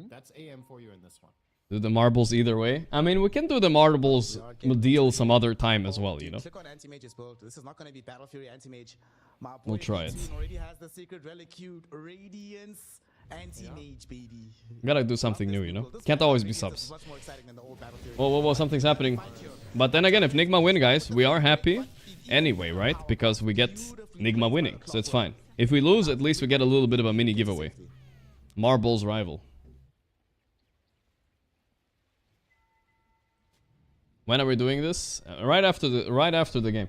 that's AM for you in this one. Do the marbles either way. I mean, we can do the marbles deal some other time as well, you know? click on anti-mage's build. This is not going to be Battle Fury anti-mage. My boy We'll try it. VTune already has the secret relic cute Radiance anti-mage, baby. Gotta do something new, you know? Can't always be subs. Much more exciting than the old Battle Fury. Whoa, something's happening. But then again, if Nigma win, guys, we are happy anyway, right? Because we get Nigma winning, so it's fine. If we lose, at least we get a little bit of a mini giveaway. Marbles rival. When are we doing this? Right after the game.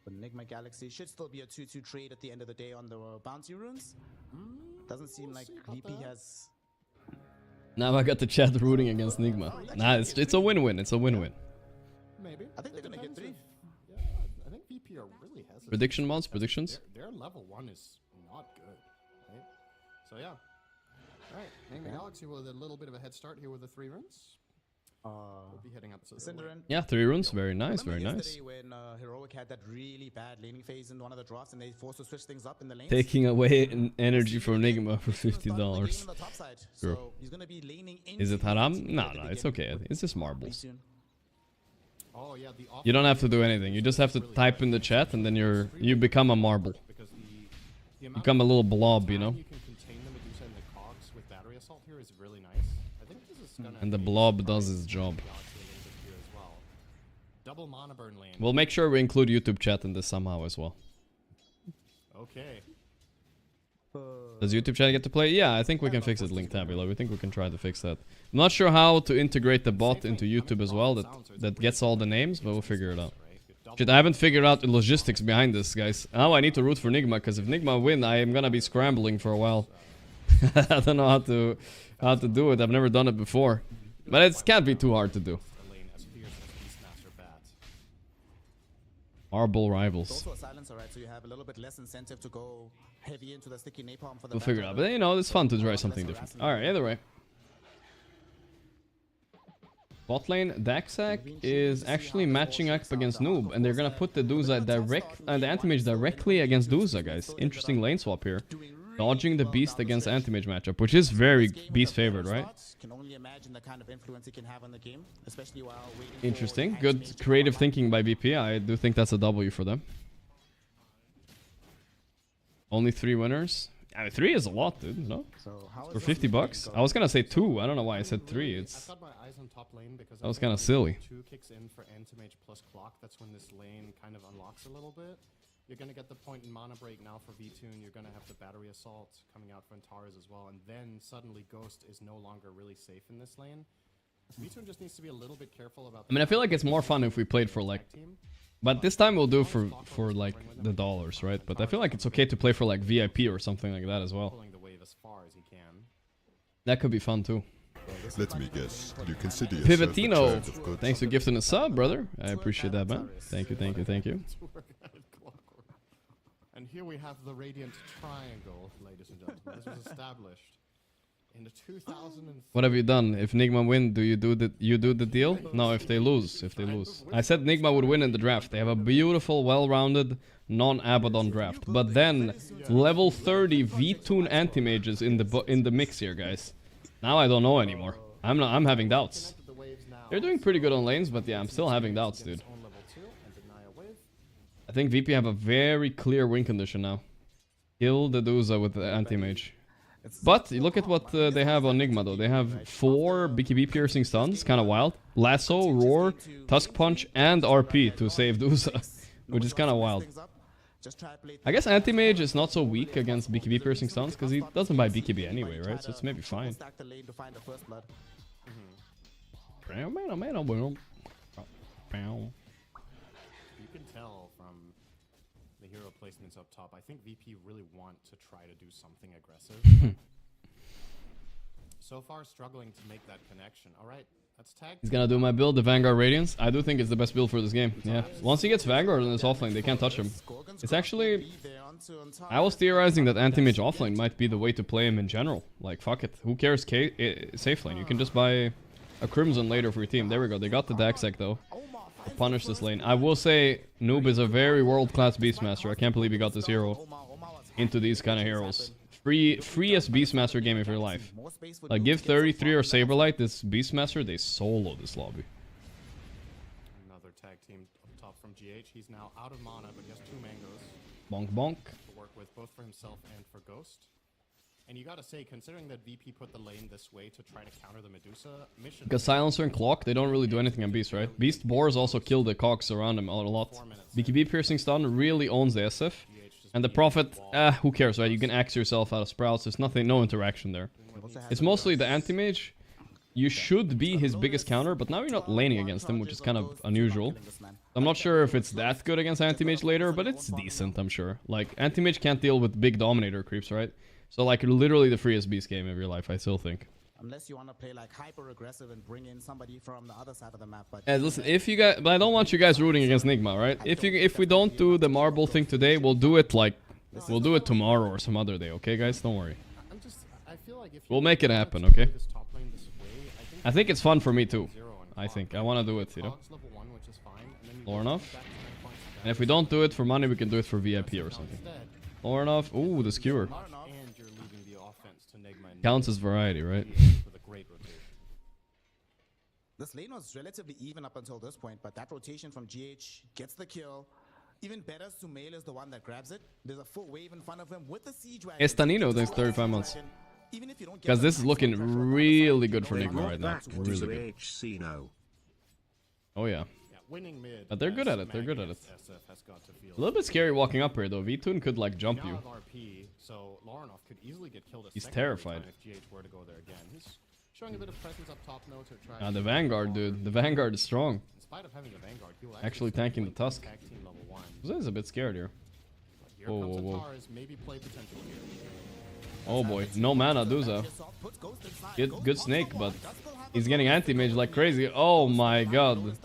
But Nigma Galaxy should still be a 2-2 trade at the end of the day on the bounty runes. Doesn't seem like VP has... Now I got the chat rooting against Nigma. Nah, it's a win-win. It's a win-win. Maybe. I think they're going to get 3. Yeah, I think VP are really hesitant. Prediction mods? Predictions? Their level 1 is not good, right? So yeah. Alright, Nigma Galaxy with a little bit of a head start here with the 3 runes. We'll be heading up to the Yeah, 3 runes. Very nice, very nice. When Heroic had that really bad laning phase in one of the drafts and they forced to switch things up in the lanes. Taking away energy from Nigma for $50. True. So he's gonna be laning Is it haram? No, it's okay. It's just marbles. Oh, yeah, You don't have to do anything. You just have to type in the chat and then you become a marble. You become a little blob, you know? You can contain the Medusa and the cogs with battery assault here is really nice. I think this is gonna And the blob does its job. Double mana burn lane. We'll make sure we include YouTube chat in this somehow as well. Okay. Does YouTube chat get to play? Yeah, I think we can fix it, Link Tabula. We think we can try to fix that. I'm not sure how to integrate the bot into YouTube as well that gets all the names, but we'll figure it out. Shit, I haven't figured out the logistics behind this, guys. Now I need to root for Nigma, because if Nigma win, I am gonna be scrambling for a while. I don't know how to do it. I've never done it before. But it can't be too hard to do. Marble rivals. We'll figure it out. But you know, it's fun to try something different. Alright, either way. Bot lane, Daxak is actually matching up against Noob, and they're gonna put the Duza the anti-mage directly against Duza, guys. Interesting lane swap here. Dodging the Beast against anti-mage matchup, which is very Beast favored, right? Interesting. Good creative thinking by VP. I do think that's a W for them. Only 3 winners. I mean, 3 is a lot, dude. No? For 50 bucks? I was gonna say 2. I don't know why I said 3. It's... That was kind of silly. 2 kicks in for anti-mage plus clock. That's when this lane kind of unlocks a little bit. You're going to get the point in mana break now for V-Tune. You're going to have the battery assault coming out for Antares as well. And then suddenly Ghost is no longer really safe in this lane. V-Tune just needs to be a little bit careful about... I mean, I feel like it's more fun if we played for like... But this time we'll do for like the dollars, right? But I feel like it's okay to play for like VIP or something like that as well. That could be fun too. Let me guess. You consider yourself Pivotino, a child of God. thanks for gifting a sub, brother. I appreciate that, man. Thank you, thank you, thank you. And here we have the Radiant Triangle, ladies and gentlemen. This was established in the 2004. What have you done? If Nigma win, do you do the deal? No, if they lose, I said Nigma would win in the draft. They have a beautiful, well-rounded, non-Abaddon draft. But then level 30 V-Tune anti-mages in the mix here, guys. Now I don't know anymore. I'm having doubts. They're doing pretty good on lanes, but yeah, I'm still having doubts, dude. I think VP have a very clear win condition now. Kill the Duza with the anti-mage. But look at what they have on Nigma though. They have 4 BKB piercing stuns, kind of wild. Lasso, Roar, Tusk Punch, and RP to save Duza, which is kind of wild. I guess anti-mage is not so weak against BKB piercing stuns because he doesn't buy BKB anyway, right? So it's maybe fine. You can tell from the hero placements up top, I think VP really want to try to do something aggressive. So far struggling to make that connection. Alright, let's tag. He's gonna do my build, the Vanguard Radiance. I do think it's the best build for this game. Yeah. Once he gets Vanguard in this offlane, they can't touch him. It's actually... I was theorizing that anti-mage offlane might be the way to play him in general. Like, fuck it. Who cares safe lane? You can just buy a Crimson later for your team. There we go. They got the Daxak though. To punish this lane. I will say, Noob is a very world-class Beastmaster. I can't believe he got this hero into these kind of heroes. Freest Beastmaster game of your life. Like, give 33 or Saberlight this Beastmaster, they solo this lobby. Another tag team up top from GH. He's now out of mana, but he has 2 mangoes. Bonk bonk. To work with both for himself and for Ghost. And you gotta say, considering that VP put the lane this way to try to counter the Medusa mission... Because Silencer and Clock, they don't really do anything on Beast, right? Beast Boars also kill the cogs around him a lot. BKB Piercing Stun really owns the SF. And the Prophet, who cares, right? You can axe yourself out of Sprouts, there's no interaction there. It's mostly the Anti-Mage. You should be his biggest counter, but now you're not laning against him, which is kind of unusual. I'm not sure if it's that good against Anti-Mage later, but it's decent, I'm sure. Like, Anti-Mage can't deal with big Dominator creeps, right? So, like, literally the freest Beast game of your life, I still think. Unless you want to play like hyper aggressive and bring in somebody from the other side of the map. But listen, if you guys, but I don't want you guys rooting against Nigma, right? If we don't do the marble thing today, we'll do it like tomorrow or some other day, okay, guys? Don't worry. We'll make it happen, okay? I think it's fun for me too. I want to do it, you know. Low enough. And if we don't do it for money, we can do it for VIP or something. Low enough. Ooh, the skewer. Counts as variety, right? This lane was relatively even up until this point, but that rotation from GH gets the kill. Even better, Sumail is the one that grabs it. There's a full wave in front of him with the siege wagon. Estanino, thanks 35 months. Because this is looking really good for Nigma right now. Really good. Oh yeah. But they're good at it. They're good at it. A little bit scary walking up here though. V-Tune could like jump you. He's terrified. The Vanguard, dude. The Vanguard is strong. Actually tanking the Tusk. This is a bit scared here. Whoa, whoa, whoa. Oh boy, no mana, Duza. Good snake, but he's getting anti-mage like crazy. Oh my god.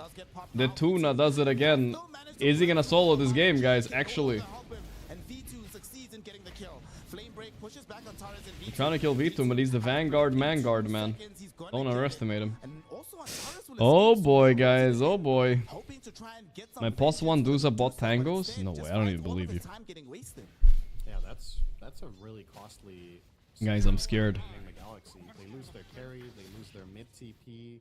The Tuna does it again. Is he gonna solo this game, guys? Actually. I'm trying to kill V2, but he's the Vanguard man. Don't underestimate him. Oh boy, guys. Oh boy. My +1 Duza bot tangos? No way, I don't even believe you. Yeah, that's a really costly. Guys, I'm scared. They lose their carry, they lose their mid TP,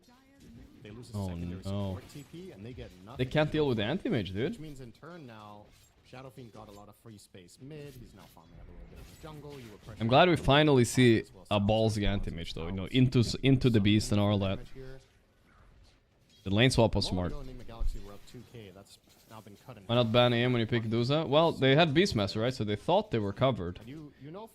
they lose a Oh secondary no. support TP, and they get nothing. They can't deal with the anti-mage, dude. Which means in turn now, Shadow Fiend got a lot of free space mid. He's now farming up a little bit in the jungle. You were I'm glad we finally see a ballsy anti-mage though, you know, into the beast and all that. The lane swap was smart. Why not ban AM when you pick Duza? Well, they had Beastmaster, right? So they thought they were covered.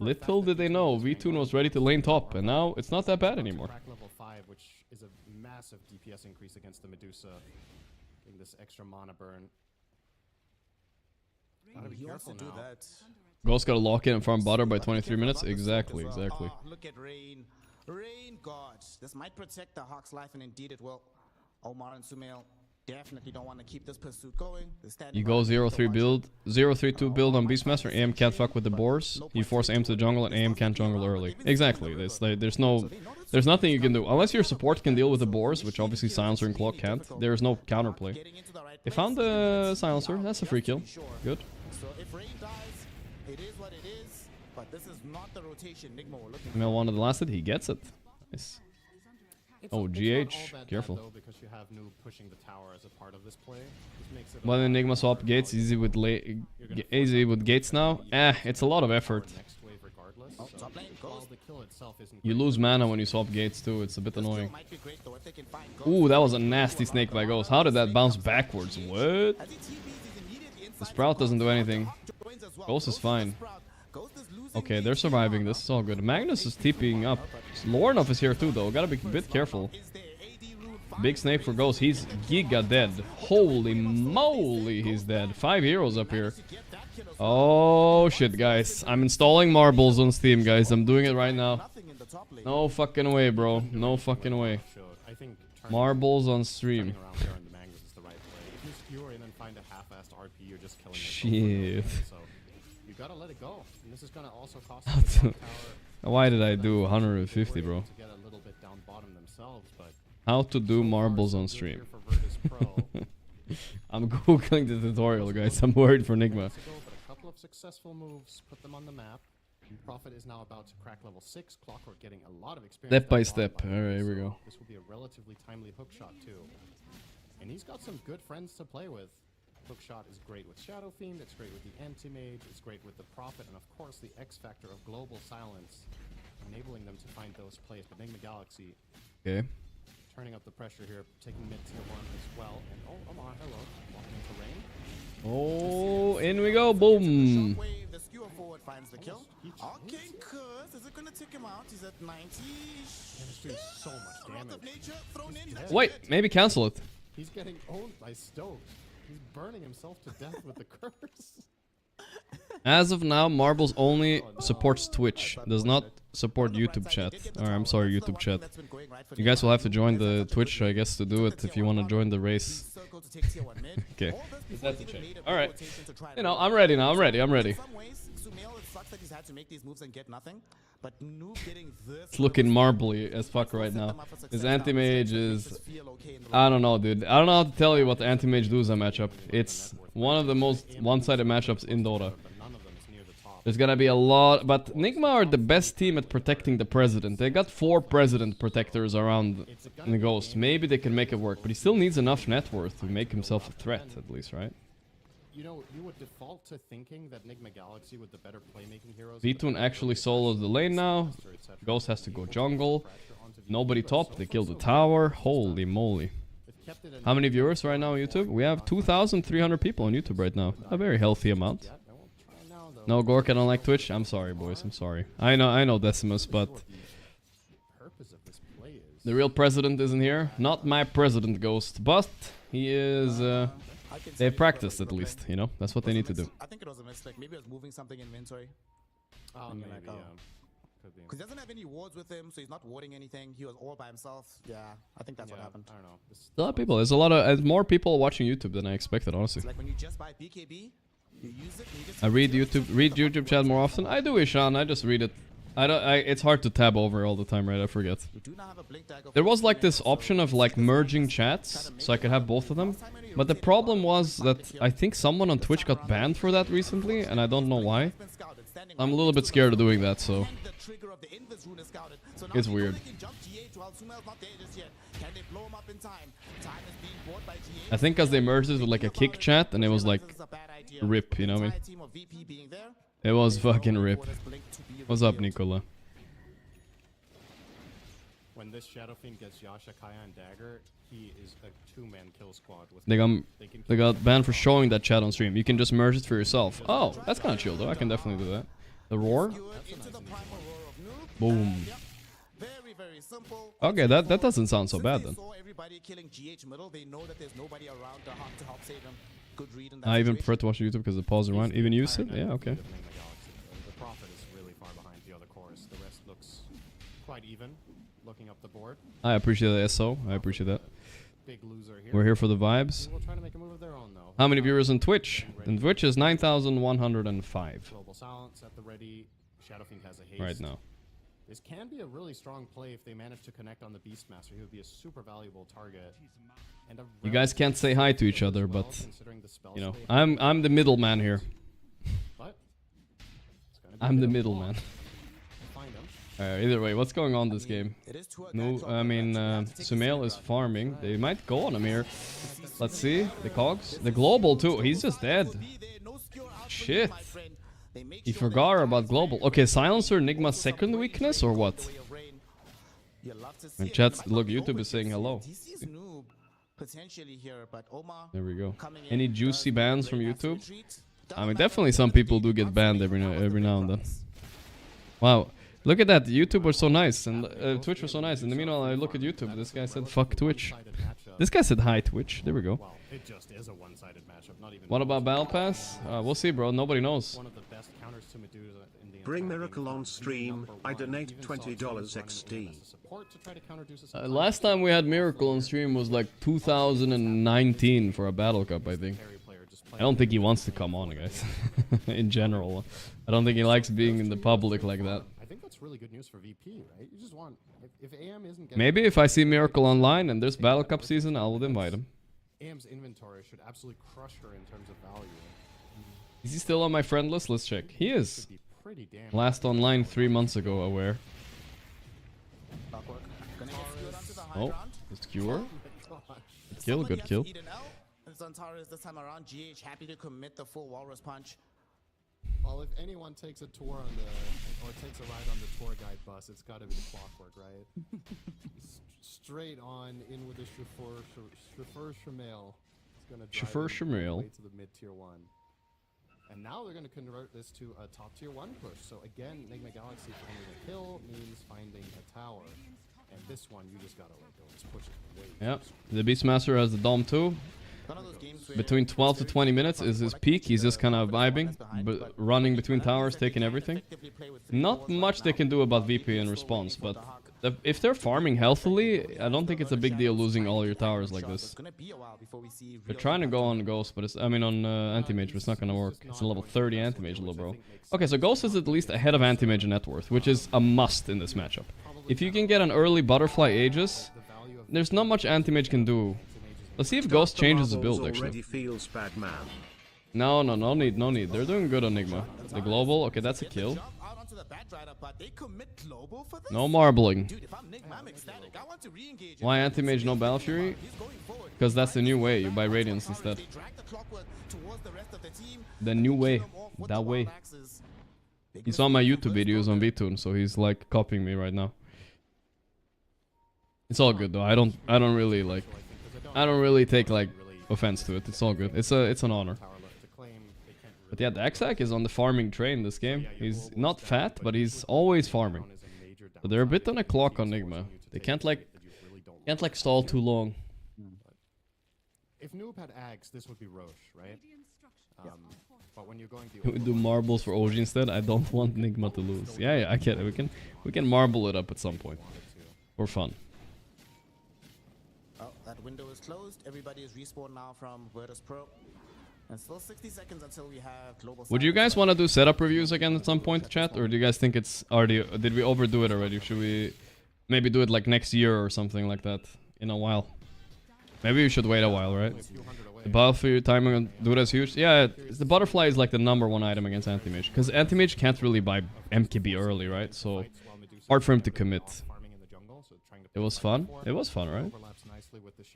Little did they know, V2 was ready to lane top, and now it's not that bad anymore. Level 5, which is a massive DPS increase against the Medusa. Getting this extra mana burn. Gotta be careful now. Ghost gotta lock in and farm butter by 23 minutes. Exactly. Look at Rain. Rain God. This might protect the Hawk's life, and indeed it will. Omar and Sumail definitely don't want to keep this pursuit going. You go 0-3 build, 0-3-2 build on Beastmaster. AM can't fuck with the boars. You force AM to the jungle, and AM can't jungle early. Exactly. There's nothing you can do unless your support can deal with the boars, which obviously Silencer and Clock can't. There is no counterplay. They found the Silencer. That's a free kill. Good. So if Rain dies, it is what it is. But this is not the rotation Nigma were looking Mel wanted the last hit. He gets it. Nice. Oh, GH, careful. Because you have Noob pushing the tower as a part of this play. Makes it But Enigma swap gates easy with gates now. It's a lot of effort. You lose mana when you swap gates too. It's a bit annoying. Ooh, that was a nasty snake by Ghost. How did that bounce backwards? What? The Sprout doesn't do anything. Ghost is fine. Okay, they're surviving. This is all good. Magnus is TPing up. Lornov is here too, though. Gotta be a bit careful. Big snake for Ghost. He's giga dead. Holy moly, he's dead. 5 heroes up here. Oh shit, guys. I'm installing marbles on Steam, guys. I'm doing it right now. No fucking way, bro. No fucking way. Marbles on stream. Shit. You gotta let it go. And this is gonna also cost Why did I do 150, bro? How to do marbles on stream. I'm googling the tutorial, guys. I'm worried for Nigma. A couple of successful moves, put them on the map. Prophet is now about to crack level 6. Clockwork getting a lot of experience. Step by step. Alright, here we go. This will be a relatively timely hook shot too. And he's got some good friends to play with. Hookshot is great with Shadow Fiend, it's great with the Anti-Mage, it's great with the Prophet, and of course the X factor of Global Silence, enabling them to find those plays. But Nigma Galaxy, okay, turning up the pressure here, taking mid tier 1 as well. And oh, Omar, hello, walking into Rain. Oh, in we go, boom. The skewer forward finds the kill. Okay, cuz, is it gonna take him out? He's at 90. He's doing so much damage. Wait, maybe cancel it. He's getting owned by Stoked. He's burning himself to death with the curse. As of now, Marbles only supports Twitch, does not support YouTube chat. Or I'm sorry, YouTube chat. You guys will have to join the Twitch, I guess, to do it if you want to join the race. Okay. That's a check. Alright. You know, I'm ready now. I'm ready. It's looking marbly as fuck right now. His anti-mage is... I don't know, dude. I don't know how to tell you what the anti-mage Duza matchup. It's one of the most one-sided matchups in Dota. There's gonna be a lot... But Nigma are the best team at protecting the president. They got 4 president protectors around the Ghost. Maybe they can make it work. But he still needs enough net worth to make himself a threat, at least, right? You know, you would default to thinking that Nigma Galaxy with the better playmaking heroes... V2 actually solos the lane now. Ghost has to go jungle. Nobody top. They killed the tower. Holy moly. How many viewers right now on YouTube? We have 2,300 people on YouTube right now. A very healthy amount. No, Gorgc, I don't like Twitch. I'm sorry, boys. I'm sorry. I know Decimus, but... The real president isn't here. Not my president, Ghost. But he is... They've practiced at least, you know? That's what they need to do. I think it was a mistake. Maybe it was moving something in inventory. Oh, maybe, Because he doesn't have any wards with him, so he's not warding anything. He was all by himself. Yeah, I think that's what happened. I don't know. A lot of people. There's a lot of more people watching YouTube than I expected, honestly. It's like when you just buy BKB, you use it. And you just I read YouTube chat more often. I do, Ishan. I just read it. It's hard to tab over all the time, right? I forget. There was like this option of like merging chats, so I could have both of them. But the problem was that I think someone on Twitch got banned for that recently, and I don't know why. I'm a little bit scared of doing that, so it's weird. I think because they merged it with like a kick chat, and it was like rip, you know what I mean? It was fucking rip. What's up, Nicola? When this Shadow Fiend gets Yasha, Kaya, and Dagger, he is a 2-man kill squad. With They got banned for showing that chat on stream. You can just merge it for yourself. Oh, that's kind of chill though. I can definitely do that. The roar? Boom. Okay, that doesn't sound so bad then. I even prefer to watch YouTube because the pause around. Even use it? Yeah, okay. The Prophet is really far behind the other cores. The rest looks quite even, looking up the board. I appreciate the SO. I appreciate that. Big loser here. We're here for the vibes. We'll try to make a move of their own, though. How many viewers on Twitch? And Twitch is 9,105. Global silence at the ready. Shadow Fiend has a haste. Right now. This can be a really strong play if they manage to connect on the Beastmaster. He would be a super valuable target. And you guys can't say hi to each other, but you know, I'm the middleman here. What? I'm the middleman. Either way, what's going on this game? No, I mean, Sumail is farming. They might go on him here. Let's see. The cogs. The global too. He's just dead. Shit. He forgot about global. Okay, Silencer, Nigma's second weakness or what? And chat, look, YouTube is saying hello. There we go. Any juicy bans from YouTube? I mean, definitely some people do get banned every now and then. Wow. Look at that, YouTube was so nice, and Twitch was so nice, and meanwhile I look at YouTube, this guy said fuck Twitch. This guy said hi Twitch, there we go. It just is a one-sided matchup, not even. What about Battle Pass? We'll see, bro, nobody knows. One of the best counters to Medusa in the Bring Miracle on stream, I donate $20 XD. Last time we had Miracle on stream was like 2019 for a Battle Cup, I think. I don't think he wants to come on, guys. In general. I don't think he likes being in the public like that. I think that's really good news for VP, right? You just want, if AM isn't getting... Maybe if I see Miracle online and there's Battle Cup season, I will invite him. AM's inventory should absolutely crush her in terms of value. Is he still on my friend list? Let's check. He is. Last online 3 months ago, aware. Oh, it's Cure. Good kill, good kill. Zantares this time around, GH happy to commit the full walrus punch. Well, if anyone takes a tour on the, or takes a ride on the tour guide bus, it's got to be the Clockwork, right? Straight on, in with the Chauffeur Shamail. It's going to Chauffeur Shamail. To the mid-tier 1. And now they're going to convert this to a top-tier 1 push. So again, Nigma Galaxy finding a kill means finding a tower. And this one, you just got to let go. Just push it way. Yeah, the Beastmaster has the Dom too. Between 12 to 20 minutes is his peak. He's just kind of vibing, but running between towers, taking everything. Not much they can do about VP in response, but if they're farming healthily, I don't think it's a big deal losing all your towers like this. They're trying to go on Ghost, but I mean on Anti-Mage, but it's not gonna work. It's a level 30 Anti-Mage, little bro. Okay, so Ghost is at least ahead of Anti-Mage in net worth, which is a must in this matchup. If you can get an early Butterfly Aegis, there's not much Anti-Mage can do. Let's see if Ghost changes his build, actually. Feels bad, man. No need. They're doing good on Nigma. The global, okay, that's a kill. No marbling. Why Anti-Mage, no Battle Fury? Because that's the new way, you buy Radiance instead. The new way, that way. He saw my YouTube videos on VTune, so he's like copying me right now. It's all good though, I don't really take like offense to it. It's all good. It's an honor. But yeah, the Exac is on the farming train this game. He's not fat, but he's always farming. But they're a bit on a clock on Nigma. They can't like stall too long. If Noob had Ags, this would be Roche, right? but when you're going the We do marbles for OG instead. I don't want Nigma to lose. Yeah, I get it. We can marble it up at some point for fun. Oh, that window is closed. Everybody is respawned now from Virtus Pro. And still 60 seconds until we have global. Would you guys want to do setup reviews again at some point, chat? Or do you guys think it's already... Did we overdo it already? Should we maybe do it like next year or something like that in a while? Maybe we should wait a while, right? The buff for your timing on Duda is huge. Yeah, the butterfly is like the #1 item against anti-mage. Because anti-mage can't really buy MKB early, right? So hard for him to commit. It was fun. It was fun, right?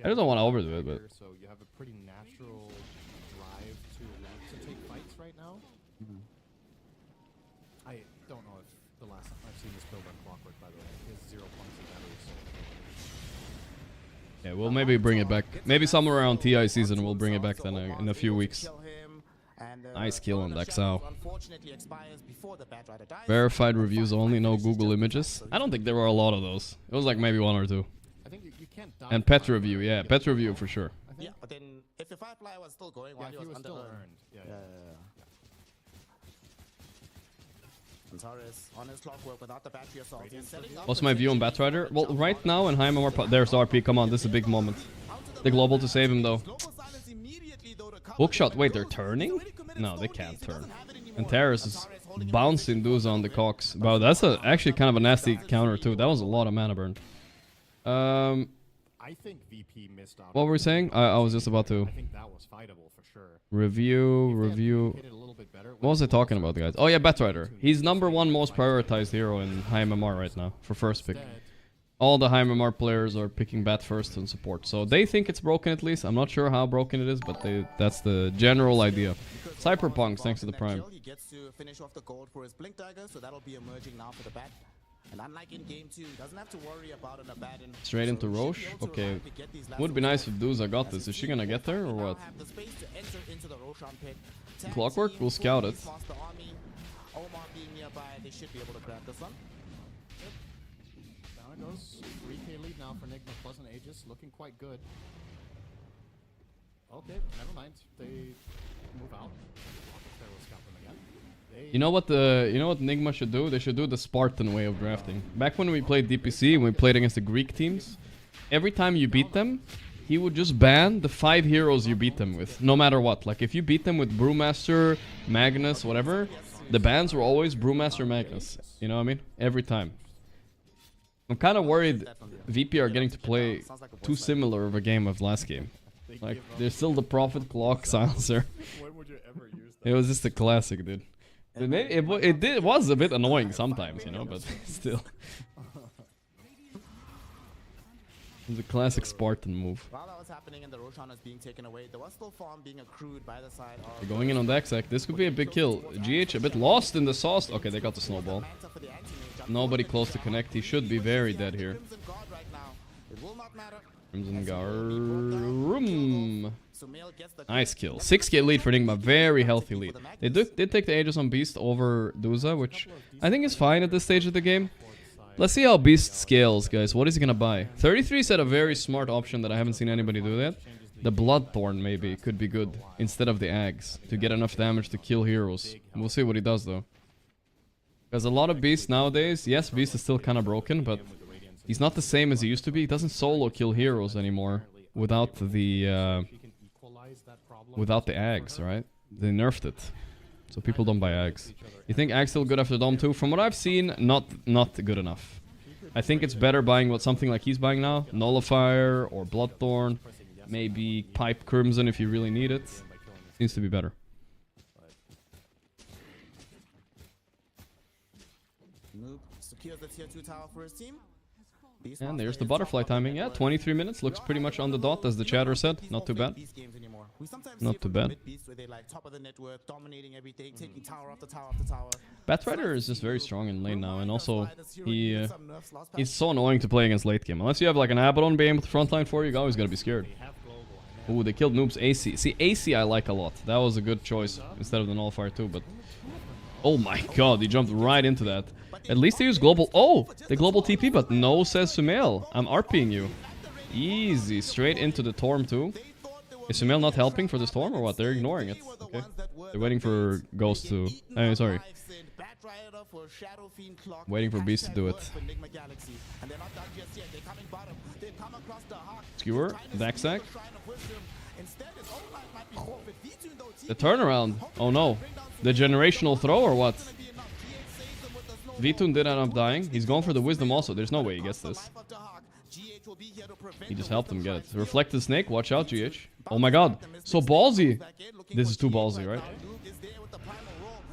I don't want to overdo it, but... So you have a pretty natural drive to want to take fights right now. I don't know if the last time I've seen this build on Clockwork, by the way, is 0 pumps and batteries. Yeah, we'll maybe bring it back. Maybe somewhere around TI season we'll bring it back then in a few weeks. Nice kill on Daxao. Verified reviews only, no Google images. I don't think there were a lot of those. It was like maybe 1 or 2. I think you can't die. And pet review, yeah, pet review for sure. Yeah, but then if the Firefly was still going while he was under earned. Yeah. Antares on his Clockwork without the battery assault. He's setting up. What's my view on Batrider? Well, right now in Heimamar, there's RP. Come on, this is a big moment. The global to save him though. Hookshot. Wait, they're turning? No, they can't turn. And Terrace is bouncing dudes on the cocks. Wow, that's actually kind of a nasty counter too. That was a lot of mana burn. I think VP missed out. What were we saying? I was just about to. I think that was fightable for sure. Review. What was I talking about, guys? Oh yeah, Batrider. He's #1 most prioritized hero in high MMR right now for first pick. All the high MMR players are picking Bat first in support, so they think it's broken at least. I'm not sure how broken it is, but that's the general idea. Cyberpunk, thanks to the Prime. He gets to finish off the gold for his Blink Dagger, so that'll be emerging now for the Bat. And unlike in game 2, he doesn't have to worry about an Abaddon. Straight into Roche? Okay. Would be nice if Duza got this. Is she gonna get there or what? Clockwork? We'll scout it. They should be able to grab this one. Down it goes. 3k lead now for Nigma. Pleasant Aegis looking quite good. Okay, never mind. They move out. They will scout them again. You know what Nigma should do? They should do the Spartan way of drafting. Back when we played DPC and we played against the Greek teams, every time you beat them, he would just ban the 5 heroes you beat them with, no matter what. Like if you beat them with Brewmaster, Magnus, whatever, the bans were always Brewmaster, Magnus. You know what I mean? Every time. I'm kind of worried VP are getting to play too similar of a game of last game. Like there's still the Prophet Clock Silencer. It was just a classic, dude. It was a bit annoying sometimes, you know, but still. It was a classic Spartan move. While that was happening and the Roshan is being taken away, there was still farm being accrued by the side of... They're going in on Daxak. This could be a big kill. GH a bit lost in the sauce. Okay, they got the snowball. Nobody close to connect. He should be very dead here. Crimson Garum. Nice kill. 6k lead for Nigma. Very healthy lead. They did take the Aegis on Beast over Duza, which I think is fine at this stage of the game. Let's see how Beast scales, guys. What is he gonna buy? 33 said a very smart option that I haven't seen anybody do that. The Bloodthorn maybe could be good instead of the Ags to get enough damage to kill heroes. We'll see what he does though. Because a lot of Beast nowadays, yes, Beast is still kind of broken, but he's not the same as he used to be. He doesn't solo kill heroes anymore without the Ags, right? They nerfed it. So people don't buy Ags. You think Ag's still good after Dom 2? From what I've seen, not good enough. I think it's better buying something like he's buying now. Nullifier or Bloodthorn. Maybe Pipe Crimson if you really need it. Seems to be better. Noob secures the tier 2 tower for his team. And there's the butterfly timing. Yeah, 23 minutes. Looks pretty much on the dot, as the chatter said. Not too bad. Not too bad. Batrider is just very strong in lane now, and also he's so annoying to play against late game. Unless you have like an Abaddon being able to frontline for you, you always gotta be scared. Ooh, they killed Noob's AC. See, AC I like a lot. That was a good choice instead of the Nullifier too, but... Oh my god, he jumped right into that. At least they use global... Oh! The global TP, but no, says Sumail. I'm RPing you. Easy. Straight into the Torm too. Is Sumail not helping for the Storm or what? They're ignoring it. Okay. They're waiting for Ghost to... sorry. Waiting for Beast to do it. Skewer, backsack. The turnaround. Oh no. The generational throw or what? Vitun did end up dying. He's going for the wisdom also. There's no way he gets this. He just helped him get it. Reflected snake. Watch out, GH. Oh my god. So ballsy. This is too ballsy, right?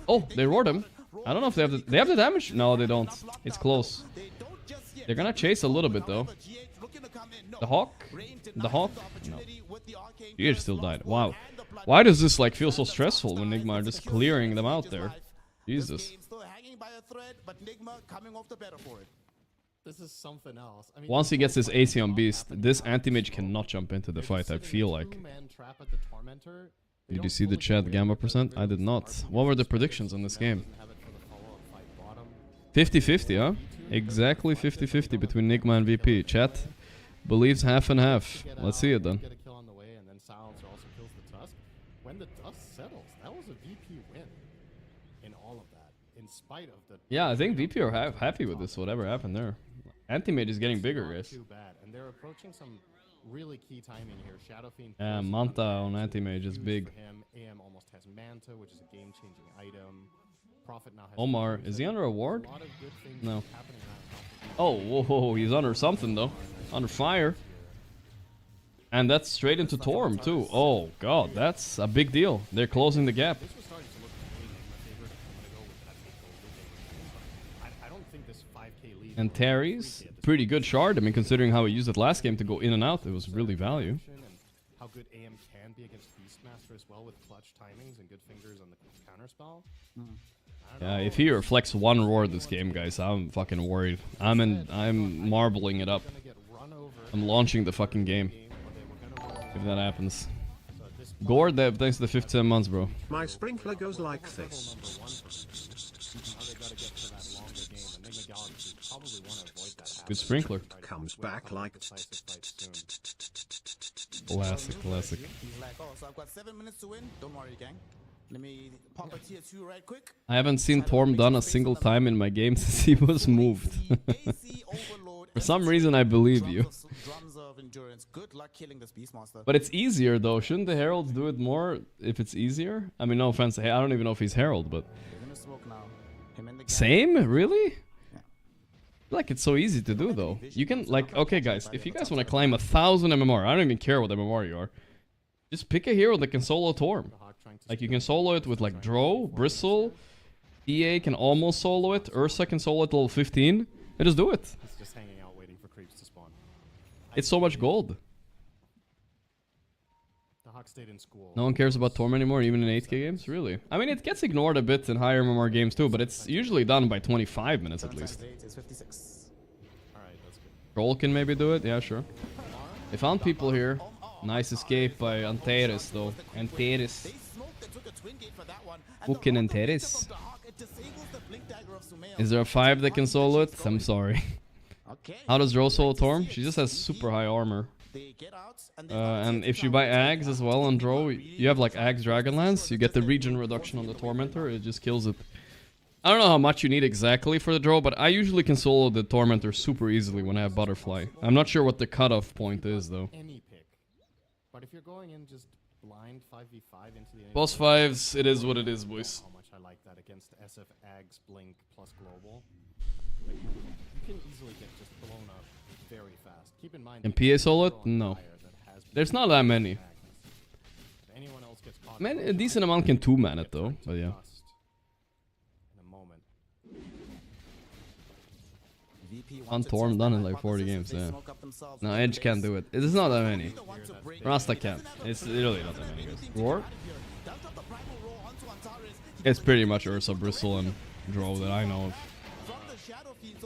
Oh, they roared him. I don't know if they have the damage. No, they don't. It's close. They're gonna chase a little bit though. The Hawk? The Hawk? No. GH still died. Wow. Why does this like feel so stressful when Nigma are just clearing them out there? Jesus. This is something else. I mean, once he gets this AC on Beast, this anti-mage cannot jump into the fight, I feel like. Did you see the chat gamma percent? I did not. What were the predictions on this game? 50-50, huh? Exactly 50-50 between Nigma and VP. Chat believes half and half. Let's see it then. When the dust settles, that was a VP win in all of that, in spite of the... Yeah, I think VP are happy with this, whatever happened there. Anti-mage is getting bigger, guys. Too bad. And they're approaching some really key timing here. Shadow Fiend... Manta on anti-mage is big. AM almost has Manta, which is a game-changing item. Prophet now has... Omar, is he under a ward? No. Oh, whoa, he's under something though. Under fire. And that's straight into Torm too. Oh god, that's a big deal. They're closing the gap. And Terry's pretty good shard. I mean, considering how he used it last game to go in and out, it was really value. How good AM can be against Beastmaster as well with clutch timings and good fingers on the counterspell. Yeah, if he reflects one roar this game, guys, I'm fucking worried. I'm marbling it up. I'm launching the fucking game. If that happens. Gorgc, Dev, thanks to the 15 months, bro. My sprinkler goes like this. Good sprinkler. Comes back like... Classic. So I've got 7 minutes to win. Don't worry, gang. Let me pop a tier 2 right quick. I haven't seen Torm done a single time in my game since he was moved. For some reason, I believe you. But it's easier though. Shouldn't the Heralds do it more if it's easier? I mean, no offense. Hey, I don't even know if he's Herald, but... Same? Really? I feel like it's so easy to do though. You can, like, okay guys, if you guys want to climb 1,000 MMR, I don't even care what MMR you are. Just pick a hero that can solo Torm. Like, you can solo it with like Dro, Bristle, EA can almost solo it, Ursa can solo it level 15. And just do it. He's just hanging out waiting for creeps to spawn. It's so much gold. The Hawk stayed in school. No one cares about Torm anymore, even in 8K games? Really? I mean, it gets ignored a bit in higher MMR games too, but it's usually done by 25 minutes at least. Troll can maybe do it? Yeah, sure. They found people here. Nice escape by Antares though. Antares. Fucking Antares. Is there a 5 that can solo it? I'm sorry. How does Dro solo Torm? She just has super high armor. And if you buy Ags as well on Dro, you have like Ags Dragonlance, you get the regen reduction on the Tormentor, it just kills it. I don't know how much you need exactly for the Dro, but I usually can solo the Tormentor super easily when I have Butterfly. I'm not sure what the cutoff point is though. But if you're going in just blind 5v5 into the Boss 5s, it is what it is, boys. How much I like that against SF Ags, Blink, plus Global. Like, you can easily get just blown up very fast. Keep in mind... And PA solo it? No. There's not that many. Man, a decent amount can 2-man it though, but yeah. On Torm done in like 40 games, yeah. No, Edge can't do it. It's not that many. Rasta can. It's really not that many guys. Roar? It's pretty much Ursa, Bristle, and Dro that I know of.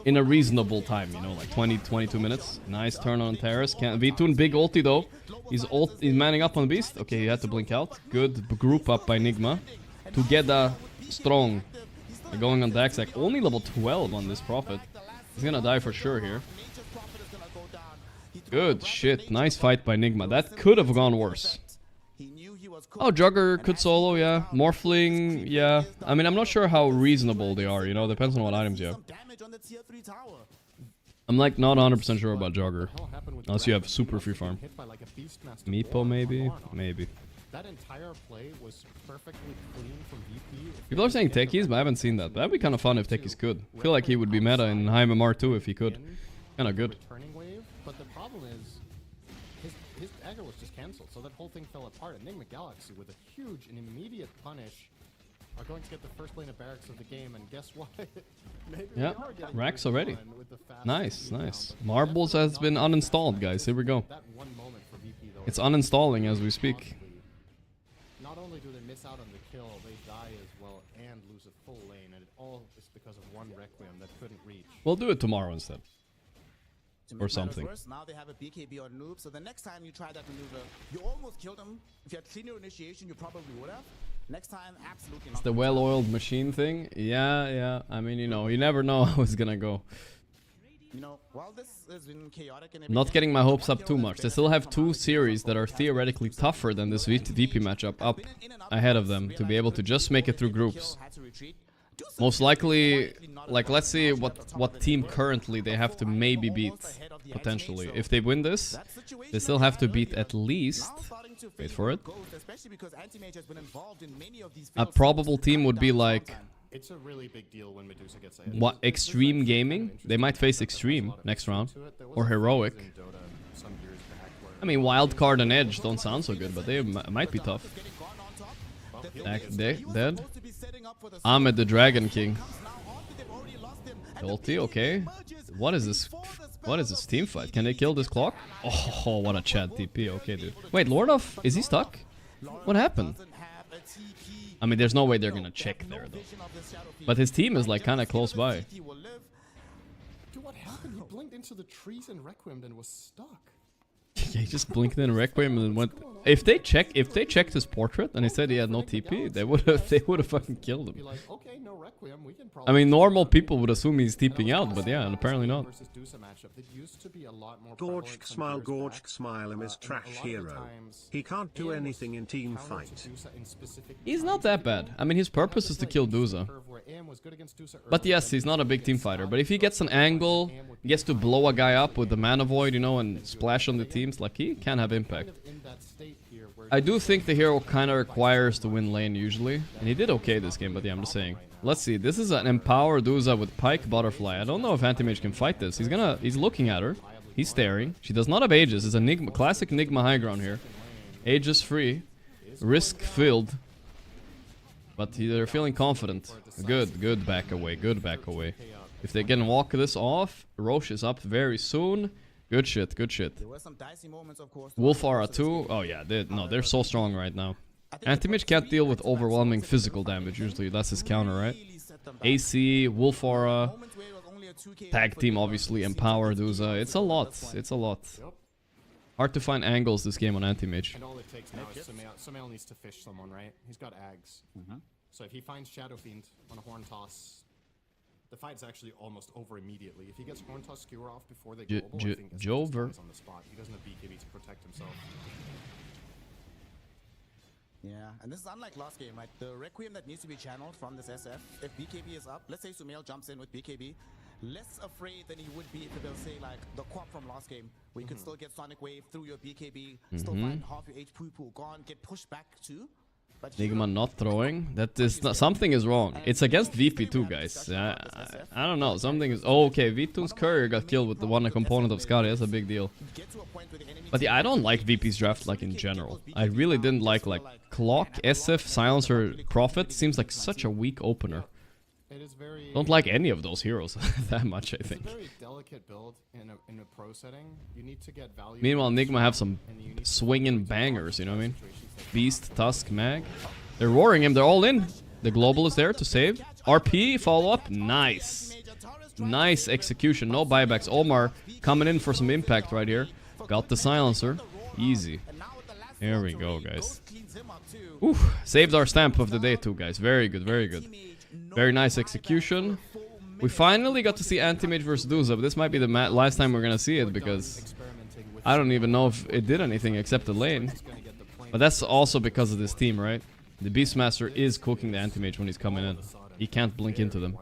In a reasonable time, you know, like 20-22 minutes. Nice turn on Terrace. V2 big ulti though. He's manning up on the Beast. Okay, he had to blink out. Good group up by Nigma. Together, strong. They're going on Daxac. Only level 12 on this Prophet. He's gonna die for sure here. Good shit. Nice fight by Nigma. That could have gone worse. Oh, Jugger could solo, yeah. Morphling, yeah. I mean, I'm not sure how reasonable they are, you know, depends on what items you have. I'm like not 100% sure about Jogger. Unless you have super free farm. Meepo maybe? Maybe. That entire play was perfectly clean from VP. People are saying techies, but I haven't seen that. That'd be kind of fun if techies could. I feel like he would be meta in high MMR too if he could. Kind of good. Turning wave, but the problem is his dagger was just cancelled, so that whole thing fell apart. And Nigma Galaxy with a huge and immediate punish are going to get the first lane of barracks of the game, and guess what? Maybe yeah, racks already. Nice, nice. Marbles has been uninstalled, guys. Here we go. It's uninstalling as we speak. Not only do they miss out on the kill, they die as well and lose a full lane, and it all is because of one Requiem that couldn't reach. We'll do it tomorrow instead. Or something. Worse, now they have a BKB on noob, so the next time you try that maneuver, you almost killed him. If you had cleaner initiation, you probably would have. Next time, absolutely not. It's the well-oiled machine thing. Yeah, yeah. I mean, you know, you never know how it's gonna go. You know, while this has been chaotic and not getting my hopes up too much. They still have two series that are theoretically tougher than this VP matchup up ahead of them to be able to just make it through groups. Most likely, like, let's see what team currently they have to maybe beat, potentially. If they win this, they still have to beat at least... Wait for it. A probable team would be like... It's a really big deal when Medusa gets ahead. What, Extreme Gaming? They might face Extreme next round. Or Heroic. I mean, Wildcard and Edge don't sound so good, but they might be tough. Dead. Ahmed the Dragon King. Ulti, okay. What is this? What is this team fight? Can they kill this clock? Oh, what a Chad TP. Okay, dude. Wait, Lord of... Is he stuck? What happened? I mean, there's no way they're gonna check there, though. But his team is, like, kind of close by. Dude, what happened? He blinked into the trees and Requiem and was stuck. Yeah, he just blinked in Requiem and then went... If they checked his portrait and he said he had no TP, they would have fucking killed him. I mean, normal people would assume he's TPing out, but yeah, and apparently not. Gorgc smile him is trash hero. He can't do anything in team fight. He's not that bad. I mean, his purpose is to kill Duza. But yes, he's not a big team fighter. But if he gets an angle, he gets to blow a guy up with the mana void, you know, and splash on the teams, like, he can have impact. I do think the hero kind of requires to win lane usually. And he did okay this game, but yeah, I'm just saying. Let's see, this is an Empower Duza with Pike Butterfly. I don't know if Anti-Mage can fight this. He's looking at her. He's staring. She does not have Aegis. It's a Nigma, classic Nigma high ground here. Aegis free. Risk filled. But they're feeling confident. Good back away. Good back away. If they can walk this off, Roche is up very soon. Good shit, good shit. Wolf Aura 2. Oh yeah, they're so strong right now. Anti-Mage can't deal with overwhelming physical damage. Usually that's his counter, right? AC, Wolf Aura, tag team obviously, Empower Duza. It's a lot. It's a lot. Hard to find angles this game on Anti-Mage. And all it takes now is Sumail needs to fish someone, right? He's got Ags. So if he finds Shadow Fiend on a Horn Toss, the fight's actually almost over immediately. If he gets Horn Toss Skewer off before they global, I think Jover on the spot. He doesn't have BKB to protect himself. Yeah, and this is unlike last game, right? The Requiem that needs to be channeled from this SF, if BKB is up, let's say Sumail jumps in with BKB, less afraid than he would be if they'll say like the Quap from last game, where you could still get Sonic Wave through your BKB, still find half your HP pool gone, get pushed back too. Nigma not throwing. That is not, something is wrong. It's against VP2, guys. I don't know. Something is... Oh, okay. V2's courier got killed with the one component of Scotty. That's a big deal. But yeah, I don't like VP's draft like in general. I really didn't like Clock, SF, Silencer, Prophet. Seems like such a weak opener. Don't like any of those heroes that much, I think. It's a very delicate build in a pro setting. You need to get value. Meanwhile, Nigma have some swinging bangers, you know what I mean? Beast, Tusk, Mag. They're roaring him, they're all in. The global is there to save. RP, follow up, nice. Nice execution, no buybacks. Omar coming in for some impact right here. Got the silencer, easy. Here we go, guys. Oof, saved our stamp of the day too, guys. Very good, very good. Very nice execution. We finally got to see Anti-Mage versus Duza, but this might be the last time we're gonna see it because I don't even know if it did anything except the lane. But that's also because of this team, right? The Beastmaster is cooking the anti-mage when he's coming in. He can't blink into them.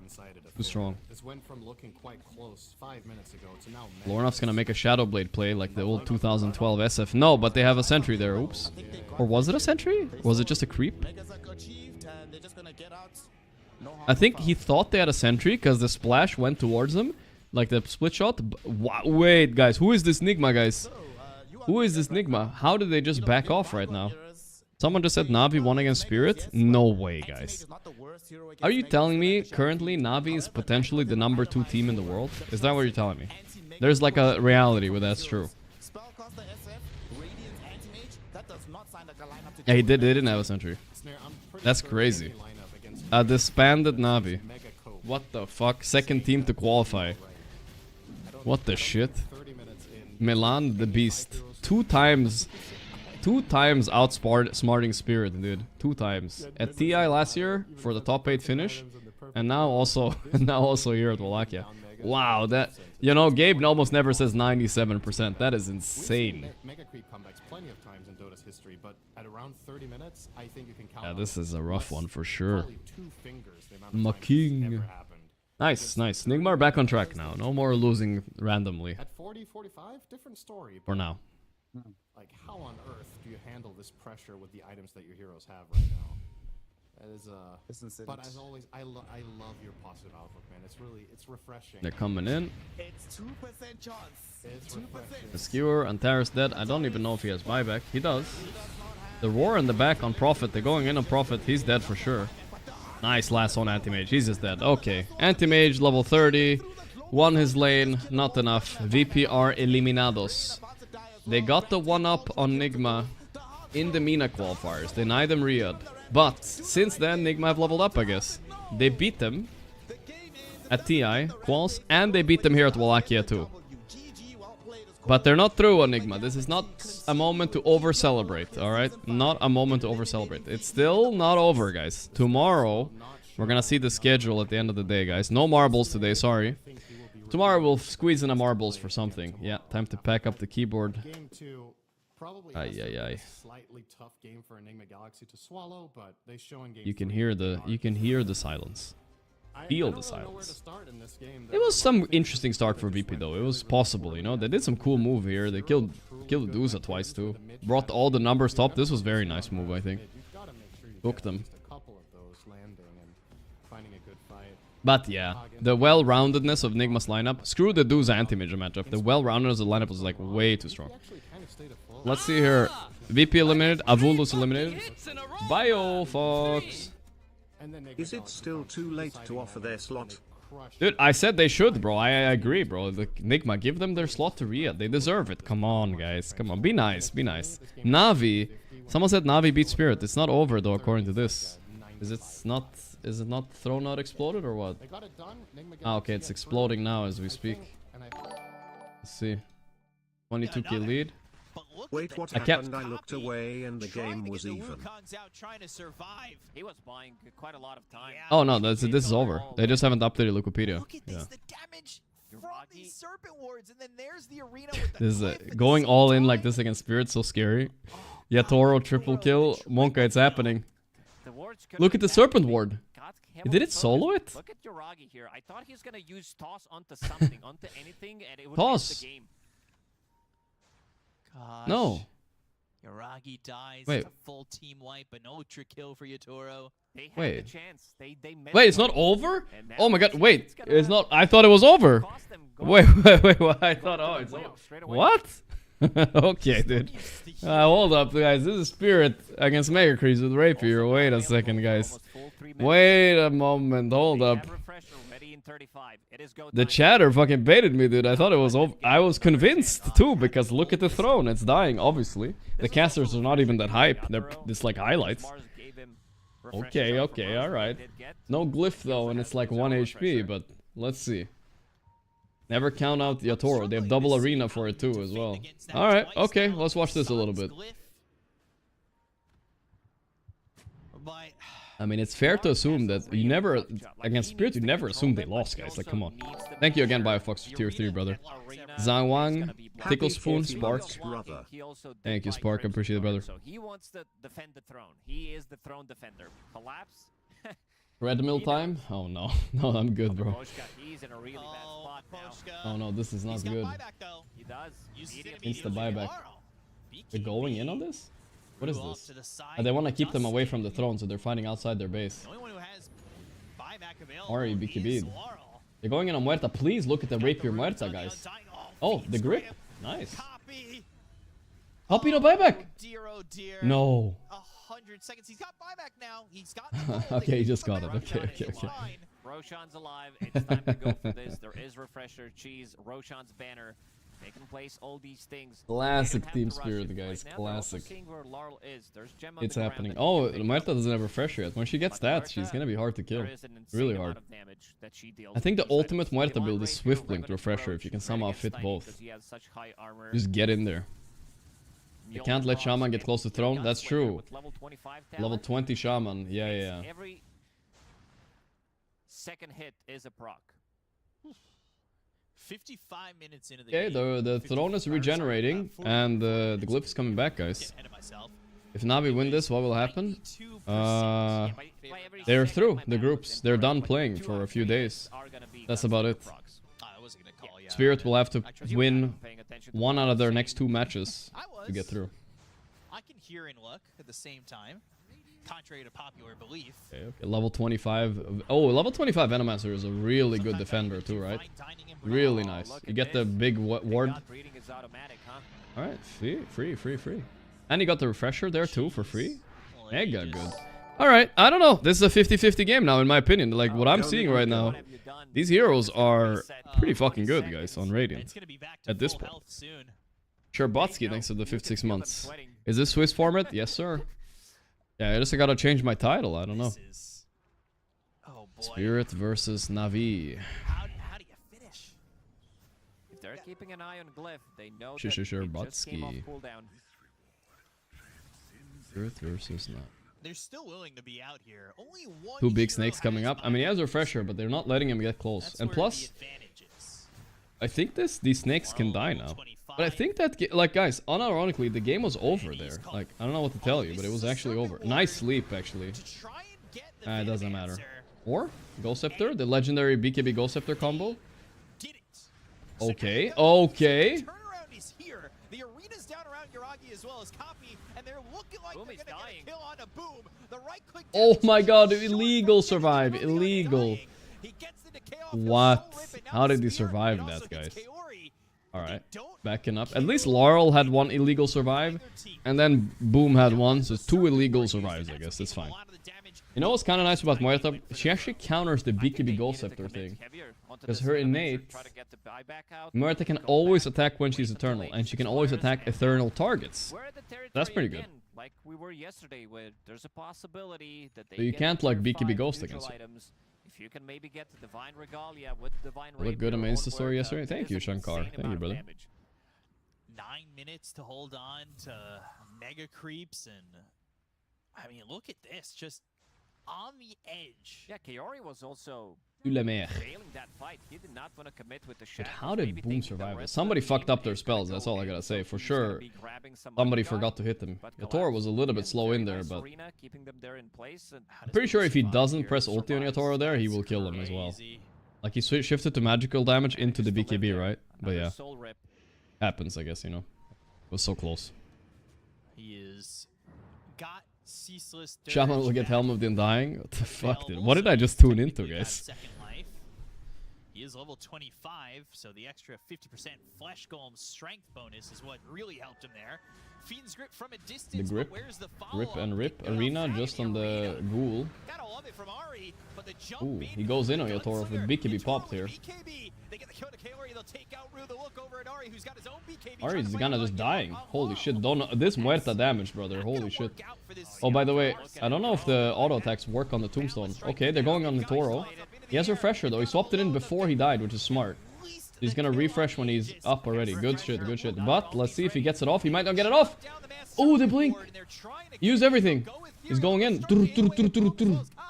Too strong. This went from looking quite close 5 minutes ago to now. Lornoff's gonna make a Shadow Blade play like the old 2012 SF. No, but they have a sentry there. Oops. Or was it a sentry? Was it just a creep? I think he thought they had a sentry because the splash went towards him. Like the split shot. Wait, guys. Who is this Nigma, guys? Who is this Nigma? How did they just back off right now? Someone just said Navi won against Spirit? No way, guys. Are you telling me currently Navi is potentially the #2 team in the world? Is that what you're telling me? There's like a reality where that's true. Yeah, they didn't have a sentry. That's crazy. A disbanded Navi. What the fuck? Second team to qualify. What the shit? Milan the Beast. Two times outsmarting Spirit, dude. 2 times. At TI last year for the top 8 finish. And now also here at Wallachia. Wow, that, you know, Gabe almost never says 97%. That is insane. Mega creep comebacks plenty of times in Dota's history, but at around 30 minutes, I think you can count. Yeah, this is a rough one for sure. My king. Nice, nice. Nigma are back on track now. No more losing randomly. At 40, 45, different story. For now. Like, how on earth do you handle this pressure with the items that your heroes have right now? That is but as always, I love your positive outlook, man. It's refreshing. They're coming in. It's 2% chance. It's 2%. The Skewer, Antares dead. I don't even know if he has buyback. He does. The Roar in the back on Prophet. They're going in on Prophet. He's dead for sure. Nice last on Anti-Mage. He's just dead. Okay. Anti-Mage level 30. Won his lane. Not enough. VP are eliminados. They got the 1-up on Nigma in the Mina qualifiers. Denied them Riyadh. But since then, Nigma have leveled up, I guess. They beat them at TI, quals, and they beat them here at Wallachia too. But they're not through on Nigma. This is not a moment to over-celebrate, alright? Not a moment to over-celebrate. It's still not over, guys. Tomorrow, we're gonna see the schedule at the end of the day, guys. No marbles today, sorry. Tomorrow we'll squeeze in a marbles for something. Yeah, time to pack up the keyboard. Slightly tough game for Enigma Galaxy to swallow, but they show in game you can hear the silence. Feel the silence. It was some interesting start for VP though. It was possible, you know. They did some cool move here. They killed Duza twice too. Brought all the numbers top. This was very nice move, I think. Booked them. But yeah, the well-roundedness of Nigma's lineup. Screw the Duza anti-mage matchup. The well-roundedness of the lineup was like way too strong. Let's see here. VP eliminated. Avulus eliminated. BioFox. Is it still too late to offer their slot? Dude, I said they should, bro. I agree, bro. The Nigma, give them their slot to Riyadh. They deserve it. Come on, guys. Come on. Be nice. Be nice. Navi. Someone said Navi beat Spirit. It's not over, though, according to this. Is it not thrown out exploded or what? Ah, okay. It's exploding now as we speak. Let's see. 22k lead. Wait, what happened? I looked away and the game was even. He was buying quite a lot of time. Oh no, this is over. They just haven't updated Wikipedia. Yeah. The damage from these serpent wards, and then there's the arena with the this is going all in like this against Spirit, so scary. Yeah, Toro triple kill. Monka, it's happening. Look at the serpent ward. Did it solo it? Look at Yoragi here. I thought he's gonna use toss onto something, onto anything, and it would toss the game. Gosh. No. Yoragi dies. Wait. It's a full team wipe, an ultra kill for Yatoro. They had Wait. the chance. They Wait, it's not over? Oh my god, wait. It's not. I thought it was over. Wait. I thought, oh, it's over. What? Okay, dude. Hold up, guys. This is Spirit against Mega Creeps with Rapier. Wait a second, guys. Wait a moment. Hold up. The chatter fucking baited me, dude. I thought it was over. I was convinced too, because look at the throne. It's dying, obviously. The casters are not even that hype. They're just like highlights. Okay, alright. No glyph though, and it's like 1 HP, but let's see. Never count out Yatoro. They have double arena for it too as well. Alright, okay, let's watch this a little bit. I mean, it's fair to assume that you never, against Spirit, you never assume they lost, guys. Like, come on. Thank you again, BioFox, for tier 3, brother. Zhang Wang, Ticklespoon, Spark. Thank you, Spark. I appreciate it, brother. So he wants to defend the throne. He is the throne defender. Collapse. Red mill time? Oh no. No, I'm good, bro. He's in a really bad spot now. Oh no, this is not good. He does. Insta buyback. They're going in on this? What is this? They want to keep them away from the throne, so they're fighting outside their base. Ari, BKB. They're going in on Muerta. Please look at the Rapier Muerta, guys. Oh, the grip. Nice. Copy no buyback. No. 100 seconds. He's got buyback now. He's got okay, he just got it. Okay. Roshan's alive. It's time to go for this. There is Refresher, Cheese, Roshan's banner. They can place all these things. Classic Team Spirit, guys. Right Classic. There's It's happening. Oh, Muerta doesn't have Refresher yet. When she gets that, she's gonna be hard to kill. Really hard. I think the ultimate Muerta build is Swift Blink Refresher, if you can somehow fit both. Just get in there. You can't let Shaman get close to throne. That's true. Level 20 Shaman. Yeah. Every second hit is a proc. 55 minutes into the game. Okay, the throne is regenerating, and the glyph is coming back, guys. If Navi win this, what will happen? They're through the groups. They're done playing for a few days. That's about it. Spirit will have to win one out of their next 2 matches to get through. I can hear in luck at the same time, contrary to popular belief. Okay. Level 25. Oh, level 25 Venomancer is a really good defender too, right? Really nice. You get the big ward. Alright, free. And you got the Refresher there too for free. Mega good. Alright, I don't know. This is a 50-50 game now, in my opinion. Like, what I'm seeing right now, these heroes are pretty fucking good, guys, on Radiant. At this point. Sherbotsky, thanks for the 56 months. Is this Swiss format? Yes, sir. Yeah, I just gotta change my title. I don't know. Spirit versus Navi. How do you finish? If they're keeping an eye on Glyph, they know that Sherbotsky. Spirit versus Navi. They're still willing to be out here. Only one 2 big snakes coming up. I mean, he has a Refresher, but they're not letting him get close. And plus, I think these snakes can die now. But I think that, like, guys, unironically, the game was over there. Like, I don't know what to tell you, but it was actually over. Nice sleep, actually. It doesn't matter. Or Ghost Scepter, the legendary BKB Ghost Scepter combo. Okay. Turnaround is here. The arena's down around Gorgc as well as Copy, and they're looking like they're gonna get a kill on a Boom. The right click. Oh my God! Illegal survive. Illegal. What? How did he survive that, guys? Alright, backing up. At least Laurel had 1 illegal survive, and then Boom had 1, so 2 illegal survives, I guess. That's fine. You know what's kind of nice about Muerta? She actually counters the BKB Ghost Scepter thing. Because her innate, Muerta can always attack when she's Eternal, and she can always attack Eternal targets. That's pretty good. Like we were yesterday, where there's a possibility that they so you can't like BKB Ghost against her. If you can maybe get the Divine Regalia with Divine Look good on my Insta story yesterday. Thank you, Shankar. Thank you, brother. 9 minutes to hold on to mega creeps, and I mean, look at this, just on the edge. Yeah, Kaori was also failing that fight. He did not want to commit with the but how did Boom survive it? Somebody fucked up their spells, that's all I gotta say. For sure, somebody forgot to hit them. Yatoro was a little bit slow in there, but I'm pretty sure if he doesn't press ulti on Yatoro there, he will kill him as well. Like, he shifted to magical damage into the BKB, right? But yeah. Happens, I guess, you know. It was so close. He is got ceaseless. Shaman will get Helm of the Undying. What the fuck, dude? What did I just tune into, guys? He is level 25, so the extra 50% Flesh Golem strength bonus is what really helped him there. Fiend's Grip from a distance, the grip, rip and rip arena just on the ghoul. Ooh, he goes in on Yatoro with BKB popped here. Ari's kinda just dying. Holy shit, don't know. This Muerta damage, brother. Holy shit. Oh, by the way, I don't know if the auto attacks work on the tombstone. Okay, they're going on the Toro. He has Refresher though. He swapped it in before he died, which is smart. He's gonna refresh when he's up already. Good shit, good shit. But let's see if he gets it off. He might not get it off. Oh, they blink. Use everything. He's going in.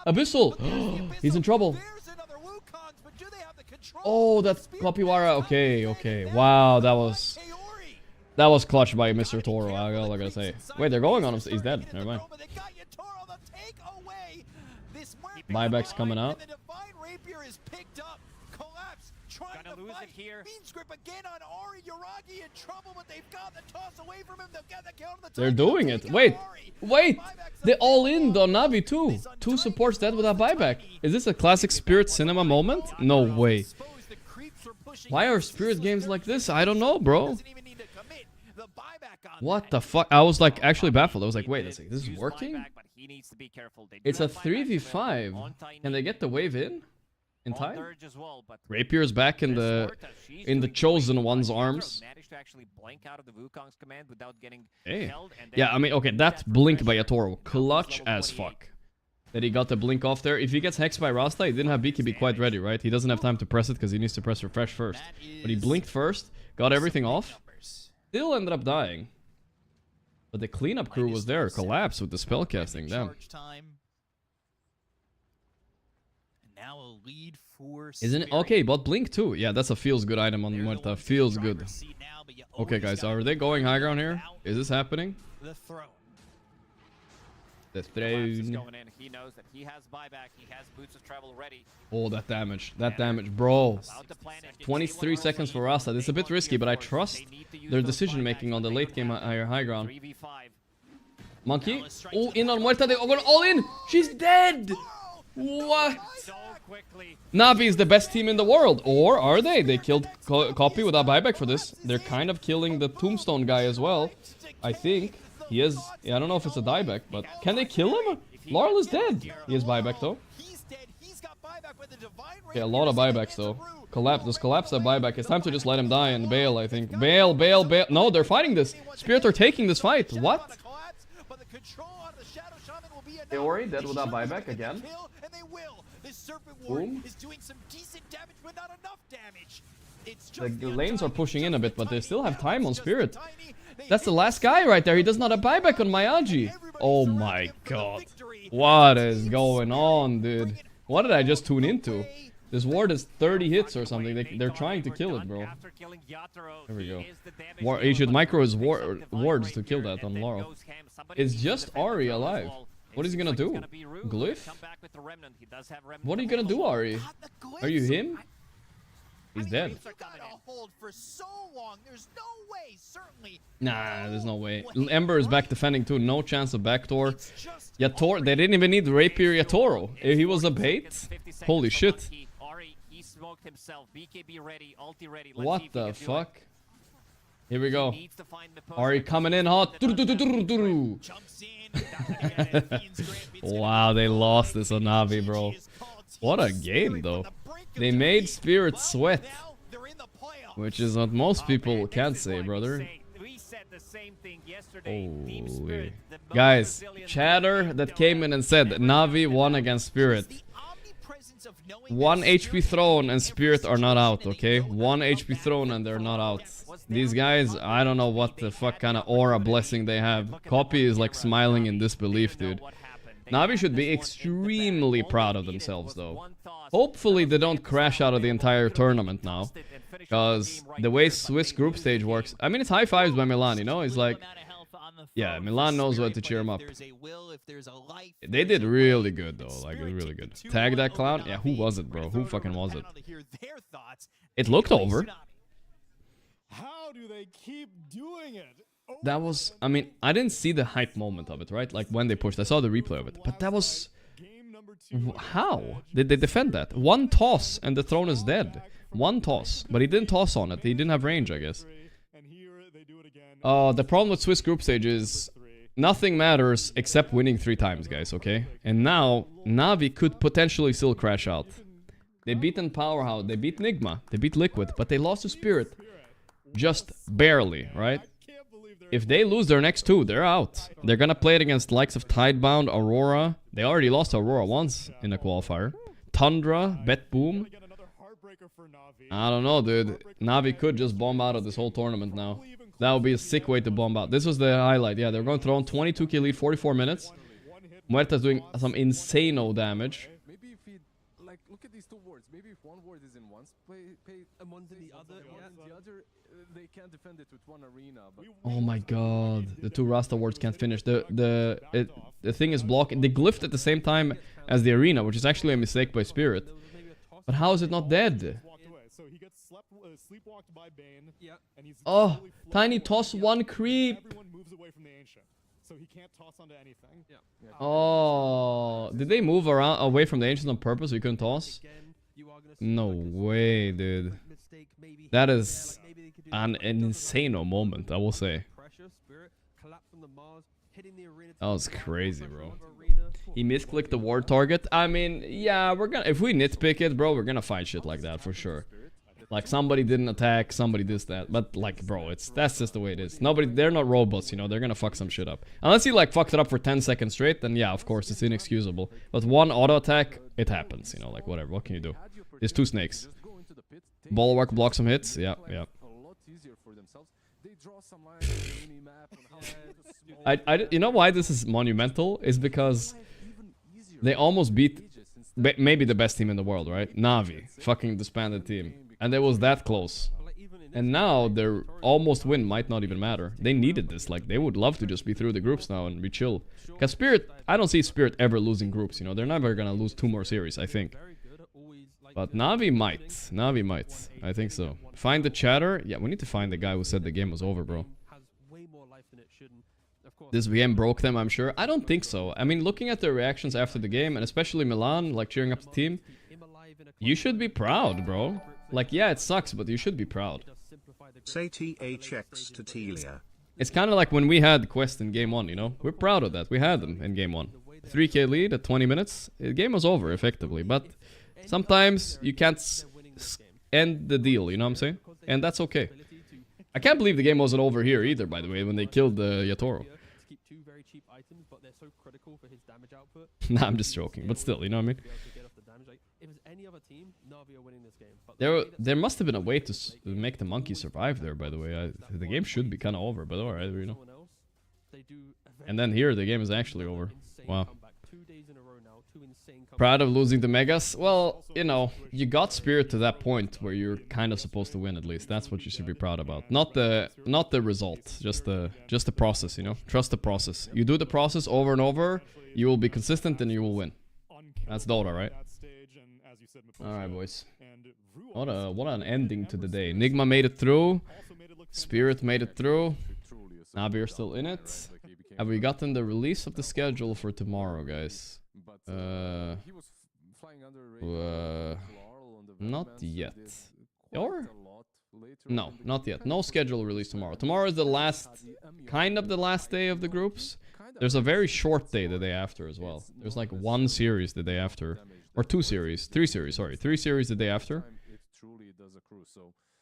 Abyssal. He's in trouble. Oh, that's Copywara. Okay, okay. Wow, that was clutch by Mr. Toro. I gotta say. Wait, they're going on him. He's dead. Never mind. Buyback's coming out. Gonna lose it here. They're doing it. Wait, wait. They're all in the Navi too. 2 supports dead without buyback. Is this a classic Spirit Cinema moment? No way. Why are Spirit games like this? I don't know, bro. What the fuck? I was like actually baffled. I was like, wait a second, this is working? It's a 3v5. Can they get the wave in time? Rapier's back in the chosen one's arms. Hey. Yeah, I mean, okay, that's blink by Yatoro. Clutch as fuck. That he got the blink off there. If he gets hexed by Rasta, he didn't have BKB quite ready, right? He doesn't have time to press it because he needs to press refresh first. But he blinked first, got everything off. Still ended up dying. But the cleanup crew was there, collapsed with the spellcasting, damn. Isn't it? Okay, but blink too. Yeah, that's a feels good item on Muerta. Feels good. Okay, guys, are they going high ground here? Is this happening? The throne. He knows that he has buyback. He has boots of travel ready. Oh, that damage. That damage, bro. 23 seconds for Rasta. This is a bit risky, but I trust their decision making on the late game high ground. Monkey. Oh, in on Muerta. They're going all in. She's dead. What? Navi is the best team in the world. Or are they? They killed Copy without buyback for this. They're kind of killing the Tombstone guy as well. I think. He is... Yeah, I don't know if it's a dieback, but... Can they kill him? Laurel is dead. He has buyback, though. Okay, a lot of buybacks, though. Collapse. Does Collapse have buyback? It's time to just let him die and bail, I think. Bail, bail, bail. No, they're fighting this. Spirit are taking this fight. What? Hey, Ori, dead without buyback again. Boom. The lanes are pushing in a bit, but they still have time on Spirit. That's the last guy right there. He does not have buyback on Mayaji. Oh my god. What is going on, dude? What did I just tune into? This ward is 30 hits or something. They're trying to kill it, bro. There we go. He should micro his wards to kill that on Laurel. Is just Ari alive? What is he gonna do? Glyph? What are you gonna do, Ari? Are you him? He's dead. Nah, there's no way. Ember is back defending too. No chance of backdoor. Yatoro, they didn't even need Rapier Yatoro. If he was a bait, holy shit. What the fuck? Here we go. Ari coming in hot. Wow, they lost this on Navi, bro. What a game, though. They made Spirit sweat. Which is what most people can't say, brother. Holy. Guys, chatter that came in and said Navi won against Spirit. 1 HP Throne and Spirit are not out, okay? 1 HP Throne and they're not out. These guys, I don't know what the fuck kind of aura blessing they have. Copy is like smiling in disbelief, dude. Navi should be extremely proud of themselves, though. Hopefully they don't crash out of the entire tournament now. Because the way Swiss group stage works... I mean, it's high fives by Milan, you know? It's like... Yeah, Milan knows what to cheer him up. They did really good, though. Like, it was really good. Tag that clown? Yeah, who was it, bro? Who fucking was it? It looked over. How do they keep doing it? That was... I mean, I didn't see the hype moment of it, right? Like, when they pushed. I saw the replay of it. But that was... How did they defend that? 1 toss and the throne is dead. 1 toss. But he didn't toss on it. He didn't have range, I guess. The problem with Swiss group stage is... Nothing matters except winning 3 times, guys, okay? And now, Navi could potentially still crash out. They beaten Powerhouse. They beat Nigma. They beat Liquid. But they lost to Spirit. Just barely, right? If they lose their next 2, they're out. They're gonna play it against the likes of Tidebound, Aurora. They already lost to Aurora once in a qualifier. Tundra, Bet Boom. I don't know, dude. Navi could just bomb out of this whole tournament now. That would be a sick way to bomb out. This was the highlight. Yeah, they're going to throw on 22 kill lead, 44 minutes. Muerta's doing some insano damage. Maybe if he, like, look at these two wards. Maybe if one ward is in one and one's in the other, they can't defend it with one arena. But Oh my god, the two Rasta wards can't finish. The thing is blocking. They glyphed at the same time as the arena, which is actually a mistake by Spirit. But how is it not dead? Oh, tiny toss one creep. So he can't toss onto anything. Oh, did they move around away from the ancients on purpose so you couldn't toss? No way, dude. That is an insano moment, I will say. That was crazy, bro. He misclicked the ward target. I mean, yeah, we're gonna, if we nitpick it, bro, we're gonna find shit like that for sure. Like, somebody didn't attack, somebody this, that. But, like, bro, that's just the way it is. They're not robots, you know, they're gonna fuck some shit up. Unless he, like, fucked it up for 10 seconds straight, then yeah, of course, it's inexcusable. But one auto attack, it happens, you know, like, whatever, what can you do? There's two snakes. Bulwark blocks some hits, yeah. You know why this is monumental? Is because they almost beat maybe the best team in the world, right? Navi, fucking disbanded team. And it was that close. And now their almost win might not even matter. They needed this. Like, they would love to just be through the groups now and be chill. Because Spirit, I don't see Spirit ever losing groups, you know. They're never gonna lose 2 more series, I think. But Navi might. Navi might. I think so. Find the chatter. Yeah, we need to find the guy who said the game was over, bro. This game broke them, I'm sure. I don't think so. I mean, looking at their reactions after the game, and especially Milan, like, cheering up the team, you should be proud, bro. Like, yeah, it sucks, but you should be proud. Say THX to Telia. It's kind of like when we had Quest in game 1, you know? We're proud of that. We had them in game 1. 3k lead at 20 minutes. The game was over, effectively. But sometimes you can't end the deal, you know what I'm saying? And that's okay. I can't believe the game wasn't over here either, by the way, when they killed Yatoro. Nah, I'm just joking. But still, you know what I mean? There must have been a way to make the monkey survive there, by the way. The game should be kind of over, but alright, you know. And then here, the game is actually over. Wow. Proud of losing the Megas? Well, you know, you got Spirit to that point where you're kind of supposed to win, at least. That's what you should be proud about. Not the result, just the process, you know? Trust the process. You do the process over and over, you will be consistent and you will win. That's Dota, right? Alright, boys. What an ending to the day. Nigma made it through. Spirit made it through. Navi are still in it. Have we gotten the release of the schedule for tomorrow, guys? Not yet. Or? No, not yet. No schedule release tomorrow. Tomorrow is the last, kind of the last day of the groups. There's a very short day the day after as well. There's like 1 series the day after. Or 2 series. 3 series, sorry. 3 series the day after.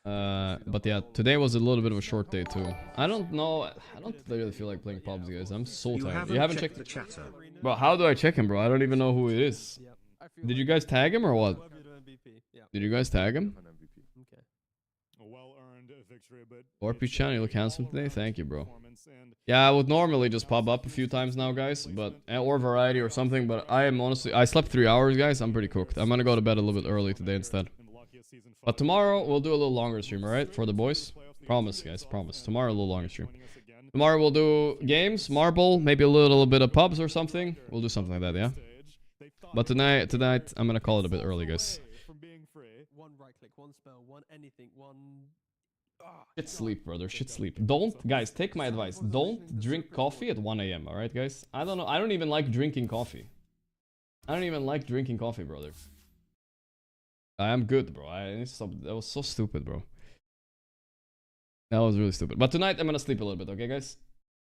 But yeah, today was a little bit of a short day too. I don't know. I don't really feel like playing PUBG, guys. I'm so tired. You haven't checked the chatter. Bro, how do I check him, bro? I don't even know who it is. Did you guys tag him or what? Did you guys tag him? Orpy Chan, you look handsome today. Thank you, bro. Yeah, I would normally just pop up a few times now, guys, but or variety or something. But I am honestly, I slept 3 hours, guys. I'm pretty cooked. I'm gonna go to bed a little bit early today instead. But tomorrow we'll do a little longer stream, alright? For the boys. Promise, guys. Promise. Tomorrow a little longer stream. Tomorrow we'll do games, marble, maybe a little bit of pubs or something. We'll do something like that, yeah? But tonight I'm gonna call it a bit early, guys. Shit sleep, brother. Shit sleep. Guys, take my advice. Don't drink coffee at 1 AM, alright, guys? I don't know. I don't even like drinking coffee. I don't even like drinking coffee, brother. I am good, bro. That was so stupid, bro. That was really stupid. But tonight, I'm gonna sleep a little bit, okay, guys?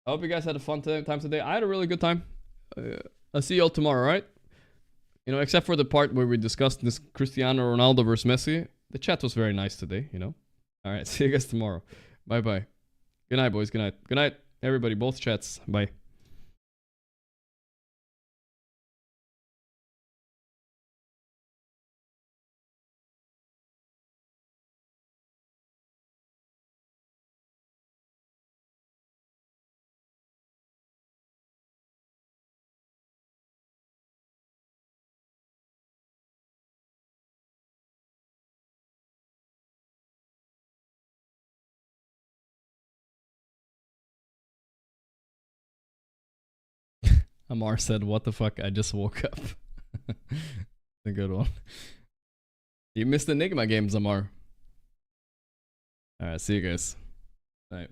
I hope you guys had a fun time today. I had a really good time. I'll see y'all tomorrow, right? You know, except for the part where we discussed this Cristiano Ronaldo versus Messi. The chat was very nice today, you know? Alright, see you guys tomorrow. Bye-bye. Good night, boys. Good night. Good night, everybody. Both chats. Bye. Amar said, "What the fuck? I just woke up." A good one. You missed the Nigma games, Amar. All right, see you guys. All right.